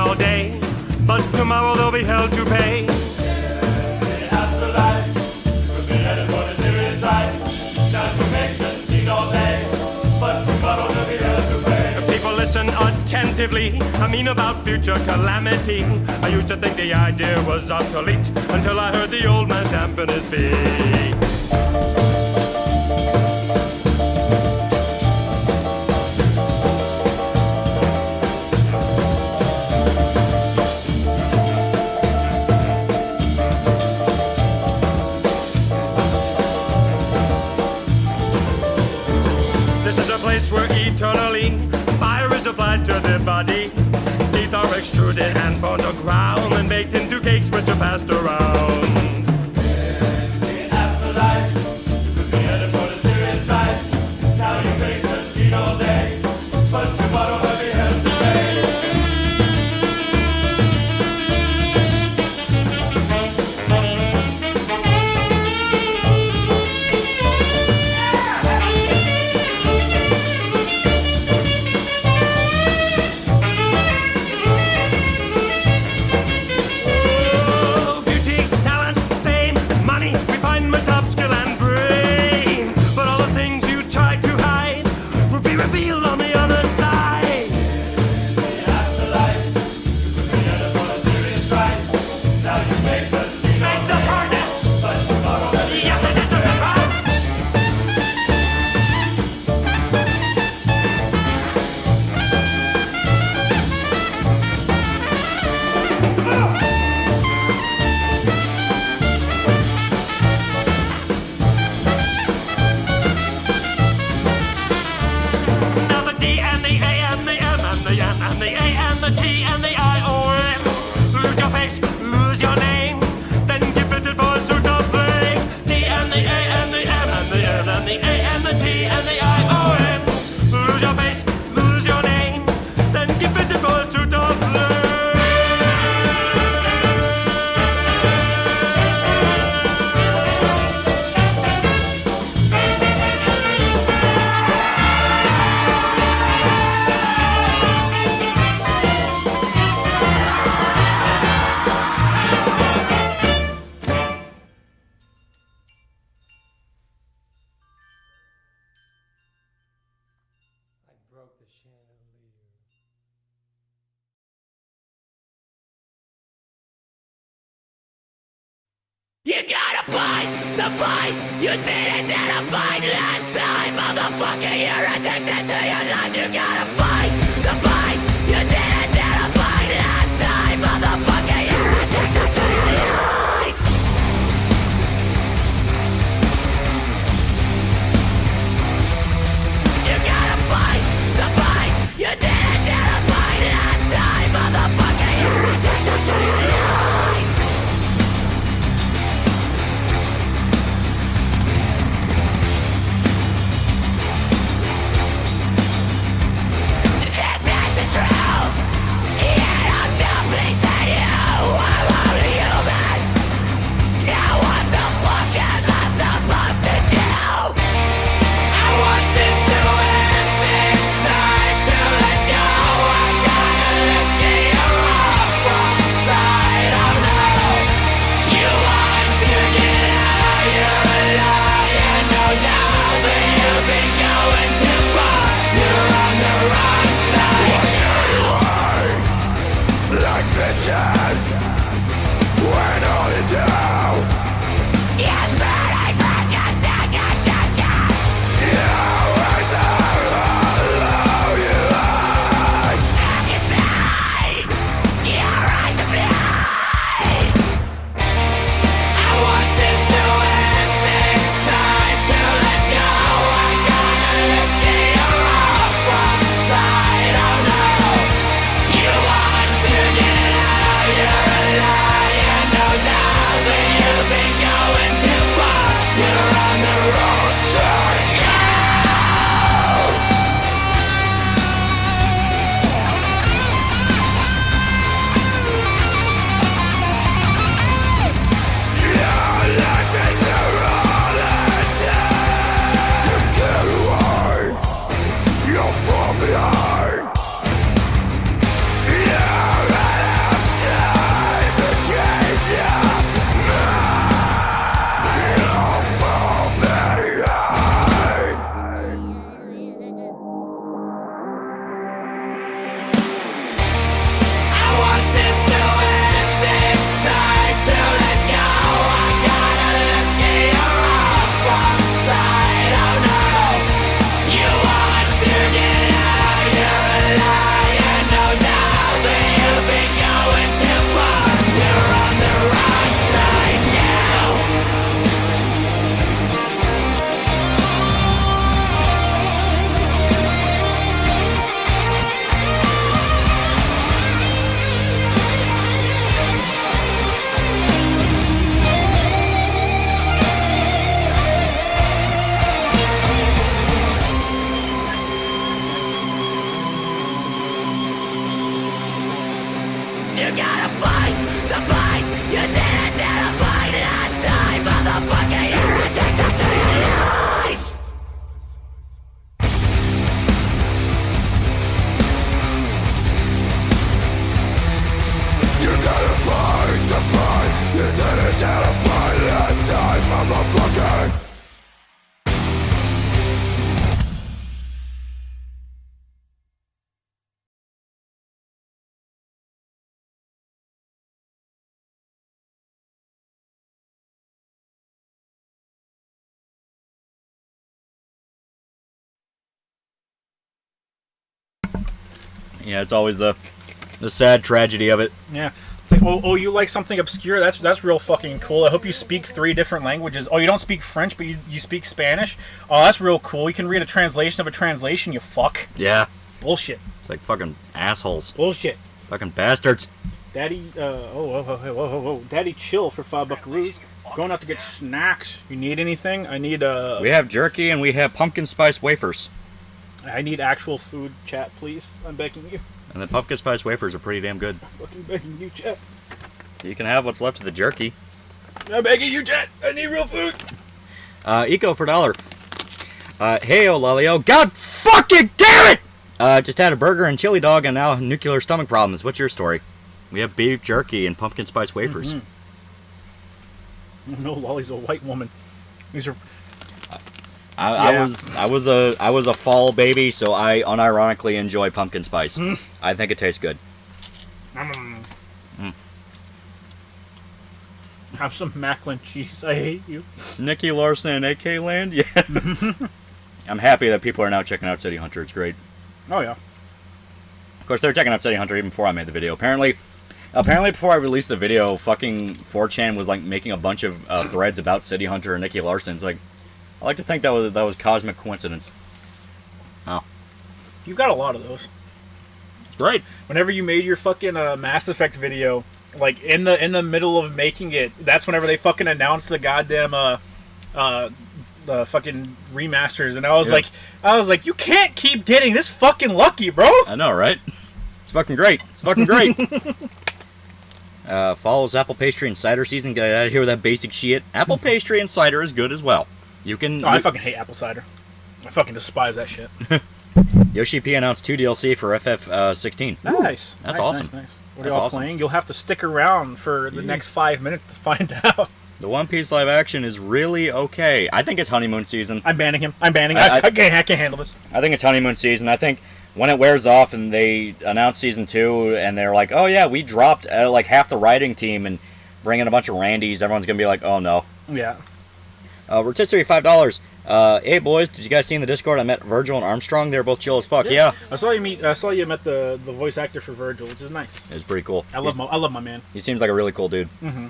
all day, but tomorrow they'll be held to pay. The afterlife could be headed for a serious life. Not to make them scene all day, but tomorrow they'll be held to pay. People listen attentively, I mean about future calamity. I used to think the idea was obsolete until I heard the old man stamping his feet. Where eternally fire is applied to the body. Teeth are extruded and bones are ground and baked into cakes which are passed around. The afterlife could be headed for a serious life. Now you make the scene all day, but tomorrow will be held to pay. You gotta fight the fight you didn't fight last time, motherfucker. You're addicted to your life. You gotta fight the fight you didn't fight last time, motherfucker. You're addicted to your lies. You gotta fight the fight you didn't fight last time, motherfucker. You're addicted to your lies. Yeah, it's always the sad tragedy of it. Yeah. It's like, oh, you like something obscure? That's real fucking cool. I hope you speak 3 different languages. Oh, you don't speak French, but you speak Spanish? Oh, that's real cool. You can read a translation of a translation, you fuck. Yeah. Bullshit. It's like fucking assholes. Bullshit. Fucking bastards. Daddy, whoa. Daddy, chill for $5 Going out to get snacks. You need anything? I need, We have jerky and we have pumpkin spice wafers. I need actual food, chat, please. I'm begging you. And the pumpkin spice wafers are pretty damn good. I'm fucking begging you, chat. You can have what's left of the jerky. I'm begging you, chat. I need real food. Eco for $1. Hey, Lolio. God fucking damn it! Just had a burger and chili dog and now nuclear stomach problems. What's your story? We have beef jerky and pumpkin spice wafers. No, Lolly's a white woman. These are... I was a fall baby, so I unironically enjoy pumpkin spice. I think it tastes good. Have some Macklin cheese. I hate you. Nicky Larson, AK Land? Yeah. I'm happy that people are now checking out City Hunter. It's great. Oh, yeah. Of course, they were checking out City Hunter even before I made the video. Apparently before I released the video, fucking 4chan was like making a bunch of threads about City Hunter and Nicky Larson. It's like, I like to think that was cosmic coincidence. Oh. You've got a lot of those. Great. Whenever you made your fucking Mass Effect video, like in the middle of making it, that's whenever they fucking announced the goddamn the fucking remasters, and I was like, you can't keep getting this fucking lucky, bro. I know, right? It's fucking great. It's fucking great. Follows apple pastry and cider season. Get out of here with that basic shit. Apple pastry and cider is good as well. You can. Oh, I fucking hate apple cider. I fucking despise that shit. Yoshi P announced 2 DLC for FF16. Nice. That's awesome. Nice. What That's are y'all awesome. playing? You'll have to stick around for the next 5 minutes to find out. The One Piece live action is really okay. I think it's honeymoon season. I'm banning him. I can't handle this. I think it's honeymoon season. I think when it wears off and they announce season 2 and they're like, oh yeah, we dropped like half the writing team and bring in a bunch of Randys, everyone's gonna be like, oh no. Yeah. Rotisserie $5. Hey boys, did you guys see in the Discord I met Virgil and Armstrong? They're both chill as fuck. Yeah. I saw you met the voice actor for Virgil, which is nice. It's pretty cool. I love my man. He seems like a really cool dude. Mm-hmm.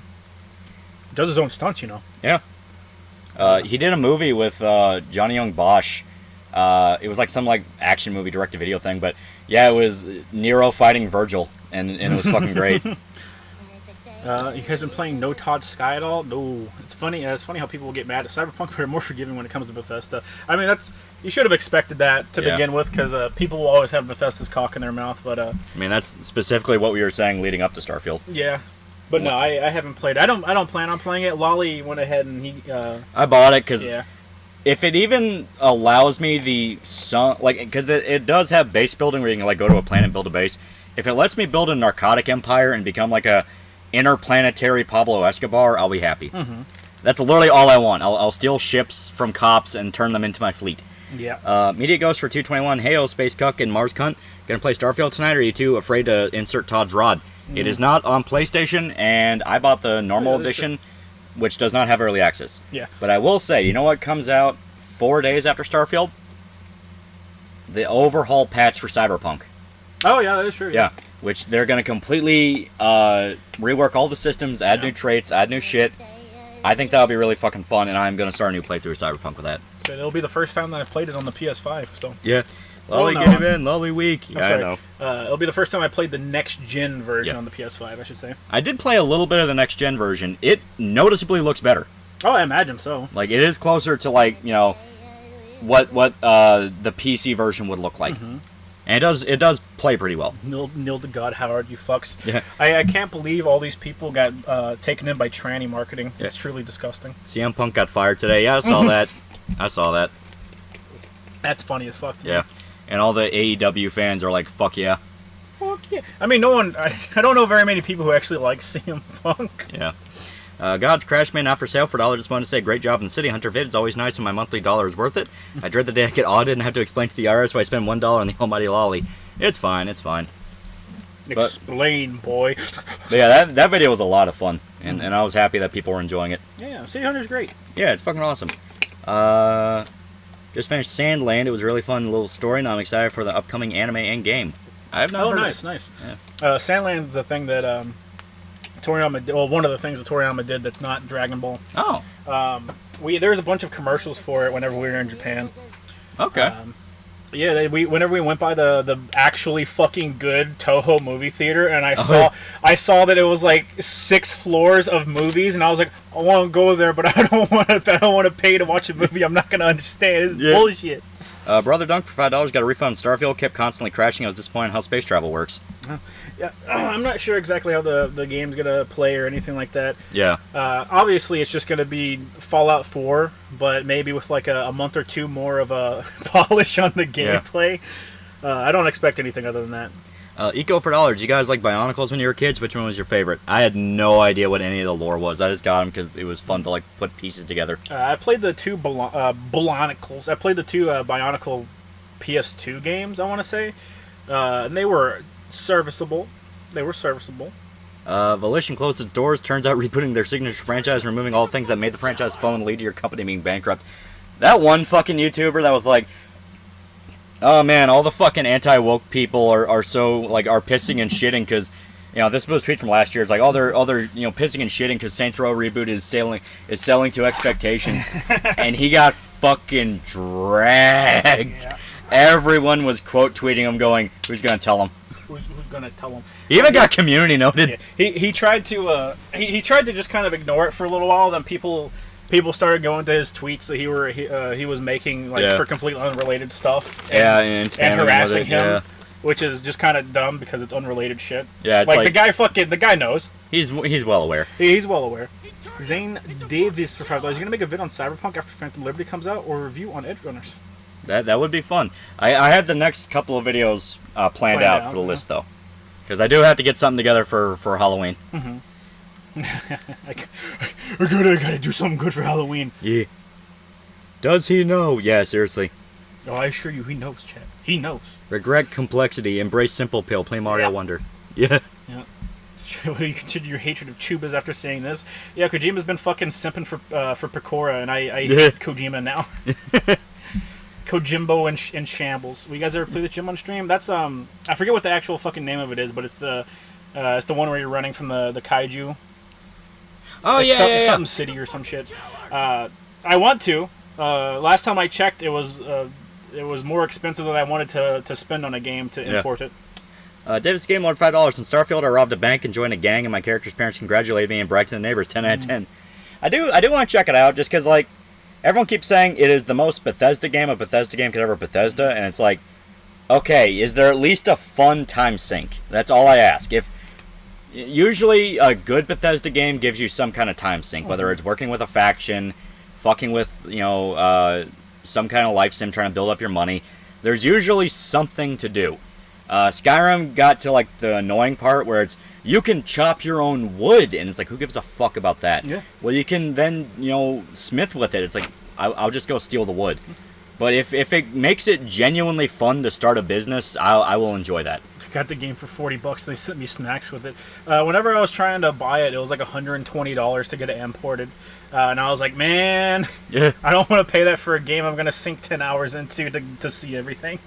Does his own stunts, you know. Yeah. He did a movie with Johnny Young Bosch. It was like some like action movie direct to video thing, but yeah, it was Nero fighting Virgil, and it was fucking great. You guys been playing No Todd Sky at all? No. It's funny. It's funny how people will get mad at Cyberpunk, but are more forgiving when it comes to Bethesda. I mean, you should have expected that to begin with, because people will always have Bethesda's cock in their mouth. But I mean, that's specifically what we were saying leading up to Starfield. Yeah, but no, I haven't played. I don't plan on playing it. Lolly went ahead and he. I bought it because yeah. If it even allows me because it does have base building where you can like go to a planet and build a base. If it lets me build a narcotic empire and become like a interplanetary Pablo Escobar, I'll be happy. Mm-hmm. That's literally all I want. I'll steal ships from cops and turn them into my fleet. Yeah. Media Ghost for 221. Heyo, Space Cuck and Mars Cunt. Gonna play Starfield tonight, or are you too afraid to insert Todd's rod? It is not on PlayStation, and I bought the normal edition, which does not have early access. Yeah. But I will say, you know what comes out 4 days after Starfield? The overhaul patch for Cyberpunk. Oh, yeah, that is true. Yeah. Which they're going to completely rework all the systems, add new traits, add new shit. I think that'll be really fucking fun, and I'm going to start a new playthrough of Cyberpunk with that. So it'll be the first time that I've played it on the PS5, so... Yeah. Lolly, get him in. Lolly week. Yeah, sorry. I know. It'll be the first time I played the next-gen version on the PS5, I should say. I did play a little bit of the next-gen version. It noticeably looks better. Oh, I imagine so. Like, it is closer to, like, you know, what the PC version would look like. Mm-hmm. And it does play pretty well. Kneel to God, Howard, you fucks. Yeah. I can't believe all these people got taken in by tranny marketing. Yeah. It's truly disgusting. CM Punk got fired today. Yeah, I saw that. I saw that. That's funny as fuck to me. Yeah. And all the AEW fans are like, fuck yeah. Fuck yeah. I mean, no one... I don't know very many people who actually like CM Punk. Yeah. God's Crashman not for sale for $1. Just want to say, great job in City Hunter vid. It's always nice when my monthly dollar is worth it. I dread the day I get audited and have to explain to the IRS why I spend $1 on the almighty lolly. It's fine, it's fine. Explain, boy. But yeah, that video was a lot of fun, and I was happy that people were enjoying it. Yeah, City Hunter's great. Yeah, it's fucking awesome. Just finished Sandland. It was a really fun little story, and I'm excited for the upcoming anime and game. I have not Oh, heard nice, of it. nice. Yeah. Sandland's the thing that Toriyama did. Well, one of the things that Toriyama did that's not Dragon Ball. Oh, There's a bunch of commercials for it whenever we were in Japan. okay. Yeah, whenever we went by the actually fucking good Toho movie theater, and I saw that it was like 6 floors of movies, and I was like, I want to go there, but I don't want to pay to watch a movie I'm not gonna understand. It's bullshit. Brother Dunk for $5 got a refund. Starfield kept constantly crashing. I was disappointed in how space travel works. Yeah, I'm not sure exactly how the game's gonna play or anything like that. Yeah. Obviously, it's just gonna be Fallout 4, but maybe with like a month or two more of a polish on the gameplay. I don't expect anything other than that. Eco for $1. You guys like Bionicles when you were kids? Which one was your favorite? I had no idea what any of the lore was. I just got them because it was fun to like put pieces together. I played the 2 Bionicles. I played the 2 Bionicle PS2 games, I want to say. And they were serviceable. Volition closed its doors. Turns out rebooting their signature franchise, removing all things that made the franchise fall and lead to your company being bankrupt. That one fucking YouTuber that was like, oh man, all the fucking anti-woke people are so like are pissing and shitting because, you know, this was a tweet from last year. It's like all they're pissing and shitting because Saints Row reboot is selling to expectations, and he got fucking dragged. Yeah. Everyone was quote tweeting him, going, "Who's gonna tell him?" Who's gonna tell him? He even got community noted. Yeah. He tried to he tried to just kind of ignore it for a little while. Then people started going to his tweets that he was making like for completely unrelated stuff. And harassing him, yeah. which is just kind of dumb because it's unrelated shit. Yeah, it's like the guy knows. He's well aware. He's well aware. Zane Davis for $5. You gonna make a vid on Cyberpunk after Phantom Liberty comes out, or a review on Edgerunners? That would be fun. I have the next couple of videos planned out for the list though, because I do have to get something together for Halloween. Mm-hmm. I gotta do something good for Halloween. Yeah. Does he know? Yeah, seriously. Oh, I assure you, he knows, Chad. He knows. Regret complexity. Embrace simple pill. Play Mario Wonder. Yeah. Yeah. Will you continue your hatred of Chubas after saying this? Yeah, Kojima's been fucking simping for Pecora, and I hate Kojima now. Kojimbo in shambles. Will you guys ever play this gym on stream? That's I forget what the actual fucking name of it is, but it's the one where you're running from the kaiju. Oh yeah, Something city or some shit. I want to. Last time I checked, it was more expensive than I wanted to spend on a game to import it. Davis Game Lord $5. In Starfield, I robbed a bank and joined a gang, and my character's parents congratulated me and bragged to the neighbors. 10 out of 10. I do want to check it out just because like everyone keeps saying it is the most Bethesda game a Bethesda game could ever Bethesda, and it's like, okay, is there at least a fun time sink? That's all I ask. If usually a good Bethesda game gives you some kind of time sink, whether it's working with a faction, fucking with some kind of life sim, trying to build up your money. There's usually something to do. Skyrim got to like the annoying part where it's you can chop your own wood, and it's like, who gives a fuck about that? Yeah. Well, you can then smith with it. It's like I'll just go steal the wood. But if it makes it genuinely fun to start a business, I will enjoy that. Got the game for $40. They sent me snacks with it. Whenever I was trying to buy it, it was like $120 to get it imported. And I was like, man, I don't want to pay that for a game I'm going to sink 10 hours into to see everything.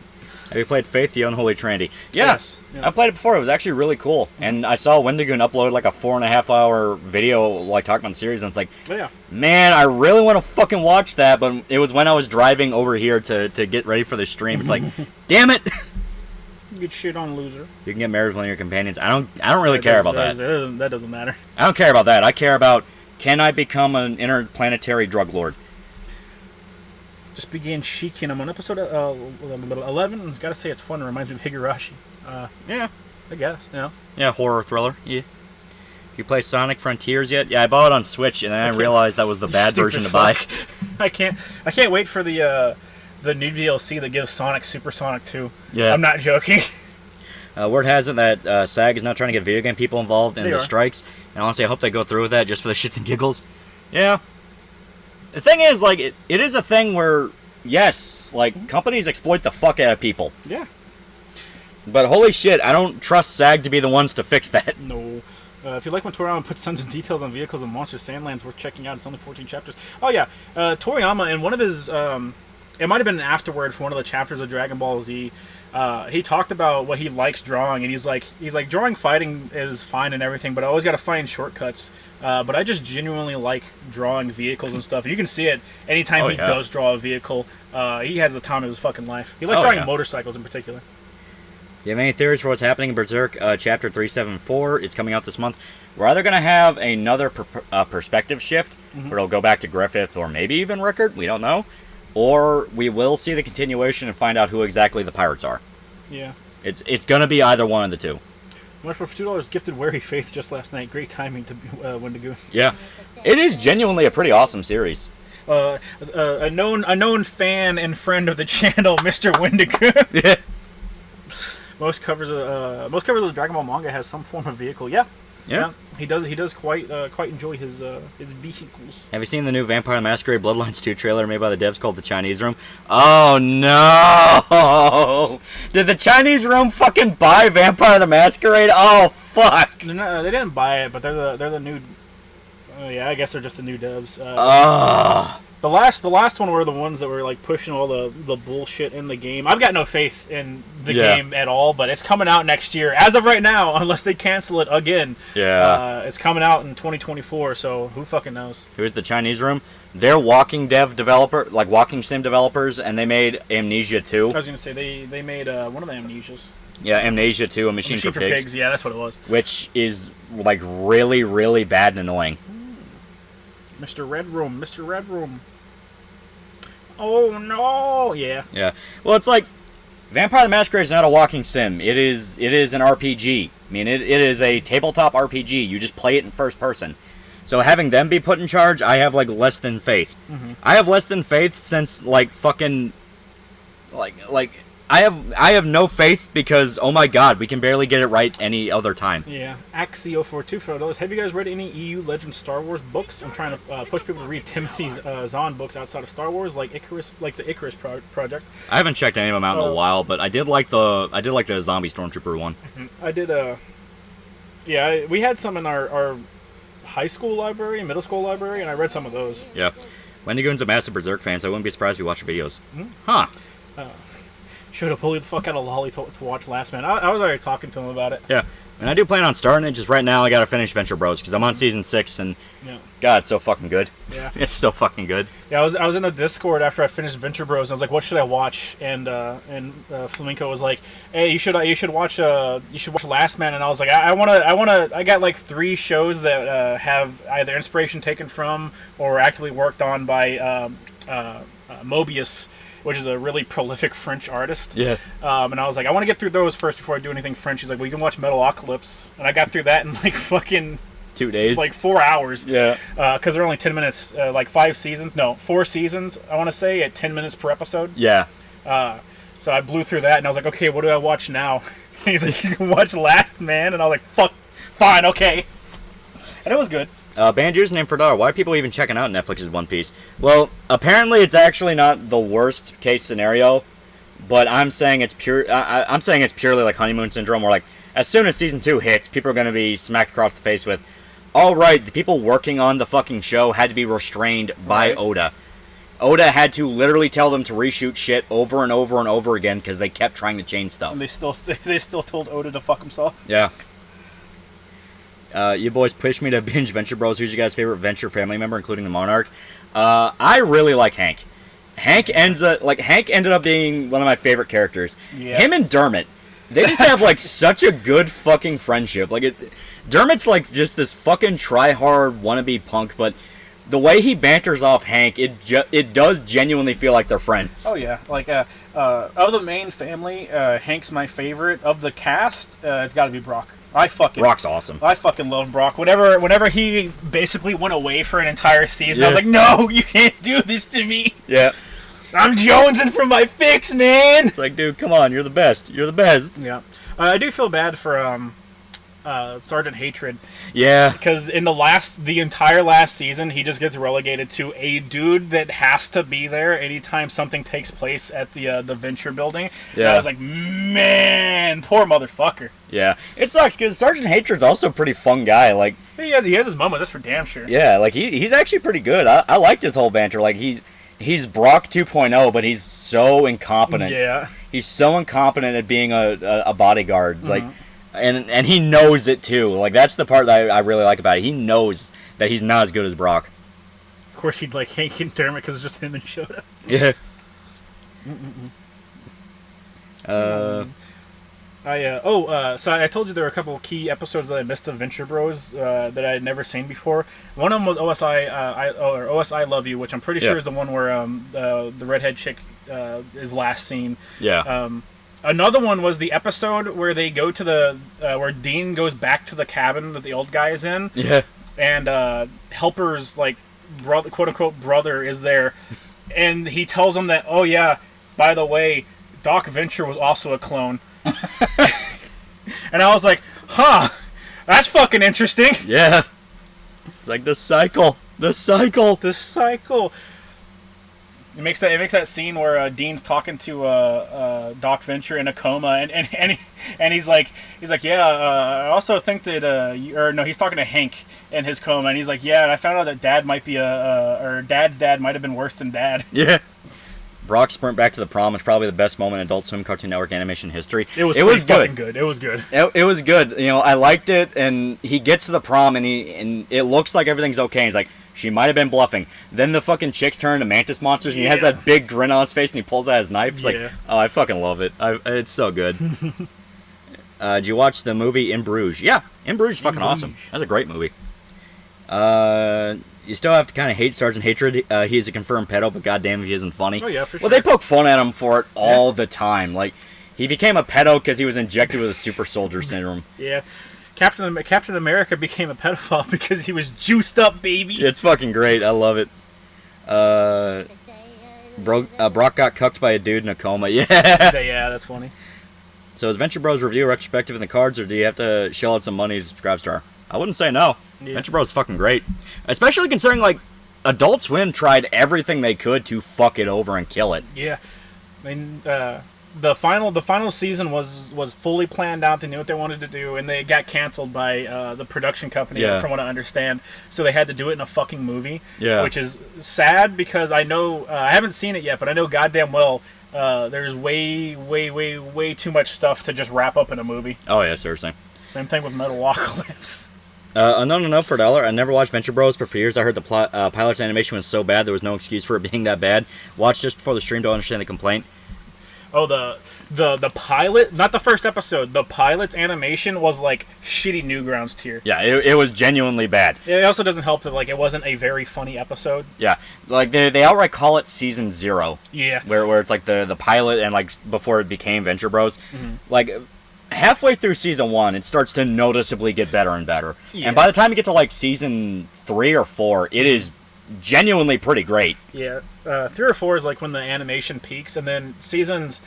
Have you played Faith, the Unholy Trinity? Yeah. Yes. Yeah. I played it before. It was actually really cool. And I saw Wendigoon upload like a 4.5-hour video like talking about the series, and it's like, man, I really want to fucking watch that, but it was when I was driving over here to get ready for the stream. It's like, damn it. Get shit on, loser. You can get married with one of your companions. I don't really care about that. That doesn't matter. I don't care about that. I care about, can I become an interplanetary drug lord? Just began Shikin. I'm on episode 11, and I gotta say it's fun. It reminds me of Higurashi. Yeah. I guess. Yeah. Yeah, horror thriller. Yeah. You play Sonic Frontiers yet? Yeah, I bought it on Switch, and then I realized that was the bad version to buy. I can't wait for the new DLC that gives Sonic Super Sonic 2. Yeah. I'm not joking. Word has it that SAG is now trying to get video game people involved in the strikes, and honestly, I hope they go through with that just for the shits and giggles. Yeah. The thing is, like, it is a thing where, yes, like, companies exploit the fuck out of people. Yeah. But holy shit, I don't trust SAG to be the ones to fix that. No. If you like when Toriyama puts tons of details on vehicles and monsters, Sandland's worth checking out. It's only 14 chapters. Oh, yeah. Toriyama, in one of his it might have been an afterword for one of the chapters of Dragon Ball Z. He talked about what he likes drawing, and he's like drawing fighting is fine and everything, but I always got to find shortcuts. But I just genuinely like drawing vehicles and stuff. You can see it anytime he does draw a vehicle. He has the time of his fucking life. He likes drawing motorcycles in particular. You have any theories for what's happening in Berserk Chapter 374? It's coming out this month. We're either going to have another perspective shift, where it'll go back to Griffith or maybe even Rickard, we don't know. Or we will see the continuation and find out who exactly the pirates are. Yeah. It's going to be either one of the two. Much for $2 gifted Wary Faith just last night. Great timing to Wendigo. Yeah. It is genuinely a pretty awesome series. A known fan and friend of the channel, Mr. Wendigo. Yeah. Most covers of the Dragon Ball manga has some form of vehicle. Yeah. He does quite enjoy his vehicles. Have you seen the new Vampire the Masquerade Bloodlines 2 trailer made by the devs called The Chinese Room? Oh no! Did the Chinese Room fucking buy Vampire the Masquerade? Oh fuck! No, they didn't buy it, but they're the new. Yeah, I guess they're just the new devs. The last one were the ones that were like pushing all the bullshit in the game. I've got no faith in the game at all, but it's coming out next year. As of right now, unless they cancel it again. Yeah. It's coming out in 2024, so who fucking knows? Here's the Chinese Room. They're walking sim developers, and they made Amnesia 2. I was gonna say they made one of the Amnesias. Yeah, Amnesia 2, A Machine for Pigs. Yeah, that's what it was. Which is like really, really bad and annoying. Mr. Red Room. Oh no! Yeah. Yeah. Well, it's like Vampire the Masquerade is not a walking sim. It is an RPG. I mean, it is a tabletop RPG. You just play it in first person. So having them be put in charge, I have like less than faith. I have less than faith since like fucking like I have no faith because oh my god, we can barely get it right any other time. Yeah. Axio42 for those. Have you guys read any EU Legends Star Wars books? I'm trying to push people to read Timothy Zahn books outside of Star Wars, like the Icarus project. I haven't checked any of them out in a while, but I did like the zombie stormtrooper one. I did. Yeah, we had some in our high school library and middle school library, and I read some of those. Yeah. Wendigoon's a massive Berserk fan, so I wouldn't be surprised if you watch your videos. Huh. Should have pulled the fuck out of Lolly to watch Last Man. I was already talking to him about it. Yeah. And I do plan on starting it, just right now I gotta finish Venture Bros, because I'm on Season 6, and God, it's so fucking good. Yeah. It's so fucking good. Yeah, I was in the Discord after I finished Venture Bros, and I was like, what should I watch? And Flamenco was like, hey, you should watch Last Man, and I was like, I got like 3 shows that have either inspiration taken from or actively worked on by Mobius, which is a really prolific French artist. Yeah. And I was like, I want to get through those first before I do anything French. He's like, well, you can watch Metalocalypse. And I got through that in like fucking 2 days. Like 4 hours. Yeah. Because they're only 10 minutes, like 4 seasons, I want to say, at 10 minutes per episode. Yeah. So I blew through that, and I was like, okay, what do I watch now? And he's like, you can watch Last Man. And I was like, fuck, fine, okay. And it was good. Banjo's name for dollar. Why are people even checking out Netflix's One Piece? Well, apparently it's actually not the worst case scenario, but I'm saying it's I'm saying it's purely like honeymoon syndrome, where like as soon as season 2 hits, people are going to be smacked across the face with, all right, the people working on the fucking show had to be restrained by Oda. Oda had to literally tell them to reshoot shit over and over and over again because they kept trying to change stuff. And they still told Oda to fuck himself. Yeah. You boys pushed me to binge Venture Bros. Who's your guys' favorite Venture family member, including the Monarch? I really like Hank. Hank ended up being one of my favorite characters. Yeah. Him and Dermot, they just have like such a good fucking friendship. Dermot's like just this fucking try-hard wannabe punk, but the way he banters off Hank, it does genuinely feel like they're friends. Oh yeah, like of the main family, Hank's my favorite. Of the cast, it's got to be Brock. Brock's awesome. I fucking love Brock. Whenever he basically went away for an entire season, I was like, no, you can't do this to me. Yeah. I'm jonesing for my fix, man. It's like, dude, come on, you're the best. You're the best. Yeah. I do feel bad for Sergeant Hatred. Yeah. Because in the entire last season, he just gets relegated to a dude that has to be there anytime something takes place at the Venture building. Yeah. And I was like, man, poor motherfucker. Yeah. It sucks because Sergeant Hatred's also a pretty fun guy. Like he has his moments, that's for damn sure. Yeah, like he's actually pretty good. I liked his whole banter. Like he's he's Brock 2.0, but he's so incompetent. Yeah. He's so incompetent at being a bodyguard. It's like, and he knows it too. Like that's the part that I really like about it. He knows that he's not as good as Brock. Of course, he'd like Hank and Dermot because it's just him and Shota. Yeah. So I told you there were a couple of key episodes that I missed of Venture Bros that I had never seen before. One of them was OSI Love You, which I'm pretty sure is the one where the redhead chick is last seen. Yeah. Another one was the episode where they go to the where Dean goes back to the cabin that the old guy is in. Yeah. And Helper's like brother, quote unquote brother, is there, and he tells him that, oh yeah, by the way, Doc Venture was also a clone. And I was like, huh, that's fucking interesting. Yeah. It's like the cycle. The cycle. It makes that scene where Dean's talking to Doc Venture in a coma, and he's like, yeah, I also think that he's talking to Hank in his coma, and he's like, yeah, and I found out that Dad might be or Dad's dad might have been worse than Dad. Yeah. Brock's sprint back to the prom was probably the best moment in Adult Swim Cartoon Network animation history. It was fucking good. It was good. It was good. You know, I liked it, and he gets to the prom, and it looks like everything's okay. He's like, she might have been bluffing. Then the fucking chicks turn into mantis monsters, and he has that big grin on his face, and he pulls out his knife. It's like, oh, I fucking love it. It's so good. Did you watch the movie In Bruges? Yeah, In Bruges is fucking awesome. That's a great movie. You still have to kind of hate Sergeant Hatred. He's a confirmed pedo, but goddamn if he isn't funny. Oh, yeah, for sure. Well, they poke fun at him for it all the time. Like, he became a pedo because he was injected with a super soldier syndrome. Yeah. Captain America became a pedophile because he was juiced up, baby. It's fucking great. I love it. Brock got cucked by a dude in a coma. Yeah. Yeah, that's funny. So is Venture Bros review retrospective in the cards, or do you have to shell out some money to subscribe star? I wouldn't say no. Yeah. Venture Bros is fucking great. Especially considering, like, Adult Swim tried everything they could to fuck it over and kill it. Yeah. I mean, the final season was fully planned out. They knew what they wanted to do, and they got canceled by the production company, from what I understand. So they had to do it in a fucking movie, which is sad because I know I haven't seen it yet, but I know goddamn well there's way too much stuff to just wrap up in a movie. Oh yeah, seriously. Same thing with Metalocalypse. Unknown enough for $1. I never watched Venture Bros, but for years I heard the pilot's animation was so bad there was no excuse for it being that bad. Watched just before the stream to understand the complaint. Oh, the pilot, not the first episode. The pilot's animation was like shitty Newgrounds tier. Yeah, it was genuinely bad. It also doesn't help that like it wasn't a very funny episode. Yeah, like they outright call it season 0. Yeah, where it's like the pilot and like before it became Venture Bros. Mm-hmm. Like halfway through season 1, it starts to noticeably get better and better. Yeah. And by the time you get to like season 3 or 4, it is genuinely pretty great. Yeah, 3 or 4 is like when the animation peaks, and then seasons.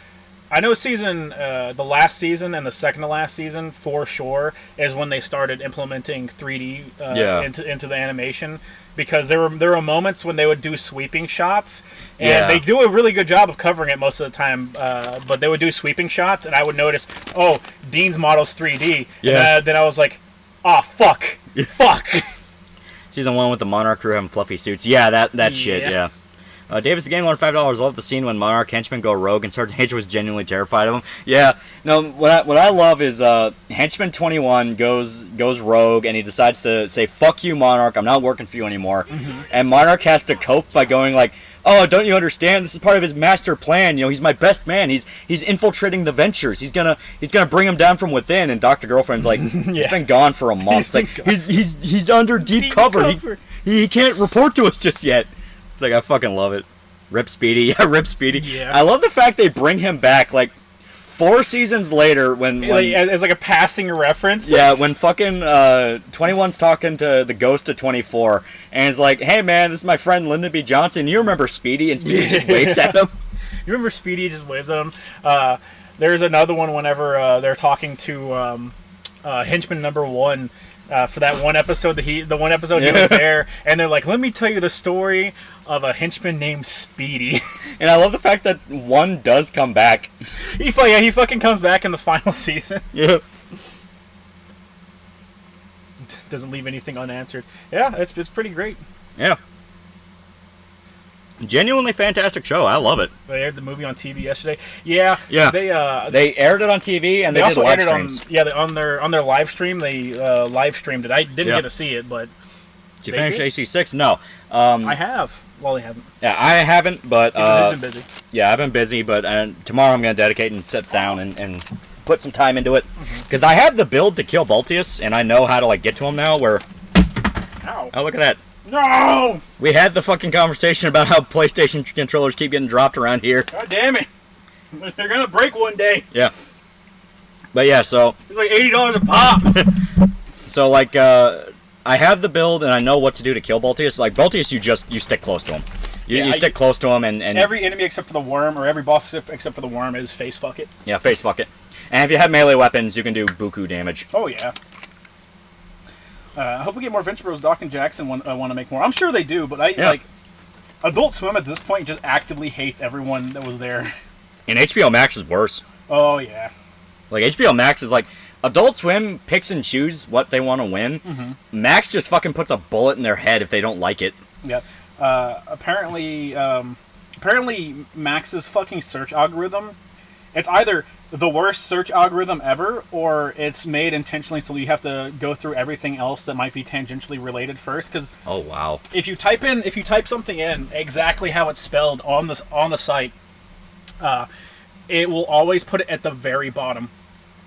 I know the last season and the second to last season for sure is when they started implementing 3D into the animation, because there were moments when they would do sweeping shots, and they do a really good job of covering it most of the time. But they would do sweeping shots, and I would notice, oh, Dean's model's 3D. Yeah. And then I was like, oh fuck. Season 1 with the Monarch crew having fluffy suits. Yeah, that shit. Yeah. Davis the Game Lord, $5. Love the scene when Monarch henchmen go rogue and Sergeant Hatred was genuinely terrified of him. Yeah, no, what I love is Henchman 21 goes rogue and he decides to say, "Fuck you, Monarch, I'm not working for you anymore." Mm-hmm. And Monarch has to cope by going like, "Oh, don't you understand? This is part of his master plan. You know, he's my best man. He's infiltrating the Ventures. He's gonna bring him down from within." And Dr. Girlfriend's like, he's been gone for a month. It's like he's under deep cover. He can't report to us just yet. It's like, I fucking love it. Rip Speedy. Yeah, Rip Speedy. Yeah. I love the fact they bring him back, like, 4 seasons later when as like a passing reference. Yeah, when fucking 21's talking to the ghost of 24, and it's like, "Hey, man, this is my friend Lyndon B. Johnson. You remember Speedy?" And Speedy just waves at him. You remember Speedy just waves at him? There's another one whenever they're talking to Henchman number 1, for that one episode he was there, and they're like, "Let me tell you the story of a henchman named Speedy." And I love the fact that 1 does come back. He fucking comes back in the final season. Yeah. Doesn't leave anything unanswered. Yeah, it's pretty great. Yeah. Genuinely fantastic show. I love it. They aired the movie on TV yesterday. Yeah. Yeah. They aired it on TV and they did also live aired it streams. on their live stream. They live streamed it. I didn't get to see it, but Did you finish AC6? No. I have. Wally hasn't. Yeah, I haven't, but He's been busy. yeah, I've been busy. But tomorrow I'm gonna dedicate and sit down and put some time into it because I have the build to kill Baltius and I know how to like get to him now. Where Ow. oh look at that. No! We had the fucking conversation about how PlayStation controllers keep getting dropped around here. God damn it! They're gonna break one day. Yeah. But yeah, so It's like $80 a pop. so like I have the build and I know what to do to kill Baltius. Like Baltius, you stick close to him. You stick close to him and Every enemy except for the worm, or every boss except for the worm, is face fuck it. yeah, face fuck it. And if you have melee weapons, you can do buku damage. Oh yeah. I hope we get more Venture Bros. Doc and Jackson want to make more. I'm sure they do, but like Adult Swim at this point just actively hates everyone that was there. And HBO Max is worse. Oh yeah. Like HBO Max is like Adult Swim picks and chooses what they want to win. Max just fucking puts a bullet in their head if they don't like it. Yeah. Apparently Max's fucking search algorithm, it's either the worst search algorithm ever, or it's made intentionally so you have to go through everything else that might be tangentially related first. Because Oh wow. if you type something in exactly how it's spelled on the site, it will always put it at the very bottom.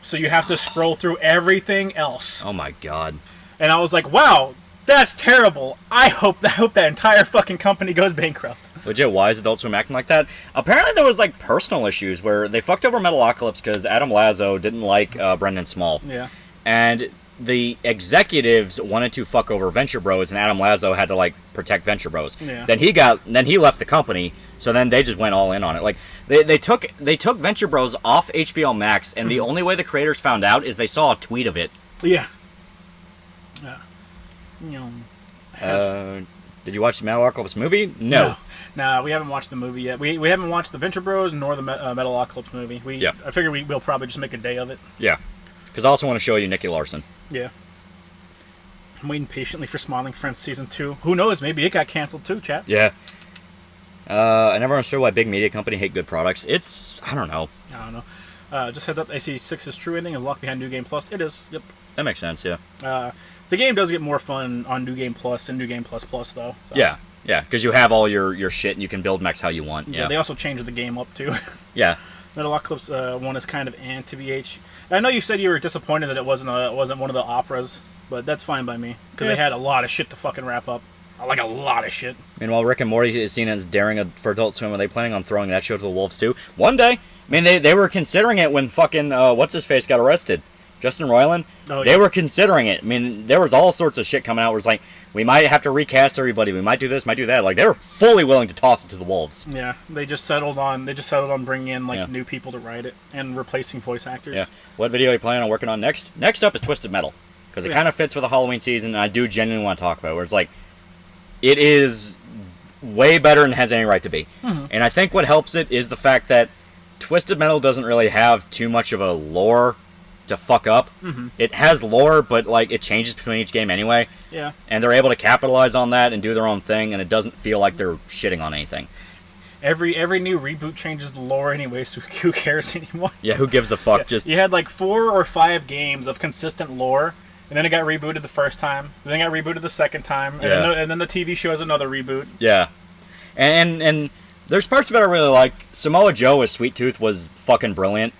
So you have to scroll through everything else. Oh my god. And I was like, wow, that's terrible. I hope that entire fucking company goes bankrupt. Legit, why is Adult Swim acting like that? Apparently there was like personal issues where they fucked over Metalocalypse because Adam Lazo didn't like Brendan Small. Yeah. And the executives wanted to fuck over Venture Bros and Adam Lazo had to like protect Venture Bros. Yeah. Then he left the company, so then they just went all in on it. Like they took Venture Bros off HBO Max and the only way the creators found out is they saw a tweet of it. Yeah. Yeah. Did you watch the Metalocalypse movie? No. Nah, we haven't watched the movie yet. We haven't watched the Venture Bros nor the Metalocalypse movie. Yeah. I figure we'll probably just make a day of it. Yeah. Because I also want to show you Nicky Larson. Yeah. I'm waiting patiently for Smiling Friends Season 2. Who knows? Maybe it got canceled too, chat. Yeah. I never understood why big media company hate good products. I don't know. I don't know. Just heads up, AC6's true ending is locked behind New Game Plus. It is. Yep. That makes sense, yeah. The game does get more fun on New Game Plus and New Game Plus Plus, though. So. Yeah, because you have all your shit and you can build mechs how you want. Yeah, They also changed the game up, too. Yeah. Metalocalypse 1 is kind of anti-VH. I know you said you were disappointed that it wasn't one of the operas, but that's fine by me, because they had a lot of shit to fucking wrap up. Like a lot of shit. Meanwhile, Rick and Morty is seen as daring for Adult Swim. Are they planning on throwing that show to the wolves, too? One day. I mean, they were considering it when fucking, what's-his-face got arrested. Justin Roiland, They were considering it. I mean, there was all sorts of shit coming out where it's like, we might have to recast everybody. We might do this, might do that. Like, they were fully willing to toss it to the wolves. Yeah, they just settled on bringing in new people to write it and replacing voice actors. Yeah. What video are you planning on working on next? Next up is Twisted Metal because it kind of fits with the Halloween season, and I do genuinely want to talk about it. Where it's like, it is way better than it has any right to be, and I think what helps it is the fact that Twisted Metal doesn't really have too much of a lore to fuck up. It has lore, but like it changes between each game anyway. Yeah. And they're able to capitalize on that and do their own thing, and it doesn't feel like they're shitting on anything. Every new reboot changes the lore anyway, so who cares anymore? Yeah, who gives a fuck? Yeah. Just you had like 4 or 5 games of consistent lore, and then it got rebooted the first time, then it got rebooted the second time, and then the TV show has another reboot. Yeah. And there's parts of it I really like. Samoa Joe as Sweet Tooth was fucking brilliant.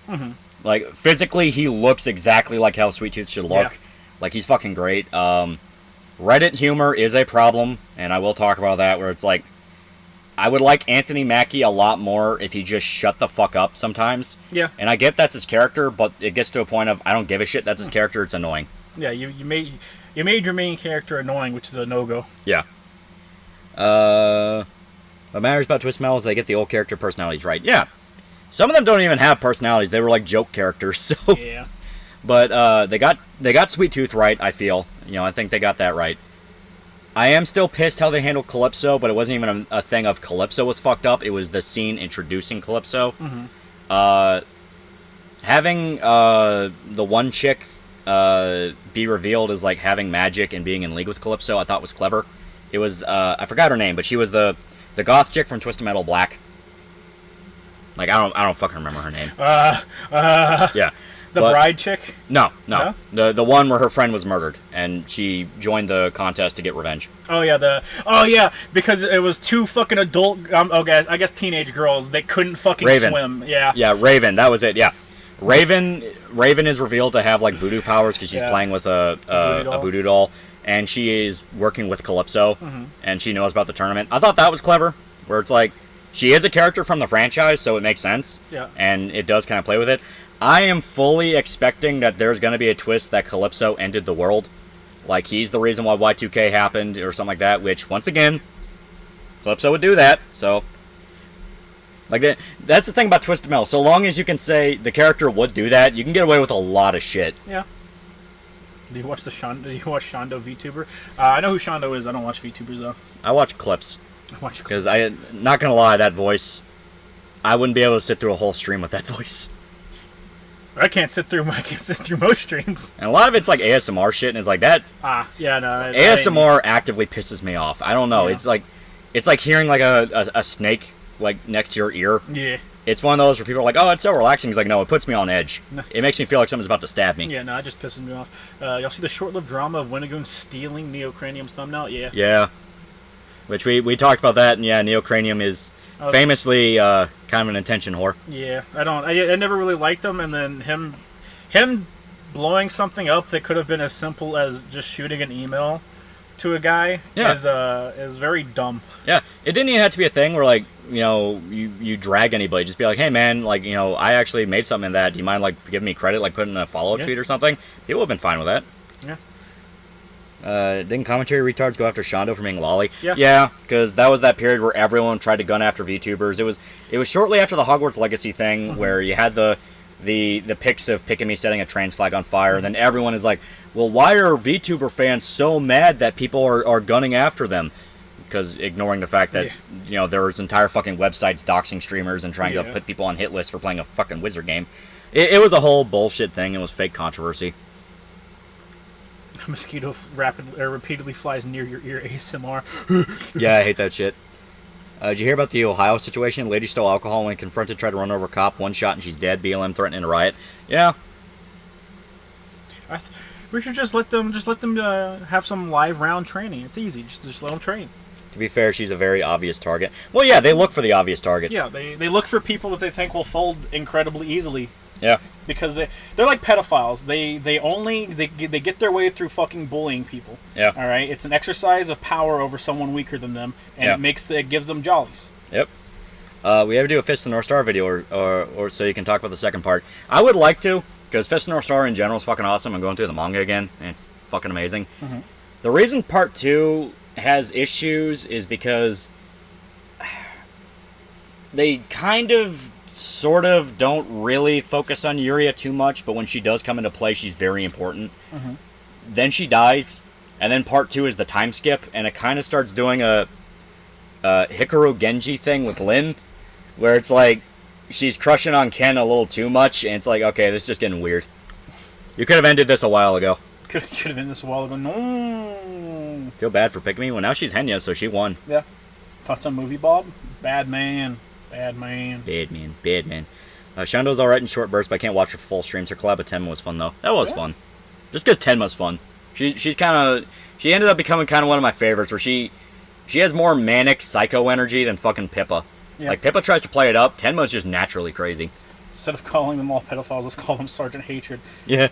Like, physically, he looks exactly like how Sweet Tooth should look. Yeah. Like, he's fucking great. Reddit humor is a problem, and I will talk about that, where it's like, I would like Anthony Mackie a lot more if he just shut the fuck up sometimes. Yeah. And I get that's his character, but it gets to a point of, I don't give a shit, that's his character, it's annoying. Yeah, you made your main character annoying, which is a no-go. Yeah. What matters about Twist Metal is they get the old character personalities right. Yeah. Some of them don't even have personalities. They were like joke characters. So. Yeah. But they got Sweet Tooth right, I feel. I think they got that right. I am still pissed how they handled Calypso, but it wasn't even a thing of Calypso was fucked up. It was the scene introducing Calypso. Having the one chick be revealed as like having magic and being in league with Calypso, I thought was clever. It was I forgot her name, but she was the the goth chick from Twisted Metal Black. Like, I don't fucking remember her name. Yeah. The bride chick? No. The one where her friend was murdered, and she joined the contest to get revenge. Oh yeah, because it was two fucking adult, I guess teenage girls. They couldn't fucking swim. Yeah. Yeah, Raven. That was it. Yeah. Raven is revealed to have like voodoo powers because she's playing with a voodoo doll, and she is working with Calypso, and she knows about the tournament. I thought that was clever, where it's like she is a character from the franchise, so it makes sense. Yeah. And it does kind of play with it. I am fully expecting that there's going to be a twist that Calypso ended the world. Like, he's the reason why Y2K happened, or something like that, which, once again, Calypso would do that, so... Like, that's the thing about Twisted Metal. So long as you can say the character would do that, you can get away with a lot of shit. Yeah. Do you watch Shondo VTuber? I know who Shondo is. I don't watch VTubers, though. I watch clips. Because not going to lie, that voice... I wouldn't be able to sit through a whole stream with that voice. I can't sit through most streams. And a lot of it's like ASMR shit, and it's like that. Yeah, no. ASMR actively pisses me off. I don't know. Yeah. It's like hearing like a snake like next to your ear. Yeah. It's one of those where people are like, "Oh, it's so relaxing." He's like, "No, it puts me on edge. No. It makes me feel like someone's about to stab me." Yeah, no, it just pisses me off. Y'all see the short-lived drama of Winnegoon stealing Neocranium's thumbnail? Yeah. Yeah. Which we talked about that, and yeah, Neocranium is famously kind of an attention whore. Yeah, I never really liked him, and then him blowing something up that could have been as simple as just shooting an email to a guy is very dumb. Yeah, it didn't even have to be a thing where like you drag anybody. Just be like, hey man, like I actually made something in that. Do you mind like giving me credit, like putting a follow-up tweet or something? People have been fine with that. Yeah. Didn't commentary retards go after Shondo for being Loli? Yeah. Yeah, because that was that period where everyone tried to gun after VTubers. It was shortly after the Hogwarts Legacy thing where you had the pics of Pikami setting a trans flag on fire, and then everyone is like, well, why are VTuber fans so mad that people are gunning after them? Because ignoring the fact that there's entire fucking websites doxing streamers and trying to put people on hit lists for playing a fucking wizard game. It was a whole bullshit thing. It was fake controversy. A mosquito repeatedly flies near your ear ASMR. Yeah, I hate that shit. Did you hear about the Ohio situation? Lady stole alcohol when confronted, tried to run over a cop, one shot and she's dead. BLM threatening a riot. Yeah. We should just let them have some live round training. It's easy. Just let them train. To be fair, she's a very obvious target. Well, yeah, they look for the obvious targets. Yeah, they look for people that they think will fold incredibly easily. Yeah. Because they're like pedophiles. They get their way through fucking bullying people. Yeah. All right. It's an exercise of power over someone weaker than them, and it gives them jollies. Yep. We have to do a Fist of the North Star video, or so you can talk about the second part. I would like to, because Fist of the North Star in general is fucking awesome. I'm going through the manga again, and it's fucking amazing. Mm-hmm. The reason part 2 has issues is because they kind of sort of don't really focus on Yuria too much, but when she does come into play, she's very important. Mm-hmm. Then she dies, and then part 2 is the time skip, and it kind of starts doing a Hikaru Genji thing with Lin, where it's like she's crushing on Ken a little too much, and it's like, okay, this is just getting weird. You could have ended this a while ago. Could have ended this a while ago. No. Feel bad for Pikami. Well, now she's Henya, so she won. Yeah. Thoughts on movie, Bob? Bad man. Bad man. Shondo's alright in short bursts, but I can't watch her full streams. Her collab with Tenma was fun, though. That was fun. Just because Tenma's fun. She ended up becoming kind of one of my favorites, where she has more manic psycho energy than fucking Pippa. Yeah. Like, Pippa tries to play it up. Tenma's just naturally crazy. Instead of calling them all pedophiles, let's call them Sergeant Hatred. Yeah.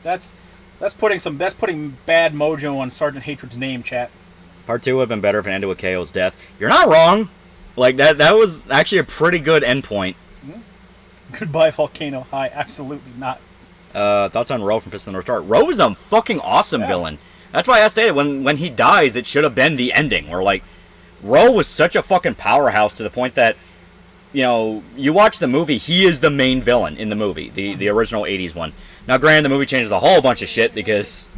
That's putting bad mojo on Sergeant Hatred's name, chat. Part 2 would have been better if it ended with KO's death. You're not wrong. Like, that was actually a pretty good endpoint. Goodbye, Volcano High. Absolutely not. Thoughts on Ro from Fist of the North Star? Ro is a fucking awesome villain. That's why I stated, when he dies, it should have been the ending. Where, like, Ro was such a fucking powerhouse to the point that, you watch the movie, he is the main villain in the movie. The original 80s one. Now, granted, the movie changes a whole bunch of shit because...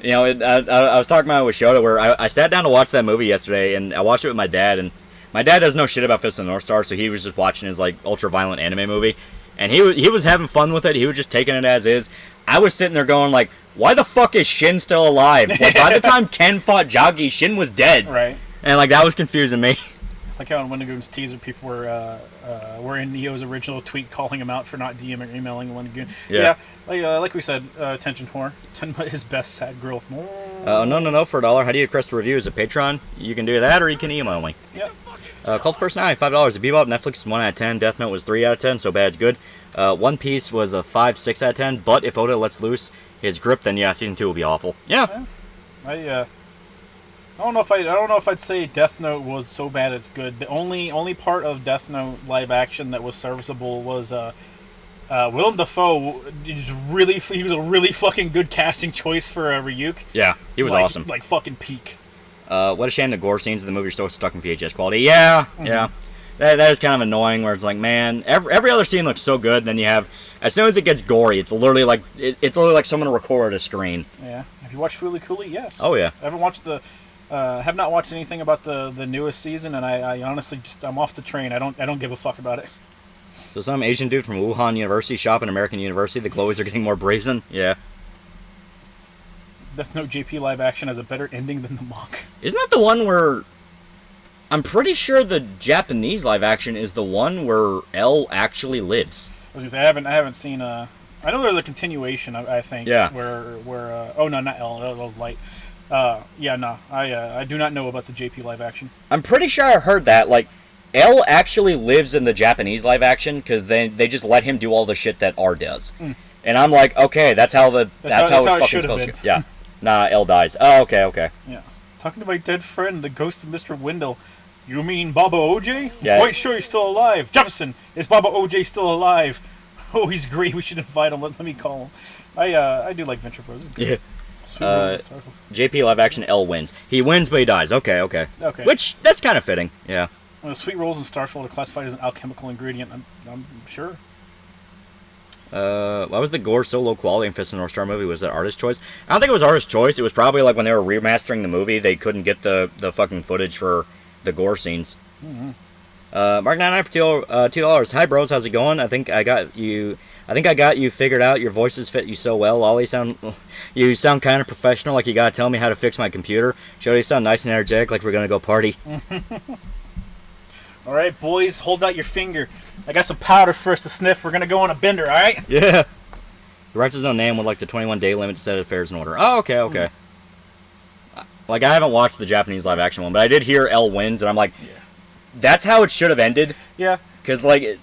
I was talking about it with Shota, where I sat down to watch that movie yesterday, and I watched it with my dad, and my dad doesn't know shit about Fist of the North Star, so he was just watching his, like, ultra-violent anime movie, and he was having fun with it. He was just taking it as is. I was sitting there going, like, why the fuck is Shin still alive? Like, by the time Ken fought Jagi, Shin was dead. Right. And, like, that was confusing me. Like how in Wendigoon's teaser, people were in Neo's original tweet calling him out for not DMing or emailing Wendigoon. Yeah. Like we said, attention whore. His best sad girl. No, for $1. How do you request a review? Is it Patreon? You can do that, or you can email me. Yep. Cult Personality, $5. Bebop, Netflix is 1 out of 10. Death Note was 3 out of 10, so bad it's good. One Piece was a 5, 6 out of 10, but if Oda lets loose his grip, then yeah, season 2 will be awful. Yeah. I don't know if I'd say Death Note was so bad it's good. The only part of Death Note live action that was serviceable was Willem Dafoe. He was a really fucking good casting choice for Ryuk. Yeah, he was awesome. Like fucking peak. What a shame the gore scenes in the movie are still stuck in VHS quality. Yeah, yeah. That is kind of annoying where it's like, man, every other scene looks so good, then you have, as soon as it gets gory, it's literally like someone recorded a screen. Yeah. Have you watched Fooly Cooly? Yes. Oh, yeah. I haven't watched have not watched anything about the newest season, and I honestly I'm off the train. I don't give a fuck about it. So some Asian dude from Wuhan University shop in American University, the Chloes are getting more brazen. Yeah. Death Note JP live action has a better ending than the manga. Isn't that the one where... I'm pretty sure the Japanese live action is the one where L actually lives. I was gonna say, I haven't seen I know there's a continuation, I think. Yeah. Where oh no, not L. L was light. Yeah, no. I do not know about the JP live action. I'm pretty sure I heard that. Like, L actually lives in the Japanese live action because they just let him do all the shit that R does. And I'm like, okay, that's how it's fucking supposed to. Yeah. Nah, L dies. Oh, okay. Yeah. Talking to my dead friend, the ghost of Mr. Wendell. You mean Baba OJ? Yeah. Quite sure he's still alive. Jefferson, is Baba OJ still alive? Oh, he's great. We should invite him. Let me call him. I do like Venture Bros. It's good. Yeah. Sweet Roses, Starfield. JP live action, L wins. He wins, but he dies. Okay. Which, that's kind of fitting. Yeah. Sweet rolls in Starfield are classified as an alchemical ingredient. I'm sure. Why was the gore so low quality in Fist of the North Star movie? Was that artist choice? I don't think it was artist choice. It was probably like when they were remastering the movie, they couldn't get the fucking footage for the gore scenes. Mark 99 for $2. Hi bros, how's it going? I think I got you figured out. Your voices fit you so well. Lolly, you sound kind of professional, like you gotta tell me how to fix my computer. Jody, you sound nice and energetic, like we're gonna go party. All right, boys, hold out your finger. I got some powder for us to sniff. We're gonna go on a bender, all right? Yeah. He writes his own name with like the 21-day limit to set affairs in order. Oh, okay. Like, I haven't watched the Japanese live action one, but I did hear L wins, and I'm like, that's how it should have ended. Yeah. Because, like,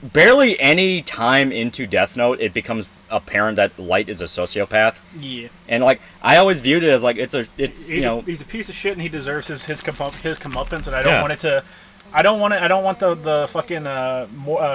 barely any time into Death Note, it becomes apparent that Light is a sociopath. Yeah. And, like, I always viewed it as, like, he's a piece of shit, and he deserves his comeuppance, and I don't want it to... I don't want the fucking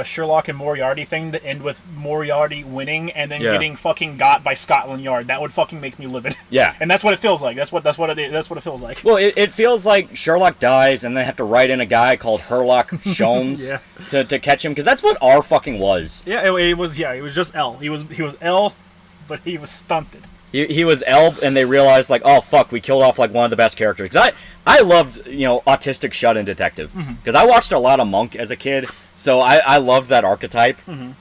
Sherlock and Moriarty thing to end with Moriarty winning and then getting fucking got by Scotland Yard. That would fucking make me livid. Yeah. And that's what it feels like. That's what it feels like. Well, it feels like Sherlock dies and they have to write in a guy called Herlock Sholmes to catch him, because that's what R fucking was. Yeah, it was just L. He was L, but he was stunted. He was L, and they realized, like, oh, fuck, we killed off, like, one of the best characters. Because I loved, autistic shut-in detective. Because I watched a lot of Monk as a kid, so I loved that archetype.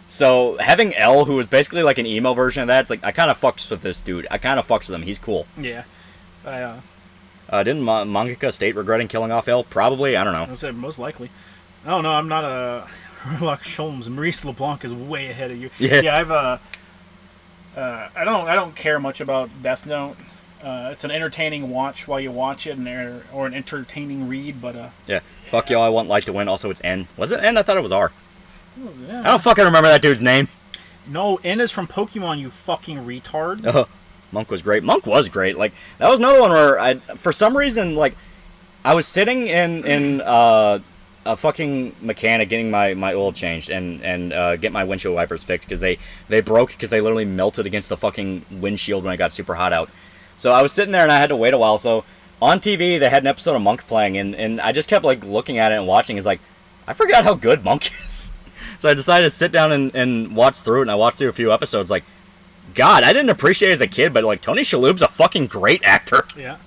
So having L, who was basically, like, an emo version of that, it's like, I kind of fucks with this dude. I kind of fucks with him. He's cool. Yeah. Didn't Mangaka state regretting killing off L? Probably. I don't know. I said most likely. I don't know. I'm not a Herlock Sholmes. Maurice LeBlanc is way ahead of you. Yeah, I've... I don't care much about Death Note. It's an entertaining watch while you watch it, or an entertaining read. But yeah, fuck y'all. I want Light to win. Also, it's N. Was it N? I thought it was R. I don't fucking remember that dude's name. No, N is from Pokemon. You fucking retard. Monk was great. Monk was great. Like, that was another one where for some reason, like, I was sitting in a fucking mechanic getting my oil changed and get my windshield wipers fixed because they broke because they literally melted against the fucking windshield when it got super hot out. So I was sitting there and I had to wait a while. So on TV they had an episode of Monk playing and I just kept like looking at it and watching. It's like, I forgot how good Monk is. So I decided to sit down and watch through it, and I watched through a few episodes. Like, God, I didn't appreciate it as a kid, but like Tony Shalhoub's a fucking great actor. Yeah.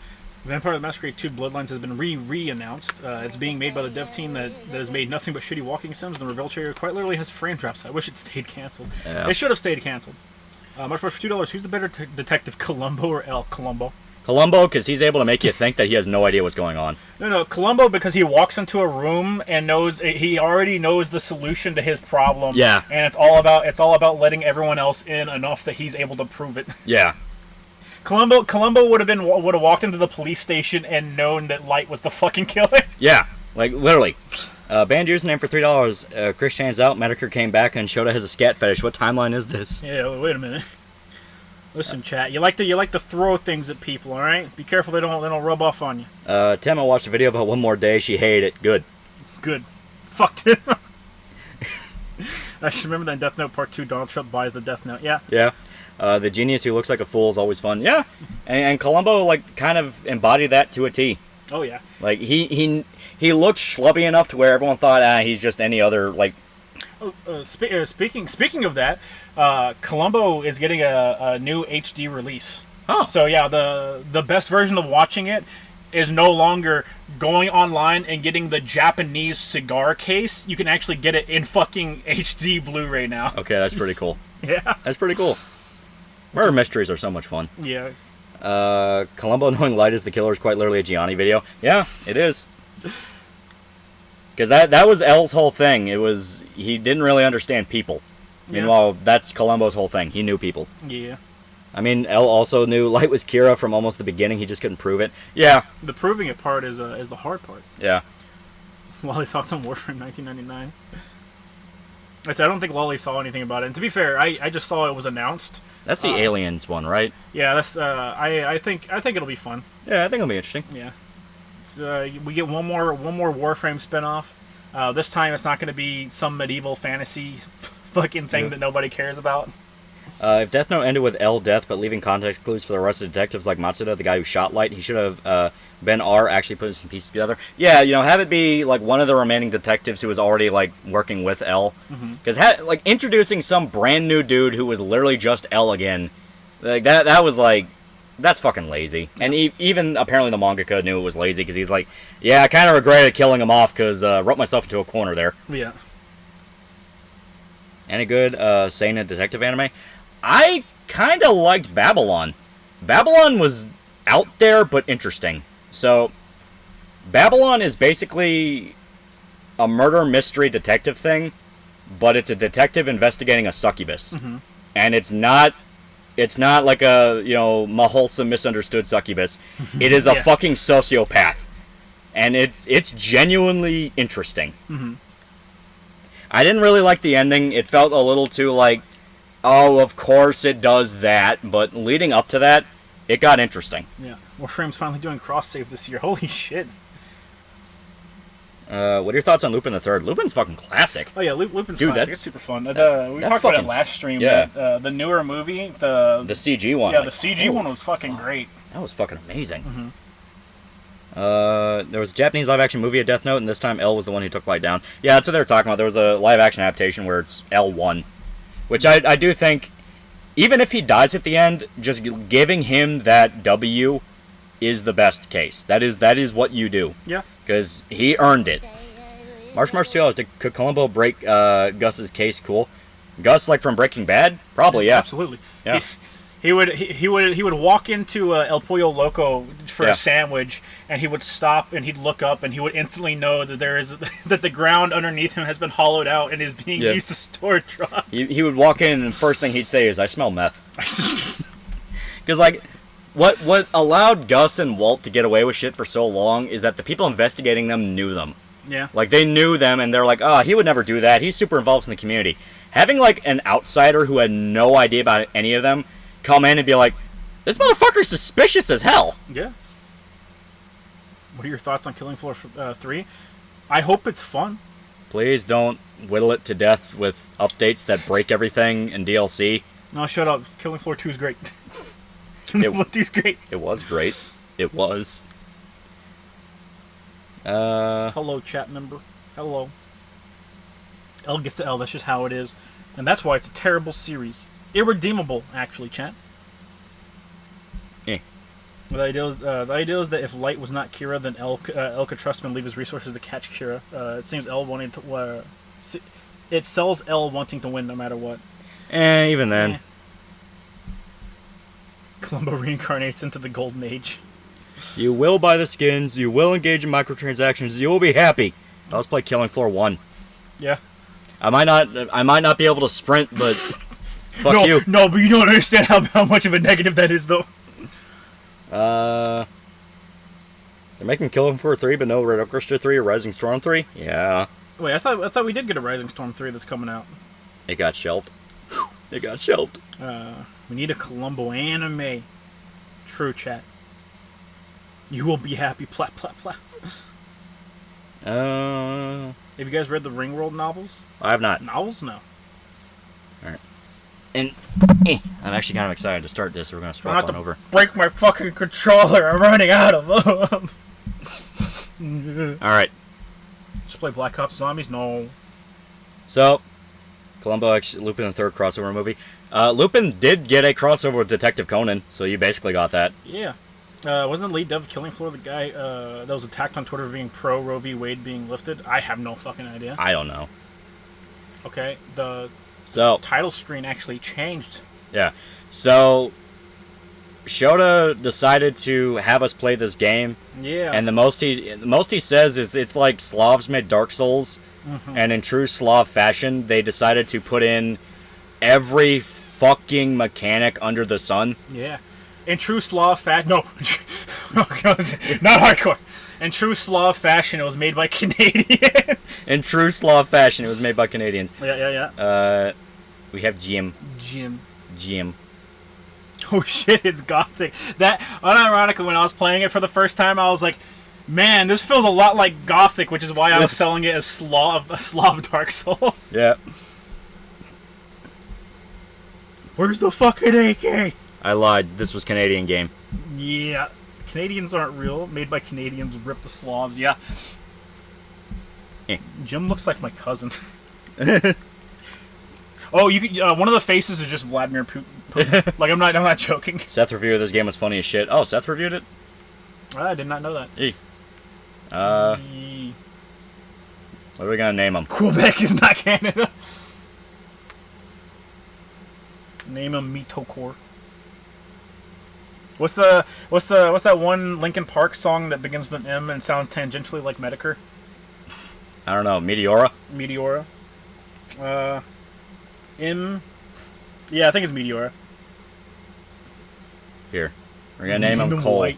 Vampire the Masquerade 2 Bloodlines has been re-announced. It's being made by the dev team that has made nothing but shitty walking sims, and the reveal trailer quite literally has frame drops. I wish it stayed canceled. Yeah. It should have stayed canceled. Much more for $2. Who's the better detective, Columbo or L? Columbo. Columbo, because he's able to make you think that he has no idea what's going on. No, Columbo, because he walks into a room and he already knows the solution to his problem. Yeah. And it's all about letting everyone else in enough that he's able to prove it. Yeah. Columbo would have walked into the police station and known that Light was the fucking killer. Yeah. Like, literally. Banned username for $3. Chris Chan's out. Medicare came back and Shota has a scat fetish. What timeline is this? Yeah, wait a minute. Listen, chat. You like to throw things at people, all right? Be careful they don't rub off on you. Temma watched a video about One More Day. She hated it. Good. Fuck Tim. I should remember that in Death Note Part 2, Donald Trump buys the Death Note. Yeah. Yeah. The genius who looks like a fool is always fun. Yeah. And Columbo, like, kind of embodied that to a T. Oh, yeah. Like, he looked schlubby enough to where everyone thought, he's just any other, like... Speaking of that, Columbo is getting a new HD release. Oh. So yeah, the best version of watching it is no longer going online and getting the Japanese cigar case. You can actually get it in fucking HD Blu-ray now. Okay, that's pretty cool. Yeah. That's pretty cool. Murder mysteries are so much fun. Yeah. Columbo knowing Light is the killer is quite literally a Gianni video. Yeah, it is. Because that was L's whole thing. It was, he didn't really understand people. Yeah. Meanwhile, that's Columbo's whole thing. He knew people. Yeah. I mean, L also knew Light was Kira from almost the beginning. He just couldn't prove it. Yeah. The proving it part is the hard part. Yeah. Lolly thoughts on Warframe 1999. I said I don't think Lolly saw anything about it. And to be fair, I just saw it was announced. That's the Aliens one, right? Yeah, that's I think it'll be fun. Yeah, I think it'll be interesting. Yeah. We get one more Warframe spinoff. This time it's not going to be some medieval fantasy fucking thing that nobody cares about. If Death Note ended with L death, but leaving context clues for the rest of the detectives like Matsuda, the guy who shot Light, he should have been R actually putting some pieces together. Yeah, have it be like one of the remaining detectives who was already like working with L. Because like introducing some brand new dude who was literally just L again, like that was like, that's fucking lazy. And even apparently the mangaka knew it was lazy because he's like, yeah, I kind of regretted killing him off because wrote myself into a corner there. Yeah. Any good seinen detective anime? I kind of liked Babylon. Babylon was out there but interesting. So, Babylon is basically a murder mystery detective thing, but it's a detective investigating a succubus. And it's not like a, wholesome misunderstood succubus. It is a fucking sociopath. And it's genuinely interesting. I didn't really like the ending. It felt a little too like, oh, of course it does that. But leading up to that, it got interesting. Yeah. Warframe's finally doing cross-save this year. Holy shit. What are your thoughts on Lupin the Third? Lupin's fucking classic. Oh yeah, Lupin's Dude, classic. It's super fun. We talked about it last stream. Yeah. The newer movie, the CG one. Yeah, the CG one was fucking great. That was fucking amazing. There was a Japanese live-action movie of Death Note, and this time L was the one who took Light down. Yeah, that's what they were talking about. There was a live-action adaptation where it's L1, which I do think, even if he dies at the end, just giving him that W is the best case. That is what you do. Yeah. Because he earned it. March 2 could Columbo break Gus's case? Cool. Gus, like from Breaking Bad? Probably, yeah. Absolutely. Yeah. He would walk into El Pollo Loco for a sandwich, and he would stop and he'd look up and he would instantly know that that the ground underneath him has been hollowed out and is being used to store drugs. He would walk in and the first thing he'd say is, "I smell meth." Because like, what allowed Gus and Walt to get away with shit for so long is that the people investigating them knew them. Yeah. Like they knew them and they're like, oh, he would never do that. He's super involved in the community. Having like an outsider who had no idea about any of them come in and be like, this motherfucker's suspicious as hell. Yeah. What are your thoughts on Killing Floor 3? I hope it's fun. Please don't whittle it to death with updates that break everything in DLC. No, shut up. Killing Floor 2 is great. Killing Floor 2 is great. It was great. It was. Hello, chat member. Hello. L gets the L. That's just how it is. And that's why it's a terrible series. Irredeemable, actually, chat. Eh. The idea is that if Light was not Kira, then L could trust him and leave his resources to catch Kira. It seems L wanting to... it sells L wanting to win no matter what. Even then. Columbo reincarnates into the Golden Age. You will buy the skins. You will engage in microtransactions. You will be happy. Let's play Killing Floor 1. Yeah. I might not be able to sprint, but fuck you. No, but you don't understand how much of a negative that is, though. They're making Killing Floor 3, but no Red Orchestra 3 or Rising Storm 3? Yeah. Wait, I thought we did get a Rising Storm 3 that's coming out. It got shelved. It got shelved. We need a Columbo anime. True, chat. You will be happy. Plat, plat, plat. Have you guys read the Ringworld novels? I have not. Novels? No. Alright. And I'm actually kind of excited to start this. We're going to I'm swap about on over. to break my fucking controller. I'm running out of them. Alright. Just play Black Ops Zombies? No. So, Columbo X Lupin the Third crossover movie. Lupin did get a crossover with Detective Conan, so you basically got that. Yeah. Wasn't the lead dev of Killing Floor the guy that was attacked on Twitter for being pro Roe v. Wade being lifted? I have no fucking idea. I don't know. Okay, the So, title screen actually changed. yeah. So, Shota decided to have us play this game, Yeah. and the most he says is it's like Slavs made Dark Souls, and in true Slav fashion, they decided to put in every fucking mechanic under the sun. Yeah. In true Slav fashion... No. Not hardcore. In true Slav fashion, it was made by Canadians. In true Slav fashion, it was made by Canadians. Yeah. We have Jim. Jim. Oh shit, it's Gothic. That, unironically, when I was playing it for the first time, I was like, man, this feels a lot like Gothic, which is why I was selling it as Slav Dark Souls. Yeah. Where's the fucking AK? I lied. This was Canadian game. Yeah. Canadians aren't real. Made by Canadians, rip the Slavs. Yeah. Jim looks like my cousin. Oh, you could. One of the faces is just Vladimir Putin. Like I'm not joking. Seth review of this game was funny as shit. Oh, Seth reviewed it? I did not know that. What are we gonna name him? Quebec is not Canada. Name him Mitokor. What's that one Linkin Park song that begins with an M and sounds tangentially like Medicare? I don't know. Meteora? Meteora. M. Yeah, I think it's Meteora. Here. We're gonna name him Cole.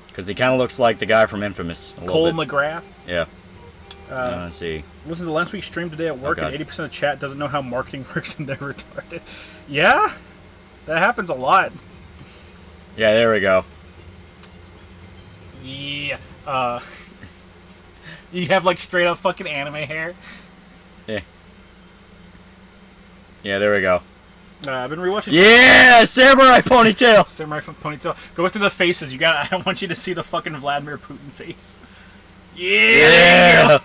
Because he kind of looks like the guy from Infamous. Cole McGrath. Yeah. Let's see. Listen to last week's stream today at work, God. and 80% of chat doesn't know how marketing works and they're retarded. Yeah? That happens a lot. Yeah, there we go. Yeah. You have like straight up fucking anime hair. Yeah. Yeah, there we go. I've been rewatching. Yeah, samurai ponytail. Samurai ponytail. Go through the faces. I don't want you to see the fucking Vladimir Putin face. Yeah.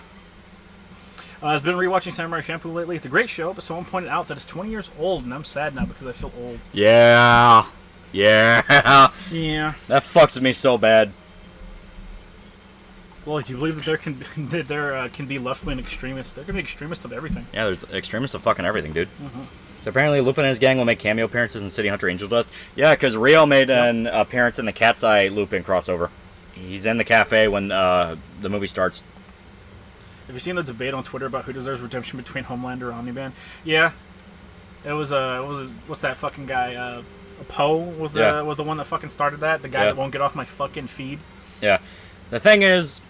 I've been rewatching Samurai Champloo lately. It's a great show, but someone pointed out that it's 20 years old, and I'm sad now because I feel old. Yeah. Yeah. That fucks with me so bad. Well, do you believe that there can be left-wing extremists? There can be extremists of everything. Yeah, there's extremists of fucking everything, dude. So apparently Lupin and his gang will make cameo appearances in City Hunter Angel Dust. Yeah, because Rio made an appearance in the Cat's Eye Lupin crossover. He's in the cafe when the movie starts. Have you seen the debate on Twitter about who deserves redemption between Homelander and Omni-Man? Yeah. It was what's that fucking guy? Poe was the one that fucking started that. The guy that won't get off my fucking feed. Yeah. The thing is,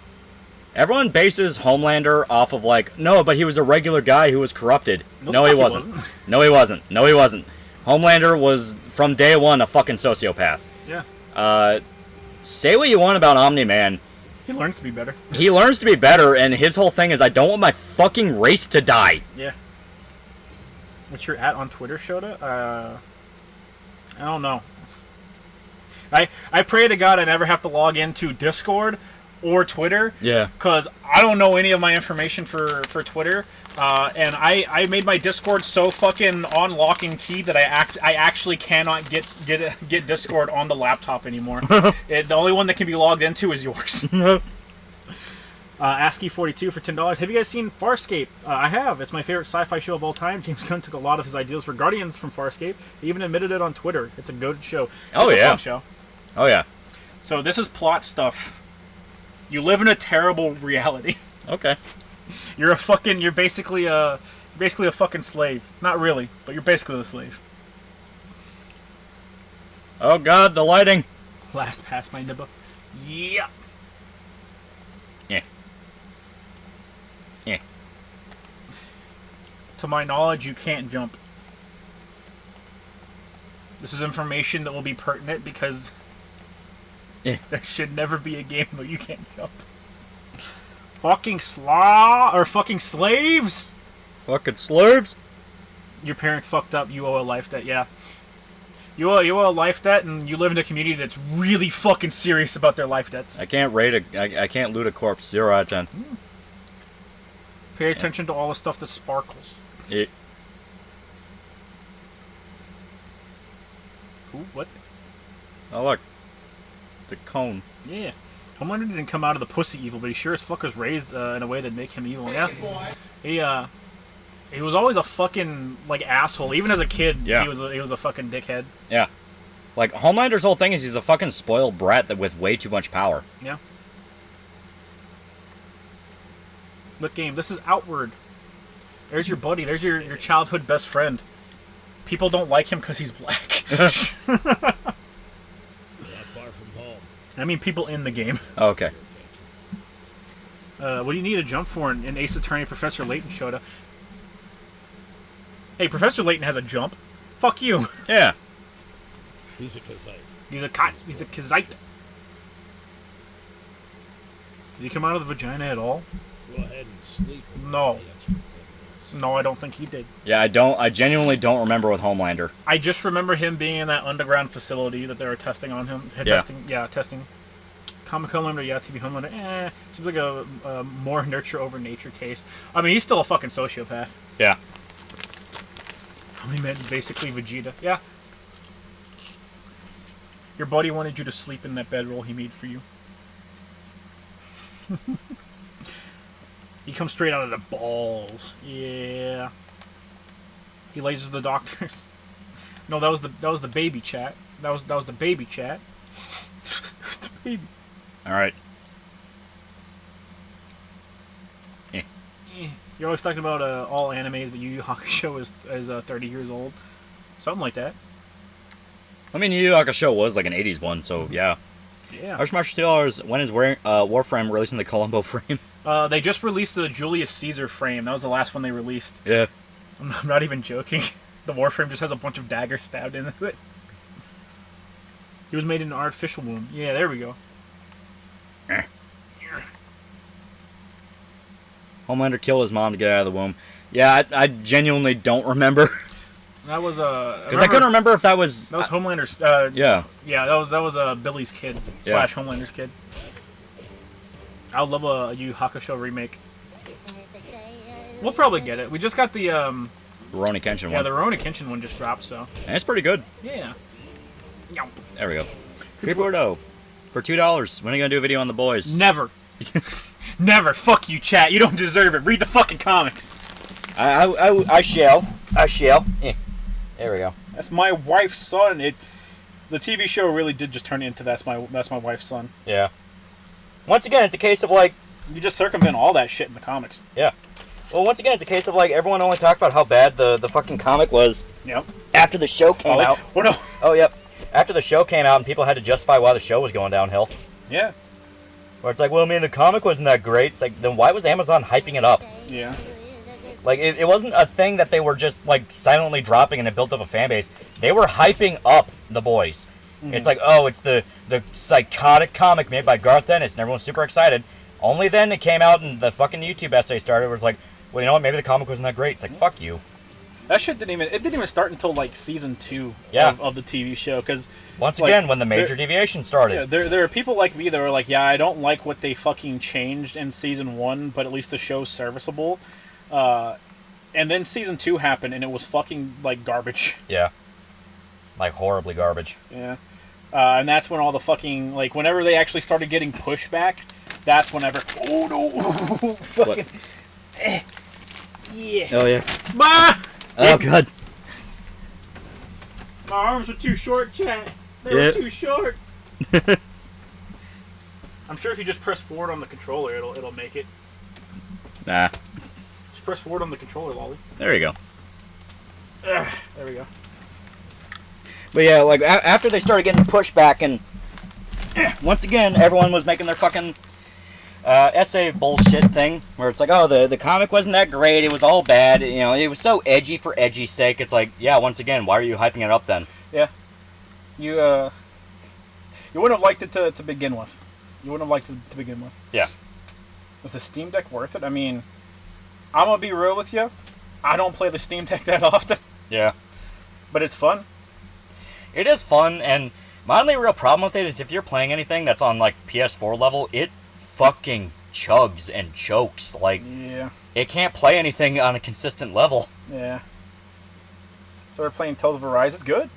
everyone bases Homelander off of no, but he was a regular guy who was corrupted. No, he wasn't. No, he wasn't. No, he wasn't. Homelander was from day one a fucking sociopath. Yeah. Say what you want about Omni-Man. He learns to be better. He learns to be better, and his whole thing is, I don't want my fucking race to die. Yeah. What's your @ on Twitter, Shota? I don't know. I pray to God I never have to log into Discord or Twitter. Yeah. Because I don't know any of my information for Twitter. And I made my Discord so fucking on lock and key that I actually cannot get Discord on the laptop anymore. The only one that can be logged into is yours. ASCII42 for $10. Have you guys seen Farscape? I have. It's my favorite sci-fi show of all time. James Gunn took a lot of his ideas for Guardians from Farscape. He even admitted it on Twitter. It's a good show. Oh, It's a yeah. fun show. Oh, yeah. So this is plot stuff. You live in a terrible reality. Okay. You're basically a fucking slave. Not really, but you're basically a slave. Oh, God, the lighting. Last past my nibba. Yeah. Yeah. Yeah. To my knowledge, you can't jump. This is information that will be pertinent because Yeah. there should never be a game where you can't jump. Fucking fucking slaves! Fucking slaves. Your parents fucked up, you owe a life debt, yeah. You owe a life debt, and you live in a community that's really fucking serious about their life debts. I can't I can't loot a corpse. 0 out of 10. Pay attention to all the stuff that sparkles. Yeah. Ooh, what? Oh, look. The cone. Yeah. Homelander didn't come out of the pussy evil, but he sure as fuck was raised in a way that'd make him evil. Yeah. He was always a fucking like asshole. Even as a kid, Yeah. he was a fucking dickhead. Yeah. Like, Homelander's whole thing is he's a fucking spoiled brat that with way too much power. Yeah. Look, game. This is Outward. There's your buddy. There's your childhood best friend. People don't like him because he's black. Not far from home. I mean, people in the game. Oh, okay. What do you need a jump for? And Ace Attorney Professor Layton showed up. Hey, Professor Layton has a jump. Fuck you. Yeah. He's a Kazite. He's a Kazite. Did he come out of the vagina at all? Go ahead and sleep. No. No, I don't think he did. Yeah, I genuinely don't remember with Homelander. I just remember him being in that underground facility that they were testing on him. Testing. Comic Homelander, yeah. TV Homelander, seems like a more nurture over nature case. I mean, he's still a fucking sociopath. Yeah. He meant basically Vegeta. Yeah. Your buddy wanted you to sleep in that bedroll he made for you. He comes straight out of the balls. Yeah. He lasers the doctors. No, that was the baby chat. That was the baby chat. The baby. All right. You're always talking about all animes, but Yu Yu Hakusho is 30 years old. Something like that. I mean, Yu Yu Hakusho was like an 80s one, so yeah. Yeah. Harsh Martial $2. When is Warframe releasing the Columbo frame? They just released the Julius Caesar frame. That was the last one they released. Yeah. I'm not even joking. The Warframe just has a bunch of daggers stabbed into it. He was made in an artificial womb. Yeah, there we go. Homelander killed his mom to get out of the womb. Yeah, I genuinely don't remember. That was Because I couldn't remember if that was... That was Homelander's. Yeah. Yeah, that was Billy's kid slash Homelander's kid. I would love a Yu Yu Hakusho remake. We'll probably get it. We just got the Rurouni Kenshin one. yeah, the Rurouni Kenshin one just dropped, so And it's pretty good. yeah. Yum. There we go. Creepwood for $2. When are you going to do a video on the boys? Never. Never. Fuck you, chat. You don't deserve it. Read the fucking comics. I shall. I shall. Yeah. There we go. That's my wife's son. The TV show really did just turn into that's my wife's son. Yeah. Once again, it's a case of like... You just circumvent all that shit in the comics. Yeah. Well, once again, it's a case of like everyone only talked about how bad the fucking comic was Yep. after the show came out. Oh no. Oh, yep. After the show came out and people had to justify why the show was going downhill. Yeah. Where it's like, well, I mean, the comic wasn't that great. It's like, then why was Amazon hyping it up? Yeah. Like, it wasn't a thing that they were just, like, silently dropping and it built up a fan base. They were hyping up The Boys. Mm-hmm. It's like, oh, it's the psychotic comic made by Garth Ennis, and everyone's super excited. Only then it came out and the fucking YouTube essay started where it's like, well, you know what, maybe the comic wasn't that great. It's like, fuck you. That shit didn't even start until like season 2 of the TV show, because once again, when the major deviation started. Yeah, there are people like me that are like, yeah, I don't like what they fucking changed in season 1, but at least the show's serviceable. And then season 2 happened, and it was fucking like garbage. Yeah, like horribly garbage. Yeah, and that's when all the fucking like whenever they actually started getting pushback, That's whenever. Oh no! Fucking. Yeah. Oh yeah. Ma! Oh god. My arms were too short, chat. They Yeah. were too short. I'm sure if you just press forward on the controller, it'll make it. Nah. Just press forward on the controller, Lolly. There you go. There we go. But yeah, like after they started getting pushback, and once again, everyone was making their fucking essay bullshit thing, where it's like, oh, the comic wasn't that great, it was all bad, you know, it was so edgy for edgy's sake. It's like, yeah, once again, why are you hyping it up then? Yeah. You wouldn't have liked it to begin with. You wouldn't have liked it to begin with. Yeah. Is the Steam Deck worth it? I mean, I'm gonna be real with you. I don't play the Steam Deck that often, Yeah. but it's fun. It is fun, and my only real problem with it is if you're playing anything that's on, like, PS4 level, it fucking chugs and chokes. Like, Yeah. it can't play anything on a consistent level. Yeah. So we're playing Tales of Arise. It's good.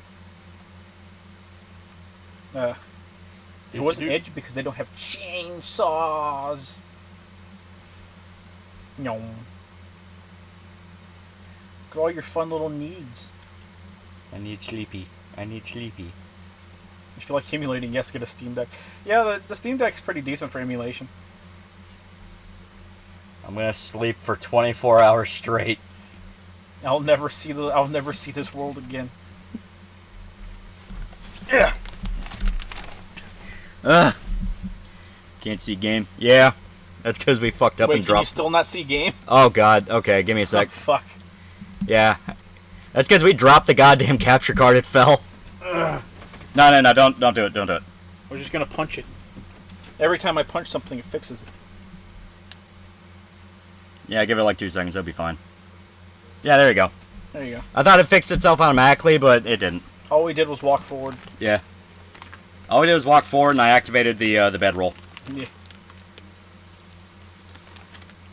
It wasn't edgy because they don't have chainsaws. No. Look at all your fun little needs. I need sleepy. I need sleepy. If you like emulating, yes, get a Steam Deck. Yeah, the Steam Deck's pretty decent for emulation. I'm gonna sleep for 24 hours straight. I'll never see this world again. Yeah. Can't see game. Yeah, that's because we fucked up Wait, and can you dropped. still not see game? Oh god. Okay, give me a Oh, sec. fuck. Yeah, that's because we dropped the goddamn capture card. It fell. Ugh. No, don't do it. Don't do it. We're just gonna punch it. Every time I punch something, it fixes it. Yeah, give it like 2 seconds. That'll be fine. Yeah, there you go. There you go. I thought it fixed itself automatically, but it didn't. All we did was walk forward. Yeah. All we did was walk forward, and I activated the bedroll. Yeah.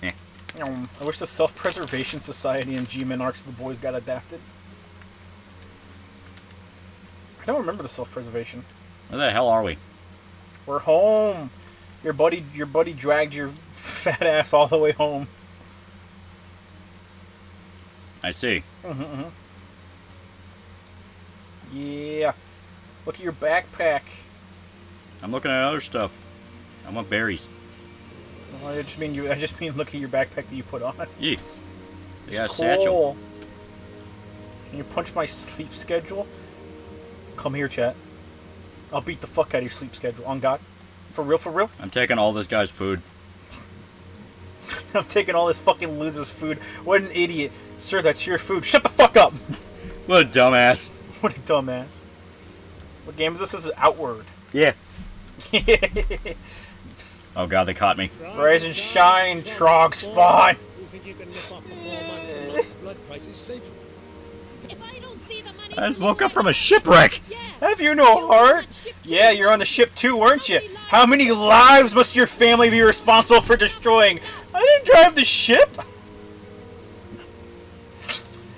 Yeah. I wish the Self-Preservation Society and G-Men Arcs of the Boys got adapted. I don't remember the Self-Preservation. Where the hell are we? We're home. Your buddy dragged your fat ass all the way home. I see. Yeah. Look at your backpack. I'm looking at other stuff. I want berries. Oh, I just mean look at your backpack that you put on. Yeah. I got a It's satchel. cool. Can you punch my sleep schedule? Come here, chat. I'll beat the fuck out of your sleep schedule. On God. For real, for real? I'm taking all this guy's food. I'm taking all this fucking loser's food. What an idiot. Sir, that's your food. Shut the fuck up! What a dumbass. What a dumbass. What game is this? This is Outward. Yeah. Oh god, they caught me. Rise and shine, Trog Spawn! I just woke up from a shipwreck. Have you no heart? Yeah, you're on the ship too, weren't you? How many lives must your family be responsible for destroying? I didn't drive the ship!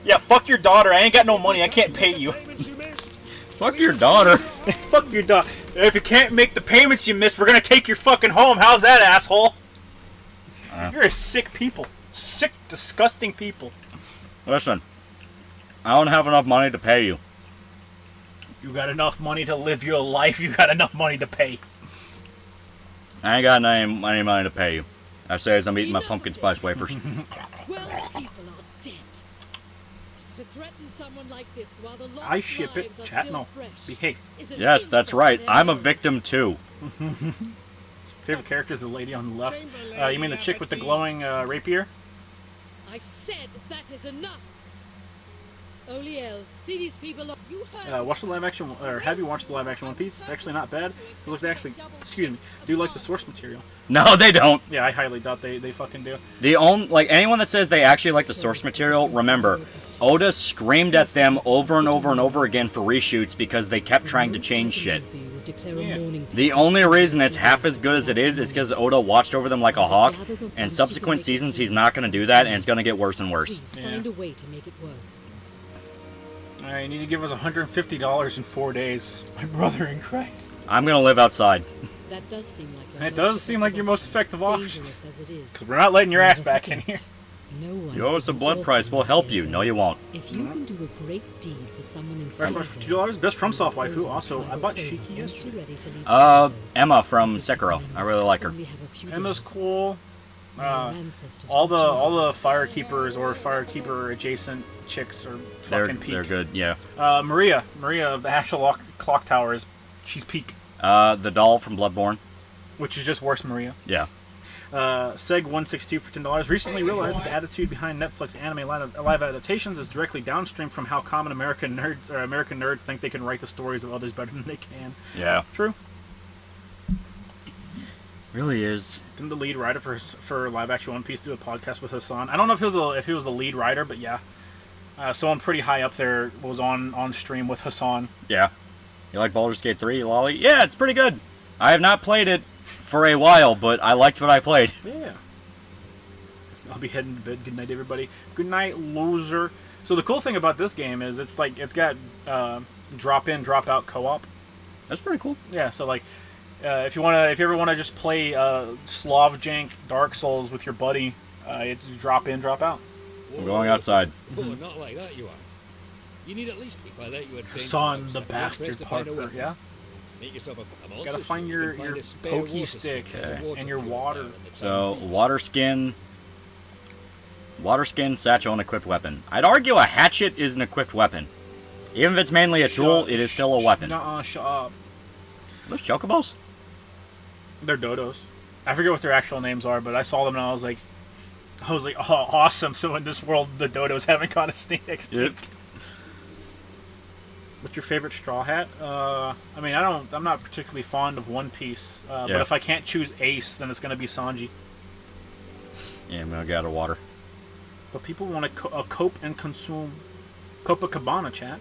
Yeah, fuck your daughter. I ain't got no money. I can't pay you. Fuck your daughter. Fuck your daughter. If you can't make the payments you missed, we're gonna take your fucking home. How's that, asshole? You're a sick people. Sick, disgusting people. Listen, I don't have enough money to pay you. You got enough money to live your life. You got enough money to pay. I ain't got any money to pay you. I say as I'm eating my pumpkin spice wafers. 12 people are dead. To threaten someone like this while the lost I ship it. lives are Chat, still no. fresh Behave. is an Yes, that's insult right. to I'm a everyone. victim too. Favorite character is the lady on the left. You mean the chick with the glowing rapier? I said that is enough. Oliel, see these people. You heard. Watch the live action, or have you watched the live action One Piece? It's actually not bad. Look, they actually, excuse me, do like the source material. No, they don't. Yeah, I highly doubt they fucking do. The only anyone that says they actually like the source material, remember, Oda screamed at them over and over and over again for reshoots because they kept trying to change shit. The only reason it's half as good as it is because Oda watched over them like a hawk, and subsequent seasons he's not going to do that, and it's going to get worse and worse. Please find a way to make it work. I need to give us $150 in 4 days. My brother in Christ. I'm gonna live outside. That does seem like It does seem like your most effective option. dangerous as it is. Because we're not letting your ass Never back in forget, here. No one You owe us a in blood all price. We'll help you. says No, you won't. If you can do a great deed for someone in Very much for $2. Best from soft waifu. Also, I bought Shiki yesterday. Emma from Sekiro. I really like her. Emma's cool. All the firekeepers or firekeeper adjacent chicks are fucking peak. They're good, yeah. Maria of the actual clock tower she's peak, The doll from Bloodborne. which is just worse Maria. Yeah. Seg162 for $10. Recently realized that the attitude behind Netflix anime live adaptations is directly downstream from how common American nerds think they can write the stories of others better than they can. Yeah. True. Really is. Didn't the lead writer for live action One Piece do a podcast with Hassan? I don't know if he was the lead writer, but yeah, someone pretty high up there was on stream with Hassan. Yeah. You like Baldur's Gate 3, Lolly? Yeah, it's pretty good. I have not played it for a while, but I liked what I played. Yeah. I'll be heading to bed. Good night, everybody. Good night, loser. So the cool thing about this game is it's got drop in, drop out co-op. That's pretty cool. Yeah. So like, if you ever wanna just play Slav Jank Dark Souls with your buddy, it's drop in, drop out. I'm going outside. Oh, not like that, you are. You need at least, if I let you attend, Hassan the bastard Parker. Yeah. make yourself a Gotta find your pokey stick and your water. So, water skin, satchel, and equipped weapon. I'd argue a hatchet is an equipped weapon. Even if it's mainly a tool, it is still a weapon. Nuh-uh, shut up. Those chocobos? They're dodos. I forget what their actual names are, but I saw them and I was like, oh, awesome. So in this world, the dodos haven't gone extinct. Yep. What's your favorite straw hat? I mean, I'm not particularly fond of One Piece, but Yeah. if I can't choose Ace, then it's gonna be Sanji. Yeah, I'm gonna get out of water. But people want to cope and consume Copacabana, chat.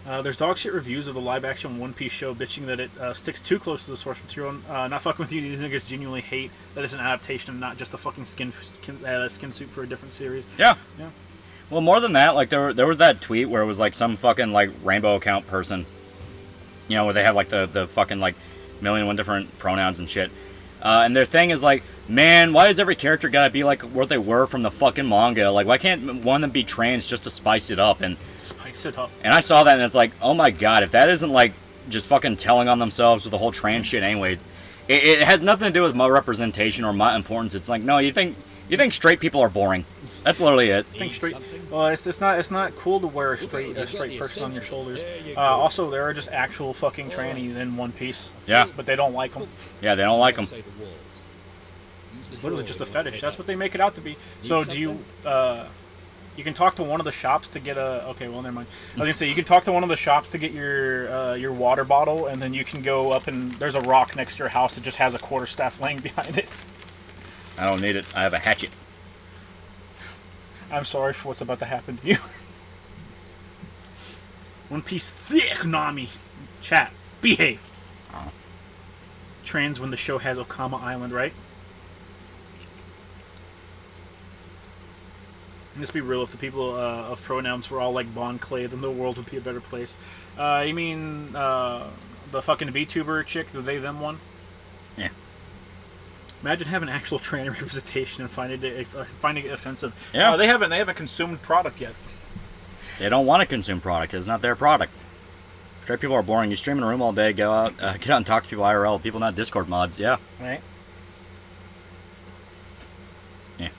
There's dog shit reviews of the live-action One Piece show bitching that it sticks too close to the source material. Not fucking with you, these niggas genuinely hate that it's an adaptation and not just a fucking skin suit for a different series. Yeah. Yeah. Well, more than that, like there was that tweet where it was like some fucking like rainbow account person, you know, where they have like the fucking like 1,000,001 different pronouns and shit. And their thing is like, man, why does every character gotta be like what they were from the fucking manga? Like, why can't one of them be trans just to spice it up? And Spice it up. I saw that and it's like, oh my god, if that isn't like just fucking telling on themselves with the whole trans shit, anyways, it has nothing to do with my representation or my importance. It's like, no, you think straight people are boring? That's literally it. Think straight. Well, it's not cool to wear a straight person on your shoulders. Also, there are just actual fucking trannies in One Piece. Yeah. But they don't like them. Yeah, they don't like them. It's literally just a fetish. That's what they make it out to be. So do you? You can talk to one of the shops to get a. Okay, well, never mind. I was gonna say you can talk to one of the shops to get your water bottle, and then you can go up and there's a rock next to your house that just has a quarterstaff laying behind it. I don't need it. I have a hatchet. I'm sorry for what's about to happen to you. One Piece thick, Nami. Chat, behave. Trans when the show has Okama Island, right? And let's be real, if the people of pronouns were all like Bon Clay, then the world would be a better place. You mean the fucking VTuber chick, the they them one? Yeah. Imagine having actual trans representation and finding it offensive. Yeah. They haven't consumed product yet. They don't want to consume product. It's not their product. Straight people are boring. You stream in a room all day, go out, get out and talk to people IRL. People, not Discord mods. Yeah. Right. Yeah.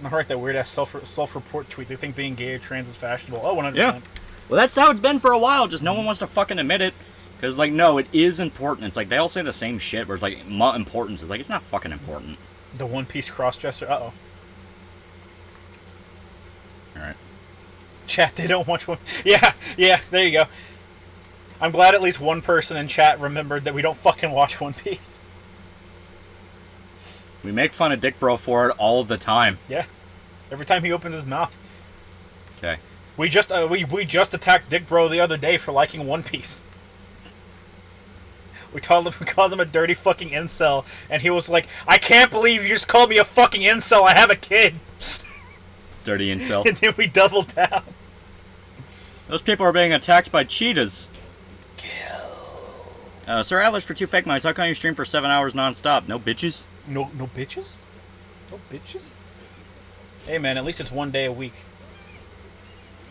All right, that weird ass self-report tweet. They think being gay or trans is fashionable. Oh, 100%. Yeah. Well, that's how it's been for a while. Just no one wants to fucking admit it. Because, like, no, it is important. It's like, they all say the same shit, where it's like, importance. It's like, it's not fucking important. The One Piece crossdresser. Uh-oh. Alright. Chat, they don't watch one. Yeah, there you go. I'm glad at least one person in chat remembered that we don't fucking watch One Piece. We make fun of Dick Bro for it all the time. Yeah. Every time he opens his mouth. Okay. We just attacked Dick Bro the other day for liking One Piece. We called him a dirty fucking incel, and he was like, I can't believe you just called me a fucking incel, I have a kid. Dirty incel. And then we doubled down. Those people are being attacked by cheetahs. Sir Atlas for 2 fake mice. How come you stream for 7 hours non-stop? No bitches? No bitches? No bitches? Hey man, at least it's 1 day a week.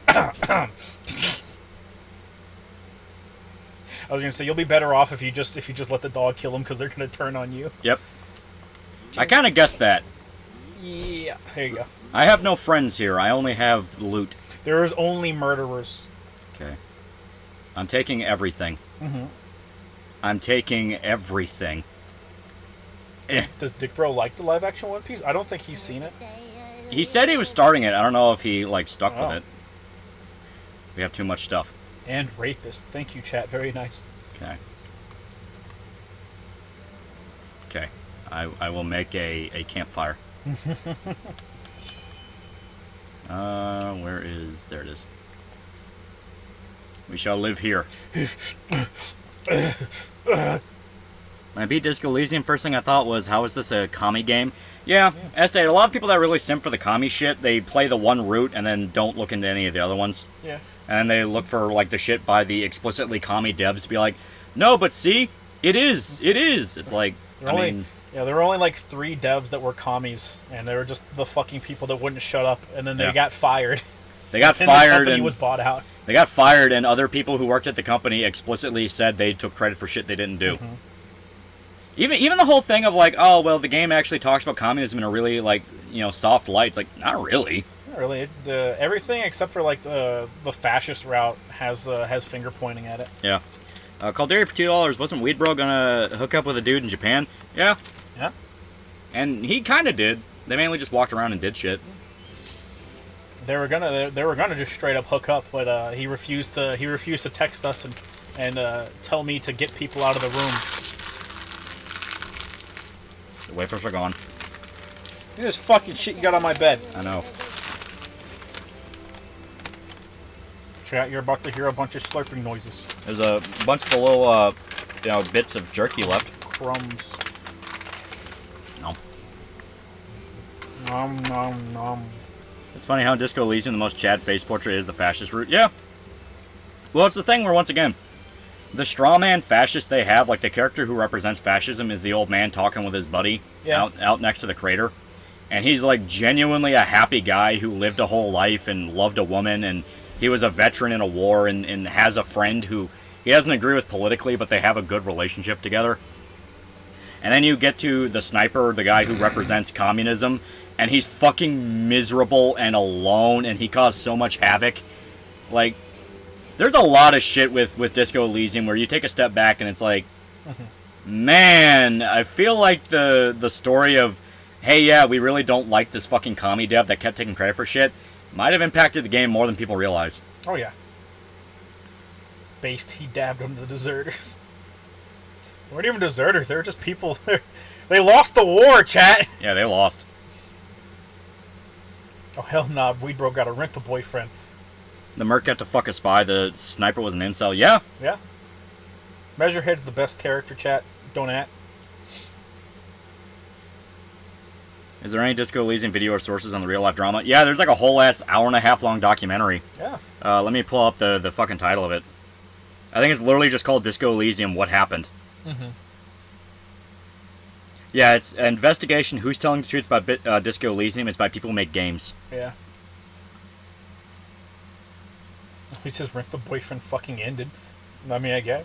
I was gonna say you'll be better off if you just let the dog kill them because they're gonna turn on you. Yep. I kind of guessed that. Yeah, there you go. I have no friends here. I only have loot. There is only murderers. Okay. I'm taking everything. Mm-hmm. I'm taking everything. Does Dick Bro like the live action One Piece? I don't think he's seen it. He said he was starting it. I don't know if he like stuck with it. We have too much stuff. And rapist. Thank you, chat. Very nice. Okay. Okay. I will make a campfire. Where is... There it is. We shall live here. When I beat Disco Elysium, first thing I thought was, how is this a commie game? Yeah, Estate, a lot of people that really simp for the commie shit, they play the one route and then don't look into any of the other ones. Yeah. And they look for, like, the shit by the explicitly commie devs to be like, no, but see, it is. It's like, there were only like 3 devs that were commies, and they were just the fucking people that wouldn't shut up, and then they got fired. They got and fired, the company and was bought out. They got fired, and other people who worked at the company explicitly said they took credit for shit they didn't do. Mm-hmm. Even the whole thing of like, oh well, the game actually talks about communism in a really like soft light. It's like not really. Not really. Everything except for like the fascist route has finger pointing at it. Yeah. Calderi for $2. Wasn't Weed Bro gonna hook up with a dude in Japan? Yeah. Yeah. And he kind of did. They mainly just walked around and did shit. They were gonna just straight up hook up, but he refused to text us and tell me to get people out of the room. The wafers are gone. Look at this fucking shit you got on my bed. I know. Chat, you're about to hear a bunch of slurping noises. There's a bunch of little bits of jerky left. Crumbs. No. Nom nom nom. It's funny how in Disco Elysium the most Chad face portrait is the fascist route. Yeah. Well, it's the thing where, once again, the straw man fascist they have, like the character who represents fascism is the old man talking with his buddy out next to the crater. And he's like genuinely a happy guy who lived a whole life and loved a woman, and he was a veteran in a war and has a friend who he doesn't agree with politically, but they have a good relationship together. And then you get to the sniper, the guy who represents communism, and he's fucking miserable and alone, and he caused so much havoc. Like, there's a lot of shit with Disco Elysium where you take a step back and it's like, man, I feel like the story of, hey, yeah, we really don't like this fucking commie dev that kept taking credit for shit, might have impacted the game more than people realize. Oh, yeah. Based, he dabbed them to the deserters. They weren't even deserters, they were just people. They lost the war, chat! Yeah, they lost. Oh, hell nah, Weed Bro got a rental boyfriend. The merc got to fuck a spy, the sniper was an incel. Yeah. Yeah. Measurehead's the best character, chat. Don't at. Is there any Disco Elysium video or sources on the real life drama? Yeah, there's like a whole ass hour-and-a-half long documentary. Yeah. Let me pull up the fucking title of it. I think it's literally just called Disco Elysium, What Happened. Mm-hmm. Yeah, it's an investigation. Who's telling the truth about Disco Elysium is by people who make games. Yeah. He says rent the boyfriend fucking ended. I mean, I guess.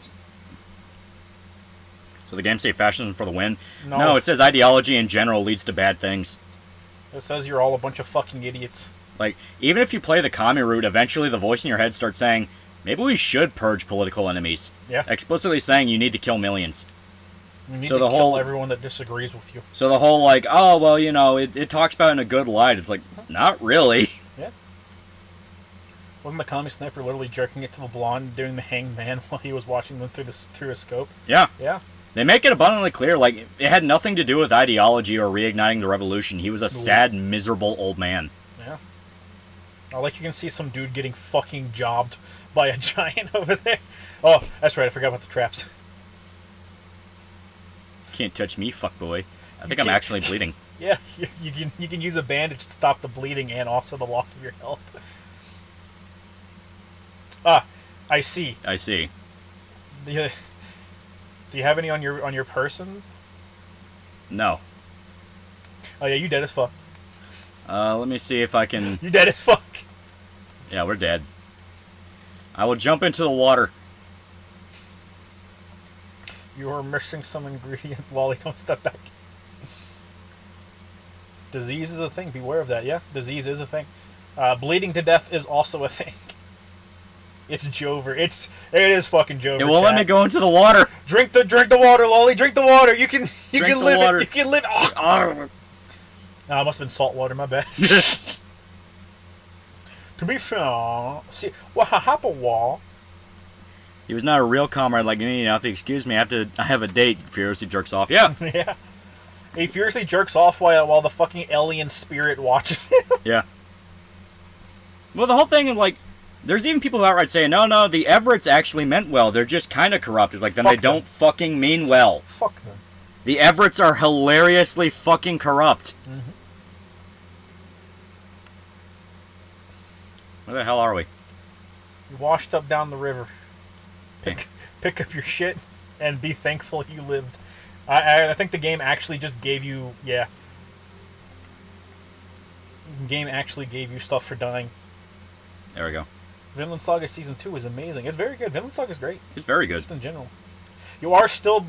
So the game say fascism for the win? No, it says ideology in general leads to bad things. It says you're all a bunch of fucking idiots. Like, even if you play the commie route, eventually the voice in your head starts saying, maybe we should purge political enemies. Yeah. Explicitly saying you need to kill millions. You need to kill everyone that disagrees with you. So the whole, like, oh, well, it talks about it in a good light. It's like, not really. Yeah. Wasn't the commie sniper literally jerking it to the blonde doing the hangman while he was watching them through a scope? Yeah. Yeah. They make it abundantly clear, like, it had nothing to do with ideology or reigniting the revolution. He was a sad, miserable old man. Yeah. Oh, like you can see some dude getting fucking jobbed by a giant over there. Oh, that's right, I forgot about the traps. Can't touch me, fuckboy. I think I'm actually bleeding. Yeah, you can use a bandage to stop the bleeding and also the loss of your health. I see. I see. Do you have any on your person? No. Oh yeah, you dead as fuck. Let me see if I can... You dead as fuck. Yeah, we're dead. I will jump into the water. You are missing some ingredients, Lolly. Don't step back. Disease is a thing. Beware of that. Yeah, disease is a thing. Bleeding to death is also a thing. It's Jover. It is fucking Jover. It won't let me go into the water. Drink the water, Lolly. Drink the water. You can Drink the live water. it. You can live. Oh. It must have been salt water. My bad. To be fair, see what happened was. He was not a real comrade like me. Now, if you excuse me, I have a date. Furiously jerks off. Yeah. Yeah. He furiously jerks off while the fucking alien spirit watches him. Yeah. Well, the whole thing, like, there's even people who outright saying, no, the Everetts actually meant well. They're just kind of corrupt. It's like, then Fuck they them. don't fucking mean well. Fuck them. The Everetts are hilariously fucking corrupt. Mm-hmm. Where the hell are we? You washed up down the river. Okay. Pick up your shit and be thankful you lived. I think the game actually just gave you, yeah. The game actually gave you stuff for dying. There we go. Vinland Saga Season 2 is amazing. It's very good. Vinland Saga is great, It's very good. just in general. You are still...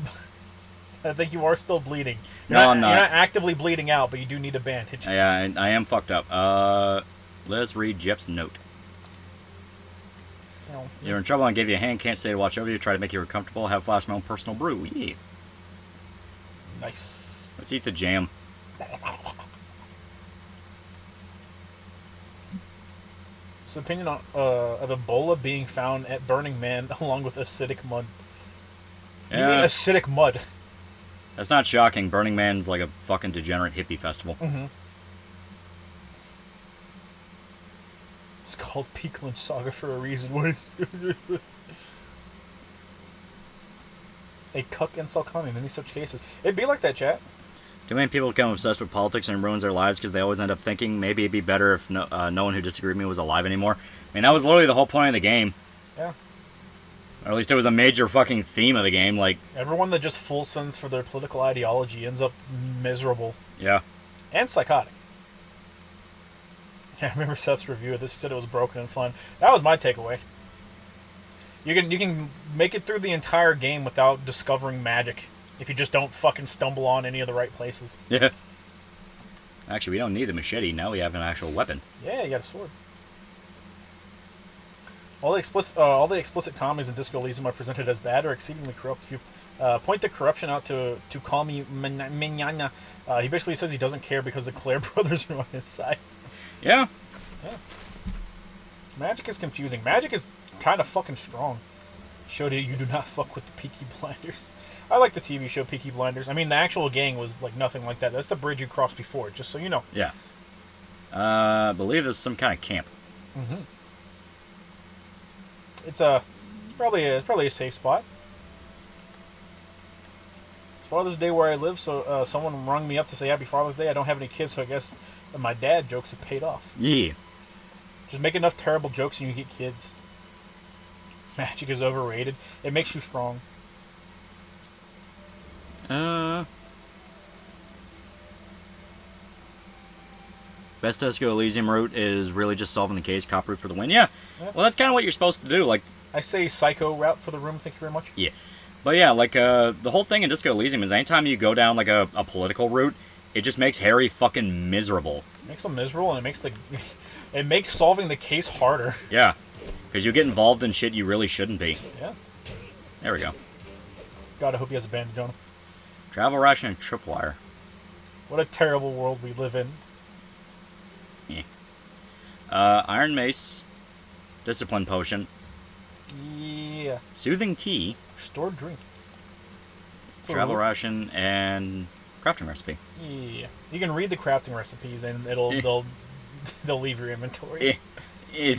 I think you are still bleeding. I'm not. You're not actively bleeding out, but you do need a bandage. Yeah, I am fucked up. Let's read Jep's note. No. You're in trouble and gave you a hand, can't stay to watch over you, try to make you comfortable, have flask my own personal brew. Yeah. Nice. Let's eat the jam. So opinion on of Ebola being found at Burning Man along with acidic mud. You mean Yeah, acidic mud? that's not shocking. Burning Man's like a fucking degenerate hippie festival. Mm-hmm. It's called Peakland Saga for a reason. What is a cuck incel coming in any such cases? It'd be like that, chat. Too many people become obsessed with politics and ruins their lives because they always end up thinking maybe it'd be better if no one who disagreed with me was alive anymore. I mean, that was literally the whole point of the game. Yeah. Or at least it was a major fucking theme of the game. Like, Everyone that just full sends for their political ideology ends up miserable yeah. and psychotic. Yeah, I remember Seth's review of this. He said it was broken and fun. That was my takeaway. You can make it through the entire game without discovering magic if you just don't fucking stumble on any of the right places. Yeah. Actually, we don't need the machete. Now we have an actual weapon. Yeah, you got a sword. All the explicit comedies in Disco Elysium are presented as bad or exceedingly corrupt. If you point the corruption out to Kami Minyana, he basically says he doesn't care because the Claire brothers are on his side. Yeah. Yeah. Magic is confusing. Magic is kind of fucking strong. Showed you do not fuck with the Peaky Blinders. I like the TV show Peaky Blinders. I mean, the actual gang was like nothing like that. That's the bridge you crossed before, just so you know. Yeah. I believe there's some kind of camp. Mm-hmm. It's probably a safe spot. It's Father's Day where I live, so someone rung me up to say Happy Father's Day. I don't have any kids, so I guess my dad jokes have paid off. Yeah. Just make enough terrible jokes and you get kids. Magic is overrated. It makes you strong. Best Disco Elysium route is really just solving the case, cop route for the win. Yeah. Well, that's kind of what you're supposed to do. Like, I say Psycho route for the room. Thank you very much. yeah. But yeah, like, the whole thing in Disco Elysium is anytime you go down, like, a political route, it just makes Harry fucking miserable. It makes them miserable, and it makes solving the case harder. Yeah. Because you get involved in shit you really shouldn't be. Yeah. There we go. God, I hope he has a bandage on him. Travel ration and tripwire. What a terrible world we live in. Yeah. Iron Mace. Discipline Potion. Yeah. Soothing Tea. Stored drink. Travel ration and crafting recipe. Yeah. You can read the crafting recipes and they'll leave your inventory. There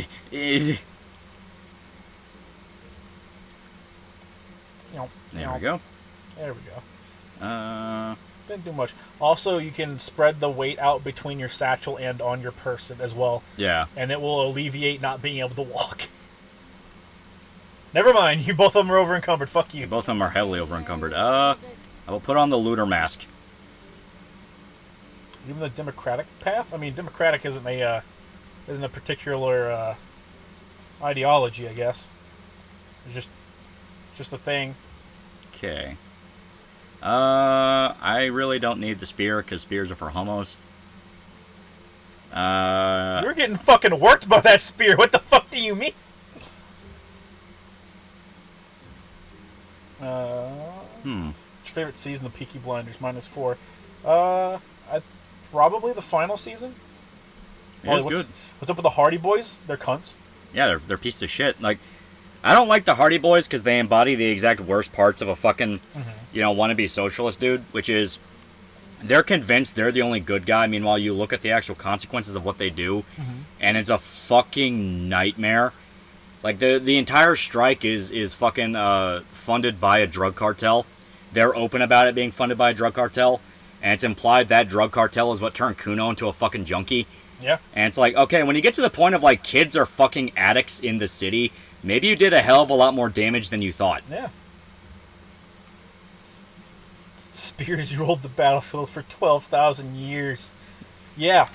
we go. There we go. Uh, Didn't do much. Also, you can spread the weight out between your satchel and on your person as well. yeah. And it will alleviate not being able to walk. Never mind. You both of them are over encumbered. Fuck you. Both of them are heavily over encumbered. I will put on the looter mask. Even the democratic path. I mean, democratic isn't a particular ideology, I guess. It's just a thing. Okay. I really don't need the spear because spears are for homos. You're getting fucking worked by that spear. What the fuck do you mean? What's your favorite season? The Peaky Blinders -4. Probably the final season. Yeah, it's good. What's up with the Hardy Boys? They're cunts. Yeah, they're pieces of shit. Like, I don't like the Hardy Boys because they embody the exact worst parts of a fucking, wannabe socialist dude, which is they're convinced they're the only good guy. Meanwhile, you look at the actual consequences of what they do, and it's a fucking nightmare. Like, the entire strike is fucking funded by a drug cartel. They're open about it being funded by a drug cartel, and it's implied that drug cartel is what turned Kuno into a fucking junkie. Yeah. And it's like, okay, when you get to the point of, like, kids are fucking addicts in the city, maybe you did a hell of a lot more damage than you thought. Yeah. Spears ruled the battlefield for 12,000 years. Yeah.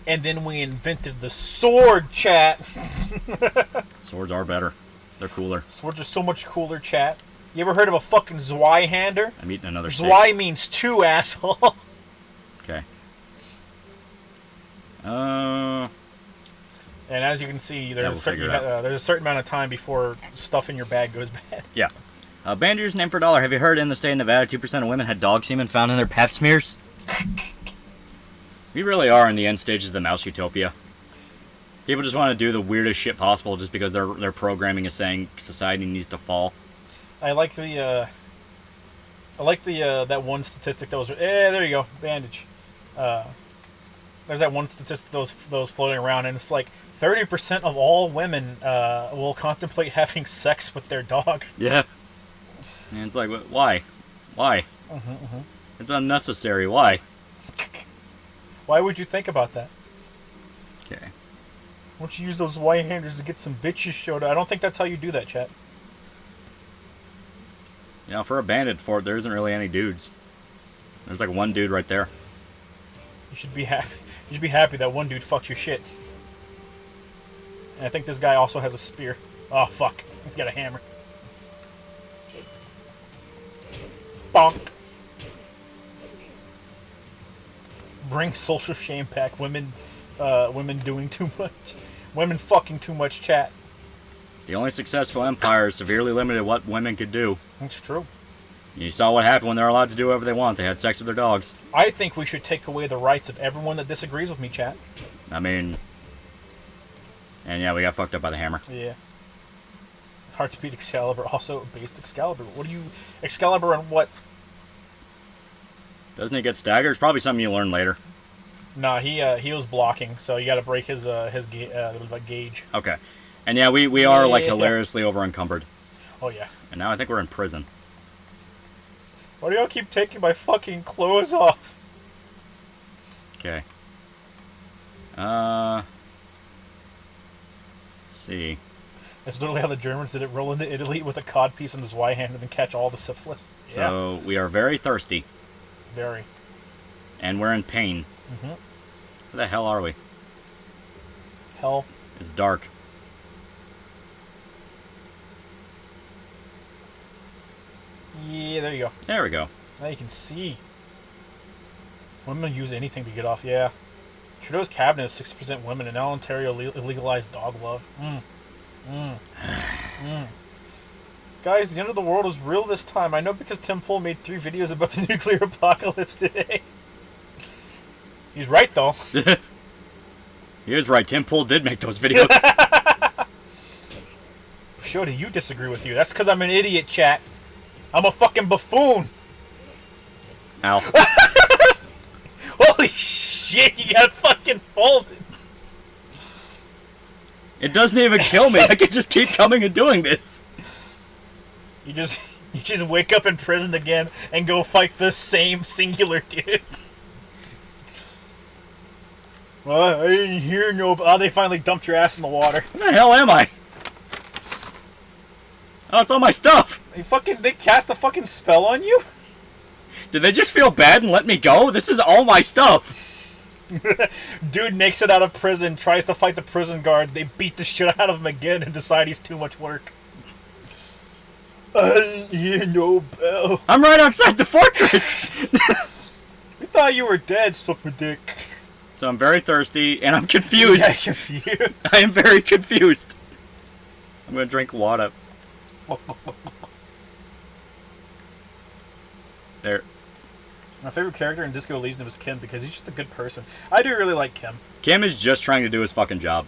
And then we invented the sword, chat. Swords are better. They're cooler. Swords are so much cooler, chat. You ever heard of a fucking Zweihander? I'm eating another steak. Zwei means two, asshole. Okay. And as you can see, there's, we'll figure it out. there's a certain amount of time before stuff in your bag goes bad. Yeah. Bandager's name for $1. Have you heard in the state of Nevada, 2% of women had dog semen found in their pap smears? We really are in the end stages of the mouse utopia. People just want to do the weirdest shit possible just because their programming is saying society needs to fall. I like the that one statistic that was there you go, bandage. There's that one statistic that was floating around, and it's like 30% of all women will contemplate having sex with their dog. Yeah. And it's like, why? Why? It's unnecessary. Why? Why would you think about that? Okay. Why don't you use those Zweihanders to get some bitches showed up? I don't think that's how you do that, chat. You know, for a bandit fort, there isn't really any dudes. There's like one dude right there. You should be happy. You should be happy that one dude fucked your shit. And I think this guy also has a spear. Oh fuck! He's got a hammer. Bonk. Bring social shame back. Women doing too much. Women fucking too much, chat. The only successful empire severely limited what women could do. That's true. You saw what happened when they're allowed to do whatever they want. They had sex with their dogs. I think we should take away the rights of everyone that disagrees with me, chat. I mean... And yeah, we got fucked up by the hammer. Yeah. Hard to beat Excalibur. Also, based Excalibur. What do you... Excalibur on what? Doesn't he get staggered? It's probably something you learn later. Nah, he was blocking, so you gotta break his gauge. Okay. And yeah, we are, like, hilariously over-encumbered. Oh, yeah. And now I think we're in prison. Why do y'all keep taking my fucking clothes off? Okay. Let's see. That's literally how the Germans did it. Roll into Italy with a codpiece in his Y-hand and then catch all the syphilis. So, we are very thirsty. Very. And we're in pain. Mm-hmm. Where the hell are we? Hell. It's dark. Yeah, there you go. There we go. Now you can see. Women use anything to get off, yeah. Trudeau's cabinet is 60% women, and now Ontario legalized dog love. Guys, the end of the world is real this time. I know because Tim Pool made 3 videos about the nuclear apocalypse today. He's right, though. He is right. Tim Pool did make those videos. Sure, do you disagree with you? That's because I'm an idiot, chat. I'm a fucking buffoon. Ow. Holy shit, you got fucking folded. It doesn't even kill me. I can just keep coming and doing this. You just wake up in prison again and go fight the same singular dude. Well, I didn't hear no... Oh, they finally dumped your ass in the water. Where the hell am I? Oh, it's all my stuff! They cast a fucking spell on you? Did they just feel bad and let me go? This is all my stuff! Dude makes it out of prison, tries to fight the prison guard. They beat the shit out of him again and decide he's too much work. I didn't hear no bell. I'm right outside the fortress! We thought you were dead, super dick. So I'm very thirsty, and I'm confused. Yeah, confused. I am very confused. I'm gonna drink water. There. My favorite character in Disco Elysium was Kim because he's just a good person. I do really like Kim. Kim is just trying to do his fucking job.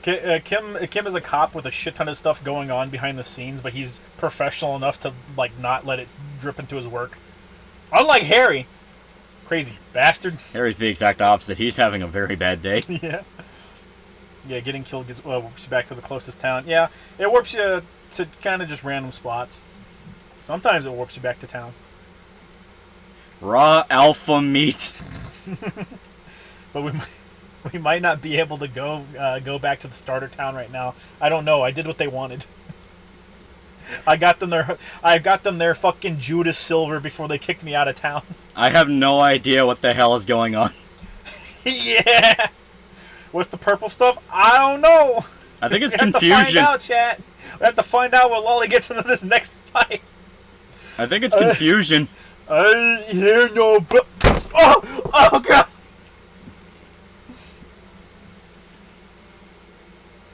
Kim is a cop with a shit ton of stuff going on behind the scenes, but he's professional enough to like not let it drip into his work. Unlike Harry, crazy bastard. Harry's the exact opposite. He's having a very bad day. Yeah, getting killed warps you back to the closest town. Yeah, it warps you to kind of just random spots. Sometimes it warps you back to town. Raw alpha meat. But we might not be able to go back to the starter town right now. I don't know. I did what they wanted. I got them their fucking Judas silver before they kicked me out of town. I have no idea what the hell is going on. Yeah. What's the purple stuff? I don't know. I think it's We have to confusion. find out, chat. We have to find out when Lolly gets into this next fight. I think it's confusion. I didn't hear no oh god.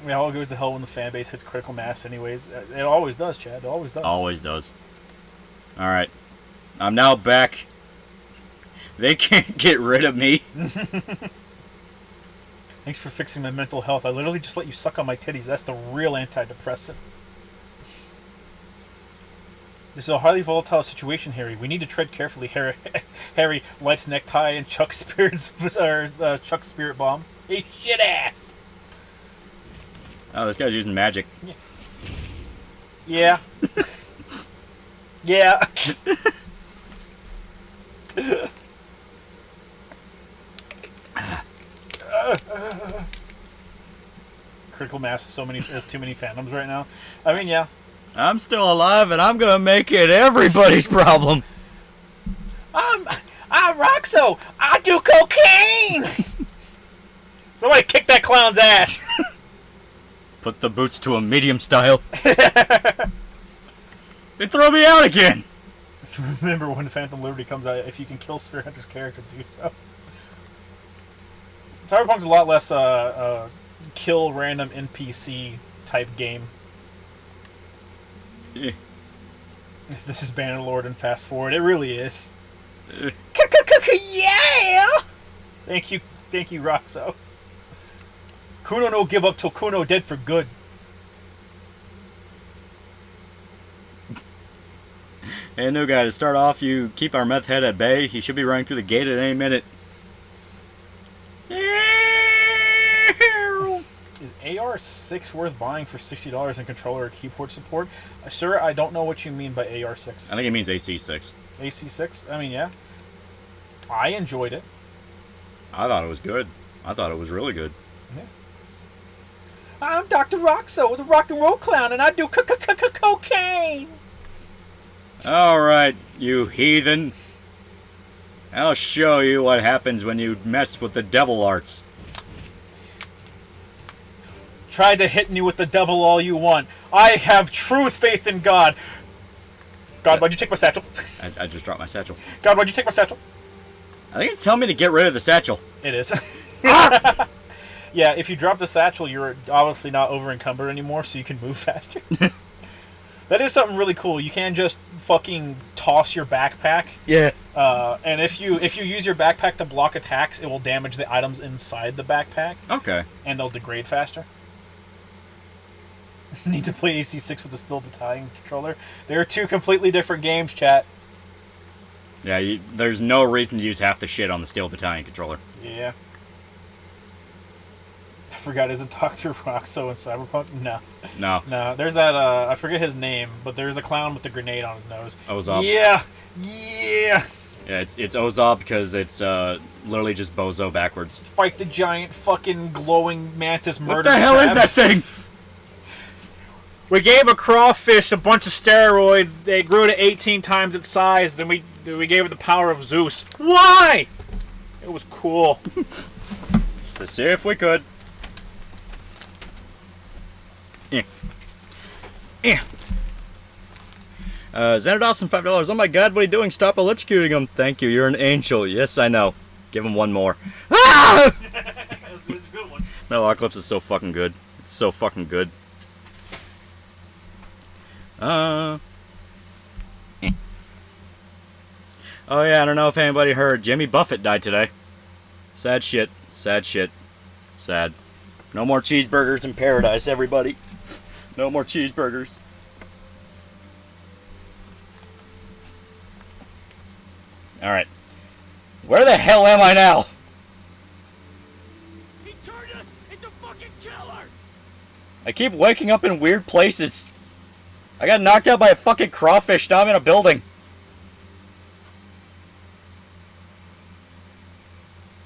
It all goes to hell when the fan base hits critical mass anyways. It always does, Chad. It always does. Always does. Alright. I'm now back. They can't get rid of me. Thanks for fixing my mental health. I literally just let you suck on my titties. That's the real antidepressant. This is a highly volatile situation, Harry. We need to tread carefully. Harry lights necktie and Chuck Spirit bomb. Hey, shit ass. Oh, this guy's using magic. Yeah. Yeah. Critical mass is too many fandoms right now. I mean, yeah. I'm still alive and I'm gonna make it everybody's problem. I'm Roxo. I do cocaine. Somebody kick that clown's ass. Put the boots to a medium style. They throw me out again. Remember when Phantom Liberty comes out, if you can kill Sphere Hunter's character, do so. Cyberpunk's a lot less kill random NPC type game. Eh. If this is Bannerlord and Fast Forward, it really is. Eh. Yeah! Thank you, Roxo. Kuno no give up till Kuno dead for good. Hey, new guy, to start off, you keep our meth head at bay. He should be running through the gate at any minute. Is AR6 worth buying for $60 in controller or keyboard support? Sir, I don't know what you mean by AR6. I think it means AC6. AC6? I mean, yeah. I enjoyed it. I thought it was good. I thought it was really good. Yeah. I'm Dr. Roxo, the rock and roll clown, and I do cocaine. Alright, you heathen. I'll show you what happens when you mess with the devil arts. Try to hit me with the devil all you want. I have true faith in God. God, why'd you take my satchel? I just dropped my satchel. God, why'd you take my satchel? I think it's telling me to get rid of the satchel. It is. Yeah, if you drop the satchel, you're obviously not over encumbered anymore, so you can move faster. That is something really cool. You can just fucking toss your backpack. Yeah. And if you use your backpack to block attacks, it will damage the items inside the backpack. Okay. And they'll degrade faster. Need to play AC6 with the Steel Battalion controller. They're two completely different games, chat. Yeah, there's no reason to use half the shit on the Steel Battalion controller. Yeah. I forgot, is it Dr. Roxo in Cyberpunk? No. No. No, there's that, I forget his name, but there's a clown with the grenade on his nose. Ozob. Yeah! Yeah! Yeah, it's Ozob because it's literally just Bozo backwards. Fight the giant fucking glowing mantis murder What the hell crab. is that thing? We gave a crawfish a bunch of steroids. They grew to 18 times its size. Then we gave it the power of Zeus. Why? It was cool. To see if we could. Yeah. Yeah. Xander Dawson, $5. Oh my god, what are you doing? Stop electrocuting him. Thank you, you're an angel. Yes, I know. Give him one more. Ah! That's a good one. Metalocalypse is so fucking good. It's so fucking good. Oh yeah, I don't know if anybody heard. Jimmy Buffett died today. Sad shit. Sad shit. Sad. No more cheeseburgers in paradise, everybody. No more cheeseburgers. Alright. Where the hell am I now? He turned us into fucking killers! I keep waking up in weird places. I got knocked out by a fucking crawfish. Now I'm in a building.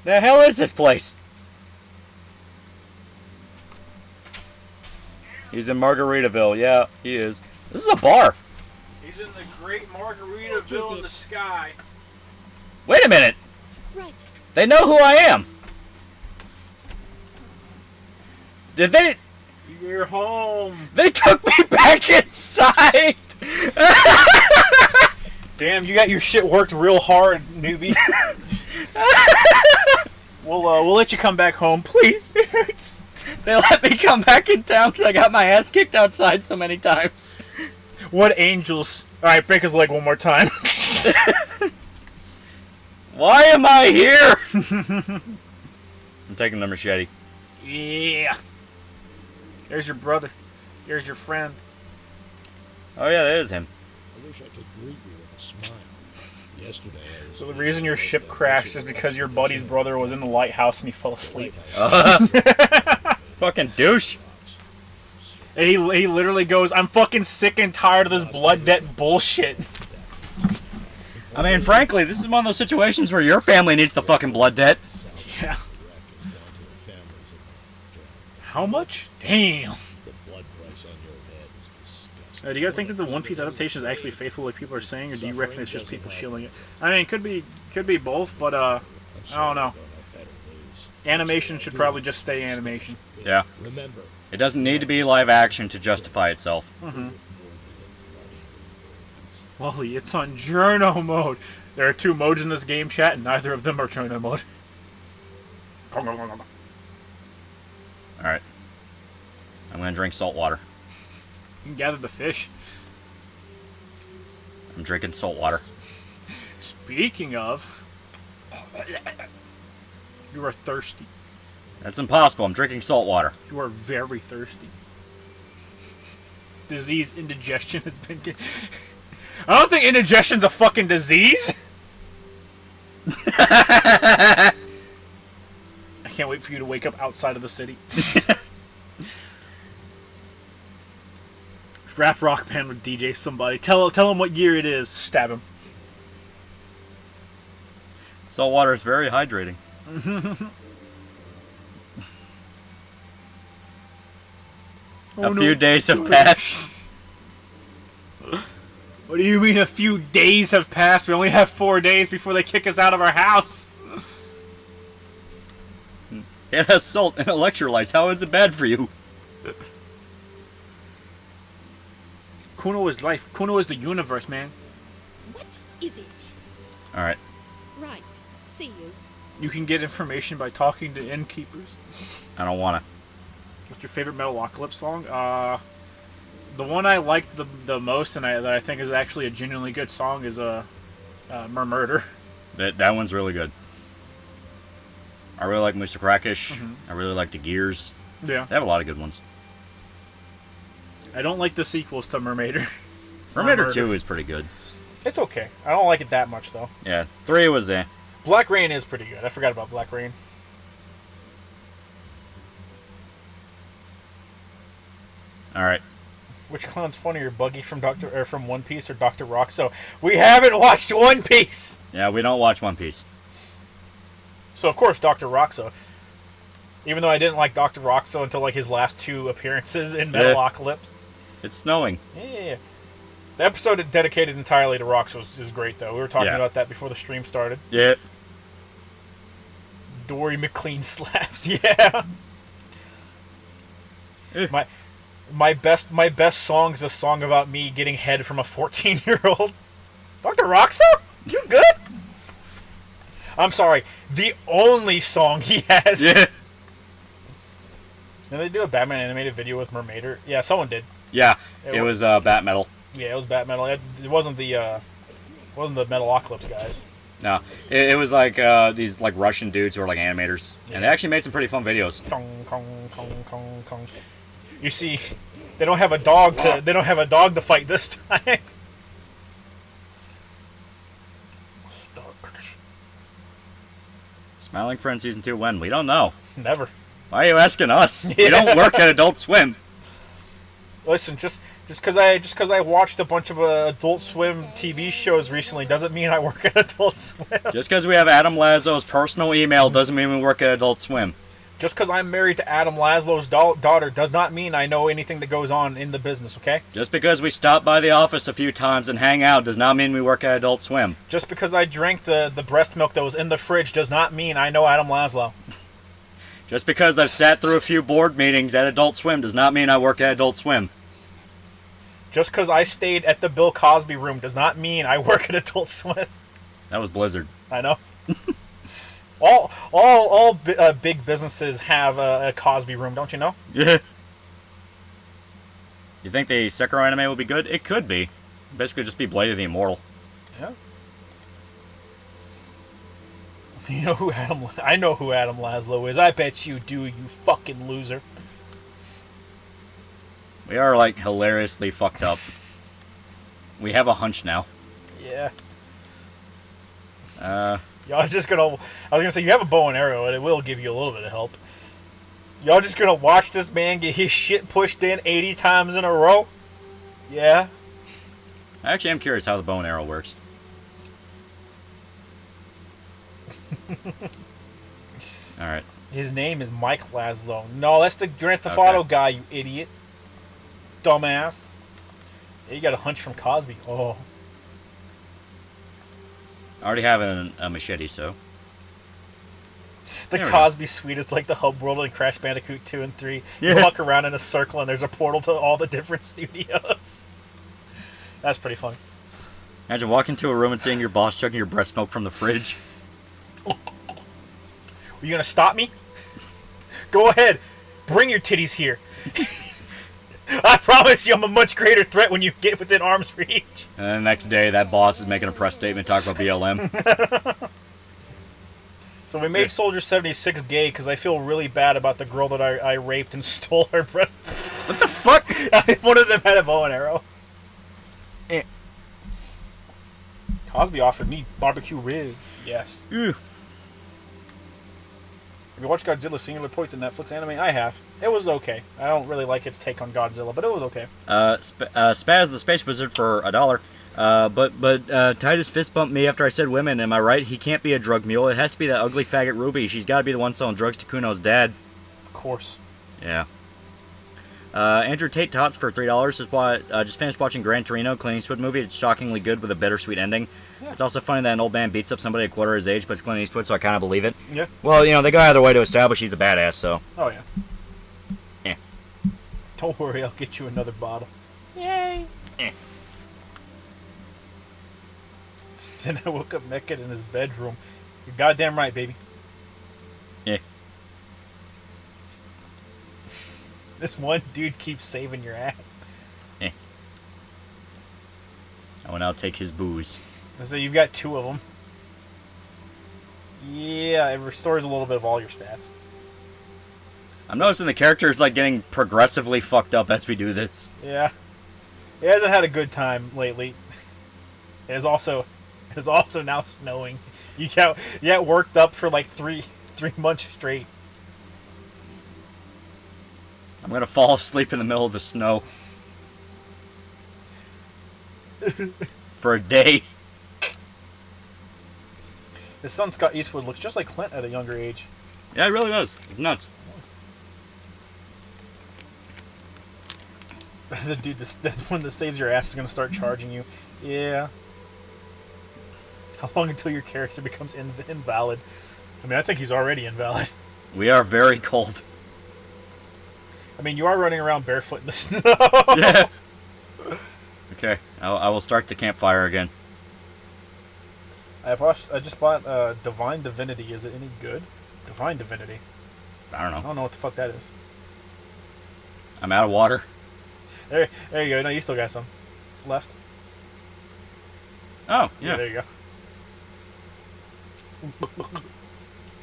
The hell is this place? He's in Margaritaville. Yeah, he is. This is a bar. He's in the great Margaritaville in the sky. Wait a minute. Right. They know who I am. Did they... You're home. They took me back inside. Damn, you got your shit worked real hard, newbie. We'll let you come back home, please. It hurts. They let me come back in town because I got my ass kicked outside so many times. What angels? All right, break his leg one more time. Why am I here? I'm taking the machete. Yeah. There's your brother. There's your friend. Oh yeah, that is him. I wish I could greet you with a smile. Yesterday I was... So the reason your ship crashed is because your buddy's brother was in the lighthouse and he fell asleep. Fucking douche. And he literally goes, I'm fucking sick and tired of this blood debt bullshit. I mean, frankly, this is one of those situations where your family needs the fucking blood debt. Yeah. How much? Damn. Do you guys think that the One Piece adaptation is actually faithful like people are saying, or do you reckon it's just people shilling it? I mean, it could be both, but I don't know. Animation should probably just stay animation. Yeah. It doesn't need to be live action to justify itself. Mm-hmm. Wally, it's on journo mode. There are 2 modes in this game, chat, and neither of them are journo mode. Alright. I'm gonna drink salt water. You can gather the fish. I'm drinking salt water. Speaking of, you are thirsty. That's impossible. I'm drinking salt water. You are very thirsty. Disease indigestion has been... I don't think indigestion's a fucking disease. I can't wait for you to wake up outside of the city. Rap rock band with DJ somebody. Tell him what year it is. Stab him. Salt water is very hydrating. A few days have passed. What do you mean a few days have passed? We only have 4 days before they kick us out of our house. It has salt and electrolytes. How is it bad for you? Kuno is life. Kuno is the universe, man. What is it? Alright. Right. See you. You can get information by talking to innkeepers. I don't wanna. What's your favorite Metalocalypse song? The one I liked the most and that I think is actually a genuinely good song is Murder. That one's really good. I really like Mr. Crackish. Mm-hmm. I really like the Gears. Yeah. They have a lot of good ones. I don't like the sequels to Mermaider. Mermaider 2 is pretty good. It's okay. I don't like it that much, though. Yeah, 3 was Black Rain is pretty good. I forgot about Black Rain. Alright. Which clown's funnier, Buggy from from One Piece or Dr. Roxo? We haven't watched One Piece! Yeah, we don't watch One Piece. So, of course, Dr. Roxo. Even though I didn't like Dr. Roxo until, like, his last 2 appearances in Metalocalypse. It's snowing. Yeah. The episode dedicated entirely to rocks is great, though. We were talking Yeah. about that before the stream started. Yeah. Dory McLean slaps. Yeah. My best song is a song about me getting head from a 14-year-old. Dr. Roxo? You good? I'm sorry. The only song he has. Yeah. Did they do a Batman animated video with Mermaider? Yeah, someone did. Yeah. It was Bat Metal. Yeah, it was Bat Metal. It wasn't the Metalocalypse guys. No, it was like these like Russian dudes who are like animators, and they actually made some pretty fun videos. Kong, kong, kong, kong, kong. You see, they don't have a dog to fight this time. Smiling Friend season 2 when? We don't know. Never. Why are you asking us? We don't work at Adult Swim. Listen, just because I watched a bunch of Adult Swim TV shows recently doesn't mean I work at Adult Swim. Just because we have Adam Laszlo's personal email doesn't mean we work at Adult Swim. Just because I'm married to Adam Laszlo's daughter does not mean I know anything that goes on in the business, okay? Just because we stop by the office a few times and hang out does not mean we work at Adult Swim. Just because I drank the breast milk that was in the fridge does not mean I know Adam Laszlo. Just because I've sat through a few board meetings at Adult Swim does not mean I work at Adult Swim. Just because I stayed at the Bill Cosby room does not mean I work at Adult Swim. That was Blizzard. I know. all big businesses have a Cosby room, don't you know? Yeah. You think the Sekiro anime will be good? It could be. Basically just be Blade of the Immortal. Yeah. I know who Adam Laszlo is. I bet you do, you fucking loser. We are like hilariously fucked up. We have a hunch now. Yeah. Y'all just gonna... I was gonna say, you have a bow and arrow, and it will give you a little bit of help. Y'all just gonna watch this man get his shit pushed in 80 times in a row? Yeah. I actually am curious how the bow and arrow works. Alright. His name is Mike Laszlo. No, that's the Grand Theft Auto guy, you idiot. Dumbass. Yeah, you got a hunch from Cosby. Oh. I already have a machete, so... The There we Cosby suite is like the hub world in Crash Bandicoot 2 and 3. You Yeah. walk around in a circle and there's a portal to all the different studios. That's pretty funny. Imagine walking into a room and seeing your boss chugging your breast milk from the fridge. Are you gonna stop me? Go ahead. Bring your titties here. I promise you I'm a much greater threat when you get within arm's reach. And then the next day, that boss is making a press statement talking about BLM. So we made Soldier 76 gay because I feel really bad about the girl that I raped and stole her breast. What the fuck? One of them had a bow and arrow. Cosby offered me barbecue ribs. Yes. Ew. Have you watched Godzilla Singular Point, the Netflix anime? I have. It was okay. I don't really like its take on Godzilla, but it was okay. Spaz the Space Wizard for $1. But Titus fist bumped me after I said women. Am I right? He can't be a drug mule. It has to be that ugly faggot Ruby. She's got to be the one selling drugs to Kuno's dad. Of course. Yeah. Andrew Tate Tots for $3 just finished watching Gran Torino, Clint Eastwood movie. It's shockingly good with a bittersweet ending. Yeah. It's also funny that an old man beats up somebody a quarter his age, but it's Clint Eastwood, so I kind of believe it. Yeah. Well, you know, they go out of their way to establish he's a badass, so. Oh, yeah. Eh. Don't worry, I'll get you another bottle. Yay. Eh. Then I woke up naked in his bedroom. You're goddamn right, baby. Yeah. This one dude keeps saving your ass. Eh. I will now take his booze. So you've got 2 of them. Yeah, it restores a little bit of all your stats. I'm noticing the character is like getting progressively fucked up as we do this. Yeah. He hasn't had a good time lately. It is also now snowing. You got worked up for like 3 months straight. I'm gonna fall asleep in the middle of the snow. For a day. His son Scott Eastwood looks just like Clint at a younger age. Yeah, it really does. It's nuts. The dude, the one that saves your ass is gonna start charging you. Yeah. How long until your character becomes invalid? I mean, I think he's already invalid. We are very cold. I mean, you are running around barefoot in the snow. Yeah. Okay, I will start the campfire again. I just bought Divine Divinity. Is it any good? Divine Divinity. I don't I know. don't know what the fuck that is. I'm out of water. There you go. No, you still got some left. Oh, Yeah, yeah. there you go.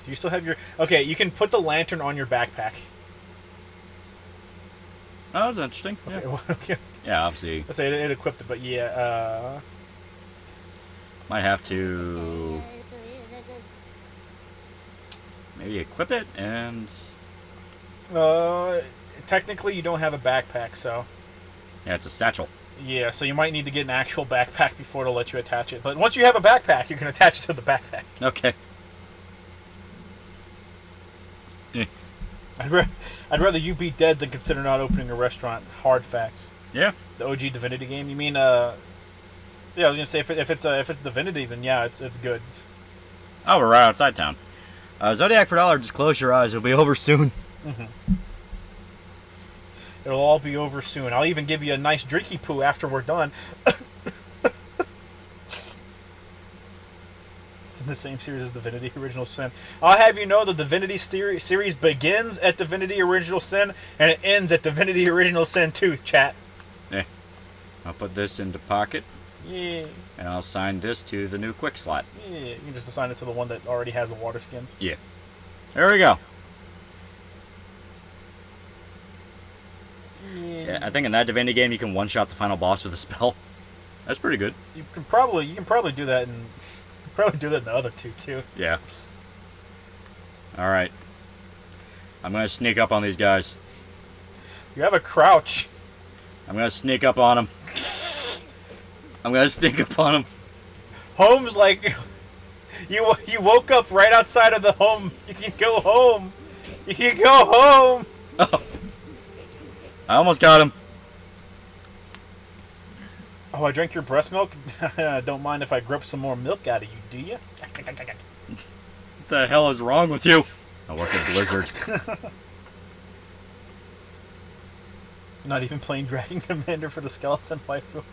Do you still have your... Okay, you can put the lantern on your backpack. Oh, that's interesting. Okay, Yeah, well, okay. yeah, obviously. I say it equipped it, but yeah, Might have to maybe equip it and... technically you don't have a backpack, so... Yeah, it's a satchel. Yeah, so you might need to get an actual backpack before it'll let you attach it. But once you have a backpack, you can attach it to the backpack. Okay. I'd rather you be dead than consider not opening a restaurant. Hard facts. Yeah. The OG Divinity game. You mean yeah? I was gonna say if it's Divinity, then yeah, it's good. Oh, we're right outside town. Zodiac for $1, just close your eyes. It'll be over soon. It'll all be over soon. I'll even give you a nice drinky poo after we're done. It's in the same series as Divinity Original Sin. I'll have you know the Divinity series begins at Divinity Original Sin and it ends at Divinity Original Sin 2, chat. Yeah. I'll put this into pocket, Yeah. and I'll assign this to the new quick slot. Yeah, you can just assign it to the one that already has a water skin. Yeah. There we go. Yeah, I think in that Divinity game you can one-shot the final boss with a spell. That's pretty good. You can probably do that in the other two too. Yeah. Alright. I'm gonna sneak up on these guys. You have a crouch. I'm gonna sneak up on them. I'm gonna sneak up on them. Home's like you woke up right outside of the home. You can go home. You can go home. Oh. I almost got him. Oh, I drank your breast milk? Don't mind if I grip some more milk out of you, do you? What the hell is wrong with you? I work at Blizzard. Not even playing Dragon Commander for the skeleton waifu.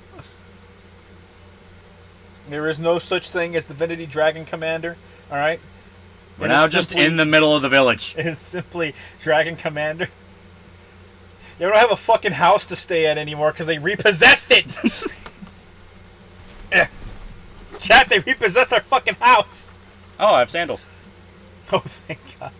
There is no such thing as Divinity Dragon Commander, alright? We're now just in the middle of the village. It is simply Dragon Commander. They don't have a fucking house to stay at anymore because they repossessed it! Chat, they repossessed our fucking house! Oh, I have sandals. Oh, thank God.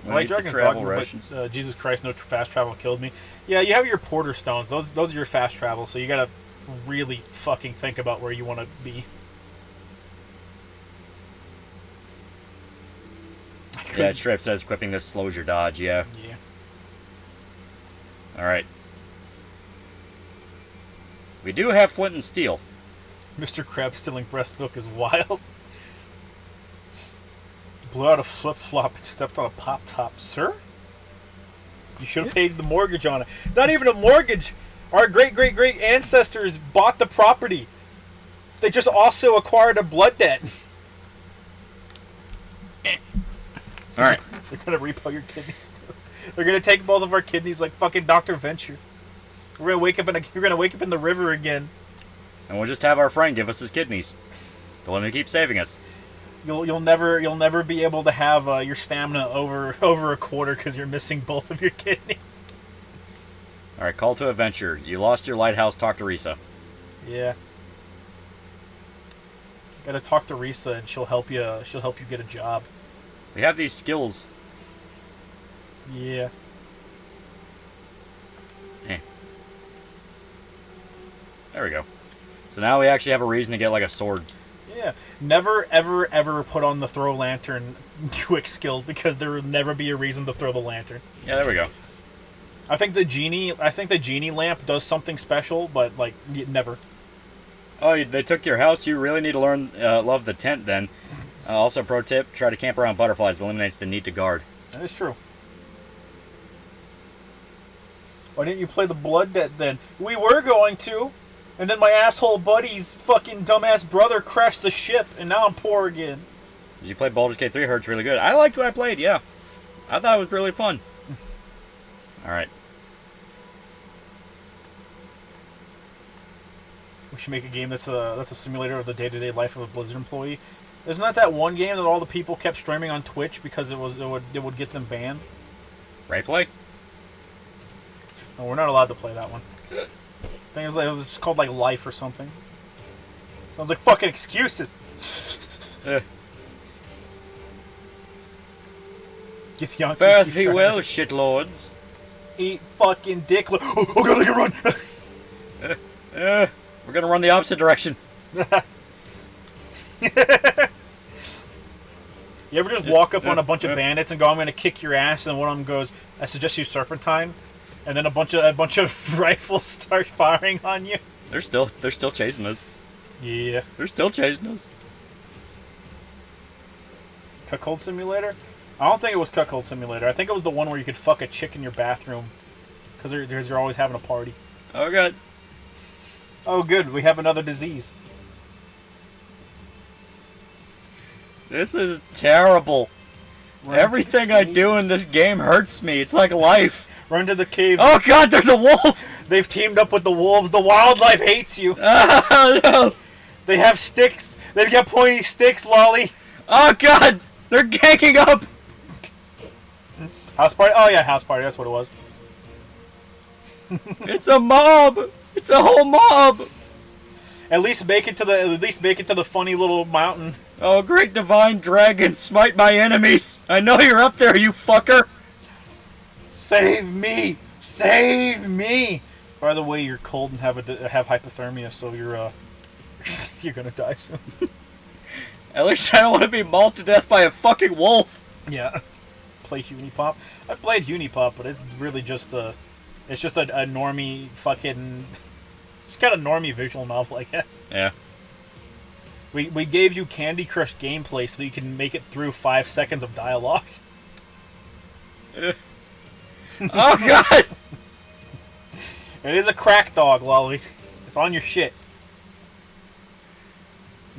When My I eat the dragon's travel dogma, rations. but Jesus Christ, no fast travel killed me. Yeah, you have your porter stones. Those are your fast travel, so you gotta really fucking think about where you want to be. Yeah, it straight up says equipping this slows your dodge, yeah. Yeah. Alright. We do have flint and steel. Mr. Krabs stealing breast milk is wild. Blew out a flip-flop and stepped on a pop-top. Sir? You should have paid the mortgage on it. Not even a mortgage! Our great-great-great ancestors bought the property. They just also acquired a blood debt. Alright. They're gonna repo your kidneys too. They're gonna take both of our kidneys like fucking Dr. Venture. We're gonna wake up in the river again. And we'll just have our friend give us his kidneys. The one who keeps saving us. You'll never be able to have your stamina over a quarter because you're missing both of your kidneys. Alright, call to adventure. You lost your lighthouse, talk to Risa. Yeah. Gotta talk to Risa and she'll help you get a job. We have these skills. Yeah. Eh. There we go. So now we actually have a reason to get like a sword. Yeah. Never ever ever put on the throw lantern quick skill because there will never be a reason to throw the lantern. Yeah, there we go. I think the genie lamp does something special, but like never. Oh, they took your house? You really need to learn love the tent then. Also, pro tip, try to camp around butterflies. Eliminates the need to guard. That is true. Why didn't you play the Blood Debt then? We were going to. And then my asshole buddy's fucking dumbass brother crashed the ship, and now I'm poor again. Did you play Baldur's Gate 3? I heard it's really good. I liked what I played, yeah. I thought it was really fun. Alright. We should make a game that's a simulator of the day-to-day life of a Blizzard employee. Isn't that one game that all the people kept streaming on Twitch because it would get them banned? Rayplay? No, we're not allowed to play that one. I think it was just called like Life or something. Sounds like fucking excuses. Get the Fare thee well, shitlords. Eat fucking dick. Oh god, I can run! We're gonna run the opposite direction. You ever just walk up on a bunch of bandits and go, "I'm gonna kick your ass," and one of them goes, "I suggest you serpentine," and then a bunch of rifles start firing on you? They're still chasing us. Yeah. They're still chasing us. Cuckold Simulator? I don't think it was Cuckold Simulator. I think it was the one where you could fuck a chick in your bathroom because you're always having a party. Oh god. Oh good, we have another disease. This is terrible. Everything I do in this game hurts me. It's like life. Run to the cave. Oh god, there's a wolf! They've teamed up with the wolves. The wildlife hates you. Oh no! They have sticks. They've got pointy sticks, Lolly. Oh god! They're ganking up! House party? Oh yeah, house party. That's what it was. It's a mob! It's a whole mob! At least make it to the funny little mountain. Oh, great divine dragon, smite my enemies! I know you're up there, you fucker! Save me! Save me! By the way, you're cold and have hypothermia, so you're you're gonna die soon. At least I don't want to be mauled to death by a fucking wolf! Yeah. Play Unipop. I played Unipop, but it's really just a normie fucking. It's kind of normie visual novel, I guess. Yeah. We gave you Candy Crush gameplay so that you can make it through 5 seconds of dialogue. Oh god! It is a crack dog, Lolly. It's on your shit.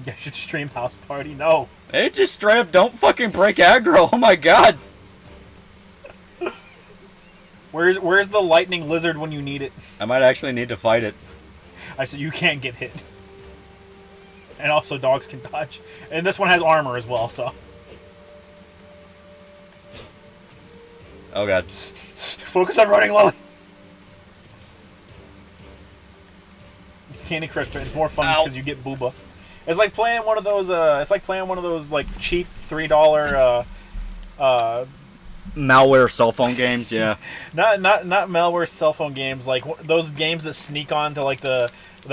You should stream House Party. No. It just straight up don't fucking break aggro. Oh my god. Where's the lightning lizard when you need it? I might actually need to fight it. I said you can't get hit. And also dogs can dodge. And this one has armor as well, so. Oh god. Focus on running, Lolly. Candy Crush, but it's more fun because you get booba. It's like playing one of those. Like cheap $3 Malware cell phone games, yeah. Not malware cell phone games, like those games that sneak onto like the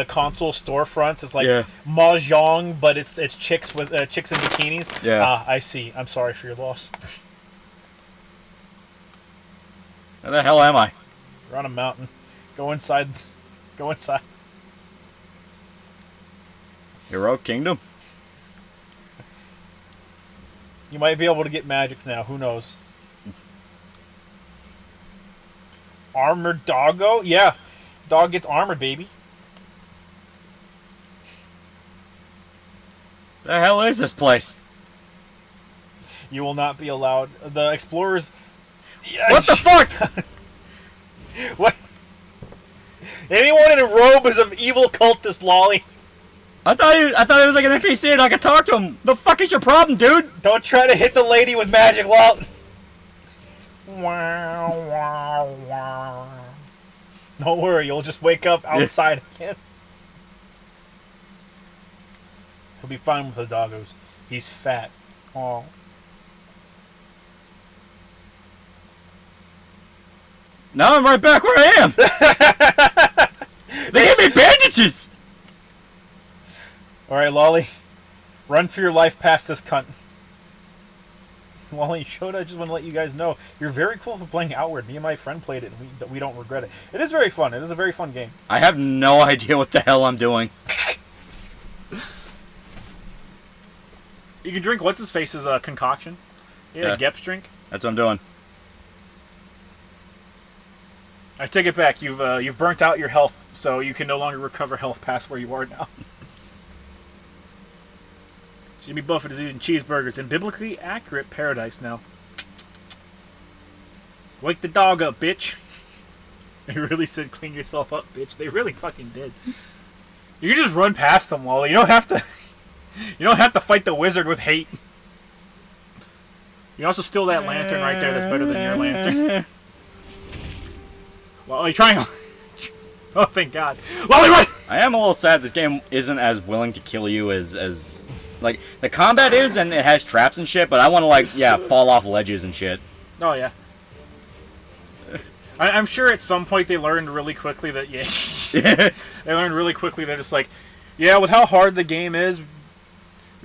console storefronts. It's like mahjong, but it's chicks with chicks in bikinis. Yeah. I see. I'm sorry for your loss. Where the hell am I? We're on a mountain. Go inside. Go inside. Heroic Kingdom? You might be able to get magic now. Who knows? Armored doggo? Yeah. Dog gets armored, baby. The hell is this place? You will not be allowed. The explorers. What the fuck? What? Anyone in a robe is an evil cultist, Lolly. I thought it was like an NPC and I could talk to him. The fuck is your problem, dude? Don't try to hit the lady with magic, Lolly. Don't worry, you'll just wake up outside again. He'll be fine with the doggos. He's fat. Aw. Now I'm right back where I am. They gave me bandages. Alright, Lolly. Run for your life past this cunt. Lolly, Shoda, I just want to let you guys know, you're very cool for playing Outward. Me and my friend played it, and we don't regret it. It is very fun. It is a very fun game. I have no idea what the hell I'm doing. You can drink what's-his-face's concoction. Yeah, Gep's drink. That's what I'm doing. I take it back. You've burnt out your health, so you can no longer recover health past where you are now. Jimmy Buffett is eating cheeseburgers in biblically accurate paradise now. Wake the dog up, bitch. They really said clean yourself up, bitch. They really fucking did. You can just run past them, Lolly. You don't have to. You don't have to fight the wizard with hate. You can also steal that lantern right there. That's better than your lantern. Well, are you trying? Oh, thank God. Lolly, run! I am a little sad this game isn't as willing to kill you as like the combat is, and it has traps and shit. But I want to like fall off ledges and shit. Oh yeah. I'm sure at some point they learned really quickly that they learned really quickly that it's like, yeah, with how hard the game is, you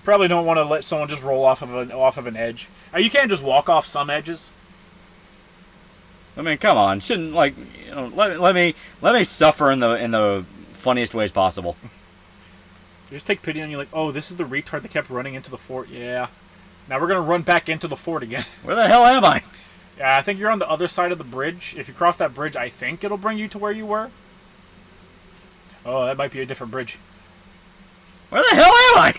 probably don't want to let someone just roll off of an edge. You can't just walk off some edges. I mean, come on, shouldn't like let me suffer in the funniest ways possible. You just take pity on you, like, oh, this is the retard that kept running into the fort. Yeah. Now we're gonna run back into the fort again. Where the hell am I? Yeah, I think you're on the other side of the bridge. If you cross that bridge, I think it'll bring you to where you were. Oh, that might be a different bridge. Where the hell am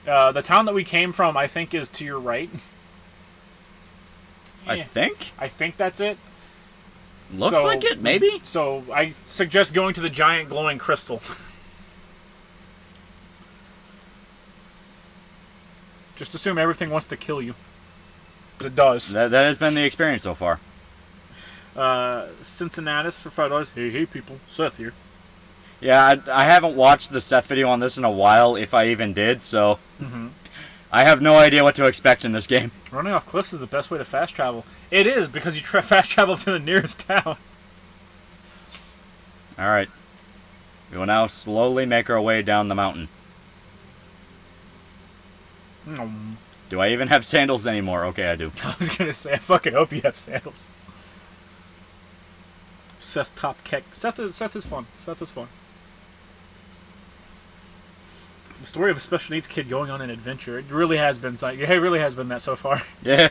I? The town that we came from, I think, is to your right. I think that's it. Looks like it, maybe. So I suggest going to the giant glowing crystal. Just assume everything wants to kill you. It does. That has been the experience so far. Cincinnatus for $5. Hey people, Seth here. Yeah, I haven't watched the Seth video on this in a while, if I even did, so I have no idea what to expect in this game. Running off cliffs is the best way to fast travel. It is, because you fast travel to the nearest town. Alright. We will now slowly make our way down the mountain. Do I even have sandals anymore? Okay, I do. I was gonna say, I fucking hope you have sandals. Seth top keck. Seth is fun. Seth is fun. The story of a special needs kid going on an adventure. It really has been. It really has been that so far. Yeah.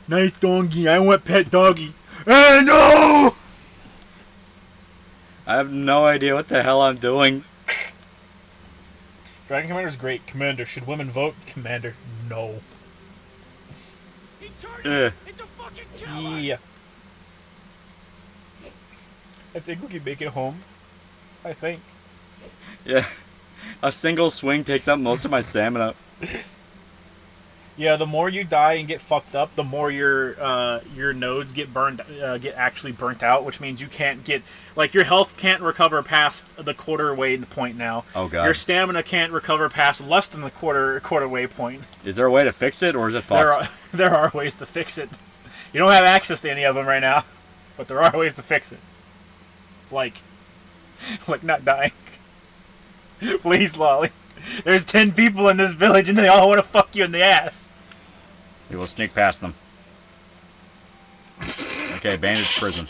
Nice doggy. I want pet doggy. Hey, no! I have no idea what the hell I'm doing. Dragon Commander's great. Commander, should women vote? Commander, no. Yeah. I think we can make it home. I think. Yeah. A single swing takes up most of my stamina. Yeah, the more you die and get fucked up, the more your nodes get actually burnt out, which means you can't get your health can't recover past the quarter way point now. Oh god. Your stamina can't recover past less than the quarter way point. Is there a way to fix it, or is it fucked? There are ways to fix it. You don't have access to any of them right now, but there are ways to fix it. Like not dying. Please, Lolly. There's 10 people in this village and they all want to fuck you in the ass. We will sneak past them. Okay, bandage prison.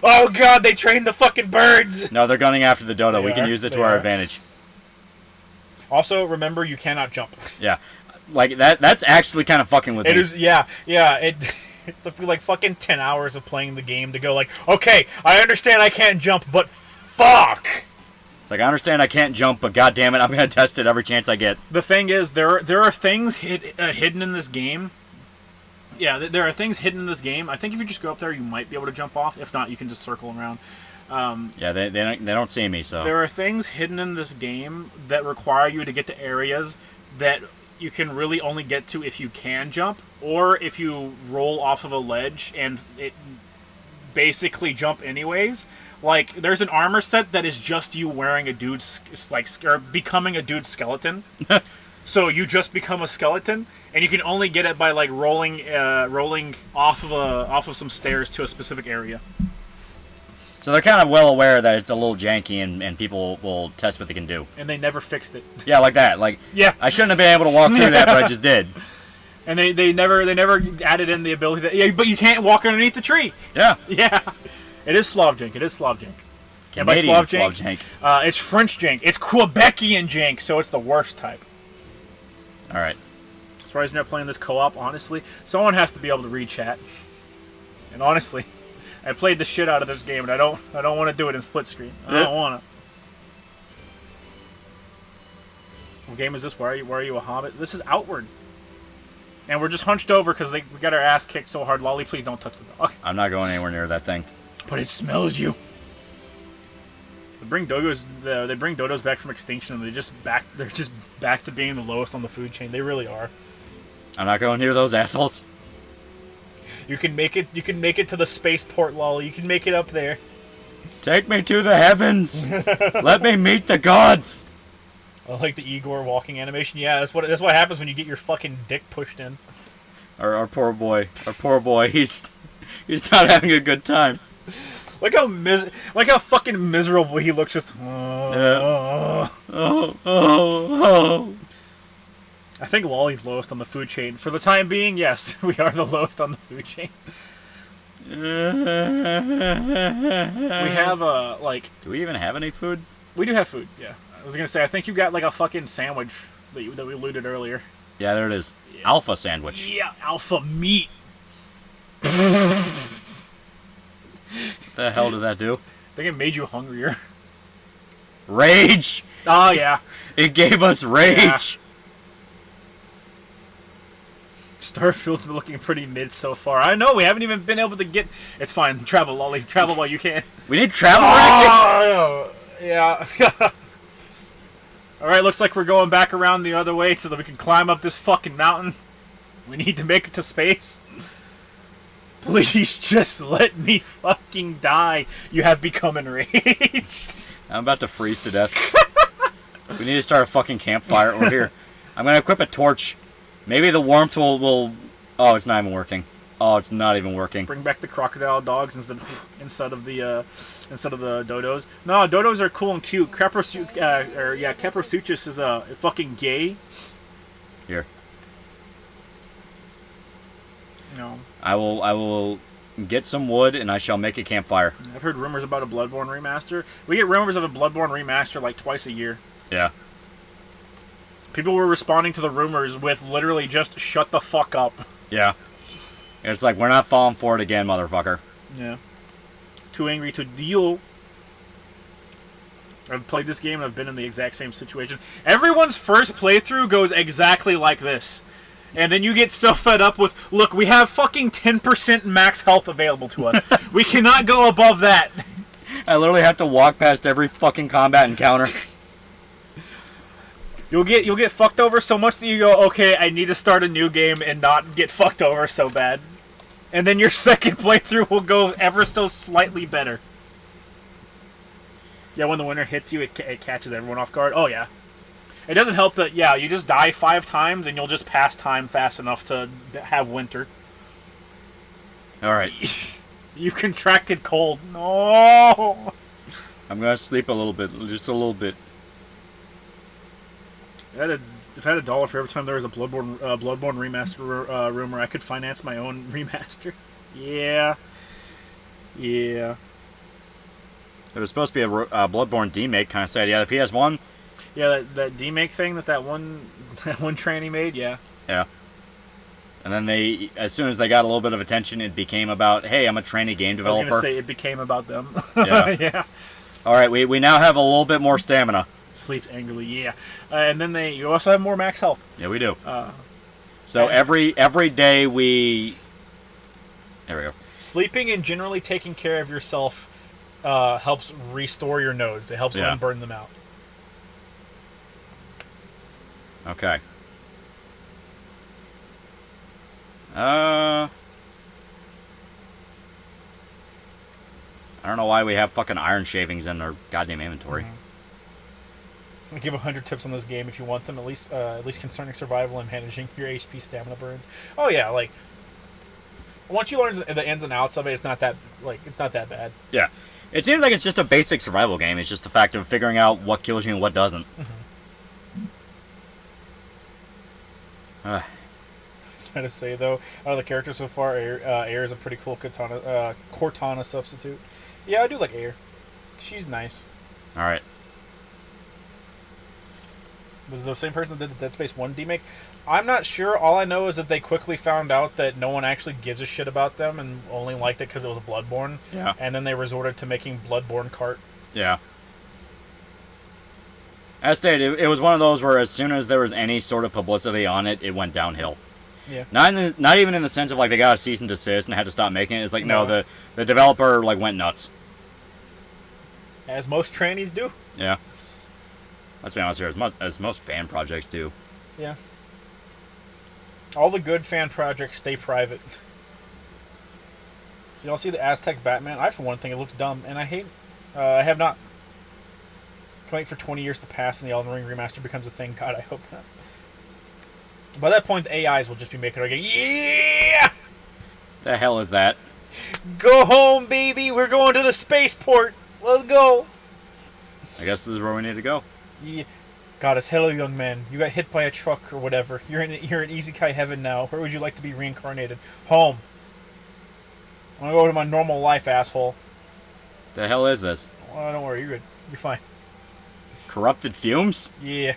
Oh god, they trained the fucking birds! No, they're gunning after the dodo. We can use it to our advantage. Also, remember, you cannot jump. Yeah. Like, that's actually kind of fucking with me. It is, yeah. It took me like fucking 10 hours of playing the game to go like, okay, I understand I can't jump, but fuck! It's like, I understand I can't jump, but goddammit, I'm going to test it every chance I get. The thing is, there are things hidden in this game. Yeah, there are things hidden in this game. I think if you just go up there, you might be able to jump off. If not, you can just circle around. Yeah, they don't see me, so... There are things hidden in this game that require you to get to areas that you can really only get to if you can jump, or if you roll off of a ledge and it basically jump anyways. Like, there's an armor set that is just you wearing a dude's, or becoming a dude's skeleton. So you just become a skeleton, and you can only get it by, like, rolling off of some stairs to a specific area. So they're kind of well aware that it's a little janky, and people will test what they can do. And they never fixed it. Yeah, like that. Like, yeah. I shouldn't have been able to walk through that, but I just did. And they never added in the ability that, yeah, but you can't walk underneath the tree. Yeah. Yeah. It is Slav jank. It is Slav jank. And by Canadian Slav jank. It's French jank. It's Quebecian jank, so it's the worst type. Alright. As far as you're not playing this co-op, honestly, someone has to be able to read chat. And honestly, I played the shit out of this game, and I don't want to do it in split screen. I don't want to. What game is this? Why are you a hobbit? This is Outward. And we're just hunched over because we got our ass kicked so hard. Lolly, please don't touch the dog. I'm not going anywhere near that thing. But it smells you. They bring dodos back from extinction, and they're just back to being the lowest on the food chain. They really are. I'm not going near those assholes. You can make it to the spaceport, Lolly. You can make it up there. Take me to the heavens. Let me meet the gods. I like the Igor walking animation. Yeah, that's what happens when you get your fucking dick pushed in. Our poor boy. He's not having a good time. Like how fucking miserable he looks. Just. I think Lolly's lowest on the food chain. For the time being, yes, we are the lowest on the food chain. We have Do we even have any food? We do have food. Yeah, I was gonna say. I think you got like a fucking sandwich that we looted earlier. Yeah, there it is. Yeah. Alpha sandwich. Yeah, alpha meat. The hell did that do? I think it made you hungrier. Rage. Oh yeah. It gave us rage. Yeah. Starfield's been looking pretty mid so far. I know, we haven't even been able to get... It's fine. Travel, Lolly. Travel while you can. We need travel rations! Yeah. Alright, looks like we're going back around the other way so that we can climb up this fucking mountain. We need to make it to space. Please just let me fucking die. You have become enraged. I'm about to freeze to death. We need to start a fucking campfire over here. I'm going to equip a torch. Maybe the warmth will... Oh, it's not even working. Oh, it's not even working. Bring back the crocodile dogs instead of the dodos. No, dodos are cool and cute. Keprosuchus is fucking gay. Here. No. I will get some wood and I shall make a campfire. I've heard rumors about a Bloodborne remaster. We get rumors of a Bloodborne remaster like twice a year. Yeah. People were responding to the rumors with literally just shut the fuck up. Yeah. It's like, we're not falling for it again, motherfucker. Yeah. Too angry to deal. I've played this game and I've been in the exact same situation. Everyone's first playthrough goes exactly like this. And then you get so fed up with, look, we have fucking 10% max health available to us. We cannot go above that. I literally have to walk past every fucking combat encounter. You'll get fucked over so much that you go, okay, I need to start a new game and not get fucked over so bad. And then your second playthrough will go ever so slightly better. Yeah, when the winter hits you, it catches everyone off guard. Oh, yeah. It doesn't help that, yeah, you just die 5 times and you'll just pass time fast enough to have winter. Alright. You've contracted cold. No! I'm gonna sleep a little bit, just a little bit. If I had $1 for every time there was a Bloodborne remaster rumor, I could finance my own remaster. Yeah. Yeah. It was supposed to be a Bloodborne demake, kind of said. Yeah, the PS1. Yeah, that demake thing that one tranny made. Yeah. Yeah. And then they, as soon as they got a little bit of attention, it became about, hey, I'm a tranny game developer. I was gonna say it became about them. Yeah. Yeah. All right, we now have a little bit more stamina. Sleeps angrily, yeah. And then you also have more max health. Yeah, we do. So every day we... There we go. Sleeping and generally taking care of yourself helps restore your nodes. It helps unburn them out. Okay. I don't know why we have fucking iron shavings in our goddamn inventory. Mm-hmm. I'm gonna give 100 tips on this game if you want them, at least concerning survival and managing your HP stamina burns. Oh yeah, like once you learn the ins and outs of it, it's not that bad. Yeah, it seems like it's just a basic survival game. It's just the fact of figuring out what kills you and what doesn't. Mm-hmm. I was trying to say though, out of the characters so far, Air is a pretty cool Cortana substitute. Yeah, I do like Air. She's nice. All right. Was the same person that did the Dead Space 1 remake? I'm not sure. All I know is that they quickly found out that no one actually gives a shit about them and only liked it because it was Bloodborne. Yeah. And then they resorted to making Bloodborne cart. Yeah. As stated, it was one of those where as soon as there was any sort of publicity on it, it went downhill. Yeah. Not even in the sense of like they got a cease and desist and had to stop making it. It's like no, the developer like went nuts. As most trannies do. Yeah. Let's be honest here, as most fan projects do. Yeah. All the good fan projects stay private. So y'all see the Aztec Batman? I, for one, think it looks dumb, and I hate. I have not. Can wait for 20 years to pass and the Elden Ring remaster becomes a thing. God, I hope not. By that point, the AIs will just be making it again. Yeah! The hell is that? Go home, baby. We're going to the spaceport. Let's go. I guess this is where we need to go. Yeah. Goddess, hello, young man. You got hit by a truck or whatever. You're in Isekai heaven now. Where would you like to be reincarnated? Home. I want to go to my normal life, asshole. The hell is this? Oh, don't worry. You're good. You're fine. Corrupted fumes? Yeah.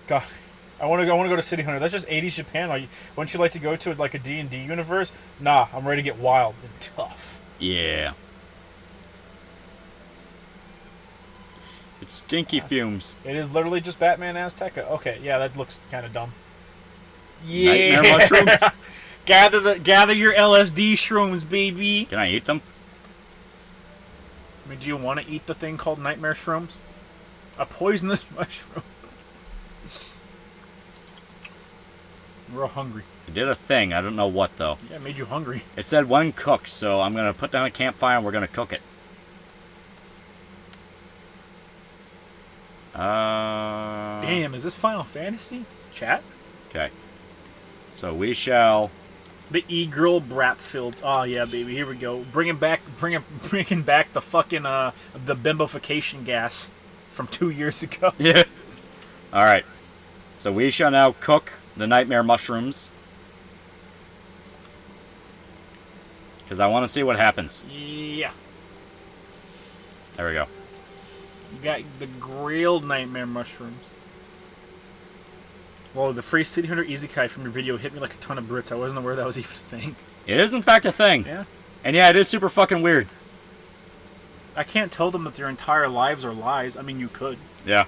God, I want to go to City Hunter. That's just 80s Japan. Wouldn't you like to go to like a D&D universe? Nah, I'm ready to get wild and tough. Yeah. It's stinky fumes. It is literally just Batman Azteca. Okay, yeah, that looks kind of dumb. Yeah. Nightmare mushrooms? gather your LSD shrooms, baby. Can I eat them? I mean, do you want to eat the thing called nightmare shrooms? A poisonous mushroom. We're all hungry. It did a thing. I don't know what, though. Yeah, it made you hungry. It said when cooked, so I'm going to put down a campfire and we're going to cook it. Damn, is this Final Fantasy? Chat? Okay. So we shall... The E-Girl Bratfields. Oh, yeah, baby. Here we go. Bringing back the fucking, the bimbofication gas from 2 years ago. Yeah. Alright. So we shall now cook the nightmare mushrooms. Because I want to see what happens. Yeah. There we go. You got the grilled nightmare mushrooms. Well, the free City Hunter Isekai from your video hit me like a ton of Brits. I wasn't aware that was even a thing. It is, in fact, a thing. Yeah. And yeah, it is super fucking weird. I can't tell them that their entire lives are lies. I mean, you could. Yeah.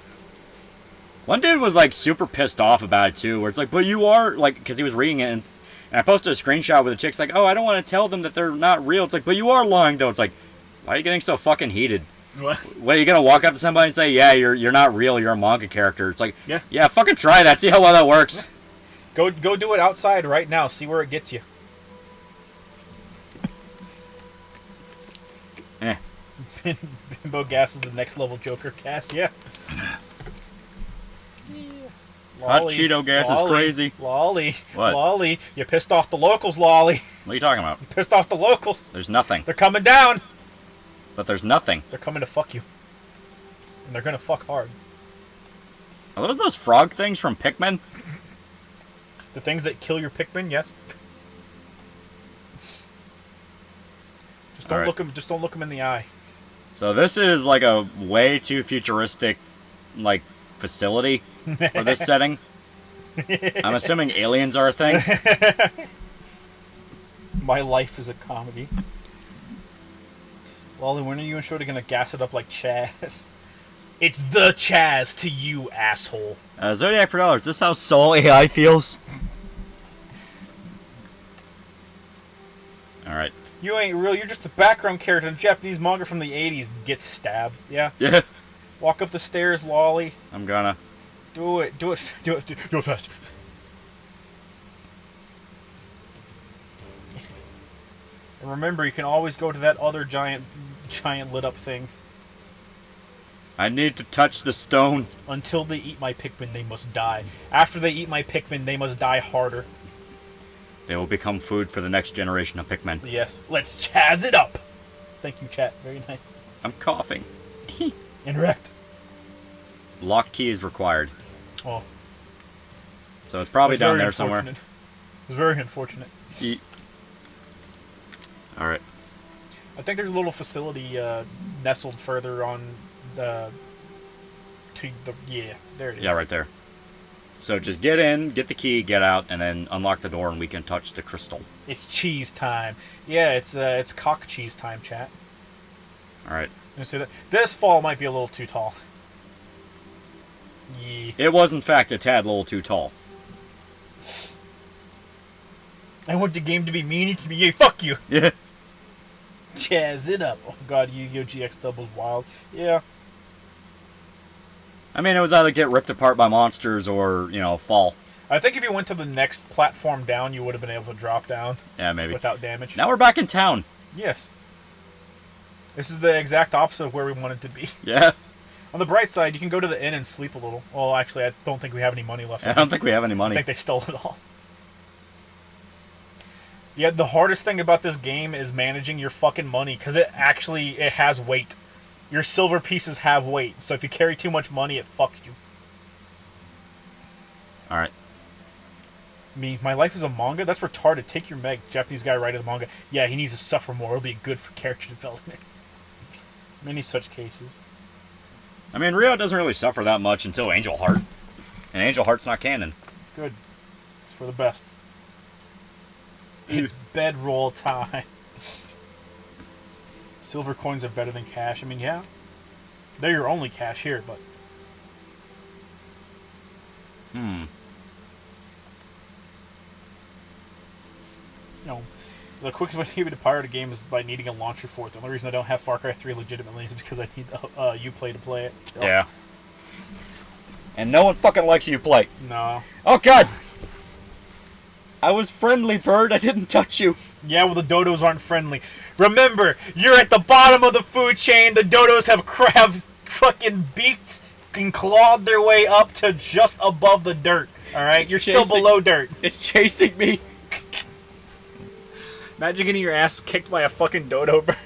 One dude was, like, super pissed off about it, too, where it's like, but you are, like, because he was reading it, and I posted a screenshot where the chick's like, oh, I don't want to tell them that they're not real. It's like, but you are lying, though. It's like, why are you getting so fucking heated? What, are you going to walk up to somebody and say, yeah, you're not real, you're a manga character? It's like, yeah, fucking try that, see how well that works. Go do it outside right now, see where it gets you. Eh. Bimbo Gas is the next level Joker cast, yeah. Hot Cheeto gas is crazy. Lolly. What? Lolly. You pissed off the locals, Lolly. What are you talking about? You pissed off the locals. There's nothing. They're coming down. But there's nothing. They're coming to fuck you. And they're gonna fuck hard. Are those frog things from Pikmin? The things that kill your Pikmin, yes. Just don't look them. Just don't look them in the eye. So this is like a way too futuristic, like, facility for this setting. I'm assuming aliens are a thing. My life is a comedy. Lolly, when are you and Shorty gonna gas it up like Chaz? It's the Chaz to you, asshole. Zodiac for $, is this how Soul AI feels? Alright. You ain't real, you're just a background character in a Japanese manga from the 80s. Get stabbed, yeah? Yeah. Walk up the stairs, Lolly. I'm gonna. Do it fast. And remember, you can always go to that other giant lit up thing. I need to touch the stone. Until they eat my Pikmin, they must die. After they eat my Pikmin, they must die harder. They will become food for the next generation of Pikmin. Yes. Let's Chaz it up! Thank you, chat. Very nice. I'm coughing. Interact. Lock key is required. Oh. So it's probably down there somewhere. It's very unfortunate. Alright. I think there's a little facility nestled further on to to the... Yeah, there it is. Yeah, right there. So just get in, get the key, get out, and then unlock the door, and we can touch the crystal. It's cheese time. Yeah, it's cock cheese time, chat. All right. You see that? This fall might be a little too tall. Yeah. It was, in fact, a tad little too tall. I want the game to be mean to me. Yeah, fuck you. Yeah. Chaz it up. Oh god, Yu-Gi-Oh! GX doubles wild. Yeah. I mean, it was either get ripped apart by monsters or, fall. I think if you went to the next platform down, you would have been able to drop down. Yeah, maybe. Without damage. Now we're back in town. Yes. This is the exact opposite of where we wanted to be. Yeah. On the bright side, you can go to the inn and sleep a little. Well, actually, I don't think we have any money left. I don't think we have any money. I think they stole it all. Yeah, the hardest thing about this game is managing your fucking money, because it has weight. Your silver pieces have weight, so if you carry too much money, it fucks you. Alright. My life is a manga? That's retarded. Take your Meg. Japanese guy writing the manga. Yeah, he needs to suffer more. It'll be good for character development. Many such cases. I mean, Rio doesn't really suffer that much until Angel Heart. And Angel Heart's not canon. Good. It's for the best. It's bedroll time. Silver coins are better than cash. I mean, yeah. They're your only cash here, but... The quickest way to get me to pirate a game is by needing a launcher for it. The only reason I don't have Far Cry 3 legitimately is because I need Uplay to play it. Yeah. And no one fucking likes Uplay. No. Oh, God! I was friendly, bird. I didn't touch you. Yeah, well, the dodos aren't friendly. Remember, you're at the bottom of the food chain. The dodos have fucking beaked and clawed their way up to just above the dirt. All right? You're still below dirt. It's chasing me. Imagine getting your ass kicked by a fucking dodo bird.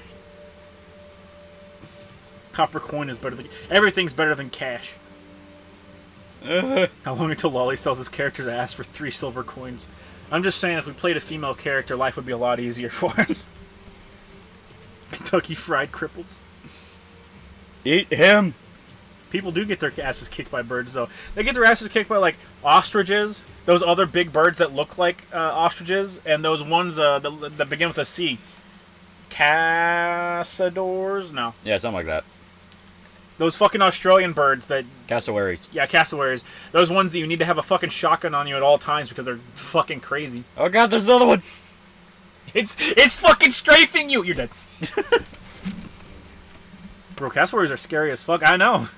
Copper coin is better than... Everything's better than cash. How long until Loli sells his character's ass for 3 silver coins? I'm just saying, if we played a female character, life would be a lot easier for us. Kentucky Fried Cripples. Eat him. People do get their asses kicked by birds, though. They get their asses kicked by, like, ostriches. Those other big birds that look like ostriches. And those ones that begin with a C. Cassadors? No. Yeah, something like that. Those fucking Australian birds that... Cassowaries. Yeah, cassowaries. Those ones that you need to have a fucking shotgun on you at all times because they're fucking crazy. Oh god, there's another one! It's fucking strafing you! You're dead. Bro, cassowaries are scary as fuck. I know.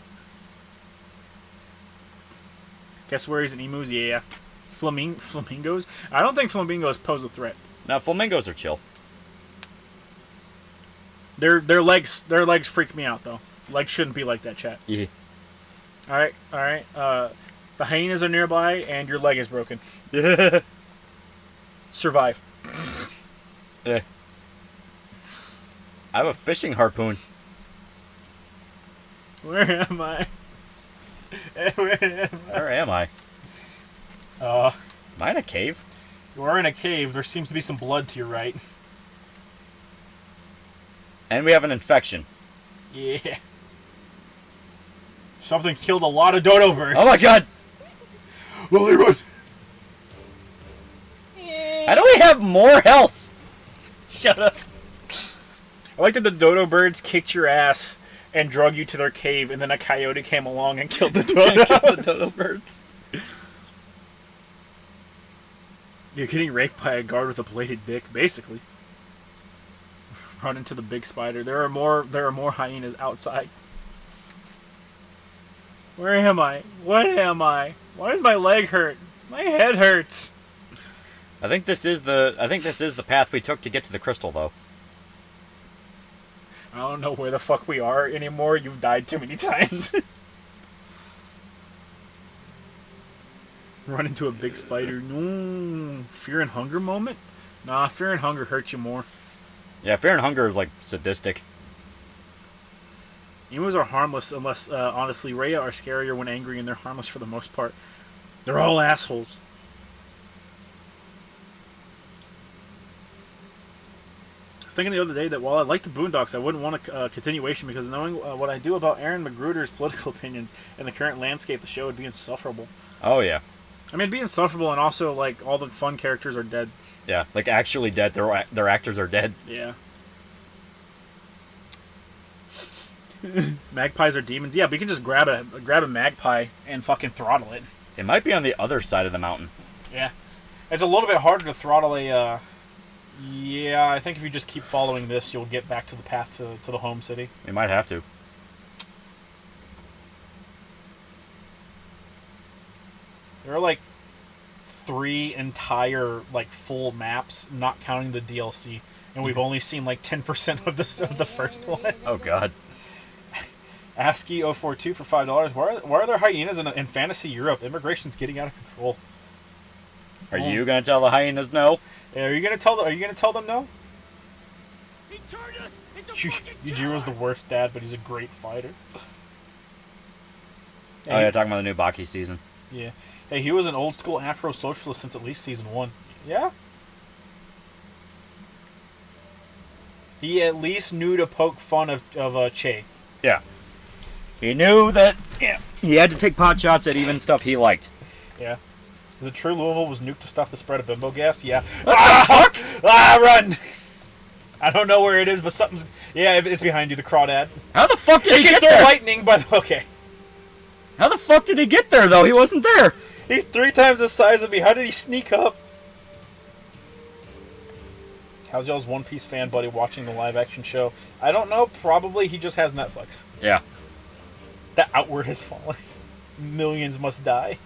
Cassowaries and emus, yeah. Flamingos? I don't think flamingos pose a threat. No, flamingos are chill. Their legs freak me out, though. Legs shouldn't be like that, chat. Yeah. Alright. The hyenas are nearby, and your leg is broken. Survive. Yeah. I have a fishing harpoon. Where am I? Where am I? Am I in a cave? You are in a cave. There seems to be some blood to your right. And we have an infection. Yeah. Something killed a lot of dodo birds. Oh my god! Loli, run! How do we have more health? Shut up. I like that the dodo birds kicked your ass and drug you to their cave, and then a coyote came along and killed the dodo birds. You're getting raped by a guard with a bladed dick, basically. Run into the big spider. There are more hyenas outside. Where am I? What am I? Why does my leg hurt? My head hurts. I think this is the path we took to get to the crystal, though. I don't know where the fuck we are anymore. You've died too many times. Run into a big spider. No. Fear and hunger moment? Nah, fear and hunger hurts you more. Yeah, fear and hunger is, like, sadistic. Emus are harmless unless, honestly, Rhea are scarier when angry, and they're harmless for the most part. They're all assholes. was thinking the other day that while I like the Boondocks, I wouldn't want a continuation because knowing what I do about Aaron Magruder's political opinions and the current landscape, the show would be insufferable. Oh, yeah. I mean, it'd be insufferable, and also, like, all the fun characters are dead. Yeah, like, actually dead. Their actors are dead. Yeah. Magpies are demons. Yeah, but you can just grab a magpie and fucking throttle it. It might be on the other side of the mountain. Yeah. It's a little bit harder to throttle a... yeah, I think if you just keep following this, you'll get back to the path to the home city. You might have to. There are, like, 3 entire, like, full maps, not counting the DLC. And we've only seen, like, 10% of the first one. Oh, God. ASCII042 for $5. Why are there hyenas in fantasy Europe? Immigration's getting out of control. Are you gonna tell the hyenas no? Are you gonna tell them no? He turned us into fucking Yujiro's the worst dad, but he's a great fighter. Oh, yeah, talking about the new Baki season. Yeah. Hey, he was an old school Afro socialist since at least season 1. Yeah. He at least knew to poke fun of Che. Yeah. He knew that he had to take pot shots at even stuff he liked. Yeah. Is it true Louisville was nuked to stop the spread of bimbo gas? Yeah. Fuck! Run! I don't know where it is, but something's... Yeah, it's behind you, the crawdad. How the fuck did he It get can there? throw lightning, but... Okay. How the fuck did he get there, though? He wasn't there. He's 3 times the size of me. How did he sneak up? How's y'all's One Piece fan buddy watching the live-action show? I don't know. Probably he just has Netflix. Yeah. The outward has fallen. Millions must die.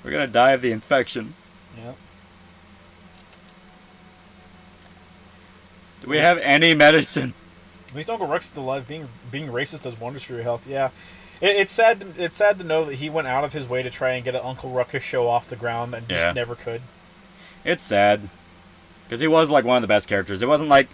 We're gonna die of the infection. Yeah. Do we have any medicine? At least Uncle Rex is alive. Being racist does wonders for your health. Yeah. It's sad to know that he went out of his way to try and get an Uncle Ruckus show off the ground and just never could. It's sad. Because he was, like, one of the best characters. It wasn't like...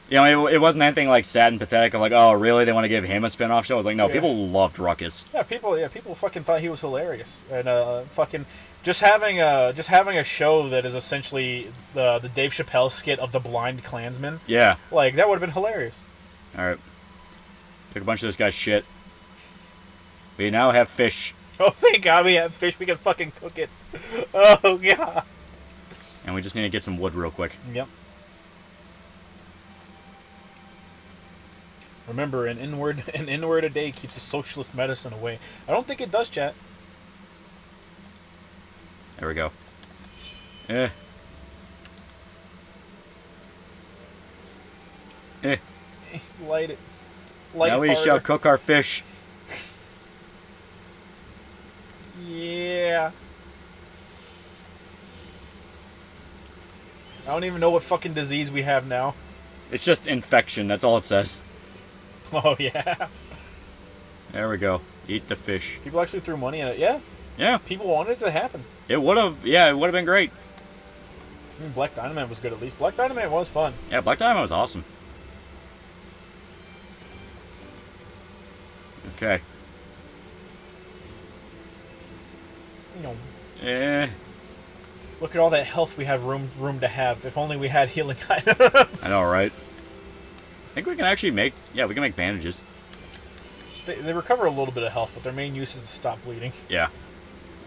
You know, it wasn't anything, like, sad and pathetic. Like, oh, really? They want to give him a spin-off show? I was like, no, people loved Ruckus. Yeah, people fucking thought he was hilarious. And, fucking... Just having a show that is essentially the Dave Chappelle skit of the blind Klansman. Yeah. Like, that would have been hilarious. Alright. Took a bunch of this guy's shit. We now have fish. Oh, thank God we have fish. We can fucking cook it. Oh, God. And we just need to get some wood real quick. Yep. Remember, an inward a day keeps a socialist medicine away. I don't think it does, chat. There we go. Eh. Eh. Light it. Light Now it we harder. shall cook our fish. Yeah. I don't even know what fucking disease we have now. It's just infection, that's all it says. Oh, yeah. There we go. Eat the fish. People actually threw money at it. Yeah. Yeah. People wanted it to happen. It would have, yeah, it would have been great. Black Dynamite was good at least. Black Dynamite was fun. Yeah, Black Diamond was awesome. Okay. You know, Eh. look at all that health we have room to have. If only we had healing items. I know, right? I think we can actually make, yeah, we can make bandages. They recover a little bit of health, but their main use is to stop bleeding. Yeah.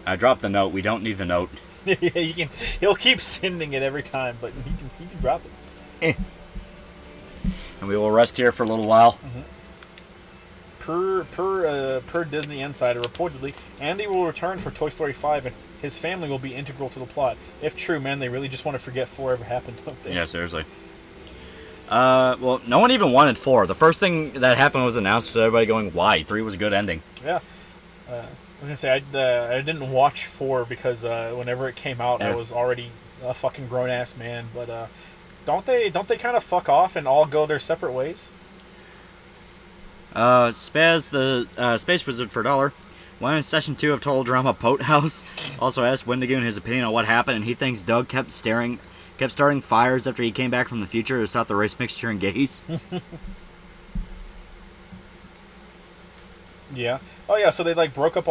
I dropped the note. We don't need the note. Yeah, you can. He'll keep sending it every time, but he can drop it. And we will rest here for a little while. Per Disney Insider, reportedly, Andy will return for Toy Story 5, and his family will be integral to the plot. If true, man, they really just want to forget 4 ever happened, don't they? Yeah, seriously. Well, no one even wanted 4. The first thing that happened was announced to everybody going, why? 3 was a good ending. Yeah. I was going to say, I didn't watch 4 because whenever it came out, I was already a fucking grown-ass man, but don't they kind of fuck off and all go their separate ways? Spaz, the Space Wizard for $1. When in session 2 of Total Drama Pote House, also asked Wendigoon his opinion on what happened, and he thinks Doug kept starting fires after he came back from the future to stop the race mixture and gays. Yeah. Oh yeah, so they broke up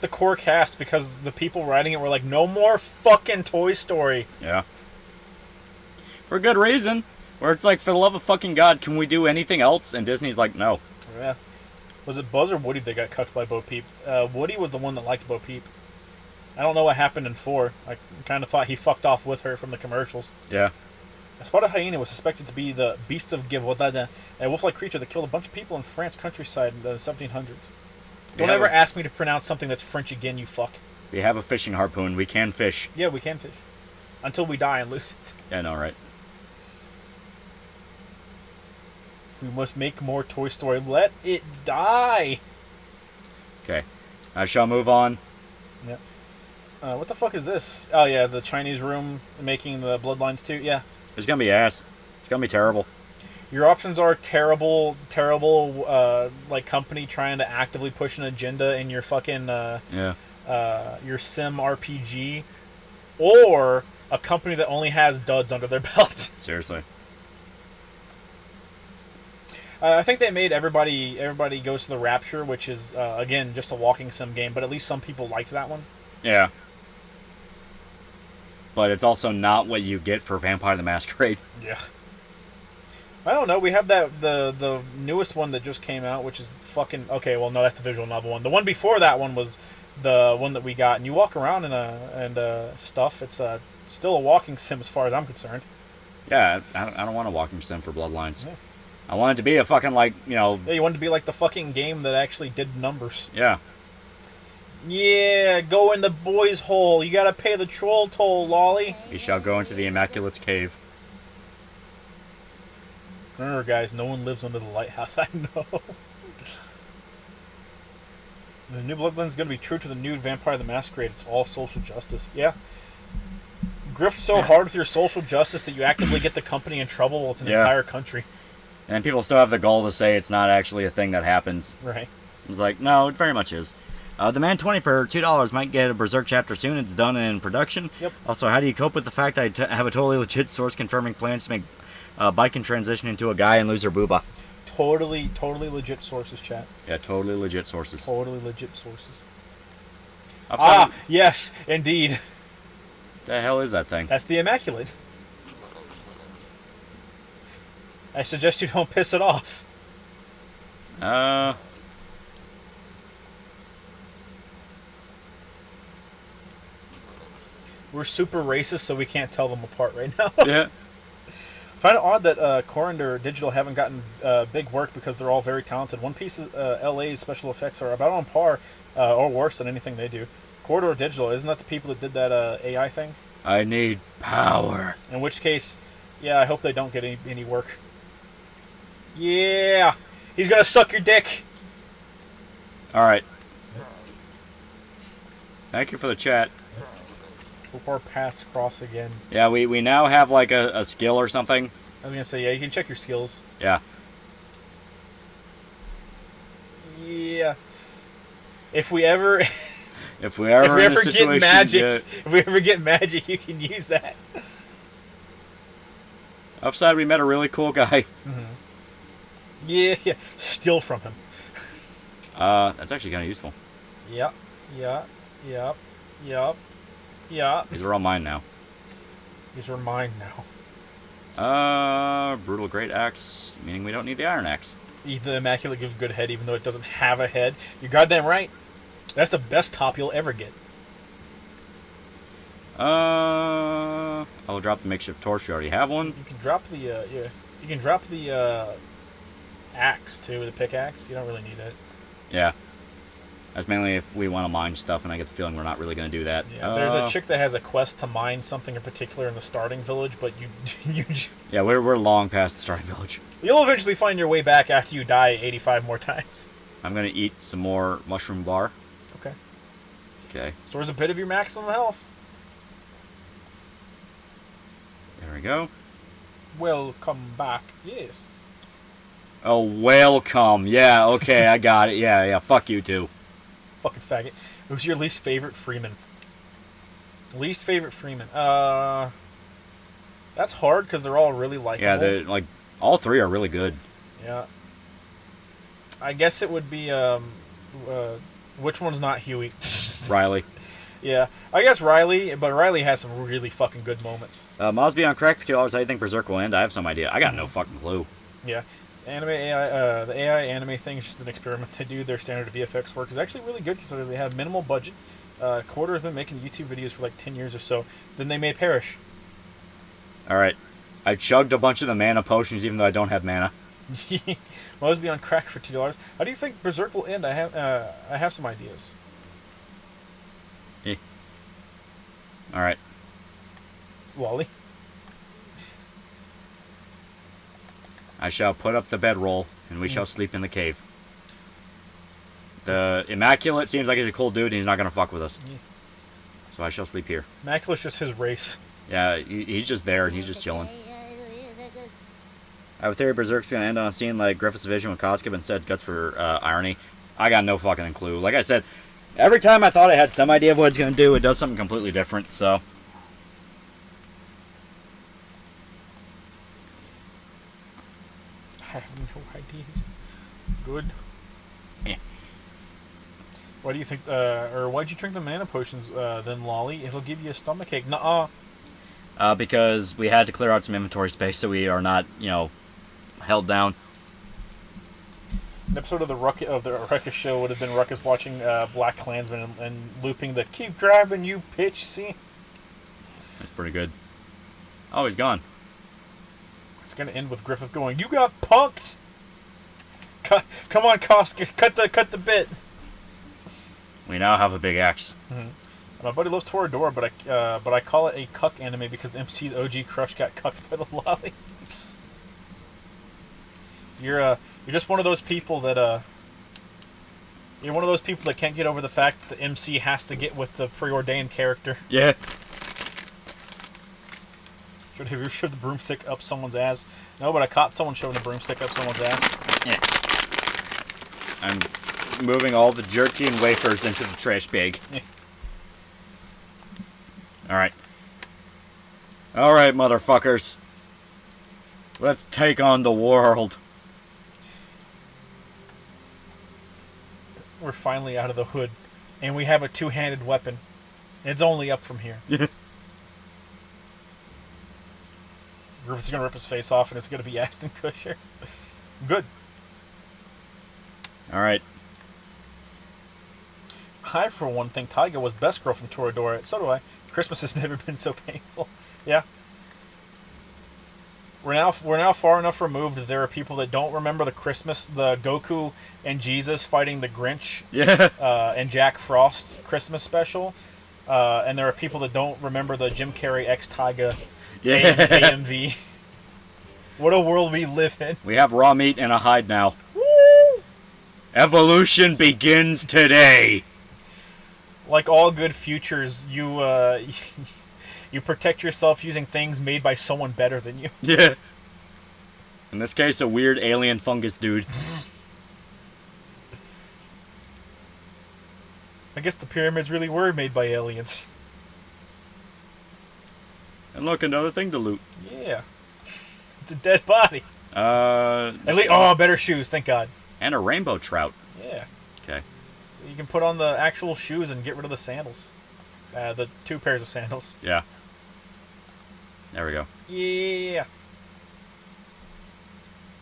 the core cast because the people writing it were like, no more fucking Toy Story. Yeah. For good reason. Where it's like, for the love of fucking God, can we do anything else? And Disney's like, no. Yeah. Was it Buzz or Woody that got cucked by Bo Peep? Woody was the one that liked Bo Peep. I don't know what happened in 4. I kind of thought he fucked off with her from the commercials. Yeah. A spotted hyena was suspected to be the beast of Givodada, a wolf-like creature that killed a bunch of people in France countryside in the 1700s. Don't ever ask me to pronounce something that's French again, you fuck. We have a fishing harpoon. We can fish. Yeah, we can fish. Until we die and lose it. Yeah, no, right. We must make more Toy Story. Let it die! Okay. I shall move on. Yeah. What the fuck is this? Oh, yeah, the Chinese room making the Bloodlines 2. Yeah. There's gonna be ass. It's gonna be terrible. Your options are terrible, like, company trying to actively push an agenda in your fucking, your sim RPG, or a company that only has duds under their belt. Seriously. I think they made Everybody Goes to the Rapture, which is, again, just a walking sim game, but at least some people liked that one. Yeah. But it's also not what you get for Vampire the Masquerade. Yeah. I don't know. We have the newest one that just came out, which is fucking... Okay, well, no, that's the visual novel one. The one before that one was the one that we got, and you walk around and stuff. It's still a walking sim as far as I'm concerned. Yeah, I don't want a walking sim for Bloodlines. Yeah. I want it to be a fucking, like, you know... Yeah, you want it to be like the fucking game that actually did numbers. Yeah. Yeah, go in the boys' hole. You gotta pay the troll toll, Lolly. You shall go into the Immaculate's cave. Remember, guys, no one lives under the lighthouse. I know. The new Bloodlines is going to be true to the new Vampire the Masquerade. It's all social justice. Yeah. Grift so hard with your social justice that you actively get the company in trouble with an entire country. And people still have the gall to say it's not actually a thing that happens. Right. It's like, no, it very much is. The Man 20 for $2 might get a Berserk chapter soon. It's done in production. Yep. Also, how do you cope with the fact that I have a totally legit source confirming plans to make Biken transition into a guy and lose her booba? Totally legit sources, chat. Yeah, totally legit sources. Totally legit sources. Upside Yes, indeed. the hell is that thing? That's the Immaculate. I suggest you don't piss it off. We're super racist, so we can't tell them apart right now. Yeah. I find it odd that Corridor Digital haven't gotten big work because they're all very talented. One Piece's LA's special effects are about on par or worse than anything they do. Corridor Digital, isn't that the people that did that AI thing? I need power. In which case, yeah, I hope they don't get any work. Yeah! He's gonna suck your dick! Alright. Thank you for the chat. Hope our paths cross again. Yeah, we now have like a skill or something. I was gonna say, yeah, you can check your skills. Yeah. Yeah. If we ever... If we ever get magic, if we ever get magic, you can use that. Upside, we met a really cool guy. Mm-hmm. Yeah, steal from him. That's actually kind of useful. Yep. These are all mine now. These are mine now. Brutal Great Axe, meaning we don't need the Iron Axe. The Immaculate gives good head even though it doesn't have a head. You're goddamn right. That's the best top you'll ever get. I will drop the makeshift torch. We already have one. You can drop the You can drop the axe too, the pickaxe. You don't really need it. Yeah. That's mainly if we want to mine stuff, and I get the feeling we're not really going to do that. Yeah, there's a chick that has a quest to mine something in particular in the starting village, but you yeah, we're long past the starting village. You'll eventually find your way back after you die 85 more times. I'm going to eat some more mushroom bar. Okay. Okay. Stores a bit of your maximum health. There we go. Welcome back. Yes. Oh, welcome. Yeah, okay, I got it. Yeah, fuck you too. Fucking faggot. Who's your least favorite Freeman? Least favorite Freeman. That's hard because they're all really likable. Yeah, they like all three are really good. Yeah. I guess it would be which one's not Huey? Riley. Yeah, I guess Riley, but Riley has some really fucking good moments. Mosby on crack for $2. How do you think Berserk will end? I have some idea. I got no fucking clue. Yeah, anime AI, the AI anime thing is just an experiment they do. Their standard VFX work is actually really good considering they have minimal budget. Quarter has been making YouTube videos for like 10 years or so. Then they may perish. All right, I chugged a bunch of the mana potions even though I don't have mana. Mosby on crack for $2. How do you think Berserk will end? I have some ideas. All right. Wally. I shall put up the bedroll, and we shall sleep in the cave. The Immaculate seems like he's a cool dude, and he's not gonna fuck with us. Yeah. So I shall sleep here. Immaculate's just his race. Yeah, he's just there, and he's just chilling. I have a theory Berserk's gonna end on a scene like Griffith's vision with Koska, but instead it's guts for irony. I got no fucking clue. Like I said, every time I thought I had some idea of what it's gonna do, it does something completely different, so... I have no ideas. Good. Yeah. Why do you think, or why'd you drink the mana potions, then, Lolly? It'll give you a stomachache. Nuh-uh. Because we had to clear out some inventory space so we are not, you know, held down. An episode of the Ruckus show would have been Ruckus watching Black Klansman and looping the "Keep driving, you bitch" scene. That's pretty good. Oh, he's gone. It's gonna end with Griffith going, "You got punked! Come on, Koska, cut the bit." We now have a big axe. My buddy loves Toradora, but I call it a cuck anime because the MC's OG crush got cucked by the lolly. You're just one of those people that you're one of those people that can't get over the fact that the MC has to get with the preordained character. Yeah. Have you shoved the broomstick up someone's ass? No, but I caught someone shoving a broomstick up someone's ass. Yeah. I'm moving all the jerky and wafers into the trash bag. Yeah. Alright. Alright, motherfuckers. Let's take on the world. We're finally out of the hood, and we have a two-handed weapon. It's only up from here. Griffith's gonna rip his face off, and it's gonna be Aston Kutcher. Good. Alright. I, for one, think Taiga was best girl from Toradora. So do I. Christmas has never been so painful. Yeah. We're now far enough removed that there are people that don't remember the Goku and Jesus fighting the Grinch. Yeah. And Jack Frost Christmas special. And there are people that don't remember the Jim Carrey X Taiga AMV. What a world we live in. We have raw meat and a hide now. Woo! Evolution begins today. Like all good futures, you you protect yourself using things made by someone better than you. Yeah. In this case, a weird alien fungus dude. I guess the pyramids really were made by aliens. And look, another thing to loot. Yeah. It's a dead body. At least, better shoes, thank God. And a rainbow trout. Yeah. Okay. So you can put on the actual shoes and get rid of the sandals. The 2 pairs of sandals. Yeah. There we go. Yeah.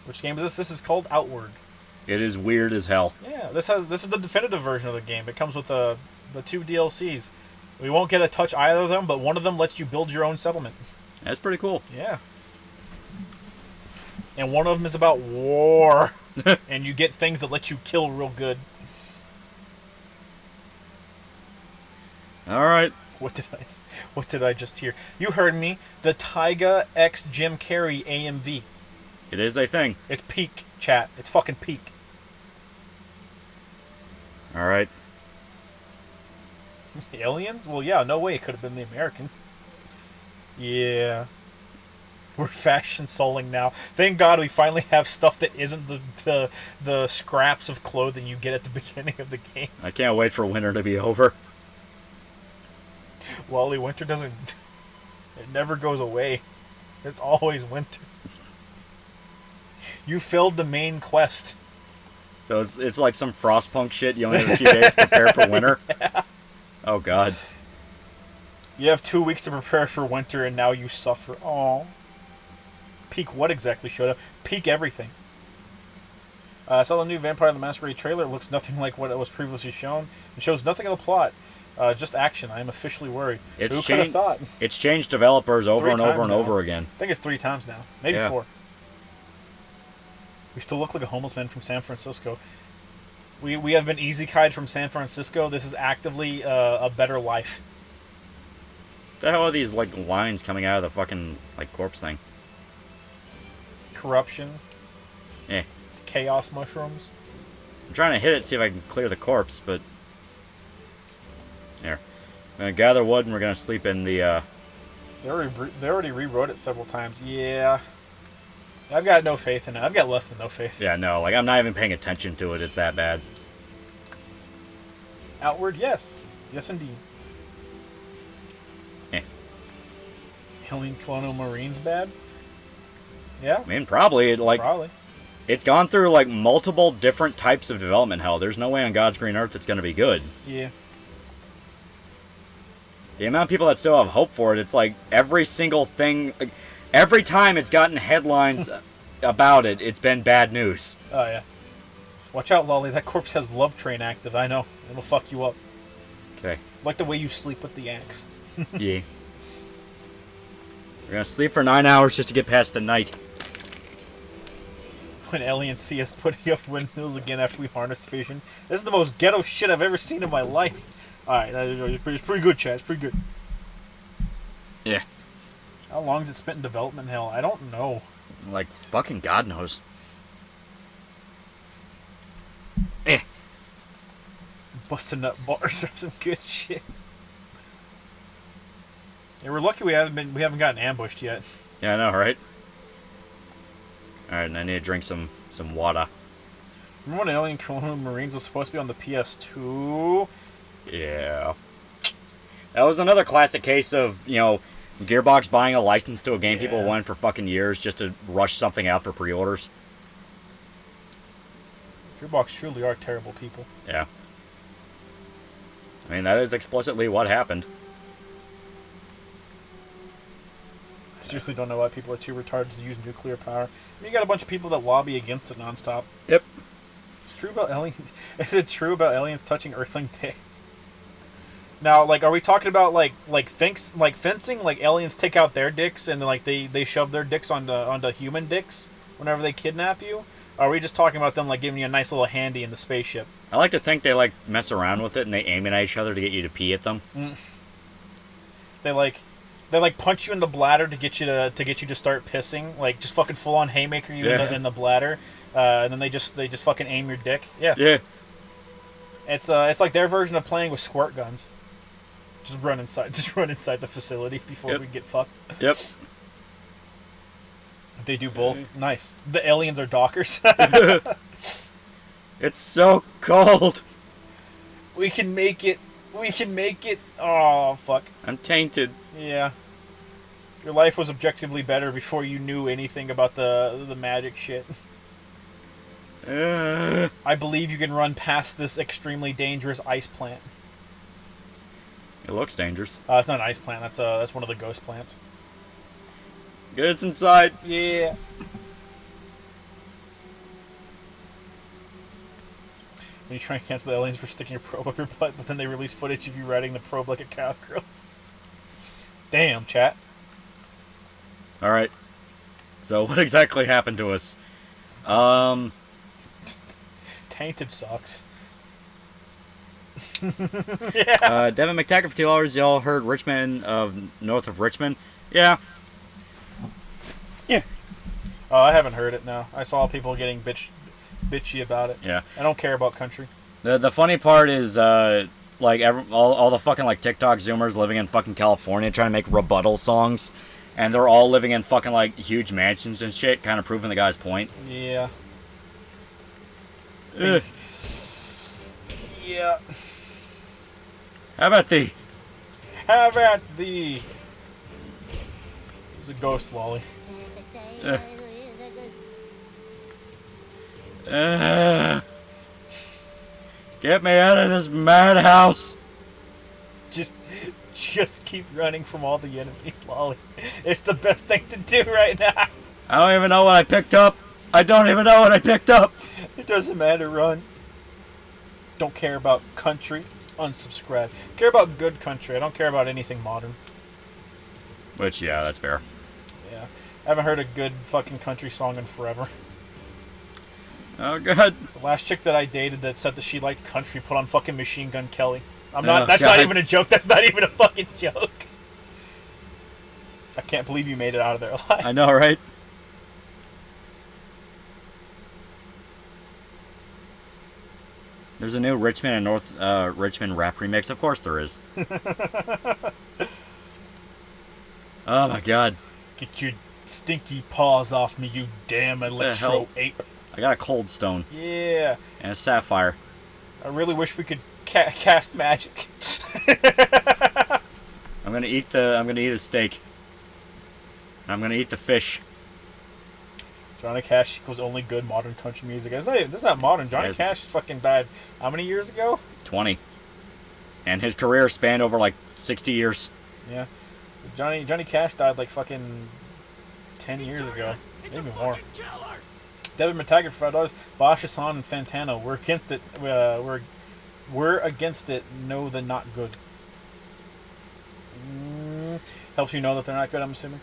Which game is this? This is called Outward. It is weird as hell. Yeah, this is the definitive version of the game. It comes with the 2 DLCs. We won't get to touch either of them, but one of them lets you build your own settlement. That's pretty cool. Yeah. And one of them is about war. And you get things that let you kill real good. Alright. What did I just hear? You heard me. The Taiga X Jim Carrey AMV. It is a thing. It's peak, chat. It's fucking peak. Alright. Aliens? Well, yeah, no way it could have been the Americans. Yeah. We're fashion souling now. Thank God we finally have stuff that isn't the scraps of clothing you get at the beginning of the game. I can't wait for winter to be over. Wally, winter doesn't... It never goes away. It's always winter. You filled the main quest. So it's like some Frostpunk shit. You only have a few days to prepare for winter. Yeah. Oh, God. You have 2 weeks to prepare for winter, and now you suffer. Aww. Peak what exactly showed up? Peak everything. I saw the new Vampire the Masquerade trailer. It looks nothing like what it was previously shown. It shows nothing of the plot. Just action. I am officially worried. Who could have thought? It's changed developers over and over and now. over again. I think it's 3 times now. Maybe Yeah. 4. We still look like a homeless man from San Francisco. We have been easy-kai'd from San Francisco. This is actively a better life. The hell are these like lines coming out of the fucking like corpse thing? Corruption. Eh. Chaos mushrooms. I'm trying to hit it, see if I can clear the corpse, but there. I'm gonna gather wood and we're gonna sleep in the. They already rewrote it several times. Yeah. I've got no faith in it. I've got less than no faith. Yeah, no, like I'm not even paying attention to it. It's that bad. Outward, yes. Yes, indeed. Eh. Alien Colonial Marines bad? Yeah. I mean, probably like Probably. it's gone through like multiple different types of development hell. There's no way on God's green earth it's gonna be good. Yeah. The amount of people that still have hope for it, it's like every single thing, like, every time it's gotten headlines about it, it's been bad news. Oh, yeah. Watch out, Lolly. That corpse has Love Train active. I know. It'll fuck you up. Okay. Like the way you sleep with the axe. Yeah. We're gonna sleep for 9 hours just to get past the night. When aliens see us putting up windmills again after we harness fission. This is the most ghetto shit I've ever seen in my life. Alright, it's pretty good, Chad. It's pretty good. Yeah. How long has it spent in development hell? I don't know. Like, fucking God knows. Eh. Busting nut bars are some good shit. Yeah, we're lucky we haven't gotten ambushed yet. Yeah, I know, right? Alright, and I need to drink some water. Remember when Alien Colonial Marines was supposed to be on the PS2? Yeah. That was another classic case of, you know, Gearbox buying a license to a game people wanted for fucking years just to rush something out for pre-orders. Gearbox truly are terrible people. Yeah. I mean, that is explicitly what happened. I seriously don't know why people are too retarded to use nuclear power. I mean, you got a bunch of people that lobby against it nonstop. Yep. It's true about aliens. Is it true about aliens touching Earthling dicks? Now, like, are we talking about like fencing? Like aliens take out their dicks and then, like they shove their dicks onto human dicks whenever they kidnap you? Or are we just talking about them like giving you a nice little handy in the spaceship? I like to think they like mess around with it and they aim it at each other to get you to pee at them. They punch you in the bladder to get you to start pissing, like just fucking full on haymaker you in the bladder, and then they just fucking aim your dick. Yeah. Yeah. It's like their version of playing with squirt guns. Just run inside the facility before we get fucked. Yep. They do both. Nice. The aliens are dockers. It's so cold. We can make it. Oh, fuck. I'm tainted. Yeah. Your life was objectively better before you knew anything about the magic shit. I believe you can run past this extremely dangerous ice plant. It looks dangerous. It's not an ice plant. That's one of the ghost plants. Get us inside. Yeah. When you try and cancel the aliens for sticking your probe up your butt, but then they release footage of you riding the probe like a cowgirl. Damn, chat. Alright. So, what exactly happened to us? Tainted sucks. Devin McTaggart for $2. Y'all heard Richmond north of Richmond? Yeah. Yeah. Oh, I haven't heard it, no. I saw people getting bitchy about it. Yeah. I don't care about country. The funny part is, like, all the fucking, like, TikTok Zoomers living in fucking California trying to make rebuttal songs, and they're all living in fucking, like, huge mansions and shit, kind of proving the guy's point. Yeah. Ugh. Yeah. How about thee? Have at thee. He's a ghost, Wally. Get me out of this madhouse. Just Just keep running from all the enemies, Lolly. It's the best thing to do right now. I don't even know what I picked up. I don't even know what I picked up. It doesn't matter, run. Don't care about country. Unsubscribe. Care about good country. I don't care about anything modern. Which, yeah, that's fair. Yeah. I haven't heard a good fucking country song in forever. Oh, God. The last chick that I dated that said that she liked country put on fucking Machine Gun Kelly. That's not even a joke. That's not even a fucking joke. I can't believe you made it out of there alive. I know, right? There's a new Richmond and North Richmond rap remix. Of course there is. Oh my God. Get your stinky paws off me, you damn electro ape. I got a cold stone. Yeah. And a sapphire. I really wish we could cast magic. I'm gonna eat a steak. I'm gonna eat the fish. Johnny Cash was only good modern country music. This is not modern. Johnny Cash fucking died how many years ago? 20. And his career spanned over like 60 years. Yeah. So Johnny Cash died like fucking 10 years ago. Maybe more. Devin McTaggart for $5. Vash Hassan and Fantano. We're against it. We're against it. No, they're not good. Helps you know that they're not good, I'm assuming.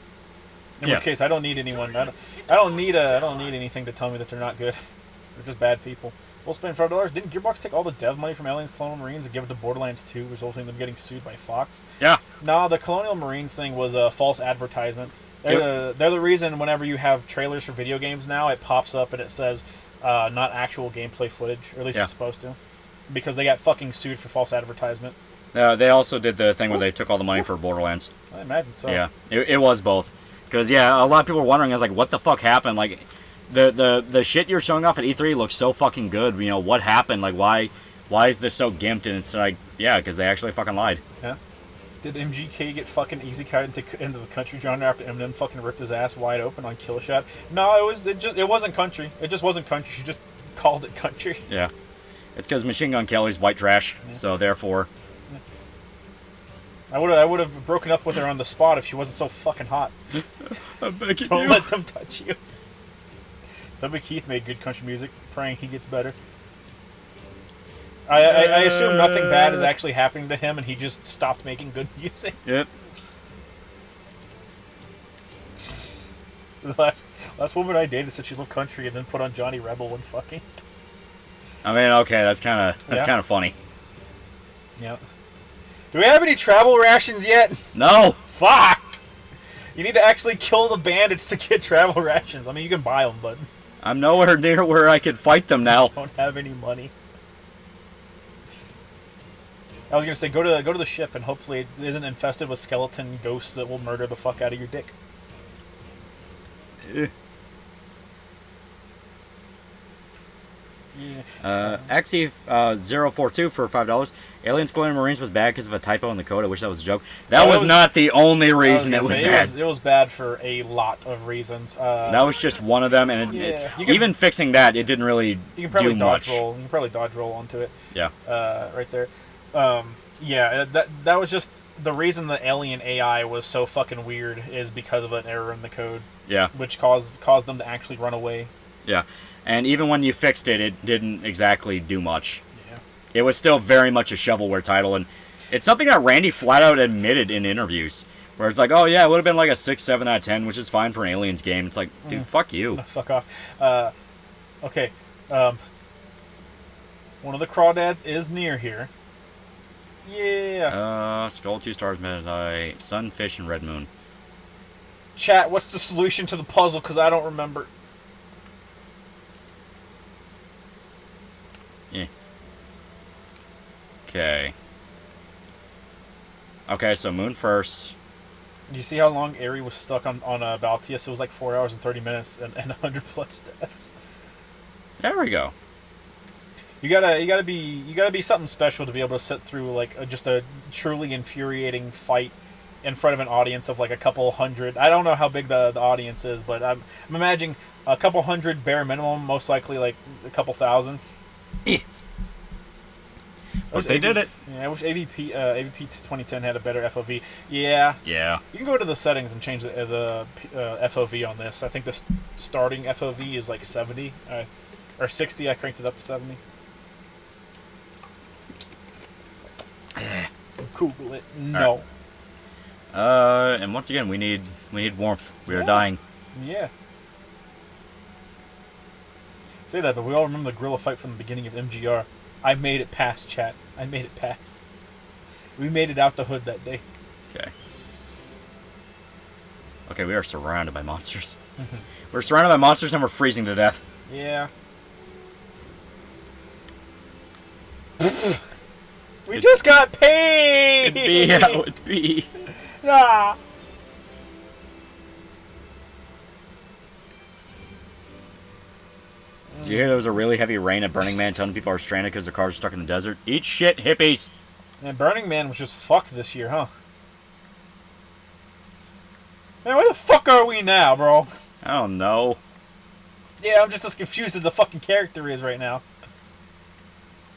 In which case, I don't need anyone. I don't need anything to tell me that they're not good. They're just bad people. We'll spend $5. Didn't Gearbox take all the dev money from Aliens Colonial Marines and give it to Borderlands 2, resulting in them getting sued by Fox? Yeah. No, the Colonial Marines thing was a false advertisement. They're the reason whenever you have trailers for video games now, it pops up and it says not actual gameplay footage, or at least it's supposed to. Because they got fucking sued for false advertisement. They also did the thing where they took all the money for Borderlands. I imagine so. Yeah, it was both. Because, yeah, a lot of people were wondering, I was like, what the fuck happened? Like, the shit you're showing off at E3 looks so fucking good. You know, what happened? Like, why is this so gimped? And it's like, yeah, because they actually fucking lied. Yeah. Did MGK get fucking easy cut into the country genre after Eminem fucking ripped his ass wide open on Killshot? No, it wasn't country. It just wasn't country. She just called it country. Yeah. It's because Machine Gun Kelly's white trash, so therefore... I would have broken up with her on the spot if she wasn't so fucking hot. I'm begging Don't you. let them touch you. W. Keith made good country music, praying he gets better. I assume nothing bad is actually happening to him and he just stopped making good music. Yep. The last woman I dated said she loved country and then put on Johnny Rebel when fucking. I mean, okay, that's kind of funny. Yeah. Do we have any travel rations yet? No. Fuck! You need to actually kill the bandits to get travel rations. I mean, you can buy them, but... I'm nowhere near where I could fight them now. I don't have any money. I was gonna say, go to the ship and hopefully it isn't infested with skeleton ghosts that will murder the fuck out of your dick. Yeah. Xe042 for $5. Aliens Colonial Marines was bad because of a typo in the code. I wish that was a joke. That was not the only reason it was bad. It was bad for a lot of reasons. That was just one of them, and even fixing that, it didn't really do much. You can probably dodge roll onto it. Yeah. Right there. Yeah, that was just the reason the alien AI was so fucking weird is because of an error in the code. Yeah. Which caused them to actually run away. Yeah. And even when you fixed it, it didn't exactly do much. Yeah. It was still very much a shovelware title, and it's something that Randy flat out admitted in interviews, where it's like, oh yeah, it would have been like a 6, 7 out of 10, which is fine for an Aliens game. It's like, dude, fuck you. Fuck off. Okay. One of the crawdads is near here. Yeah. Skull, 2 stars, Medai, Sunfish, and Red Moon. Chat, what's the solution to the puzzle? Because I don't remember. Yeah. Okay. Okay, so Moon first. You see how long Aerie was stuck on Baltius? It was like 4 hours and 30 minutes and 100 plus deaths. There we go. You gotta be something special to be able to sit through like just a truly infuriating fight in front of an audience of like a couple hundred. I don't know how big the audience is, but I'm imagining a couple hundred bare minimum, most likely like a couple thousand. But they did it. Yeah, I wish AVP 2010 had a better FOV. Yeah. Yeah. You can go to the settings and change the FOV on this. I think the starting FOV is like 70 or 60. I cranked it up to 70. Google it. No. And once again, we need warmth. We are dying. Yeah. Say that, but we all remember the gorilla fight from the beginning of MGR. I made it past, chat. I made it past. We made it out the hood that day. Okay. Okay, we are surrounded by monsters. We're surrounded by monsters and we're freezing to death. Yeah. We just got paid! B out with B. Ah. Did you hear there was a really heavy rain at Burning Man? A ton of people are stranded because their cars are stuck in the desert. Eat shit, hippies! Man, Burning Man was just fucked this year, huh? Man, where the fuck are we now, bro? I don't know. Yeah, I'm just as confused as the fucking character is right now.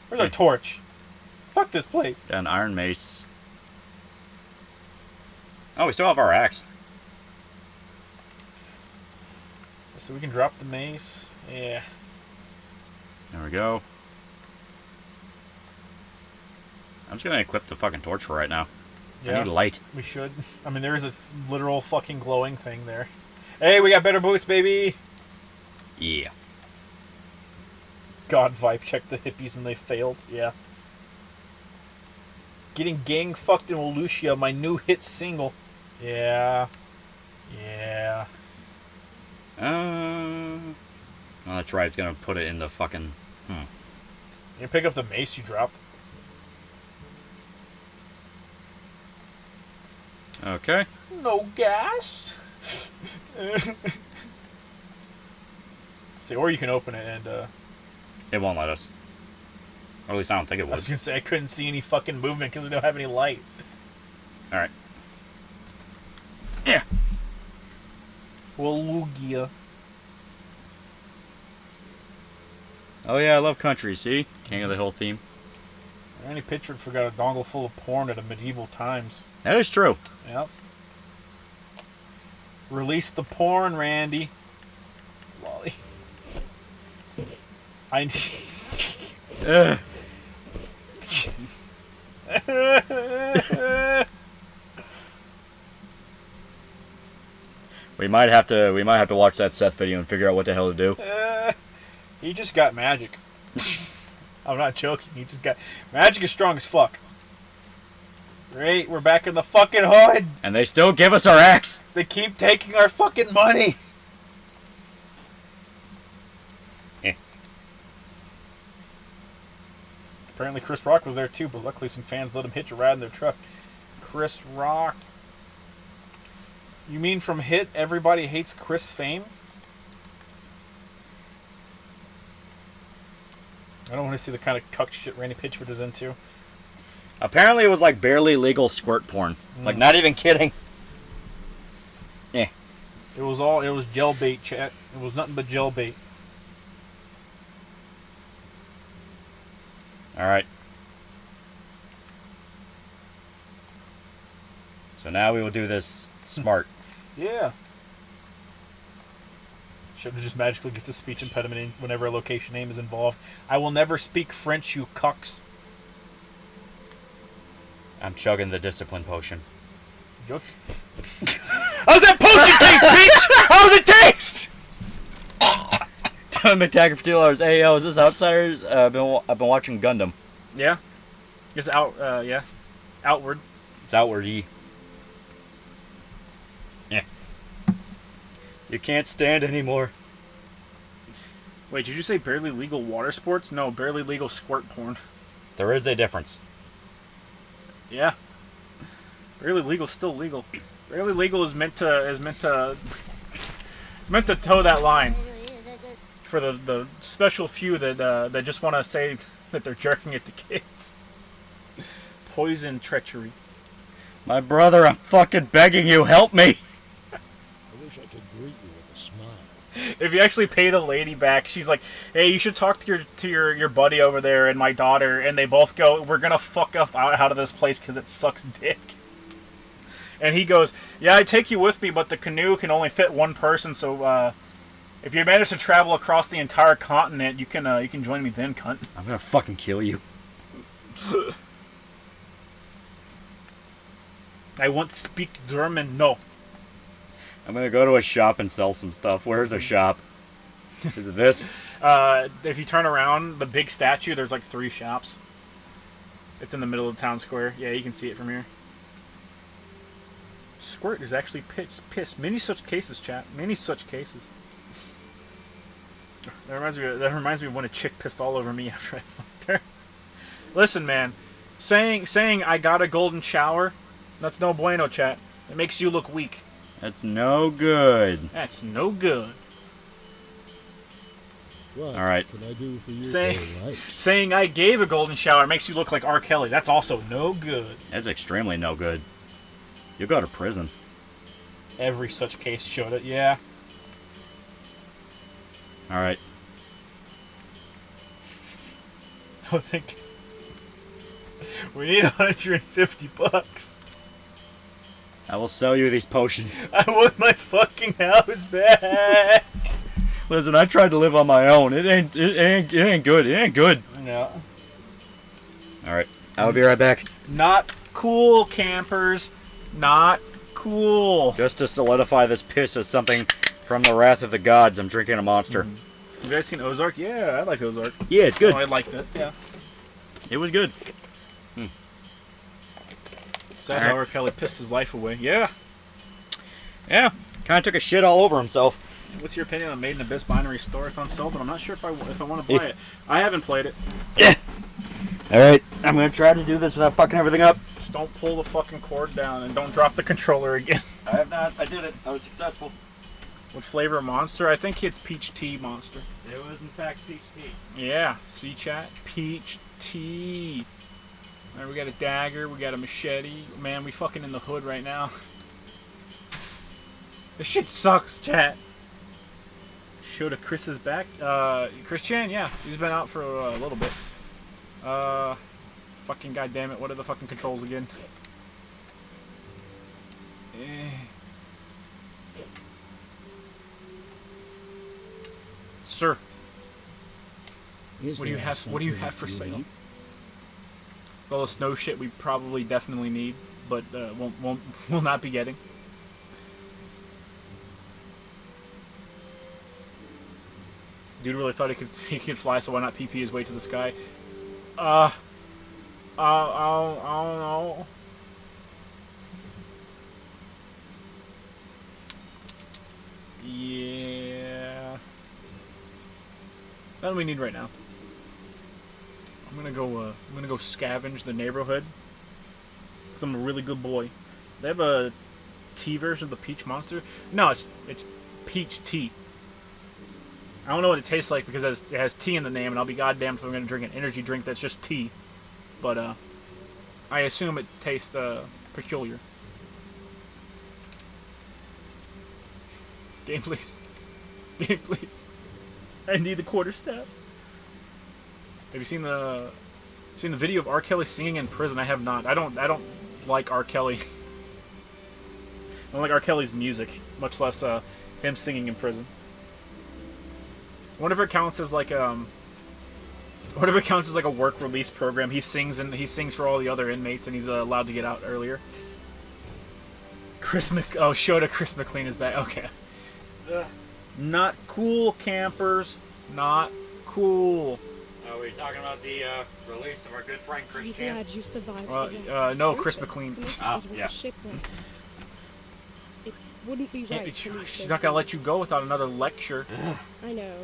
Where's our torch? Fuck this place. Got an iron mace. Oh, we still have our axe. So we can drop the mace. Yeah. There we go. I'm just gonna equip the fucking torch for right now. Yeah. I need light. We should. I mean, there is a literal fucking glowing thing there. Hey, we got better boots, baby! Yeah. God, Vibe checked the hippies and they failed. Yeah. Getting gang fucked in Elysium, my new hit single. Yeah. Yeah. Oh, that's right. It's gonna put it in the fucking. You pick up the mace you dropped. Okay. No gas. See, or you can open it and. It won't let us. Or at least I don't think it I was would. gonna say I couldn't see any fucking movement because we don't have any light. All right. Yeah. Well, Lugia. Oh yeah, I love country. See, King of the Hill theme. Randy Pitchford forgot a dongle full of porn at a medieval times. That is true. Yep. Release the porn, Randy. Lolly. I. Ugh. We might have to watch that Seth video and figure out what the hell to do. He just got magic. I'm not joking. He just got magic is strong as fuck. Great, we're back in the fucking hood. And they still give us our axe. They keep taking our fucking money. Apparently Chris Rock was there too, but luckily some fans let him hitch a ride in their truck. Chris Rock. You mean from Hit, Everybody Hates Chris fame? I don't want to see the kind of cucked shit Randy Pitchford is into. Apparently it was like barely legal squirt porn. Like, not even kidding. Yeah. It was gel bait, chat. It was nothing but gel bait. Alright. So now we will do this smart. Yeah. Should just magically get the speech impediment in whenever a location name is involved. I will never speak French, you cucks. I'm chugging the discipline potion. Joke. How's that potion taste, bitch? How's it taste? Tom McTaggart for $2. Hey, yo, is this Outsiders? I've been watching Gundam. Yeah. It's out, yeah. Outward. It's outward-y. Yeah. You can't stand anymore. Wait, did you say barely legal water sports? No, barely legal squirt porn. There is a difference. Yeah. Barely legal is still legal. Barely legal is meant to toe that line. For the special few that just want to say that they're jerking it to kids. Poison treachery. My brother, I'm fucking begging you, help me. I wish I could greet you with a smile. If you actually pay the lady back, she's like, "Hey, you should talk to your buddy over there and my daughter," and they both go, "We're gonna fuck off out of this place because it sucks dick." And he goes, "Yeah, I take you with me, but the canoe can only fit one person. So if you manage to travel across the entire continent, you can join me then, cunt." I'm gonna fucking kill you. I want to speak German. No. I'm gonna go to a shop and sell some stuff. Where's a shop? Is it this? If you turn around, the big statue, there's like 3 shops. It's in the middle of the town square. Yeah, you can see it from here. Squirt is actually pissed. Many such cases, chat. Many such cases. That reminds me of when a chick pissed all over me after I fucked her. Listen, man. Saying I got a golden shower, that's no bueno, chat. It makes you look weak. That's no good. That's no good. What All right. can I do for you? Saying I gave a golden shower makes you look like R. Kelly. That's also no good. That's extremely no good. You'll go to prison. Every such case showed it, yeah. All right. I think we need $150. I will sell you these potions. I want my fucking house back. Listen, I tried to live on my own. It ain't good. It ain't good. No. All right. I'll be right back. Not cool, campers. Not cool. Just to solidify this piss as something from the wrath of the gods, I'm drinking a Monster. Mm-hmm. You guys seen Ozark? Yeah, I like Ozark. Yeah, it's good. Oh, I liked it. Yeah. It was good. Sad how R. Kelly pissed his life away. Yeah. Yeah. Kind of took a shit all over himself. What's your opinion on Made in Abyss Binary Store? It's on sale, but I'm not sure if I want to buy it. I haven't played it. Yeah. All right. I'm gonna try to do this without fucking everything up. Just don't pull the fucking cord down and don't drop the controller again. I have not. I did it. I was successful. What flavor Monster? I think it's peach tea Monster. It was in fact peach tea. Yeah. See, chat? Peach tea. All right, we got a dagger. We got a machete. Man, we fucking in the hood right now. This shit sucks, chat. Show to Chris's back. Chris Chan, yeah. He's been out for a little bit. Fucking goddamn it. What are the fucking controls again? Sir, what do you have? What do you have for sale? Well, the snow shit we probably definitely need, but will not be getting. Dude really thought he could fly, so why not PP his way to the sky? I don't know. Yeah. That's what we need right now. I'm gonna go scavenge the neighborhood. Cause I'm a really good boy. They have a tea version of the peach monster. No, it's peach tea. I don't know what it tastes like because it has tea in the name, and I'll be goddamned if I'm gonna drink an energy drink that's just tea. But I assume it tastes peculiar. Game please. Game please. I need the quarterstaff. Have you seen the video of R. Kelly singing in prison? I have not. I don't like R. Kelly. I don't like R. Kelly's music, much less him singing in prison. I wonder if it counts as like a work release program. He sings for all the other inmates, and he's allowed to get out earlier. Shota Chris McLean is back. Okay. Not cool, campers. Not cool. Are we talking about the release of our good friend Chris I'm Chan? glad you survived. No, Chris McLean. Yeah. It wouldn't be right. She's not gonna let you go without another lecture. I know.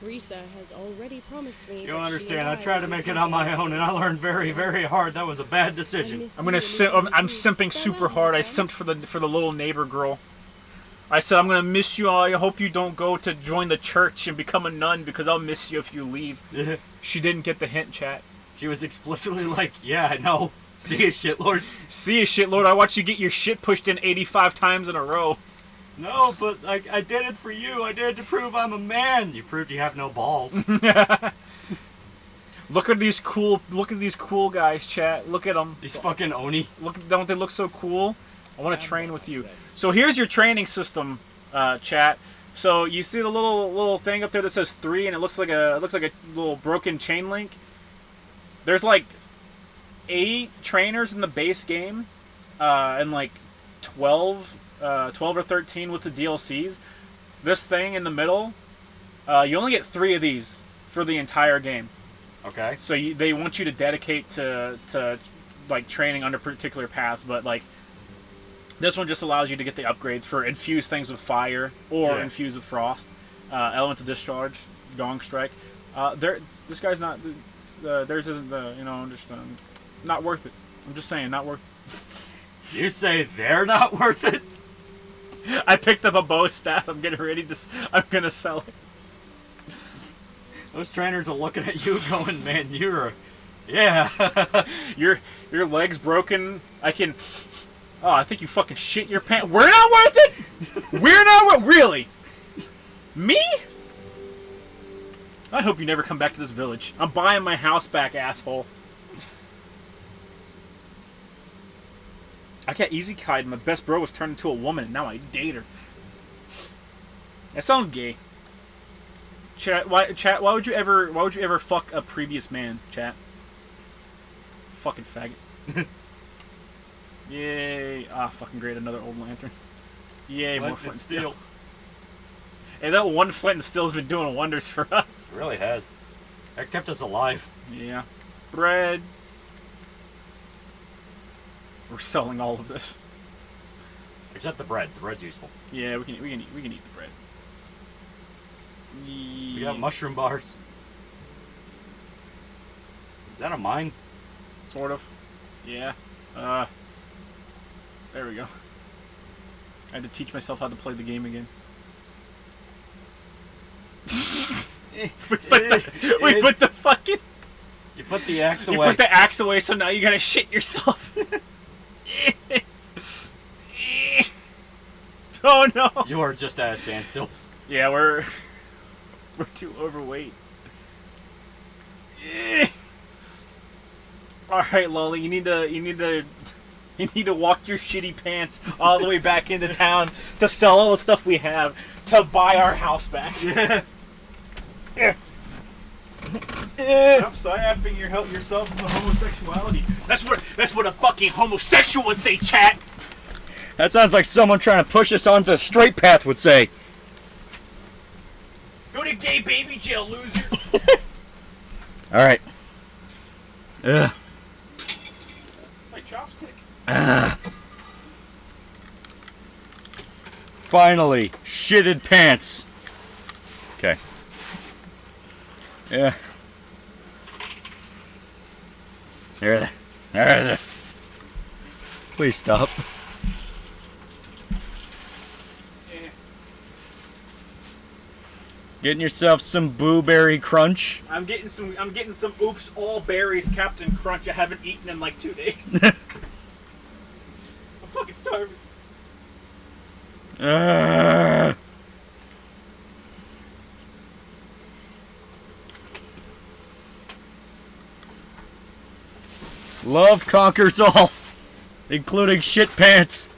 Teresa has already promised me. You don't understand. I tried to make it on my own, and I learned very, very hard. That was a bad decision. I'm simping super hard. I simped for the little neighbor girl. I said I'm gonna miss you. I hope you don't go to join the church and become a nun because I'll miss you if you leave. She didn't get the hint, chat. She was explicitly like, "Yeah, I know. See you, shitlord. See you, shitlord. I watched you get your shit pushed in 85 times in a row." No, but I did it for you. I did it to prove I'm a man. You proved you have no balls. Look at these cool guys, chat. Look at them. These fucking Oni. Don't they look so cool? I want to train with you. So here's your training system, chat. So you see the little thing up there that says 3, and it looks like a little broken chain link. There's like 8 trainers in the base game, and like 12 or 13 with the DLCs. This thing in the middle, you only get 3 of these for the entire game. Okay. So they want you to dedicate to like training under particular paths, but like this one just allows you to get the upgrades for infuse things with fire or infuse with frost, elemental discharge, gong strike. This guy's not. Theirs isn't just not worth it. I'm just saying, not worth it. You say they're not worth it? I picked up a bow staff. I'm getting ready to. I'm gonna sell it. Those trainers are looking at you going, man, yeah. Your leg's broken. I think you fucking shit your pants. We're not worth it? We're not worth really? Me? I hope you never come back to this village. I'm buying my house back, asshole. I got easy kite. My best bro was turned into a woman, and now I date her. That sounds gay. Chat, why would you ever fuck a previous man, chat? Fucking faggots. Yay. Ah, fucking great, another old lantern. Yay, more flint and steel. Hey, that one flint and steel's been doing wonders for us. It really has. That kept us alive. Yeah. Bread. We're selling all of this. Except the bread. The bread's useful. Yeah, we can eat the bread. We got mushroom bars. Is that a mine? Sort of. Yeah. There we go. I had to teach myself how to play the game again. we put the fucking... You put the axe away. You put the axe away, so now you gotta shit yourself. Oh no! You are just at a standstill. Yeah, we're too overweight. All right, Loli, you need to walk your shitty pants all the way back into town to sell all the stuff we have to buy our house back. Stop psyopping yourself into homosexuality. That's what a fucking homosexual would say, chat. That sounds like someone trying to push us onto the straight path would say. Go to gay baby jail, loser. All right. Ugh. My chopstick. Finally, shitted pants. Okay. Yeah. There. Please stop. Getting yourself some blueberry crunch. I'm getting some oops all berries Captain Crunch. I haven't eaten in like 2 days. I'm fucking starving. Love conquers all, including shit pants.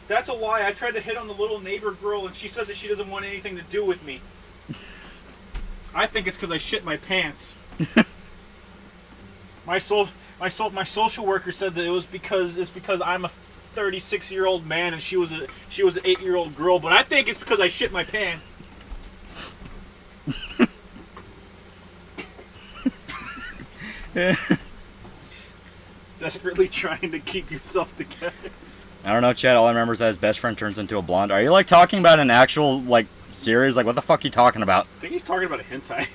That's a lie. I tried to hit on the little neighbor girl, and she said that she doesn't want anything to do with me. I think it's because I shit my pants. My social worker said that it's because I'm a 36-year-old man and she was an 8-year-old girl, but I think it's because I shit my pants. Desperately trying to keep yourself together. I don't know, Chad. All I remember is that his best friend turns into a blonde. Are you like talking about an actual like series? Like, what the fuck are you talking about? I think he's talking about a hentai.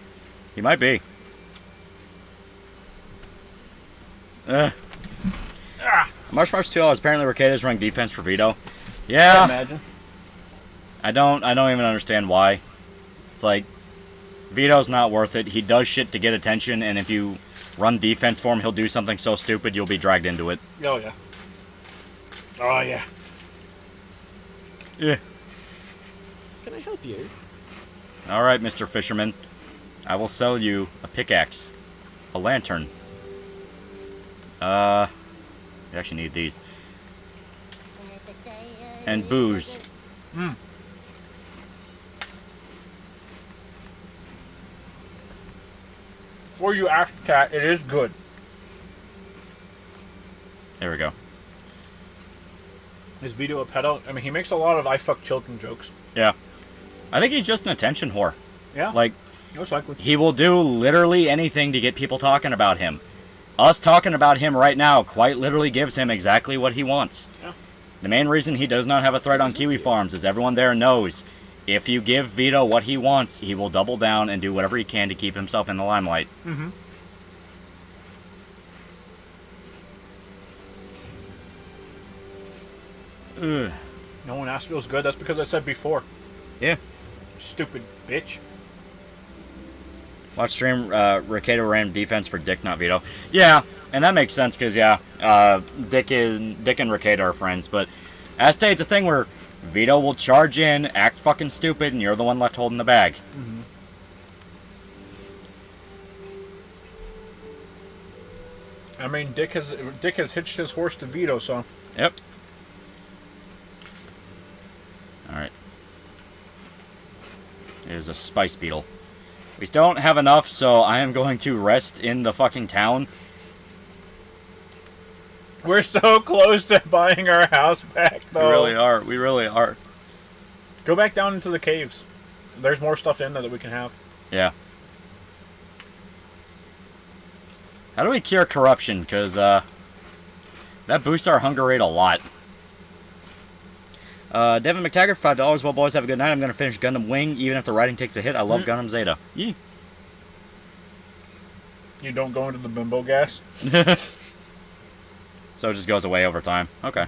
He might be. March 2 is apparently Ricada is running defense for Vito. Yeah. I imagine. I don't even understand why. It's like Vito's not worth it. He does shit to get attention, and if you run defense for him, he'll do something so stupid you'll be dragged into it. Oh yeah. Oh, yeah. Yeah. Can I help you? All right, Mr. Fisherman. I will sell you a pickaxe, a lantern. We actually need these. And booze. For you, ask cat, it is good. There we go. Is Vito a pedo? I mean, he makes a lot of I fuck children jokes. Yeah. I think he's just an attention whore. Yeah. Like, most likely. he will do literally anything to get people talking about him. Us talking about him right now quite literally gives him exactly what he wants. Yeah. The main reason he does not have a threat on Kiwi Farms is everyone there knows if you give Vito what he wants, he will double down and do whatever he can to keep himself in the limelight. Mm-hmm. Ugh. No one else feels good. That's because I said before. Yeah. Stupid bitch. Watch stream, Ricado ran defense for Dick, not Vito. Yeah, and that makes sense because, yeah, Dick and Ricado are friends, but as states a thing where Vito will charge in, act fucking stupid, and you're the one left holding the bag. Mm-hmm. I mean, Dick has hitched his horse to Vito, so. Yep. Alright. There's a spice beetle. We still don't have enough, so I am going to rest in the fucking town. We're so close to buying our house back, though. We really are. We really are. Go back down into the caves. There's more stuff in there that we can have. Yeah. How do we cure corruption? Because, that boosts our hunger rate a lot. Devin McTaggart, $5. Well, boys, have a good night. I'm going to finish Gundam Wing, even if the writing takes a hit. I love Gundam Zeta. Yee. You don't go into the bimbo gas? So it just goes away over time. Okay.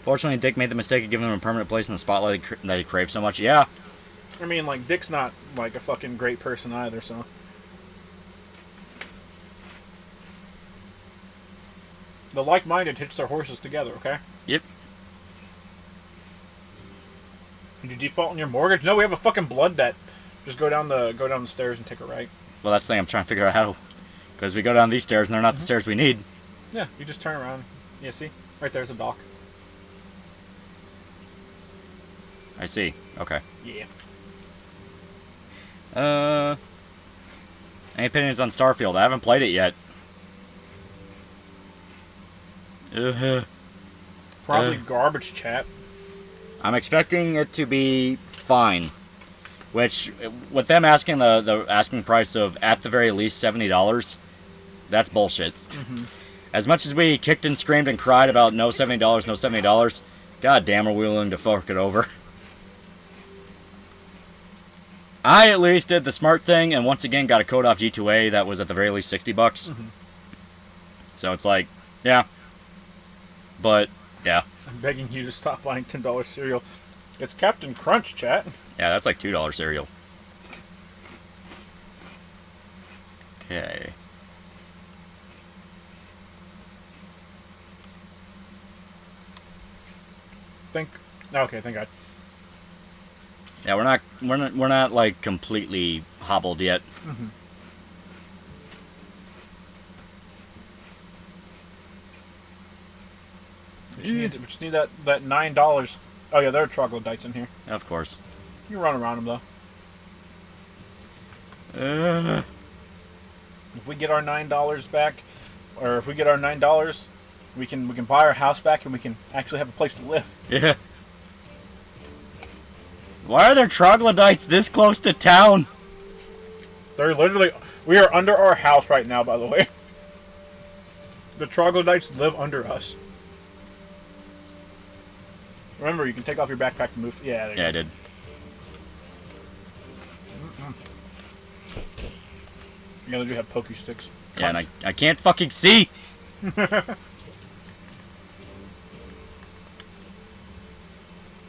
Fortunately, Dick made the mistake of giving him a permanent place in the spotlight that he craved so much. Yeah. I mean, like, Dick's not, like, a fucking great person either, so. The like-minded hitch their horses together, okay? Yep. Did you default on your mortgage? No, we have a fucking blood debt. Just go down the stairs and take a right. Well, that's the thing I'm trying to figure out how to... Because we go down these stairs, and they're not the stairs we need. Yeah, you just turn around. Yeah, see? Right there's a dock. I see. Okay. Yeah. Any opinions on Starfield? I haven't played it yet. Probably garbage, chat. I'm expecting it to be fine. Which, with them asking the asking price of, at the very least, $70, that's bullshit. Mm-hmm. As much as we kicked and screamed and cried about no $70, no $70, god damn are we willing to fork it over. I at least did the smart thing and once again got a code off G2A that was at the very least $60. Mm-hmm. So it's like, yeah. But, yeah. I'm begging you to stop buying $10 cereal. It's Captain Crunch, chat. Yeah, that's like $2 cereal. Okay. Okay, thank God. Yeah, we're not like completely hobbled yet. Mm-hmm. We just need that $9. Oh yeah, there are troglodytes in here. Of course. You run around them though. If we get our $9 back, or if we get our $9, we can buy our house back and we can actually have a place to live. Yeah. Why are there troglodytes this close to town? They're literally... We are under our house right now, by the way. The troglodytes live under us. Remember, you can take off your backpack to move... Yeah, there you Yeah, go. I did. Yeah, they do have pokey sticks. Yeah, and I can't fucking see!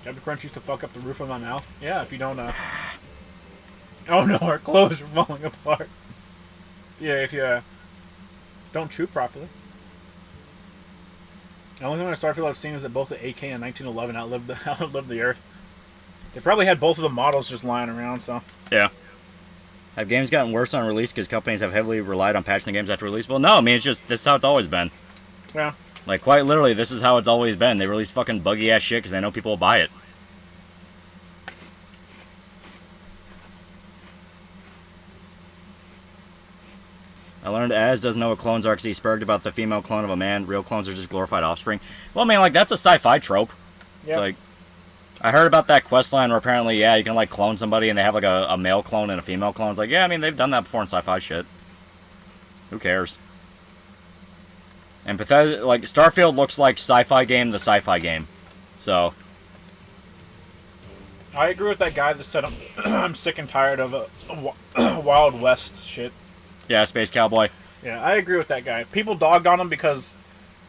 Captain Crunch used to fuck up the roof of my mouth. Yeah, if you don't, Oh no, our clothes are falling apart. Yeah, if you, don't chew properly. The only thing on Starfield I've seen is that both the AK and 1911 outlived the Earth. They probably had both of the models just lying around, so. Yeah. Have games gotten worse on release because companies have heavily relied on patching the games after release? Well, no, I mean, it's just, this is how it's always been. Yeah. Like, quite literally, this is how it's always been. They release fucking buggy-ass shit because they know people will buy it. I learned Az doesn't know what clones are because he's spurged about the female clone of a man. Real clones are just glorified offspring. Well, I mean, like, that's a sci-fi trope. Yep. It's like, I heard about that quest line where apparently, yeah, you can, like, clone somebody and they have, like, a male clone and a female clone. It's like, yeah, I mean, they've done that before in sci-fi shit. Who cares? And like, Starfield looks like sci-fi game, the sci-fi game. So. I agree with that guy that said I'm sick and tired of Wild West shit. Yeah, Space Cowboy. Yeah, I agree with that guy. People dogged on him because,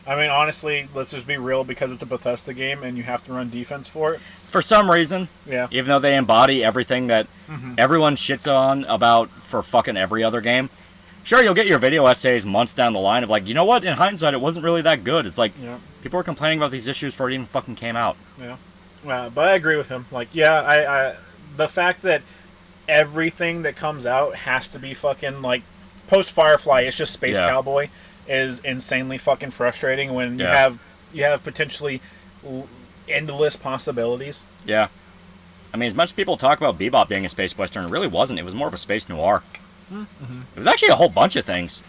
I mean, honestly, let's just be real, because it's a Bethesda game and you have to run defense for it. For some reason. Yeah. Even though they embody everything that everyone shits on about for fucking every other game. Sure, you'll get your video essays months down the line of like, you know what, in hindsight, it wasn't really that good. It's like, people were complaining about these issues before it even fucking came out. Yeah. But I agree with him. Like, yeah, the fact that everything that comes out has to be fucking, like, post-Firefly, it's just Space Cowboy, is insanely fucking frustrating when you have potentially endless possibilities. Yeah. I mean, as much as people talk about Bebop being a space western, it really wasn't. It was more of a space noir. Mm-hmm. It was actually a whole bunch of things.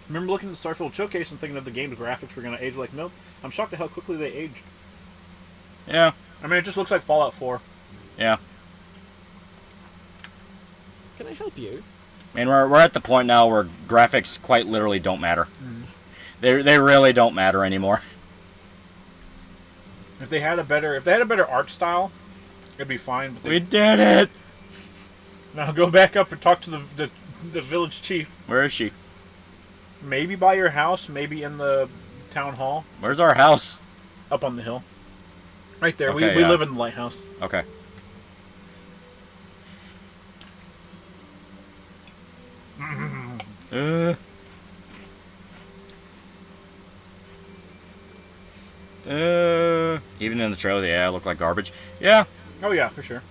Remember looking at the Starfield showcase and thinking that the game's graphics were going to age like milk? I'm shocked at how quickly they aged. Yeah. I mean, it just looks like Fallout 4. Yeah. Can I help you? I mean, we're at the point now where graphics quite literally don't matter. They really don't matter anymore. If they had a better art style, it'd be fine. But We did it! now go back up and talk to the village chief. Where is she? Maybe by your house, maybe in the town hall. Where's our house? Up on the hill. Right there. Okay, we live in the lighthouse. Okay. Even in the trailer, yeah, it looked like garbage. Yeah. Oh yeah, for sure.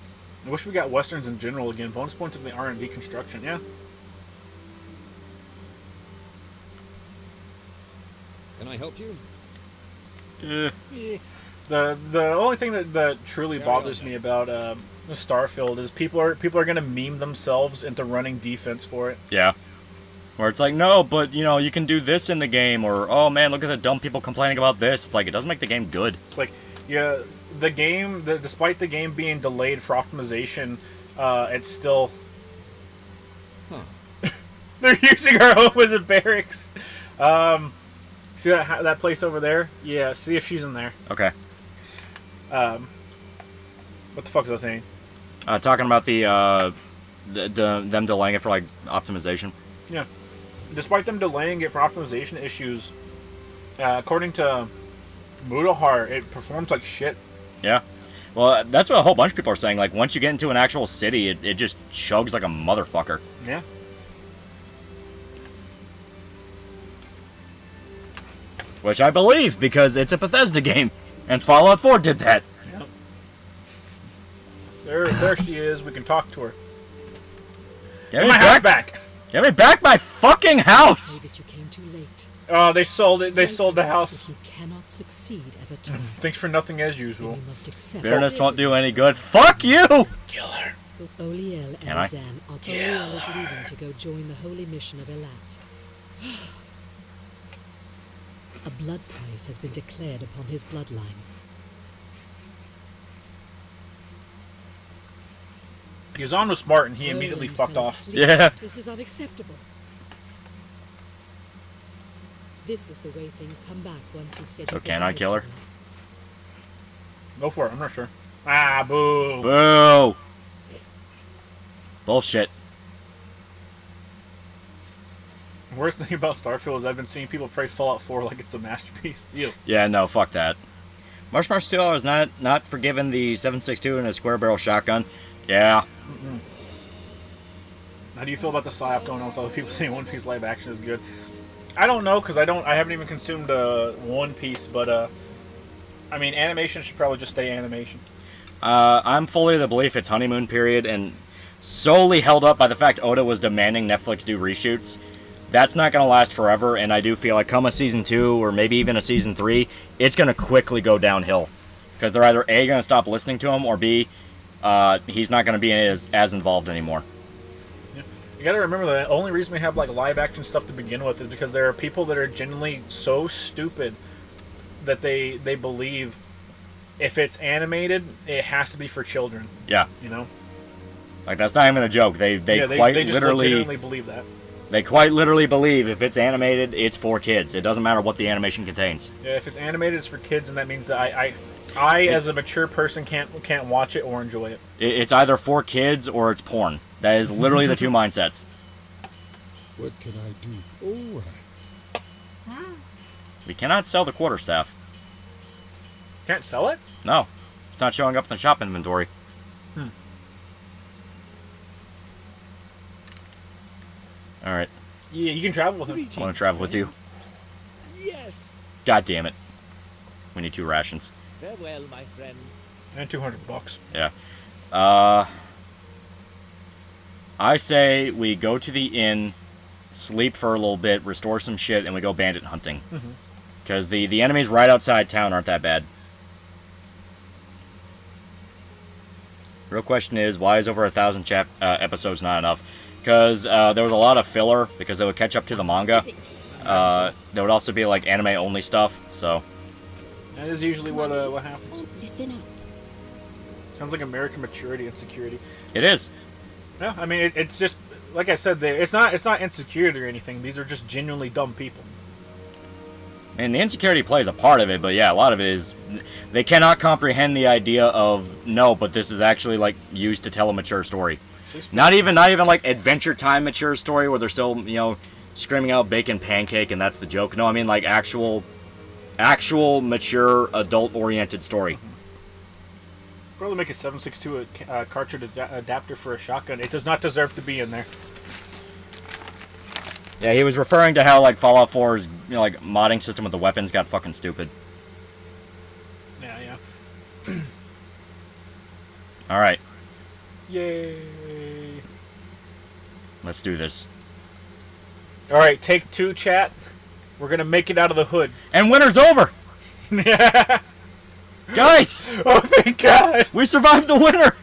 I wish we got westerns in general again. Bonus points of the R&D construction. Yeah. Can I help you? The only thing that truly bothers me about the Starfield is people are going to meme themselves into running defense for it. Yeah. Where it's like, no, but, you know, you can do this in the game, or, oh, man, look at the dumb people complaining about this. It's like, it doesn't make the game good. It's like, yeah, the game, despite the game being delayed for optimization, it's still... Huh. They're using our home as a barracks. See that place over there? Yeah, see if she's in there. Okay. What the fuck was I saying? Talking about them delaying it for, like, optimization. Yeah. Despite them delaying it for optimization issues, according to Mudahar, it performs like shit. Yeah. Well, that's what a whole bunch of people are saying. Like, once you get into an actual city, it just chugs like a motherfucker. Yeah. Which I believe, because it's a Bethesda game. And Fallout 4 did that. Yep. There she is. We can talk to her. Get my house back! Get me back my fucking house! That you came too late. Oh, they sold it. They sold the house. If you cannot succeed at a task, Thanks for nothing as then usual. you must accept. Bitterness won't do any good. Fuck you! Kill her. Oliel and Can I? Zan are Oliel is leaving to go join the holy mission of Elat. A blood price has been declared upon his bloodline. Yazan was smart and he immediately Roland fucked fell off. asleep. Yeah. This is unacceptable. This is the way things come back once you've said. So your can I goodbyes kill to her? them. Go for it. I'm not sure. Ah, boo. Boo! Bullshit. The worst thing about Starfield is I've been seeing people praise Fallout 4 like it's a masterpiece. Ew. Yeah, no, fuck that. Marshmallow Steel is not forgiven the 7.62 and a square barrel shotgun. Yeah. How do you feel about the psyop going on with other people saying One Piece live action is good? I don't know because I haven't even consumed One Piece, but I mean, animation should probably just stay animation. I'm fully of the belief it's honeymoon period and solely held up by the fact Oda was demanding Netflix do reshoots. That's not going to last forever, and I do feel like come a season 2 or maybe even a season 3, it's going to quickly go downhill. Because they're either A, going to stop listening to him, or B, he's not going to be as involved anymore. Yeah. You got to remember the only reason we have like live action stuff to begin with is because there are people that are genuinely so stupid that they believe if it's animated, it has to be for children. Yeah. You know? Like, that's not even a joke. They quite just literally legitimately believe that. They quite literally believe if it's animated, it's for kids. It doesn't matter what the animation contains. Yeah, if it's animated, it's for kids, and that means that I as a mature person, can't watch it or enjoy it. It's either for kids or it's porn. That is literally the two mindsets. What can I do? Oh, We cannot sell the quarterstaff. Can't sell it? No. It's not showing up in the shop inventory. Alright. Yeah, you can travel with him. I want to travel with you. yes. God damn it. We need 2 rations. Farewell, my friend. And $200. Yeah. I say we go to the inn, sleep for a little bit, restore some shit, and we go bandit hunting. Because the enemies right outside town aren't that bad. Real question is, why is over 1,000 episodes not enough? Because there was a lot of filler, because they would catch up to the manga. There would also be like anime-only stuff, so... That is usually what happens. Listen up. Sounds like American maturity and security. It is. Yeah, I mean, it's just, like I said, it's not insecurity or anything. These are just genuinely dumb people. And the insecurity plays a part of it, but yeah, a lot of it is... They cannot comprehend the idea of, no, but this is actually, like, used to tell a mature story. Not even like Adventure Time mature story where they're still, you know, screaming out bacon pancake and that's the joke. No, I mean like actual mature adult-oriented story. Probably make a 7.62 cartridge adapter for a shotgun. It does not deserve to be in there. Yeah, he was referring to how like Fallout 4's, you know, like modding system with the weapons got fucking stupid. Yeah. All right, Yay. let's do this. All right, take 2, chat. We're gonna make it out of the hood. And winter's over. Guys, Oh, thank God! we survived the winter.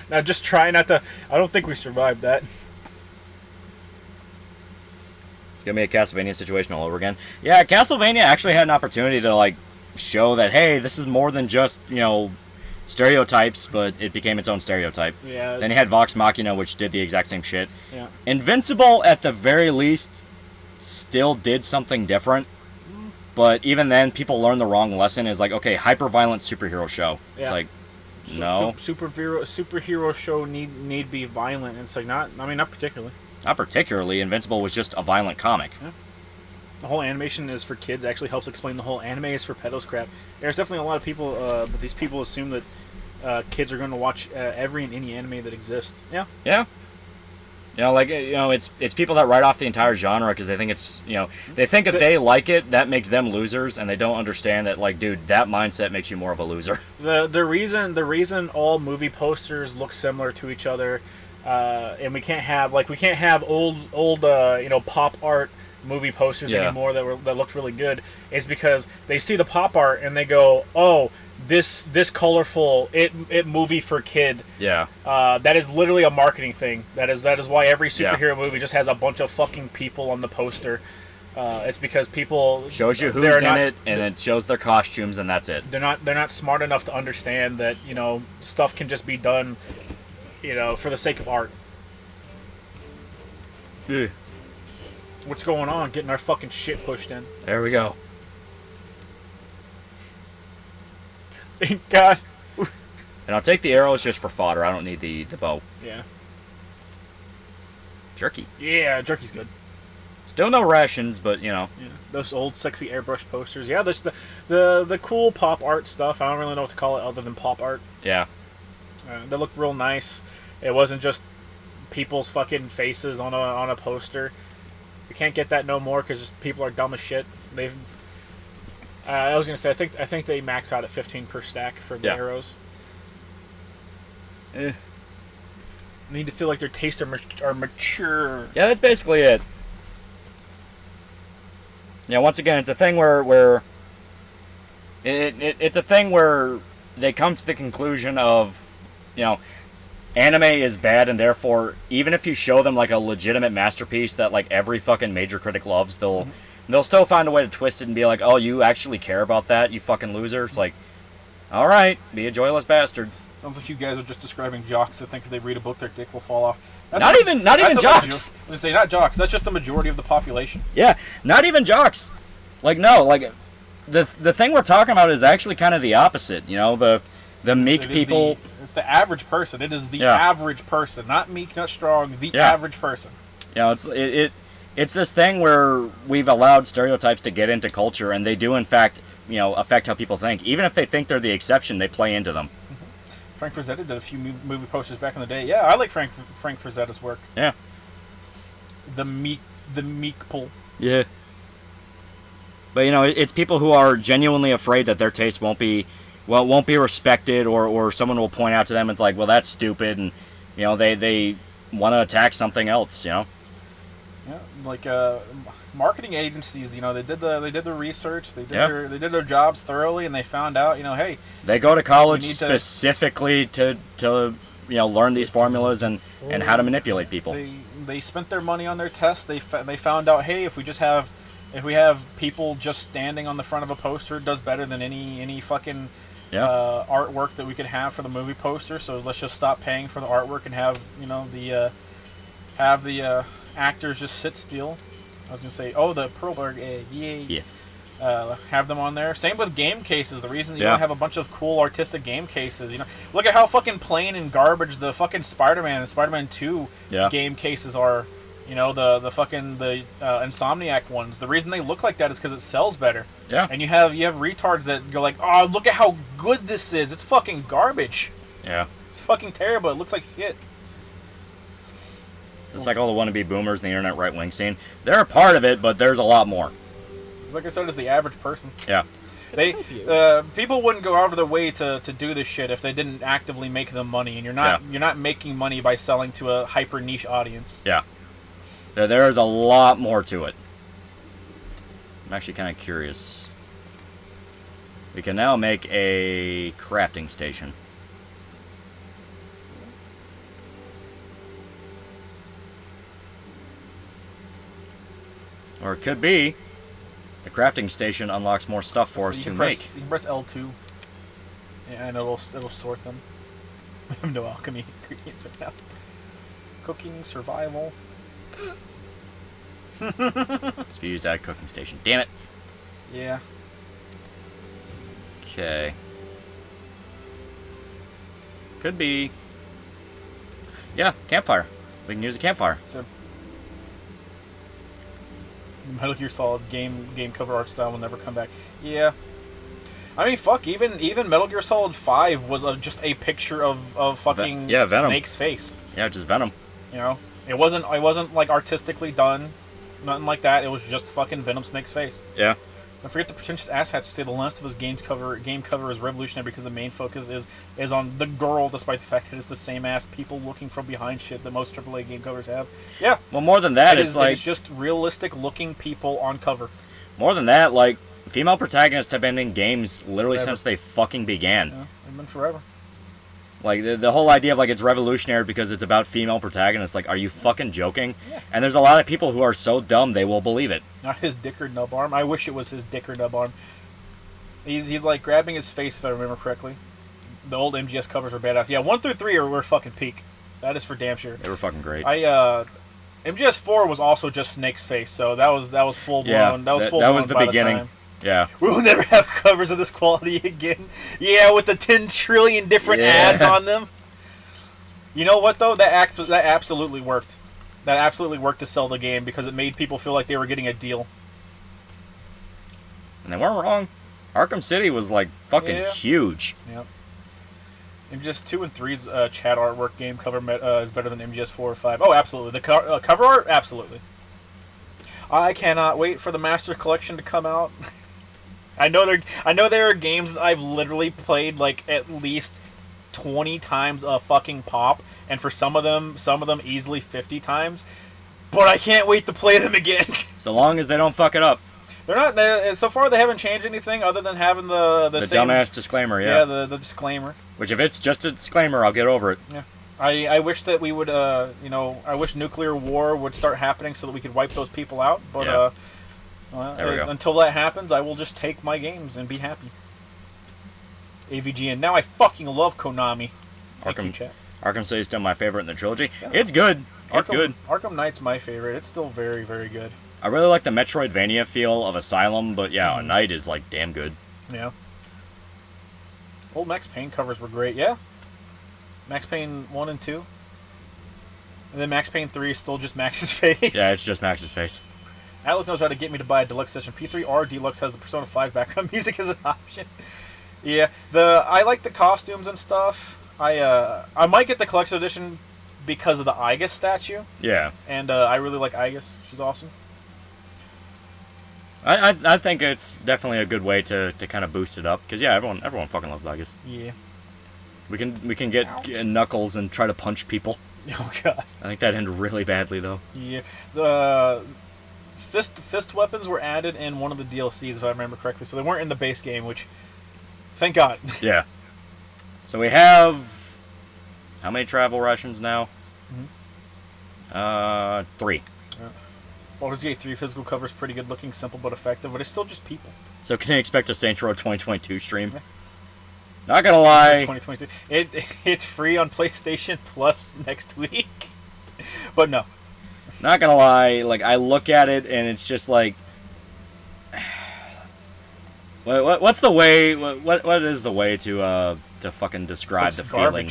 Now just try not to. I don't think we survived that. Give me a Castlevania situation all over again. Yeah, Castlevania actually had an opportunity to like show that hey, this is more than just, you know, stereotypes, but it became its own stereotype. Yeah. Then you had Vox Machina, which did the exact same shit. Yeah. Invincible, at the very least, still did something different. But even then, people learned the wrong lesson. Is like, okay, hyper-violent superhero show. It's Yeah. like, no. Superhero show need be violent. It's like not particularly. Not particularly. Invincible was just a violent comic. Yeah. The whole animation is for kids. Actually helps explain the whole anime is for pedos crap. There's definitely a lot of people, but these people assume that kids are going to watch every and any anime that exists. Yeah. Yeah. You know, like, you know, it's people that write off the entire genre because they think it's, you know, they think if they like it, that makes them losers, and they don't understand that, like, dude, that mindset makes you more of a loser. The reason all movie posters look similar to each other, and we can't have old you know, pop art movie posters anymore that looked really good, is because they see the pop art and they go, oh, this colorful it movie for kid. Yeah. That is literally a marketing thing. That is why every superhero movie just has a bunch of fucking people on the poster. It's because people Shows you who's in it, and it shows their costumes, and that's it. They're not smart enough to understand that, you know, stuff can just be done, you know, for the sake of art. Yeah. What's going on? Getting our fucking shit pushed in. There we go. Thank God. And I'll take the arrows just for fodder. I don't need the bow. Yeah. Jerky. Yeah, jerky's good. Still no rations, but, you know. Yeah. Those old sexy airbrush posters. Yeah, there's the cool pop art stuff. I don't really know what to call it other than pop art. Yeah. They looked real nice. It wasn't just people's fucking faces on a poster. You can't get that no more because people are dumb as shit. They've. I was gonna say I think they max out at 15 per stack for the arrows. They need to feel like their tastes are mature. Yeah, that's basically it. Yeah, once again, it's a thing where it's a thing where they come to the conclusion of, anime is bad, and therefore, even if you show them like a legitimate masterpiece that like every fucking major critic loves, they'll still find a way to twist it and be like, oh, you actually care about that, you fucking loser. It's like, all right, be a joyless bastard. Sounds like you guys are just describing jocks that think if they read a book, their dick will fall off. Not even jocks. I was say not jocks. That's just the majority of the population. Yeah, not even jocks. Like no, like the thing we're talking about is actually kind of the opposite. The meek people. It's the average person. It is the average person, not meek, not strong. The average person. It's this thing where we've allowed stereotypes to get into culture, and they do in fact, affect how people think. Even if they think they're the exception, they play into them. Frank Frazetta did a few movie posters back in the day. Yeah, I like Frank Frazetta's work. Yeah. The meek pull. Yeah. But it's people who are genuinely afraid that their taste won't be respected, or someone will point out to them. It's like, well, that's stupid, and they want to attack something else. Yeah, like marketing agencies. They did the research. They did their jobs thoroughly, and they found out. Hey, they go to college specifically to learn these formulas and how to manipulate people. They spent their money on their tests. They found out, hey, if we have people just standing on the front of a poster, it does better than any fucking artwork that we could have for the movie poster. So let's just stop paying for the artwork and have the actors just sit still. I was gonna say, the Pearlberg, yay. Yeah. Have them on there. Same with game cases. The reason you don't have a bunch of cool artistic game cases, look at how fucking plain and garbage the fucking Spider-Man and Spider-Man 2 game cases are. The fucking Insomniac ones. The reason they look like that is because it sells better. Yeah. And you have retards that go like, oh, look at how good this is. It's fucking garbage. Yeah. It's fucking terrible. It looks like shit. It's like all the wannabe boomers in the internet right-wing scene. They're a part of it, but there's a lot more. Like I said, it's the average person. Yeah. People wouldn't go out of their way to do this shit if they didn't actively make them money, and you're not making money by selling to a hyper niche audience. Yeah. There's a lot more to it. I'm actually kind of curious. We can now make a crafting station. Or it could be the crafting station unlocks more stuff for us to make. You can press L2. Yeah, and it'll sort them. We have no alchemy ingredients right now. Cooking, survival. Must be used at a cooking station. Damn it. Yeah. Okay. Could be. Yeah, campfire. We can use a campfire. So, Metal Gear Solid game cover art style will never come back. Yeah. I mean, fuck. Even Metal Gear Solid 5 was just a picture of fucking Venom. Snake's face. Yeah, just Venom. It wasn't like artistically done, nothing like that. It was just fucking Venom Snake's face. Yeah. Don't forget the pretentious asshatch to say the Last of Us game cover is revolutionary because the main focus is on the girl, despite the fact that it's the same ass people looking from behind shit that most AAA game covers have. Yeah. Well, more than that, it's just realistic looking people on cover. More than that, like female protagonists have been in games literally since they fucking began. Yeah, they've been forever. Like, the whole idea of, like, it's revolutionary because it's about female protagonists. Like, are you fucking joking? Yeah. And there's a lot of people who are so dumb they will believe it. Not his dick or nub arm. I wish it was his dick or nub arm. He's like, grabbing his face, if I remember correctly. The old MGS covers were badass. Yeah, 1 through 3 were fucking peak. That is for damn sure. They were fucking great. MGS 4 was also just Snake's face, so that was full blown. Yeah, that was the beginning. Yeah. We will never have covers of this quality again. Yeah, with the 10 trillion different ads on them. You know what, though? That absolutely worked. That absolutely worked to sell the game because it made people feel like they were getting a deal. And they weren't wrong. Arkham City was, like, fucking huge. Yep. MGS 2 and 3's chat artwork game cover is better than MGS 4 or 5. Oh, absolutely. The cover art, absolutely. I cannot wait for the Master Collection to come out. I know there are games that I've literally played like at least 20 times a fucking pop, and for some of them easily 50 times. But I can't wait to play them again. So long as they don't fuck it up. They're not. So far, they haven't changed anything other than having the same dumbass disclaimer. Yeah. Yeah, the disclaimer. Which, if it's just a disclaimer, I'll get over it. Yeah. I wish that we would, I wish nuclear war would start happening so that we could wipe those people out. But Yeah. There we go. Until that happens, I will just take my games and be happy. AVG, and now I fucking love Konami. Thank you, chat. Arkham City is still my favorite in the trilogy. Yeah. It's good. It's good. Arkham Knight's my favorite. It's still very, very good. I really like the Metroidvania feel of Asylum, but yeah, a Knight is like damn good. Yeah. Old Max Payne covers were great. Yeah. Max Payne 1 and 2. And then Max Payne 3 is still just Max's face. Yeah, it's just Max's face. Atlas knows how to get me to buy a deluxe session. P3R Deluxe has the Persona 5 background music as an option. Yeah, I like the costumes and stuff. I might get the collection edition because of the Igus statue. Yeah. And I really like Igus. She's awesome. I think it's definitely a good way to kind of boost it up, because yeah, everyone fucking loves Igus. Yeah. We can get Knuckles and try to punch people. Oh god. I think that ended really badly though. Yeah. The fist weapons were added in one of the DLCs if I remember correctly, so they weren't in the base game, which thank God. Yeah. So we have how many travel rations now? 3. Baldur's Gate 3 physical cover is pretty good looking, simple but effective, but it's still just people. So can you expect a Saints Row 2022 stream? Yeah. Not gonna lie. 2022. It's free on PlayStation Plus next week. But no. Not gonna lie, like I look at it and it's just like, what's the way? What is the way to fucking describe the feeling?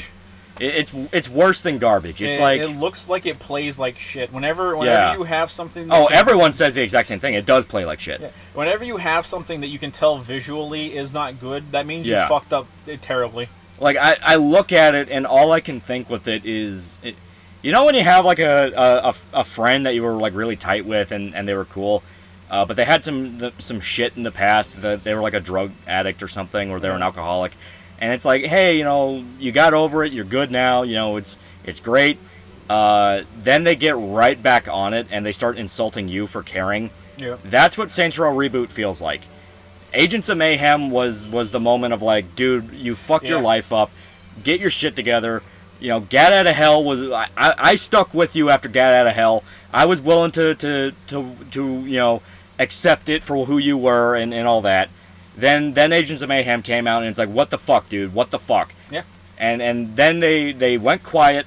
It's worse than garbage. It's like it looks like it plays like shit. Whenever you have something. Everyone says the exact same thing. It does play like shit. Yeah. Whenever you have something that you can tell visually is not good, that means you fucked up terribly. Like I look at it and all I can think with it is, you know, when you have like a friend that you were like really tight with and they were cool, but they had some shit in the past, that they were like a drug addict or something, or they were an alcoholic. And it's like, hey, you know, you got over it, you're good now, you know, it's great. Then they get right back on it, and they start insulting you for caring. Yeah. That's what Saints Row Reboot feels like. Agents of Mayhem was the moment of like, dude, you fucked your life up, get your shit together. You know, Gat Out of Hell was, I stuck with you after Gat Out of Hell. I was willing to you know, accept it for who you were and all that. Then Agents of Mayhem came out, and it's like, what the fuck, dude? What the fuck? Yeah. And then they went quiet,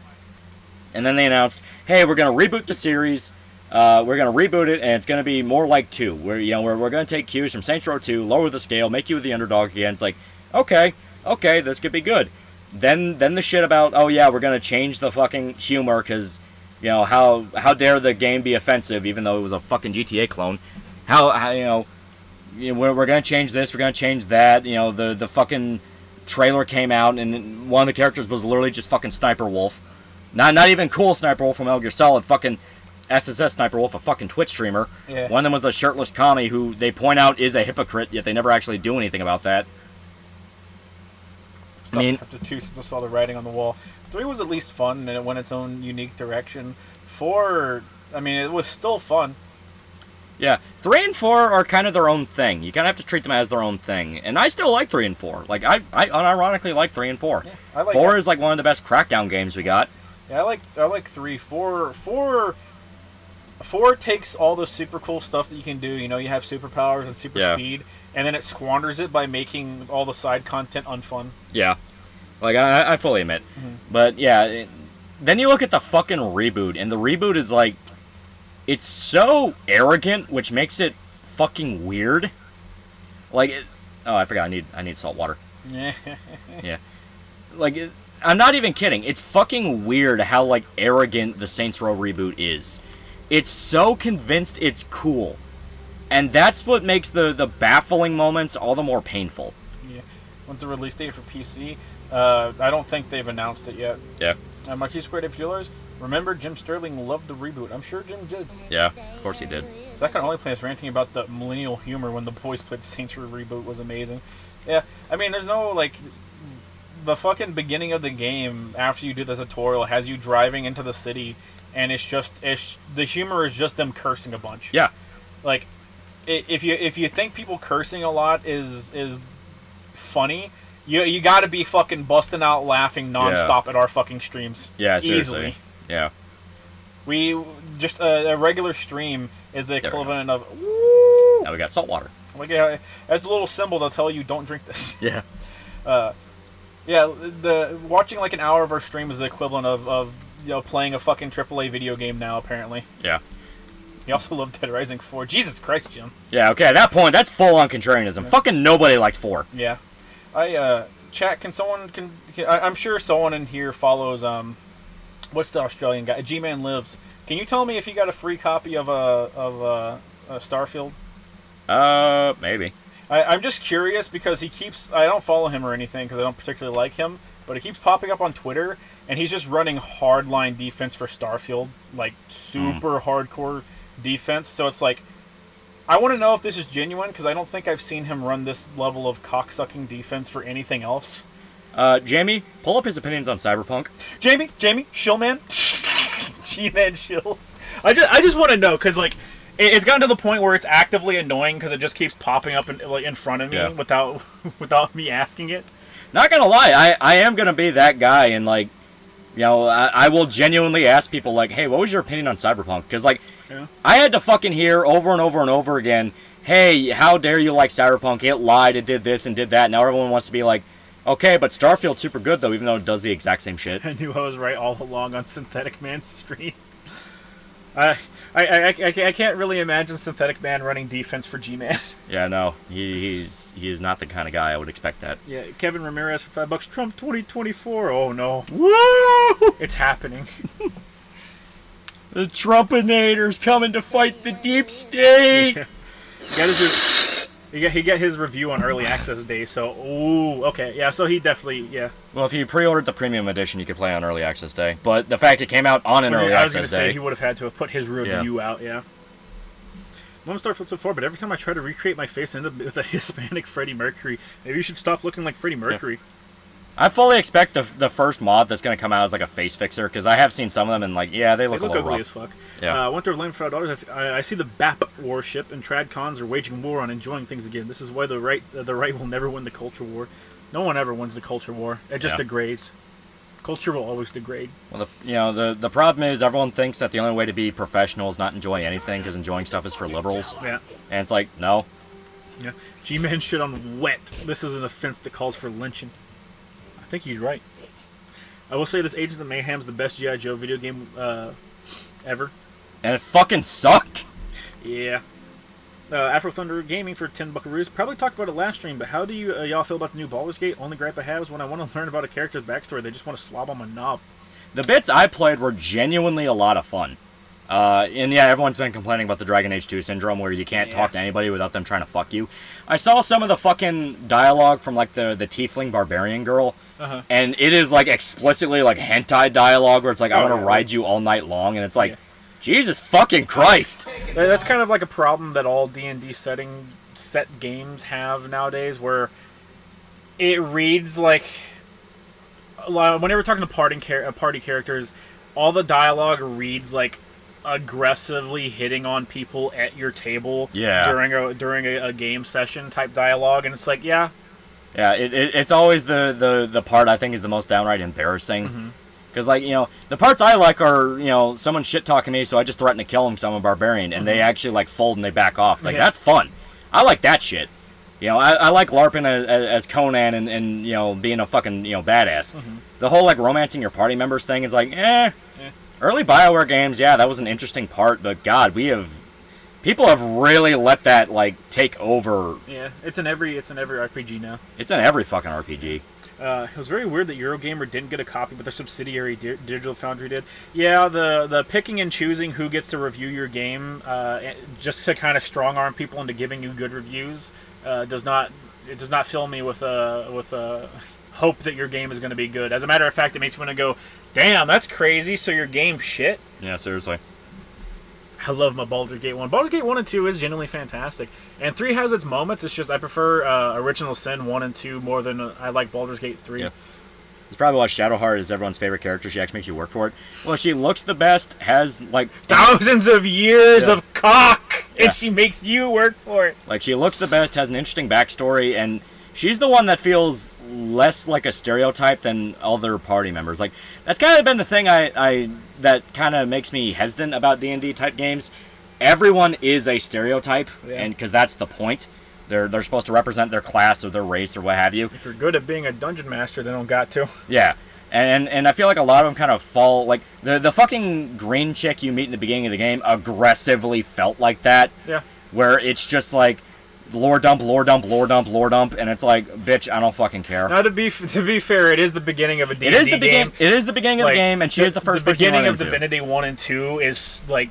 and then they announced, hey, we're gonna reboot the series. We're gonna reboot it, and it's gonna be more like 2. We're gonna take cues from Saints Row 2, lower the scale, make you the underdog again. It's like, okay, this could be good. Then the shit about, oh yeah, we're gonna change the fucking humor because, you know, how dare the game be offensive even though it was a fucking GTA clone? How you know. We're going to change this, we're going to change that. You know, the fucking trailer came out, and one of the characters was literally just fucking Sniper Wolf. Not even cool Sniper Wolf from Metal Gear Solid, fucking SSS Sniper Wolf, a fucking Twitch streamer. Yeah. One of them was a shirtless commie who they point out is a hypocrite, yet they never actually do anything about that. After 2 still saw the writing on the wall. 3 was at least fun, and it went its own unique direction. 4, I mean, it was still fun. Yeah, 3 and 4 are kind of their own thing. You kind of have to treat them as their own thing. And I still like 3 and 4. Like, I unironically like 3 and 4. Yeah, I like 4 is like one of the best Crackdown games we got. Yeah, I like 3. 4 takes all the super cool stuff that you can do. You know, you have superpowers and super speed, and then it squanders it by making all the side content unfun. Yeah. Like, I fully admit. Mm-hmm. But, yeah, then you look at the fucking reboot, and the reboot is like, it's so arrogant, which makes it fucking weird. Like, I forgot. I need salt water. Yeah. Yeah. Like, I'm not even kidding. It's fucking weird how like arrogant the Saints Row reboot is. It's so convinced it's cool, and that's what makes the baffling moments all the more painful. Yeah. When's the release date for PC? I don't think they've announced it yet. Yeah. Marquis Squared $50. Remember, Jim Sterling loved the reboot. I'm sure Jim did. Yeah, of course he did. Second Only Plans ranting about the millennial humor when the boys played the Saints Row reboot was amazing. Yeah, I mean, there's no, like, the fucking beginning of the game, after you do the tutorial, has you driving into the city, and the humor is just them cursing a bunch. Yeah. Like, if you think people cursing a lot is funny, you gotta be fucking busting out laughing nonstop at our fucking streams. Yeah, seriously. Easily. Yeah. We just a regular stream is the equivalent of Now we got salt water. like as a little symbol to tell you don't drink this. Yeah. Yeah, the watching like an hour of our stream is the equivalent of playing a fucking AAA video game now apparently. Yeah. You also love Dead Rising 4. Jesus Christ, Jim. Yeah, okay, at that point, that's full-on contrarianism. Yeah. Fucking nobody liked 4. Yeah. Chat, I'm sure someone in here follows, what's the Australian guy? G-Man Lives. Can you tell me if he got a free copy of Starfield? Maybe. I'm just curious because I don't follow him or anything because I don't particularly like him, but he keeps popping up on Twitter, and he's just running hardline defense for Starfield, like super hardcore defense. So it's like, I want to know if this is genuine because I don't think I've seen him run this level of cocksucking defense for anything else. Jamie, pull up his opinions on Cyberpunk. Jamie, Shillman, G-Man Shills. I just want to know because like it's gotten to the point where it's actively annoying because it just keeps popping up in front of me without me asking it. Not gonna lie, I am gonna be that guy, and like, I will genuinely ask people like, hey, what was your opinion on Cyberpunk? Because like, I had to fucking hear over and over and over again, hey, how dare you like Cyberpunk? It lied, it did this and did that. Now everyone wants to be like, okay, but Starfield's super good though, even though it does the exact same shit. I knew I was right all along on Synthetic Man's stream. I can't really imagine Synthetic Man running defense for G-Man. Yeah, no, he is not the kind of guy I would expect that. Yeah, Kevin Ramirez for $5. Trump 2024. Oh no, woo! It's happening. The Trumpinator's coming to fight the deep state. He got his review on early access day. So, okay, yeah. So he definitely, yeah. Well, if you pre-ordered the premium edition, you could play on early access day. But the fact it came out on an early access day, I was going to say he would have had to have put his review out. Yeah. I'm on Starfield so far, but every time I try to recreate my face, I end up with a Hispanic Freddie Mercury. Maybe you should stop looking like Freddie Mercury. Yeah. I fully expect the first mod that's going to come out as like a face fixer, because I have seen some of them and like, yeah, they look a little ugly rough. As fuck. Yeah. I went to Lame $5. I see the BAP warship and trad cons are waging war on enjoying things again. This is why the right will never win the culture war. No one ever wins the culture war. It just degrades. Culture will always degrade. Well, the problem is everyone thinks that the only way to be professional is not enjoy anything, because enjoying stuff is for liberals. Yeah. And it's like, no. Yeah. G-Man shit on wet. This is an offense that calls for lynching. I think he's right. I will say this Agents of Mayhem's the best G.I. Joe video game ever. And it fucking sucked. Yeah. Afro Thunder Gaming for 10 buckaroos. Probably talked about it last stream, but how do y'all feel about the new Baldur's Gate? Only gripe I have is when I want to learn about a character's backstory, they just want to slob on my knob. The bits I played were genuinely a lot of fun. And yeah, everyone's been complaining about the Dragon Age 2 syndrome where you can't talk to anybody without them trying to fuck you. I saw some of the fucking dialogue from like the tiefling barbarian girl, and it is like explicitly like hentai dialogue where it's like, I want to ride you all night long, and it's like, Jesus fucking Christ. That's kind of like a problem that all D&D set games have nowadays, where it reads like, whenever we're talking to party characters, all the dialogue reads like aggressively hitting on people at your table during a game session type dialogue, and it's like, it's always the part I think is the most downright embarrassing, because like, the parts I like are someone shit talking me, so I just threaten to kill them because I'm a barbarian, and they actually like fold and they back off. It's like, that's fun. I like that shit. I like LARPing as Conan and being a fucking badass. The whole like romancing your party members thing is like, Early BioWare games, that was an interesting part, but God, people have really let that like take over. Yeah, it's in every RPG now. It's in every fucking RPG. It was very weird that Eurogamer didn't get a copy, but their subsidiary Digital Foundry did. Yeah, the picking and choosing who gets to review your game, just to kind of strong arm people into giving you good reviews, does not it does not fill me with hope that your game is going to be good. As a matter of fact, it makes me want to go, damn, that's crazy. So your game's shit. Yeah, seriously. I love my Baldur's Gate 1. Baldur's Gate 1 and 2 is genuinely fantastic. And 3 has its moments. It's just I prefer Original Sin 1 and 2 more than I like Baldur's Gate 3. Yeah. It's probably why Shadowheart is everyone's favorite character. She actually makes you work for it. Well, she looks the best, has, like... thousands of years Yeah. of cock, Yeah. and she makes you work for it. Like, she looks the best, has an interesting backstory, and she's the one that feels less like a stereotype than other party members. Like, that's kind of been the thing that kind of makes me hesitant about D&D type games. Everyone is a stereotype, and because that's the point. They're supposed to represent their class or their race or what have you. If you're good at being a dungeon master, they don't got to. Yeah. And I feel like a lot of them kind of fall, like, the fucking green chick you meet in the beginning of the game aggressively felt like that. Yeah. Where it's just like, lore dump, lore dump, lore dump, lore dump, and it's like, bitch, I don't fucking care. Now, to be fair, it is the beginning of a D&D It is the game. It is the beginning of the game, and she is the first The person you beginning run of into. Divinity 1 and 2 is, like,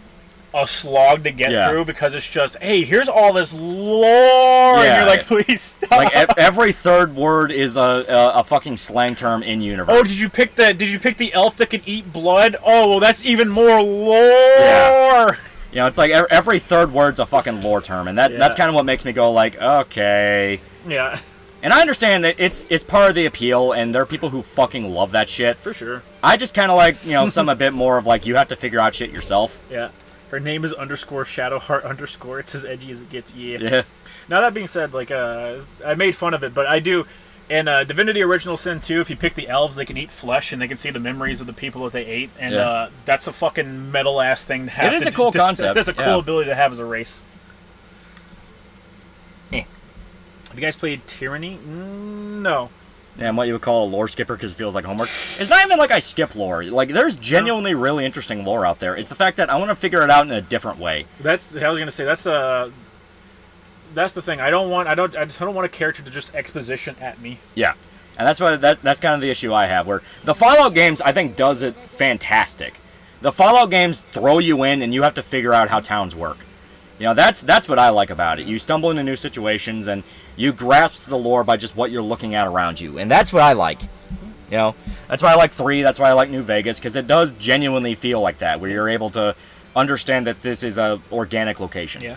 a slog to get Yeah. through because it's just, hey, here's all this lore, and Yeah. you're like, please stop. Like, every third word is a fucking slang term in universe. Oh, did you pick the elf that can eat blood? Oh, well, that's even more lore. Yeah. You know, it's like every third word's a fucking lore term, and that's kind of what makes me go like, okay. Yeah. And I understand that it's part of the appeal, and there are people who fucking love that shit. For sure. I just kind of like, you know, some a bit more of like, you have to figure out shit yourself. Yeah. Her name is _Shadowheart_. It's as edgy as it gets. Yeah. Yeah. Now that being said, like I made fun of it, but I do. In Divinity Original Sin 2, if you pick the elves, they can eat flesh and they can see the memories of the people that they ate, and that's a fucking metal ass thing to have. It is a cool concept. That's a cool ability to have as a race. Have you guys played Tyranny? No. And what you would call a lore skipper because it feels like homework. It's not even like I skip lore. Like, there's genuinely really interesting lore out there. It's the fact that I want to figure it out in a different way. I was gonna say that's the thing. I don't want a character to just exposition at me. Yeah. And that's kind of the issue I have, where the Fallout games, I think, does it fantastic. The Fallout games throw you in, and you have to figure out how towns work. You know, that's what I like about it. You stumble into new situations, and you grasp the lore by just what you're looking at around you. And that's what I like. You know, that's why I like 3, that's why I like New Vegas, because it does genuinely feel like that, where you're able to understand that this is a organic location. Yeah.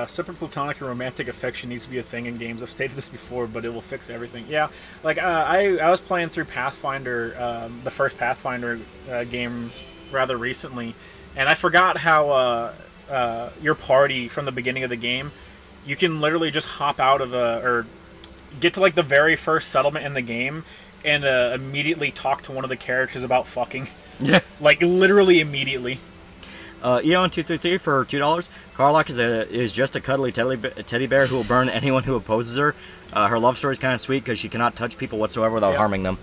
Separate platonic and romantic affection needs to be a thing in games. I've stated this before, but it will fix everything. Yeah, like I was playing through Pathfinder, the first Pathfinder game rather recently, and I forgot how your party from the beginning of the game, you can literally just hop out of or get to like the very first settlement in the game and immediately talk to one of the characters about fucking. Yeah. Like literally immediately. Eon233 for $2. Carlock is just a cuddly teddy bear who will burn anyone who opposes her. Her love story is kind of sweet because she cannot touch people whatsoever without harming them.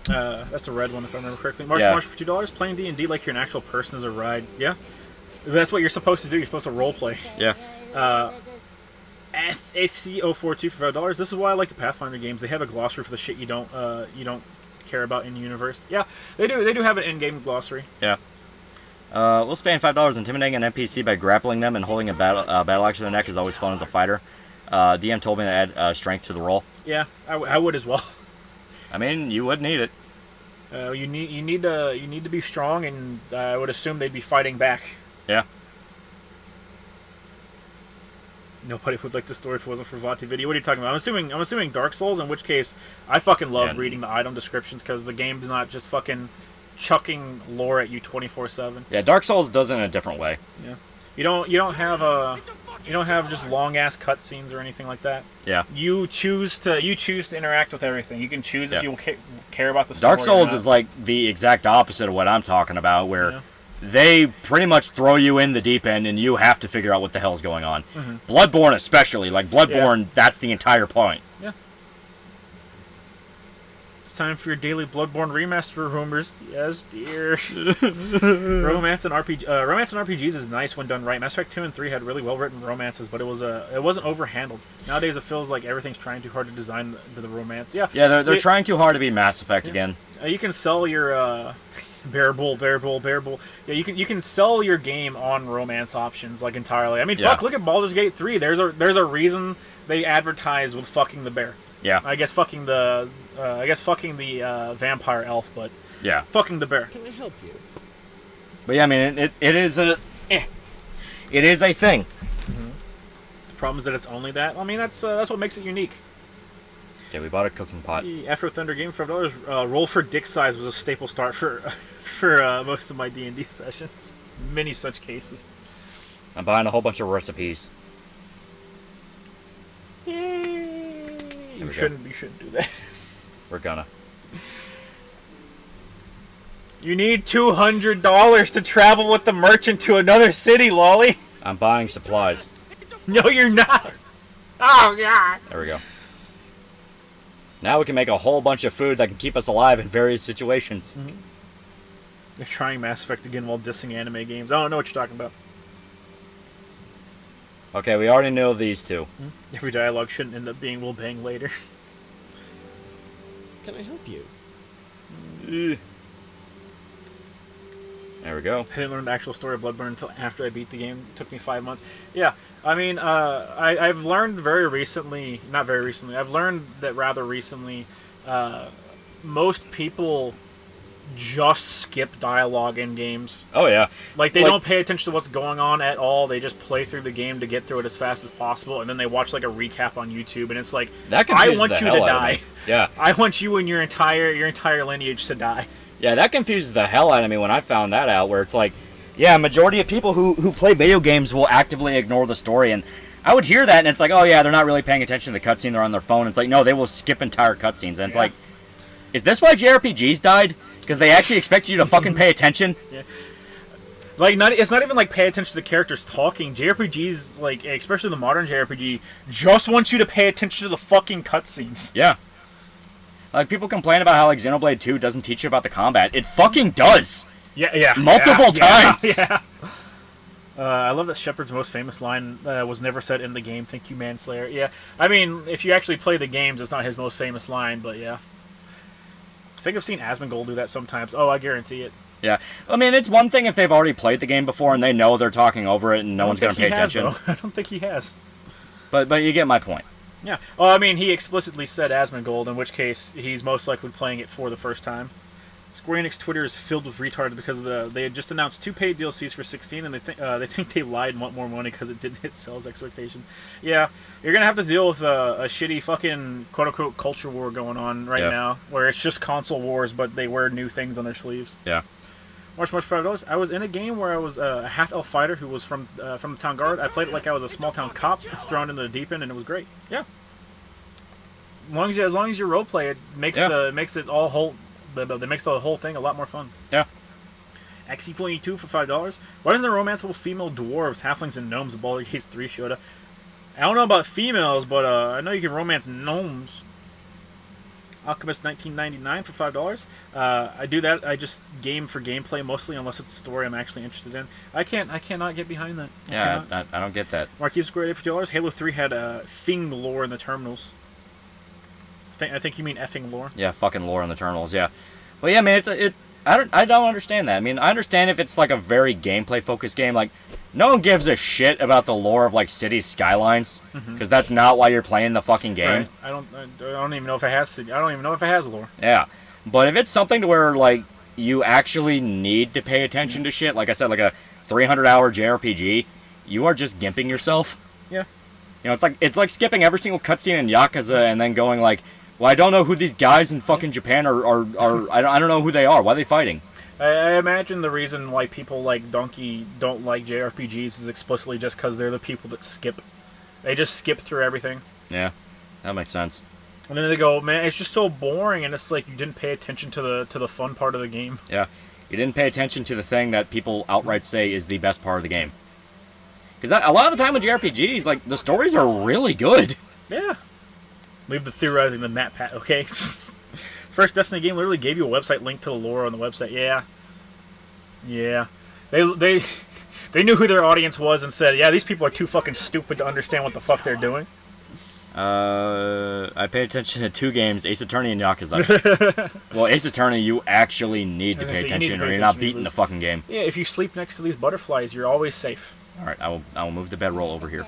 That's the red one, if I remember correctly. Marsh for $2. Playing D&D like you're an actual person is a ride. Yeah, that's what you're supposed to do. You're supposed to role play. Yeah. FC042 for $5. This is why I like the Pathfinder games. They have a glossary for the shit you don't care about in universe. Yeah, they do. They do have an in-game glossary. Yeah. We'll spend $5 intimidating an NPC by grappling them and holding a battle axe to their neck is always fun as a fighter. DM told me to add strength to the roll. Yeah, I would as well. I mean, you would need it. You need to be strong, and I would assume they'd be fighting back. Yeah. Nobody would like the story if it wasn't for Vati video. What are you talking about? I'm assuming Dark Souls, in which case I fucking love reading the item descriptions because the game's not just fucking chucking lore at you 24/7. Yeah, Dark Souls does it in a different way. Yeah. You don't have just long ass cutscenes or anything like that. Yeah. You choose to interact with everything. You can choose if you care about the story. Dark Souls is like the exact opposite of what I'm talking about, where they pretty much throw you in the deep end and you have to figure out what the hell's going on. Mm-hmm. Bloodborne especially, like Bloodborne, that's the entire point. Yeah. It's time for your daily Bloodborne remaster rumors. Yes, dear. Romance and RPGs is nice when done right. Mass Effect 2 and 3 had really well written romances, but it wasn't overhandled. Nowadays, it feels like everything's trying too hard to design the romance. Yeah, they're trying too hard to be Mass Effect again. You can sell your bearable. Yeah, you can sell your game on romance options like entirely. I mean, fuck, look at Baldur's Gate 3. There's a reason they advertise with fucking the bear. Yeah. I guess fucking the vampire elf, but yeah, fucking the bear. Can I help you? But yeah, I mean, it is a thing. The problem is that it's only that. I mean, that's what makes it unique. Yeah, we bought a cooking pot. After Thunder game for $5, roll for dick size was a staple start for most of my D&D sessions. Many such cases. I'm buying a whole bunch of recipes. You shouldn't do that. We're gonna. You need $200 to travel with the merchant to another city, Loli. I'm buying supplies. No, you're not. Oh, God. There we go. Now we can make a whole bunch of food that can keep us alive in various situations. Mm-hmm. You're trying Mass Effect again while dissing anime games. I don't know what you're talking about. Okay, we already know these two. Every dialogue shouldn't end up being "we'll bang later." Can I help you? There we go. I didn't learn the actual story of Bloodborne until after I beat the game. It took me 5 months. Yeah, I mean, I've learned very recently, not very recently, I've learned that rather recently, most people just skip dialogue in games. Oh, yeah. Like, they don't pay attention to what's going on at all. They just play through the game to get through it as fast as possible, and then they watch, like, a recap on YouTube, and it's like, I want you to die. Yeah. I want you and your entire lineage to die. Yeah, that confuses the hell out of me when I found that out, where it's like, yeah, majority of people who play video games will actively ignore the story, and I would hear that, and it's like, oh, yeah, they're not really paying attention to the cutscene, they're on their phone. It's like, no, they will skip entire cutscenes, and it's like, is this why JRPGs died? Because they actually expect you to fucking pay attention? Yeah. Like, it's not even like pay attention to the characters talking. JRPGs, like, especially the modern JRPG, just want you to pay attention to the fucking cutscenes. Yeah. Like, people complain about how, like, Xenoblade 2 doesn't teach you about the combat. It fucking does! Yeah. Multiple times! Yeah. I love that Shepard's most famous line was never said in the game, "Thank you, Manslayer." Yeah. I mean, if you actually play the games, it's not his most famous line, but yeah. I think I've seen Asmongold do that sometimes. Oh, I guarantee it. Yeah. I mean, it's one thing if they've already played the game before and they know they're talking over it and no one's going to pay attention. I don't think he has. But you get my point. Yeah. Well, I mean, he explicitly said Asmongold, in which case he's most likely playing it for the first time. Square Enix Twitter is filled with retards because they had just announced 2 paid DLCs for 16, and they think they lied and want more money because it didn't hit sales expectations. Yeah, you're gonna have to deal with a shitty fucking quote unquote culture war going on right now, where it's just console wars, but they wear new things on their sleeves. Yeah. Much for $5. I was in a game where I was a half-elf fighter who was from the town guard. I played it like I was a small-town cop thrown into the deep end, and it was great. Yeah. As long as you roleplay, it makes it all whole. That makes the whole thing a lot more fun. Yeah. XC22 for $5. Why isn't there romanceable female dwarves, halflings, and gnomes in Baldur's Gate 3 Shota? I don't know about females, but I know you can romance gnomes. Alchemist 1999 for $5. I do that. I just game for gameplay mostly, unless it's a story I'm actually interested in. I cannot get behind that. I don't get that. Marquis Square 8 for $2. Halo 3 had Fing lore in the terminals. I think you mean effing lore. Yeah, fucking lore in the terminals. Yeah, but yeah, man, I don't understand that. I mean, I understand if it's like a very gameplay focused game. Like, no one gives a shit about the lore of like city skylines because that's not why you're playing the fucking game. Right. I don't even know if it has. I don't even know if it has lore. Yeah, but if it's something to where like you actually need to pay attention to shit, like I said, like a 300-hour JRPG, you are just gimping yourself. Yeah. You know, it's like skipping every single cutscene in Yakuza and then going like, well, I don't know who these guys in fucking Japan are I don't know who they are. Why are they fighting? I imagine the reason why people like Donkey don't like JRPGs is explicitly just because they're the people that skip. They just skip through everything. Yeah, that makes sense. And then they go, man, it's just so boring, and it's like you didn't pay attention to the fun part of the game. Yeah, you didn't pay attention to the thing that people outright say is the best part of the game. Because a lot of the time with JRPGs, like, the stories are really good. Yeah. Leave the theorizing to Matt Pat, okay? First Destiny game literally gave you a website link to the lore on the website. Yeah. They knew who their audience was and said, yeah, these people are too fucking stupid to understand what the fuck they're doing. I pay attention to 2 games, Ace Attorney and Yakuza. Well, Ace Attorney, you actually need to pay attention or you're not beating the fucking game. Yeah, if you sleep next to these butterflies, you're always safe. Alright, I will move the bedroll over here.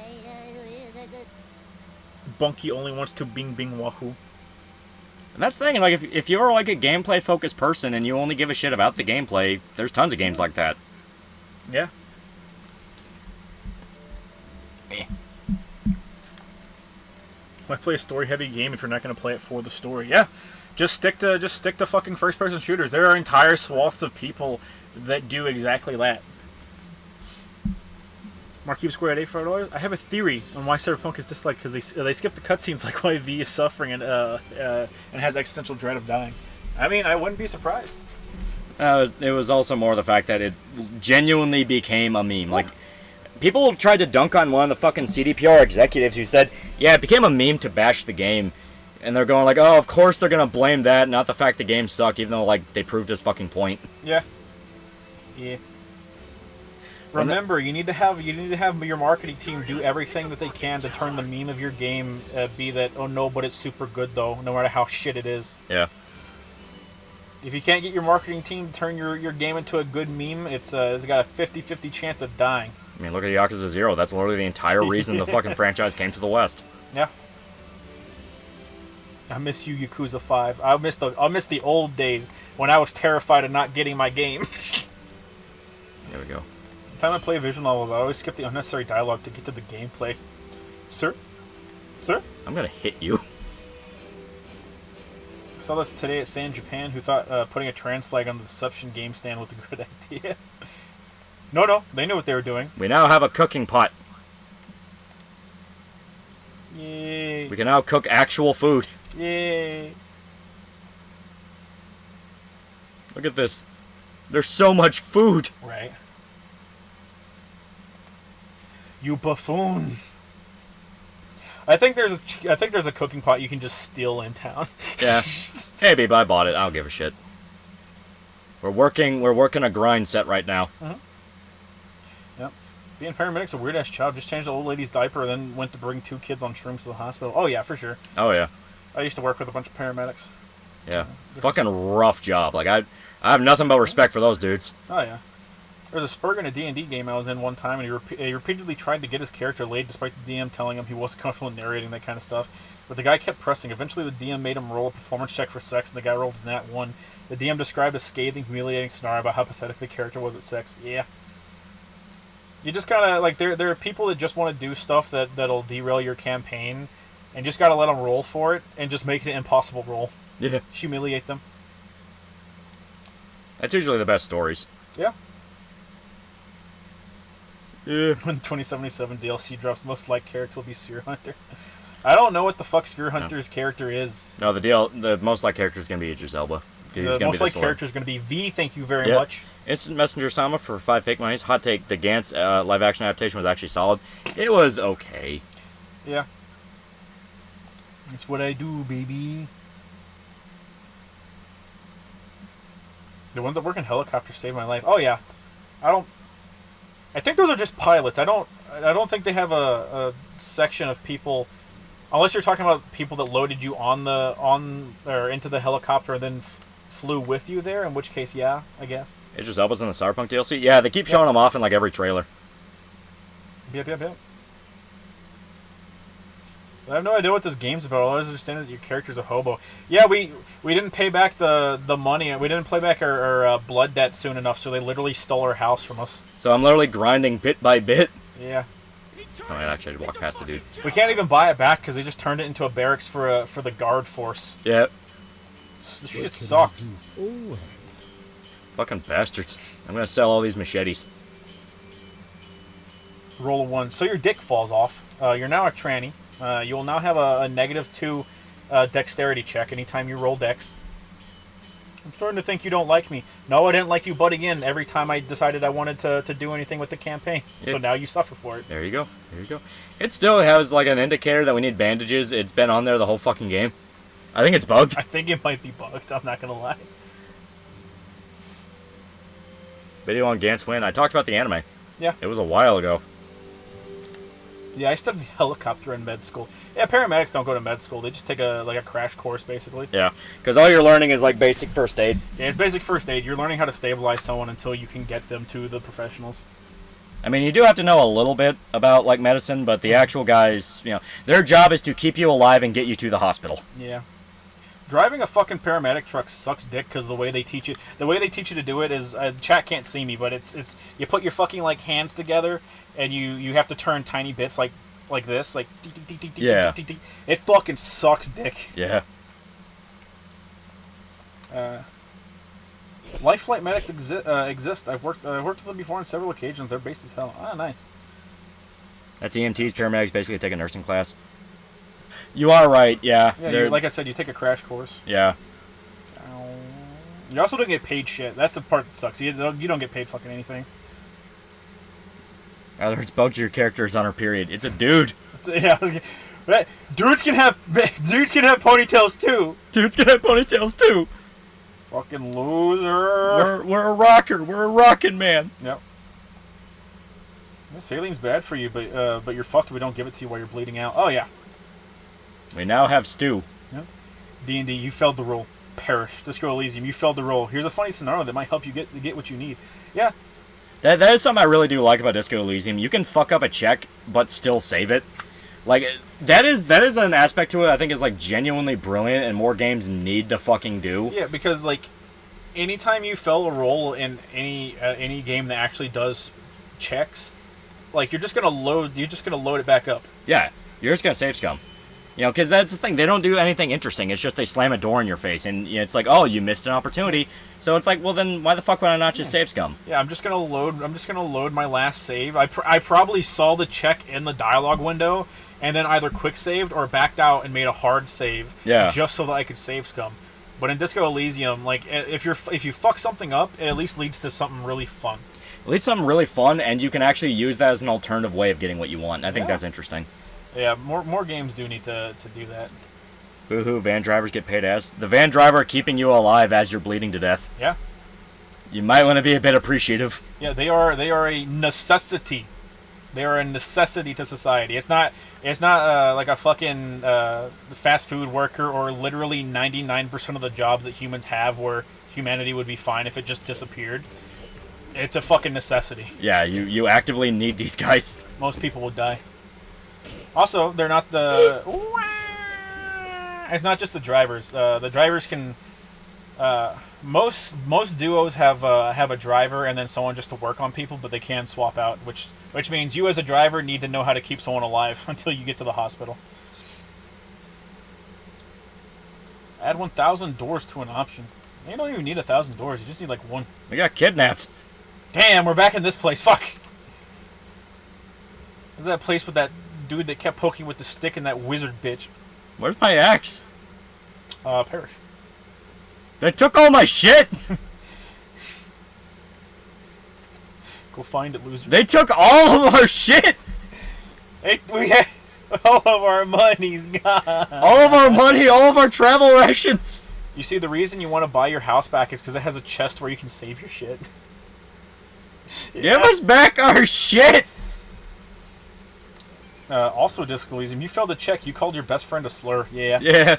Bunky only wants to bing bing wahoo. And that's the thing, like, if you're like a gameplay-focused person and you only give a shit about the gameplay, there's tons of games like that. Yeah. Why play a story-heavy game if you're not going to play it for the story? Yeah, just stick to fucking first-person shooters. There are entire swaths of people that do exactly that. Marquee Square at $85. I have a theory on why Cyberpunk is disliked because they skip the cutscenes, like why V is suffering and has existential dread of dying. I mean, I wouldn't be surprised. It was also more the fact that it genuinely became a meme. Like, people tried to dunk on one of the fucking CDPR executives who said, yeah, it became a meme to bash the game. And they're going like, oh, of course they're going to blame that, not the fact the game sucked, even though, like, they proved his fucking point. Yeah. Remember, you need to have your marketing team do everything that they can to turn the meme of your game be that, oh no, but it's super good though, no matter how shit it is. Yeah. If you can't get your marketing team to turn your game into a good meme, it's got a 50-50 chance of dying. I mean, look at Yakuza 0. That's literally the entire reason the fucking franchise came to the West. Yeah. I miss you, Yakuza 5. I miss the old days when I was terrified of not getting my game. There we go. Every time I play visual novels, I always skip the unnecessary dialogue to get to the gameplay. Sir? I'm gonna hit you. I saw this today at San Japan, who thought putting a trans flag on the Deception game stand was a good idea. No, they knew what they were doing. We now have a cooking pot. Yay. We can now cook actual food. Yay. Look at this. There's so much food. Right. You buffoon. I think there's a cooking pot you can just steal in town. Yeah. Hey, babe, I bought it. I don't give a shit. We're working a grind set right now. Yep. Being paramedic's a weird ass job. Just changed the old lady's diaper, then went to bring 2 kids on shrooms to the hospital. Oh yeah, for sure. Oh yeah. I used to work with a bunch of paramedics. Yeah. Fucking rough job. Like I have nothing but respect for those dudes. Oh yeah. There was a Spurg in a D&D game I was in one time, and he repeatedly tried to get his character laid despite the DM telling him he wasn't comfortable in narrating that kind of stuff. But the guy kept pressing. Eventually, the DM made him roll a performance check for sex, and the guy rolled a nat 1. The DM described a scathing, humiliating scenario about how pathetic the character was at sex. Yeah. You just gotta, like, there are people that just want to do stuff that'll derail your campaign, and you just gotta let them roll for it, and just make it an impossible roll. Yeah. Humiliate them. That's usually the best stories. Yeah. Yeah. When 2077 DLC drops, most liked character will be Sphere Hunter. I don't know what the fuck Sphere Hunter's character is. No, the most liked character is gonna be Idris Elba. The most liked character is gonna be V. Thank you very much. Instant Messenger Sama for 5 fake monies. Hot take: the Gantz live action adaptation was actually solid. It was okay. Yeah. That's what I do, baby. The ones that work in helicopters saved my life. Oh yeah. I think those are just pilots. I don't think they have a section of people, unless you're talking about people that loaded you or into the helicopter and then flew with you there. In which case, yeah, I guess. Idris Elba's in the Cyberpunk DLC. Yeah, they keep showing him off in like every trailer. Yep. I have no idea what this game's about. All I understand is that your character's a hobo. Yeah, we didn't pay back the money. We didn't pay back our blood debt soon enough, so they literally stole our house from us. So I'm literally grinding bit by bit. Yeah. Oh, yeah, actually, I just walked past the dude. We can't even buy it back because they just turned it into a barracks for the guard force. Yep. This shit sucks. Fucking bastards. I'm gonna sell all these machetes. Roll a 1. So your dick falls off. You're now a tranny. You will now have a -2 dexterity check anytime you roll dex. I'm starting to think you don't like me. No, I didn't like you butting in every time I decided I wanted to do anything with the campaign. Yep. So now you suffer for it. There you go. It still has like an indicator that we need bandages. It's been on there the whole fucking game. I think it's bugged. I think it might be bugged. I'm not gonna lie. Video on Gantz Win. I talked about the anime. Yeah. It was a while ago. Yeah, I studied helicopter in med school. Yeah, paramedics don't go to med school. They just take a crash course, basically. Yeah, because all you're learning is like basic first aid. Yeah, it's basic first aid. You're learning how to stabilize someone until you can get them to the professionals. I mean, you do have to know a little bit about like medicine, but the actual guys, their job is to keep you alive and get you to the hospital. Yeah. Driving a fucking paramedic truck sucks dick because the way they teach you to do it is chat can't see me, but it's you put your fucking like hands together and you have to turn tiny bits like this, like Yeah. It fucking sucks dick. Yeah. Life flight medics exist. I've worked with them before on several occasions. They're based as hell. Ah, nice. That's EMTs. Paramedics basically take a nursing class. You are right. Yeah. Yeah, like I said, you take a crash course. Yeah. You also don't get paid shit. That's the part that sucks. You don't get paid fucking anything. Either it's bugged your character is on her period. It's a dude. Yeah. Dudes can have ponytails too. Dudes can have ponytails too. Fucking loser. We're a rocker. We're a rockin' man. Yep. Yeah, saling's bad for you, but you're fucked if we don't give it to you while you're bleeding out. Oh yeah. We now have stew. Yep. D&D, you failed the role. Perish. Disco Elysium, you failed the role. Here's a funny scenario that might help you get what you need. Yeah. That is something I really do like about Disco Elysium. You can fuck up a check, but still save it. Like, that is an aspect to it I think is, like, genuinely brilliant and more games need to fucking do. Yeah, because, like, anytime you fail a roll in any game that actually does checks, like, you're just gonna load it back up. Yeah, you're just gonna save scum. Because that's the thing. They don't do anything interesting. It's just they slam a door in your face, and it's like, oh, you missed an opportunity. So it's like, well, then why the fuck would I not just save scum? Yeah, I'm just gonna load my last save. I probably saw the check in the dialogue window, and then either quick saved or backed out and made a hard save. Yeah. Just so that I could save scum. But in Disco Elysium, like if you fuck something up, it at least leads to something really fun. It leads to something really fun, and you can actually use that as an alternative way of getting what you want. I think that's interesting. Yeah, more games do need to do that. Boo-hoo, van drivers get paid ass. The van driver keeping you alive as you're bleeding to death. Yeah. You might want to be a bit appreciative. Yeah, they are a necessity. They are a necessity to society. It's not like a fucking fast food worker or literally 99% of the jobs that humans have where humanity would be fine if it just disappeared. It's a fucking necessity. Yeah, you actively need these guys. Most people would die. Also, they're not the... It's not just the drivers. The drivers can... Most duos have a driver and then someone just to work on people, but they can swap out, which means you as a driver need to know how to keep someone alive until you get to the hospital. Add 1,000 doors to an option. You don't even need 1,000 doors. You just need like one. We got kidnapped. Damn, we're back in this place. Fuck. Is that place with that dude that kept poking with the stick and that wizard bitch? Where's my axe? Perish. They took all my shit! Go find it, loser. They took all of our shit! We had all of our money's gone. All of our money, all of our travel rations! You see, the reason you want to buy your house back is because it has a chest where you can save your shit. Give us back our shit! Also, Disco Elysium, you failed a check. You called your best friend a slur. Yeah. Yeah.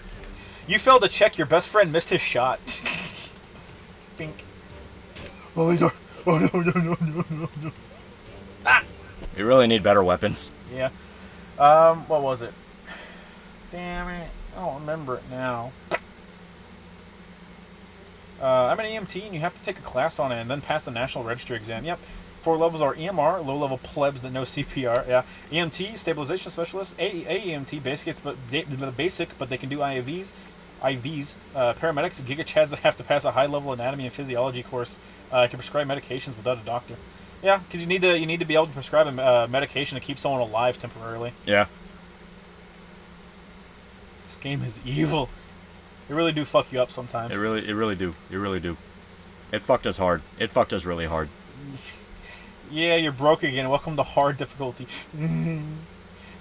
You failed a check. Your best friend missed his shot. Pink. Oh, no, no. Ah! We really need better weapons. Yeah. What was it? Damn it. I don't remember it now. I'm an EMT, and you have to take a class on it and then pass the National Register exam. Yep. 4 levels are EMR, low-level plebs that know CPR. Yeah. EMT, stabilization specialist. AEMT, basic, but they can do IVs. Paramedics, giga-chads that have to pass a high-level anatomy and physiology course. Can prescribe medications without a doctor. Yeah, because you need to be able to prescribe a medication to keep someone alive temporarily. Yeah. This game is evil. They really do fuck you up sometimes. It really do. It fucked us hard. It fucked us really hard. Yeah, you're broke again. Welcome to hard difficulty.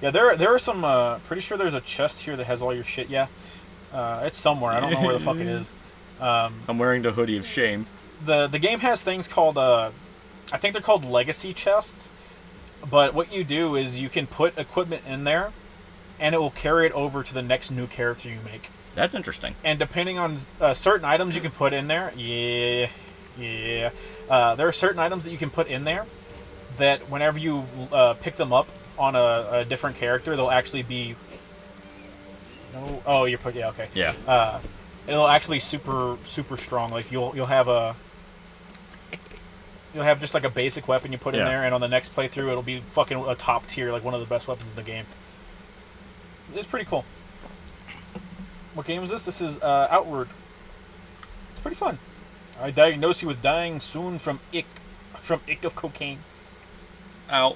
Yeah, there are some. Pretty sure there's a chest here that has all your shit. Yeah. It's somewhere. I don't know where the fuck it is. I'm wearing the hoodie of shame. The game has things called I think they're called legacy chests. But what you do is you can put equipment in there, and it will carry it over to the next new character you make. That's interesting. And depending on certain items you can put in there, there are certain items that you can put in there that whenever you pick them up on a different character, they'll actually be. No, oh, you're put. Yeah, okay. Yeah. It'll actually be super strong. Like you'll have just like a basic weapon you put in there, and on the next playthrough, it'll be fucking a top tier, like one of the best weapons in the game. It's pretty cool. What game is this? This is Outward. It's pretty fun. I diagnose you with dying soon from ick of cocaine. Ow.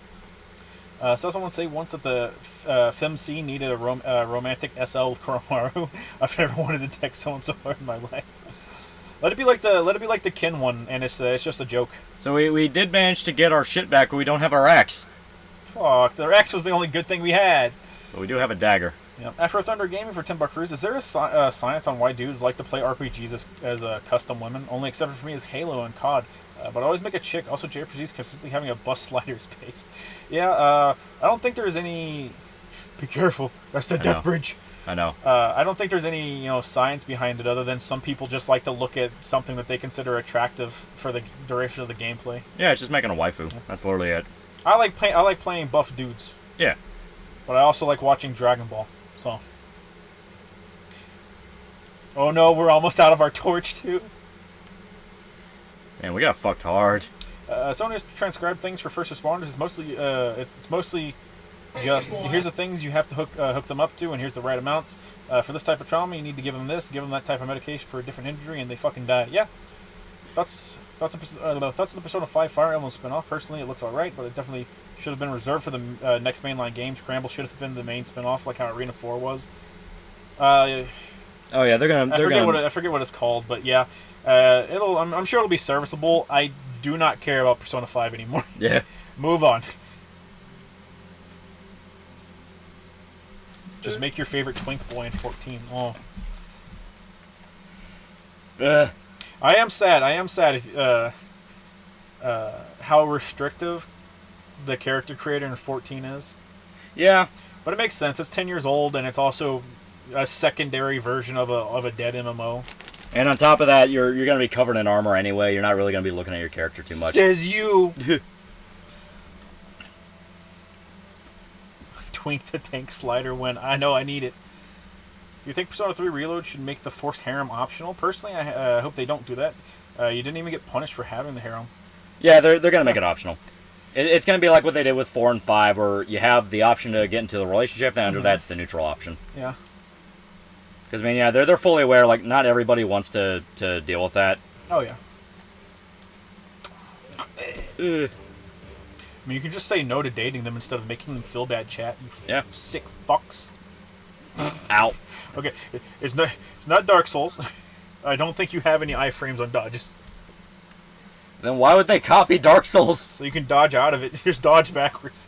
So someone say once that the FemC needed a romantic SL with Koromaru. I've never wanted to text someone so hard in my life. Let it be like the Kin one, and it's just a joke. So we did manage to get our shit back, but we don't have our axe. Fuck, the axe was the only good thing we had. But we do have a dagger. Yep. After Thunder Gaming for $10 cruise, is there a science on why dudes like to play RPGs as custom women? Only exception for me is Halo and COD. But I always make a chick. Also, JRPGs consistently having a bus slider space. Yeah, I don't think there's any. Be careful. That's the death bridge. I know. I don't think there's any science behind it other than some people just like to look at something that they consider attractive for the duration of the gameplay. Yeah, it's just making a waifu. That's literally it. I like playing buff dudes. Yeah. But I also like watching Dragon Ball. So. Oh no, we're almost out of our torch too. Man, we got fucked hard. Someone has to transcribe things for first responders. It's mostly just here's the things you have to hook them up to, and here's the right amounts. For this type of trauma, you need to give them this, give them that type of medication for a different injury, and they fucking die. Yeah, that's a Persona 5 Fire Emblem spinoff. Personally, it looks alright, but it definitely should have been reserved for the next mainline games. Scramble should have been the main spinoff, like how Arena 4 was. Oh yeah, I forget what it's called, but yeah, I'm sure it'll be serviceable. I do not care about Persona 5 anymore. Yeah. Move on. Just make your favorite twink boy in 14. Oh. I am sad if, how restrictive the character creator in 14 is. Yeah. But it makes sense. It's 10 years old, and it's also a secondary version of a dead MMO. And on top of that, you're going to be covered in armor anyway. You're not really going to be looking at your character too much. Says you. Twink to tank slider when I know I need it. You think Persona 3 Reload should make the forced harem optional? Personally, I hope they don't do that. You didn't even get punished for having the harem. Yeah, they're going to make it optional. It's going to be like what they did with 4 and 5, where you have the option to get into the relationship, and under that's the neutral option. Yeah. Because, I mean, yeah, they're fully aware, like, not everybody wants to deal with that. Oh, yeah. I mean, you can just say no to dating them instead of making them feel bad, chat. You sick fucks. Ow. Okay, it's not Dark Souls. I don't think you have any iframes on dodges. Then why would they copy Dark Souls? So you can dodge out of it. Just dodge backwards.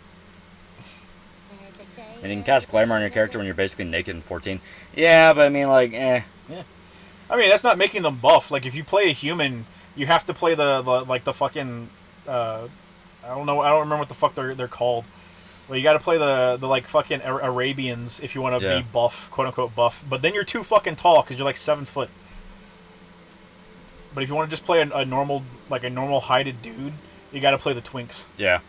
And you can cast Glamour on your character when you're basically naked in 14. Yeah, but I mean, like, eh. Yeah. I mean, that's not making them buff. Like, if you play a human, you have to play the fucking... I don't remember what the fuck they're called. Well, you got to play the like fucking Arabians if you want to be buff, quote unquote buff. But then you're too fucking tall because you're like 7 foot. But if you want to just play a normal heighted dude, you got to play the twinks. Yeah.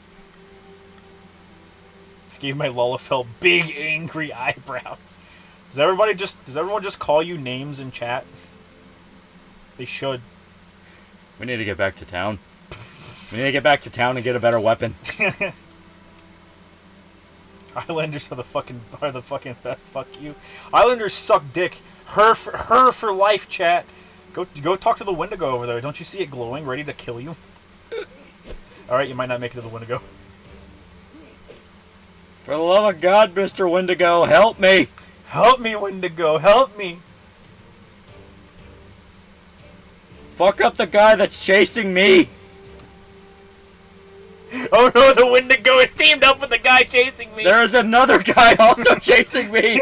I gave my Lullafell big angry eyebrows. Does everyone just call you names in chat? They should. We need to get back to town. We need to get back to town and get a better weapon. Islanders are the fucking best. Fuck you. Islanders suck dick. Her for life, chat. Go talk to the Wendigo over there. Don't you see it glowing, ready to kill you? All right, you might not make it to the Wendigo. For the love of God, Mr. Wendigo, help me! Help me, Wendigo, help me! Fuck up the guy that's chasing me! Oh no, the Wendigo is teamed up with the guy chasing me! There is another guy also chasing me!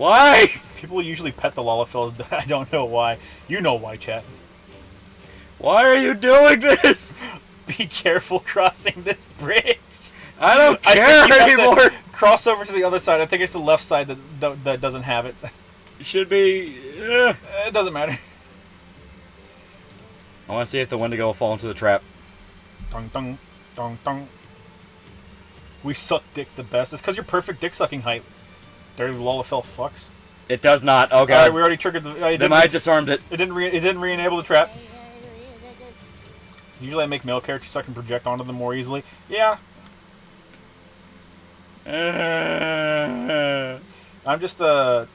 Why? People usually pet the Lollifells. I don't know why. You know why, chat. Why are you doing this? Be careful crossing this bridge. I don't I think care you have to anymore. cross over to the other side. I think it's the left side that doesn't have it. It should be. It doesn't matter. I want to see if the Wendigo will fall into the trap. Dong dong dong dong. We suck dick the best. It's because you're perfect dick sucking height. Dirty Lollifell fucks. It does not. Oh god. Alright, we already triggered the. Then I disarmed it. It didn't re-enable the trap. Usually I make male characters so I can project onto them more easily. Yeah. I'm just a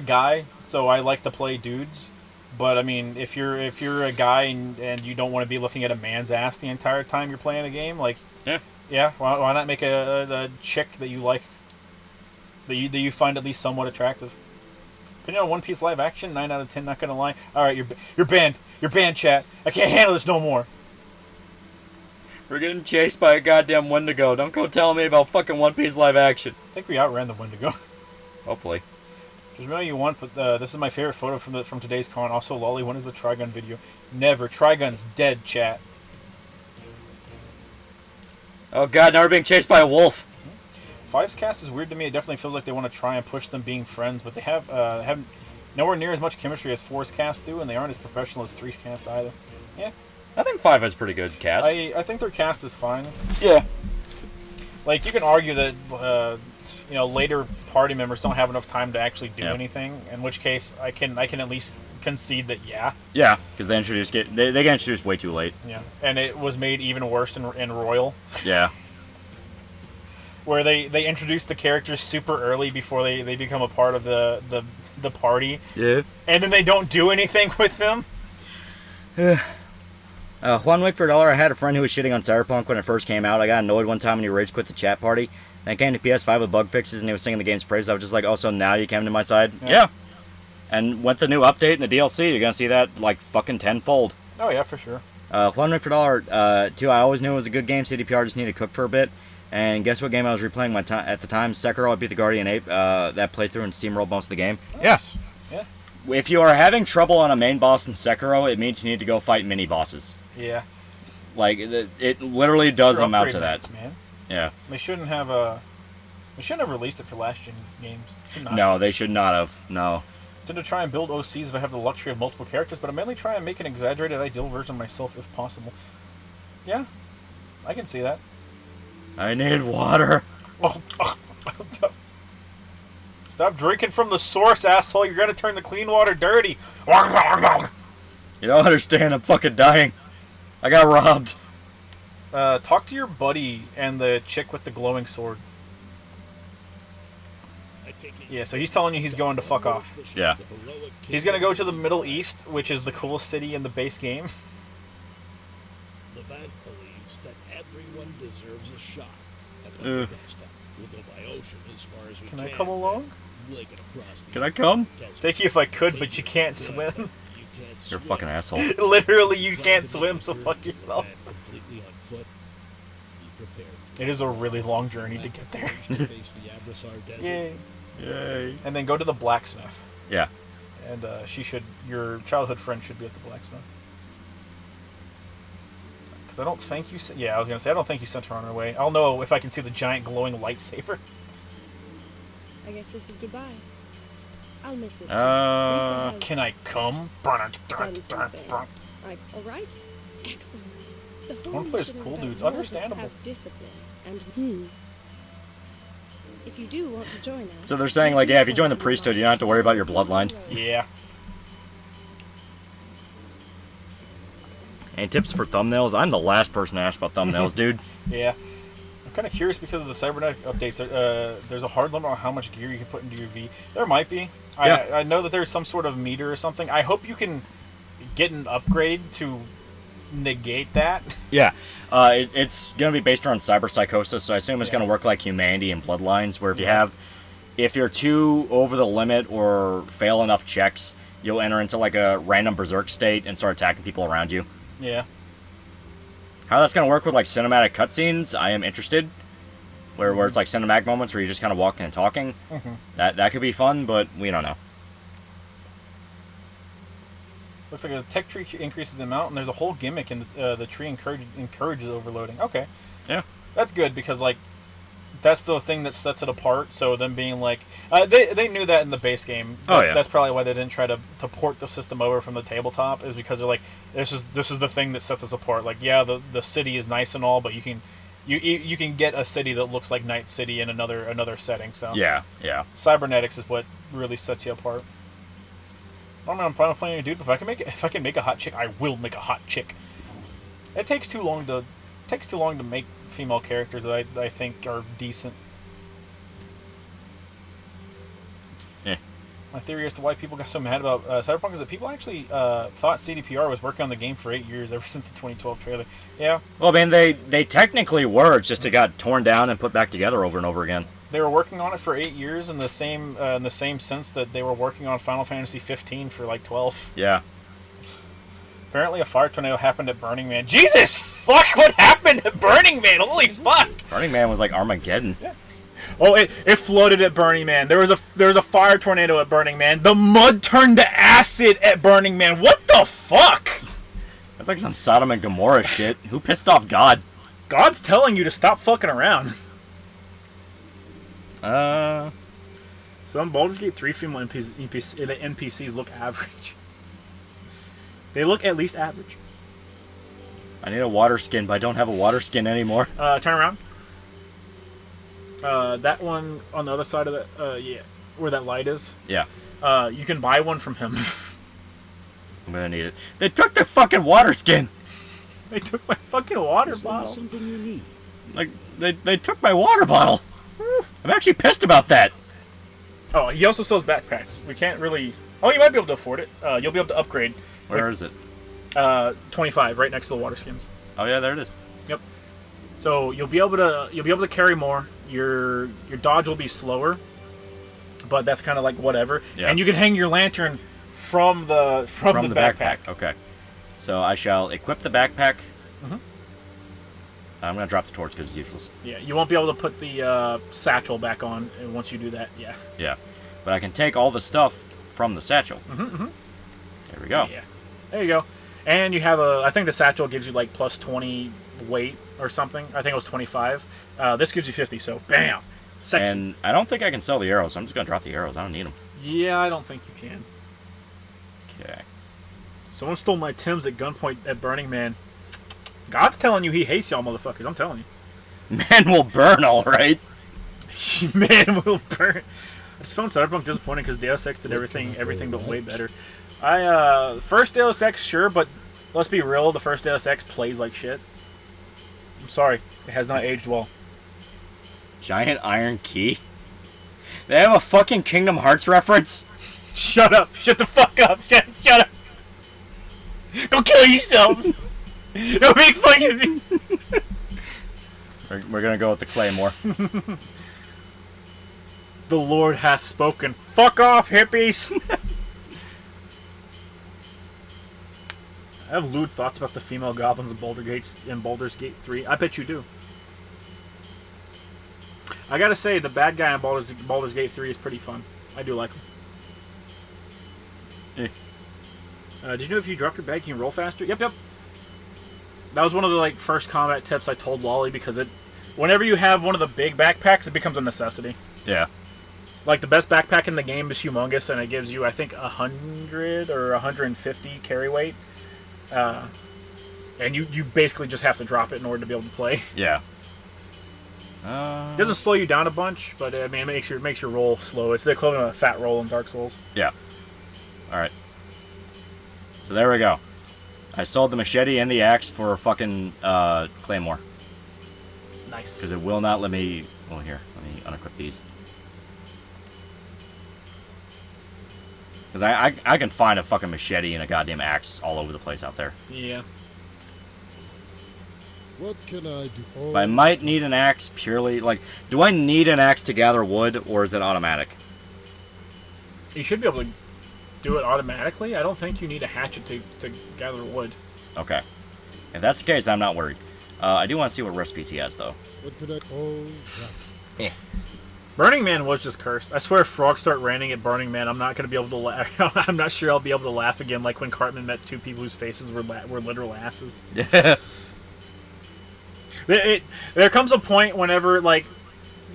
guy, so I like to play dudes. But I mean, if you're a guy and you don't want to be looking at a man's ass the entire time you're playing a game, like yeah, why not make a chick that you like, that you find at least somewhat attractive? Depending on One Piece live action, 9 out of 10. Not gonna lie. All right, you're banned. You're banned, chat. I can't handle this no more. We're getting chased by a goddamn Wendigo. Don't go telling me about fucking One Piece live action. I think we outran the Wendigo. Hopefully. Just know you want, but this is my favorite photo from today's con. Also, Lolly, when is the Trigun video? Never. Trigun is dead, chat. Oh god, now we're being chased by a wolf. Five's cast is weird to me. It definitely feels like they want to try and push them being friends, but they have nowhere near as much chemistry as 4's cast do, and they aren't as professional as 3's cast either. Yeah. I think 5 has pretty good cast. I think their cast is fine. Yeah. Like, you can argue that later party members don't have enough time to actually do anything. In which case, I can at least concede that yeah, because they got introduced way too late. Yeah, and it was made even worse in Royal. Yeah. Where they introduce the characters super early before they become a part of the party. Yeah. And then they don't do anything with them. One week for $1, I had a friend who was shitting on Cyberpunk when it first came out. I got annoyed one time when he rage quit the chat party. Then came to PS5 with bug fixes and he was singing the game's praise. I was just like, oh, so now you came to my side? Yeah. And with the new update and the DLC, you're going to see that like fucking tenfold. Oh, yeah, for sure. One week for $1, 2, I always knew it was a good game. CDPR just needed to cook for a bit. And guess what game I was replaying at the time? Sekiro. I beat the Guardian Ape. That playthrough and steamrolled most of the game. Yes. Yeah. If you are having trouble on a main boss in Sekiro, it means you need to go fight mini bosses. Yeah. Like it literally does amount to that. Man. Yeah. They shouldn't have released it for last gen games. No, they should not have. No. To try and build OCs if I have the luxury of multiple characters, but I mainly try and make an exaggerated ideal version of myself if possible. Yeah. I can see that. I need water. Stop drinking from the source, asshole. You're gonna turn the clean water dirty. You don't understand. I'm fucking dying. I got robbed. Talk to your buddy and the chick with the glowing sword. Yeah, so he's telling you he's going to fuck off. Yeah. He's gonna go to the Middle East, which is the coolest city in the base game. Levant believes that everyone deserves a shot at the next step. We'll go by ocean as far as we can. Can I come along? Can I come? Take you if I could, but you can't swim. You're a fucking asshole. Literally, you can't swim, so fuck yourself. It is a really long journey to get there. Yay. Yay. And then go to the blacksmith. Yeah. And your childhood friend should be at the blacksmith. Because I don't think you I was going to say, I don't think you sent her on her way. I'll know if I can see the giant glowing lightsaber. I guess this is goodbye. I'll miss it. Can I come? Alright, excellent. The whole One player's mission cool is dudes, about understandable. have discipline and if you do want to join us. So they're saying like, yeah, if you join the priesthood, you don't have to worry about your bloodline. Yeah. Any tips for thumbnails? I'm the last person to ask about thumbnails, dude. Yeah. I'm kind of curious because of the cybernetic updates. There's a hard limit on how much gear you can put into your V. There might be. Yeah. I know that there's some sort of meter or something. I hope you can get an upgrade to negate that. Yeah. It's going to be based around cyber psychosis, so I assume it's going to work like humanity and bloodlines, where if you're too over the limit or fail enough checks, you'll enter into like a random berserk state and start attacking people around you. Yeah. How that's going to work with like cinematic cutscenes, I am interested. where it's like cinematic moments where you're just kind of walking and talking. That could be fun, but we don't know. Looks like a tech tree increases the amount, and there's a whole gimmick in the tree encourages overloading. Okay. Yeah. That's good because like that's the thing that sets it apart. So them being like they knew that in the base game. That's probably why they didn't try to port the system over from the tabletop, is because they're like, this is the thing that sets us apart. Like, yeah, the city is nice and all, but you can get a city that looks like Night City in another setting. So yeah. Cybernetics is what really sets you apart. I don't know, I'm finally playing a dude. If I can make a hot chick, I will make a hot chick. It takes too long to make female characters that I think are decent. Yeah. My theory as to why people got so mad about Cyberpunk is that people actually thought CDPR was working on the game for 8 years, ever since the 2012 trailer. Yeah. Well, I mean, they technically were, it's just it got torn down and put back together over and over again. They were working on it for 8 years in the same sense that they were working on Final Fantasy 15 for like 12. Yeah. Apparently a fire tornado happened at Burning Man. Jesus fuck, what happened at Burning Man? Holy fuck! Burning Man was like Armageddon. Yeah. Oh, it flooded at Burning Man. There was a fire tornado at Burning Man. The mud turned to acid at Burning Man. What the fuck? That's like some Sodom and Gomorrah shit. Who pissed off God? God's telling you to stop fucking around. So in Baldur's Gate 3, female NPCs look average. They look at least average. I need a water skin, but I don't have a water skin anymore. Turn around. That one on the other side of the, where that light is. Yeah. You can buy one from him. I'm gonna need it. They took the fucking water skin! They took my fucking water bottle. Something you need. Like, they took my water bottle! I'm actually pissed about that. Oh, he also sells backpacks. We can't really... Oh, you might be able to afford it. You'll be able to upgrade. Where is it? 25, right next to the water skins. Oh yeah, there it is. Yep. So you'll be able to carry more. Your dodge will be slower, but that's kind of like whatever. Yeah. And you can hang your lantern from the backpack. Okay. So I shall equip the backpack. I'm gonna drop the torch because it's useless. Yeah, you won't be able to put the satchel back on once you do that. Yeah. Yeah, but I can take all the stuff from the satchel. There we go. Yeah. There you go. And you have I think the satchel gives you like plus 20 weight or something. I think it was 25. This gives you 50, so bam. Sexy. And I don't think I can sell the arrows, so I'm just going to drop the arrows. I don't need them. Yeah, I don't think you can. Okay. Someone stole my Tims at gunpoint at Burning Man. God's telling you he hates y'all motherfuckers. I'm telling you. Man will burn, all right. Man will burn. I just found Cyberpunk disappointing because Deus Ex did everything but way better. First Deus Ex, sure, but let's be real, the first Deus Ex plays like shit. I'm sorry, it has not aged well. Giant iron key? They have a fucking Kingdom Hearts reference? Shut up! Shut the fuck up! Shut up! Go kill yourself! Don't make fun of me! We're gonna go with the Claymore. The Lord hath spoken. Fuck off, hippies! I have lewd thoughts about the female goblins in Baldur's Gate 3. I bet you do. I gotta say, the bad guy in Baldur's Gate 3 is pretty fun. I do like him. Did you know if you drop your bag, you can roll faster? Yep. That was one of the first combat tips I told Loli, because whenever you have one of the big backpacks, it becomes a necessity. Yeah. Like, the best backpack in the game is humongous, and it gives you, I think, 100 or 150 carry weight. And you basically just have to drop it in order to be able to play. Yeah. It doesn't slow you down a bunch, but I mean, it makes your roll slow. It's the equivalent of a fat roll in Dark Souls. Yeah. Alright. So there we go. I sold the machete and the axe for a fucking claymore. Nice. Because it will not let me... Well, here. Let me unequip these. Because I can find a fucking machete and a goddamn axe all over the place out there. Yeah. What can I do? But I might need an axe purely... do I need an axe to gather wood, or is it automatic? You should be able to do it automatically. I don't think you need a hatchet to gather wood. Okay. If that's the case, I'm not worried. I do want to see what recipes he has, though. What could I... Oh, right. Burning Man was just cursed. I swear if frogs start raining at Burning Man, I'm not going to be able to laugh. I'm not sure I'll be able to laugh again like when Cartman met two people whose faces were literal asses. Yeah. There comes a point whenever, like,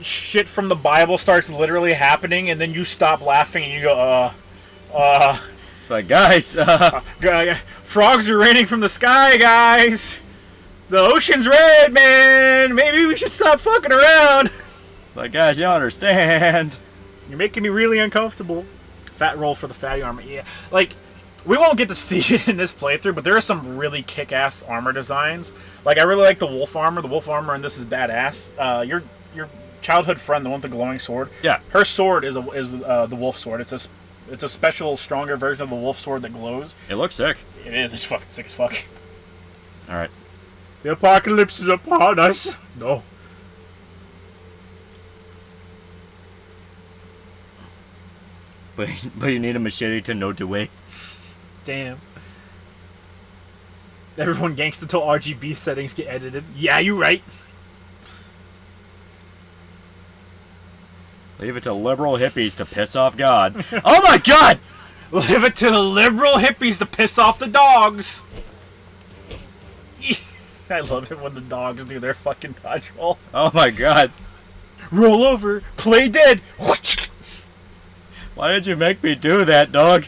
shit from the Bible starts literally happening, and then you stop laughing and you go, It's like, guys, frogs are raining from the sky, guys. The ocean's red, man. Maybe we should stop fucking around. it's like, guys, you don't understand. You're making me really uncomfortable. Fat roll for the fatty armor. Yeah, like, we won't get to see it in this playthrough, but there are some really kick-ass armor designs. Like, I really like the wolf armor. The wolf armor in this is badass. Your childhood friend, the one with the glowing sword. Yeah. Her sword is the wolf sword. It's a special, stronger version of the wolf sword that glows. It looks sick. It is. It's fucking sick as fuck. All right. The apocalypse is upon us. No. But you need a machete to know the way. Damn. Everyone ganks until RGB settings get edited. Yeah, you're right. Leave it to liberal hippies to piss off God. Oh my God! Leave it to the liberal hippies to piss off the dogs. I love it when the dogs do their fucking dodge roll. Oh my God! Roll over, play dead. Why did you make me do that, dog?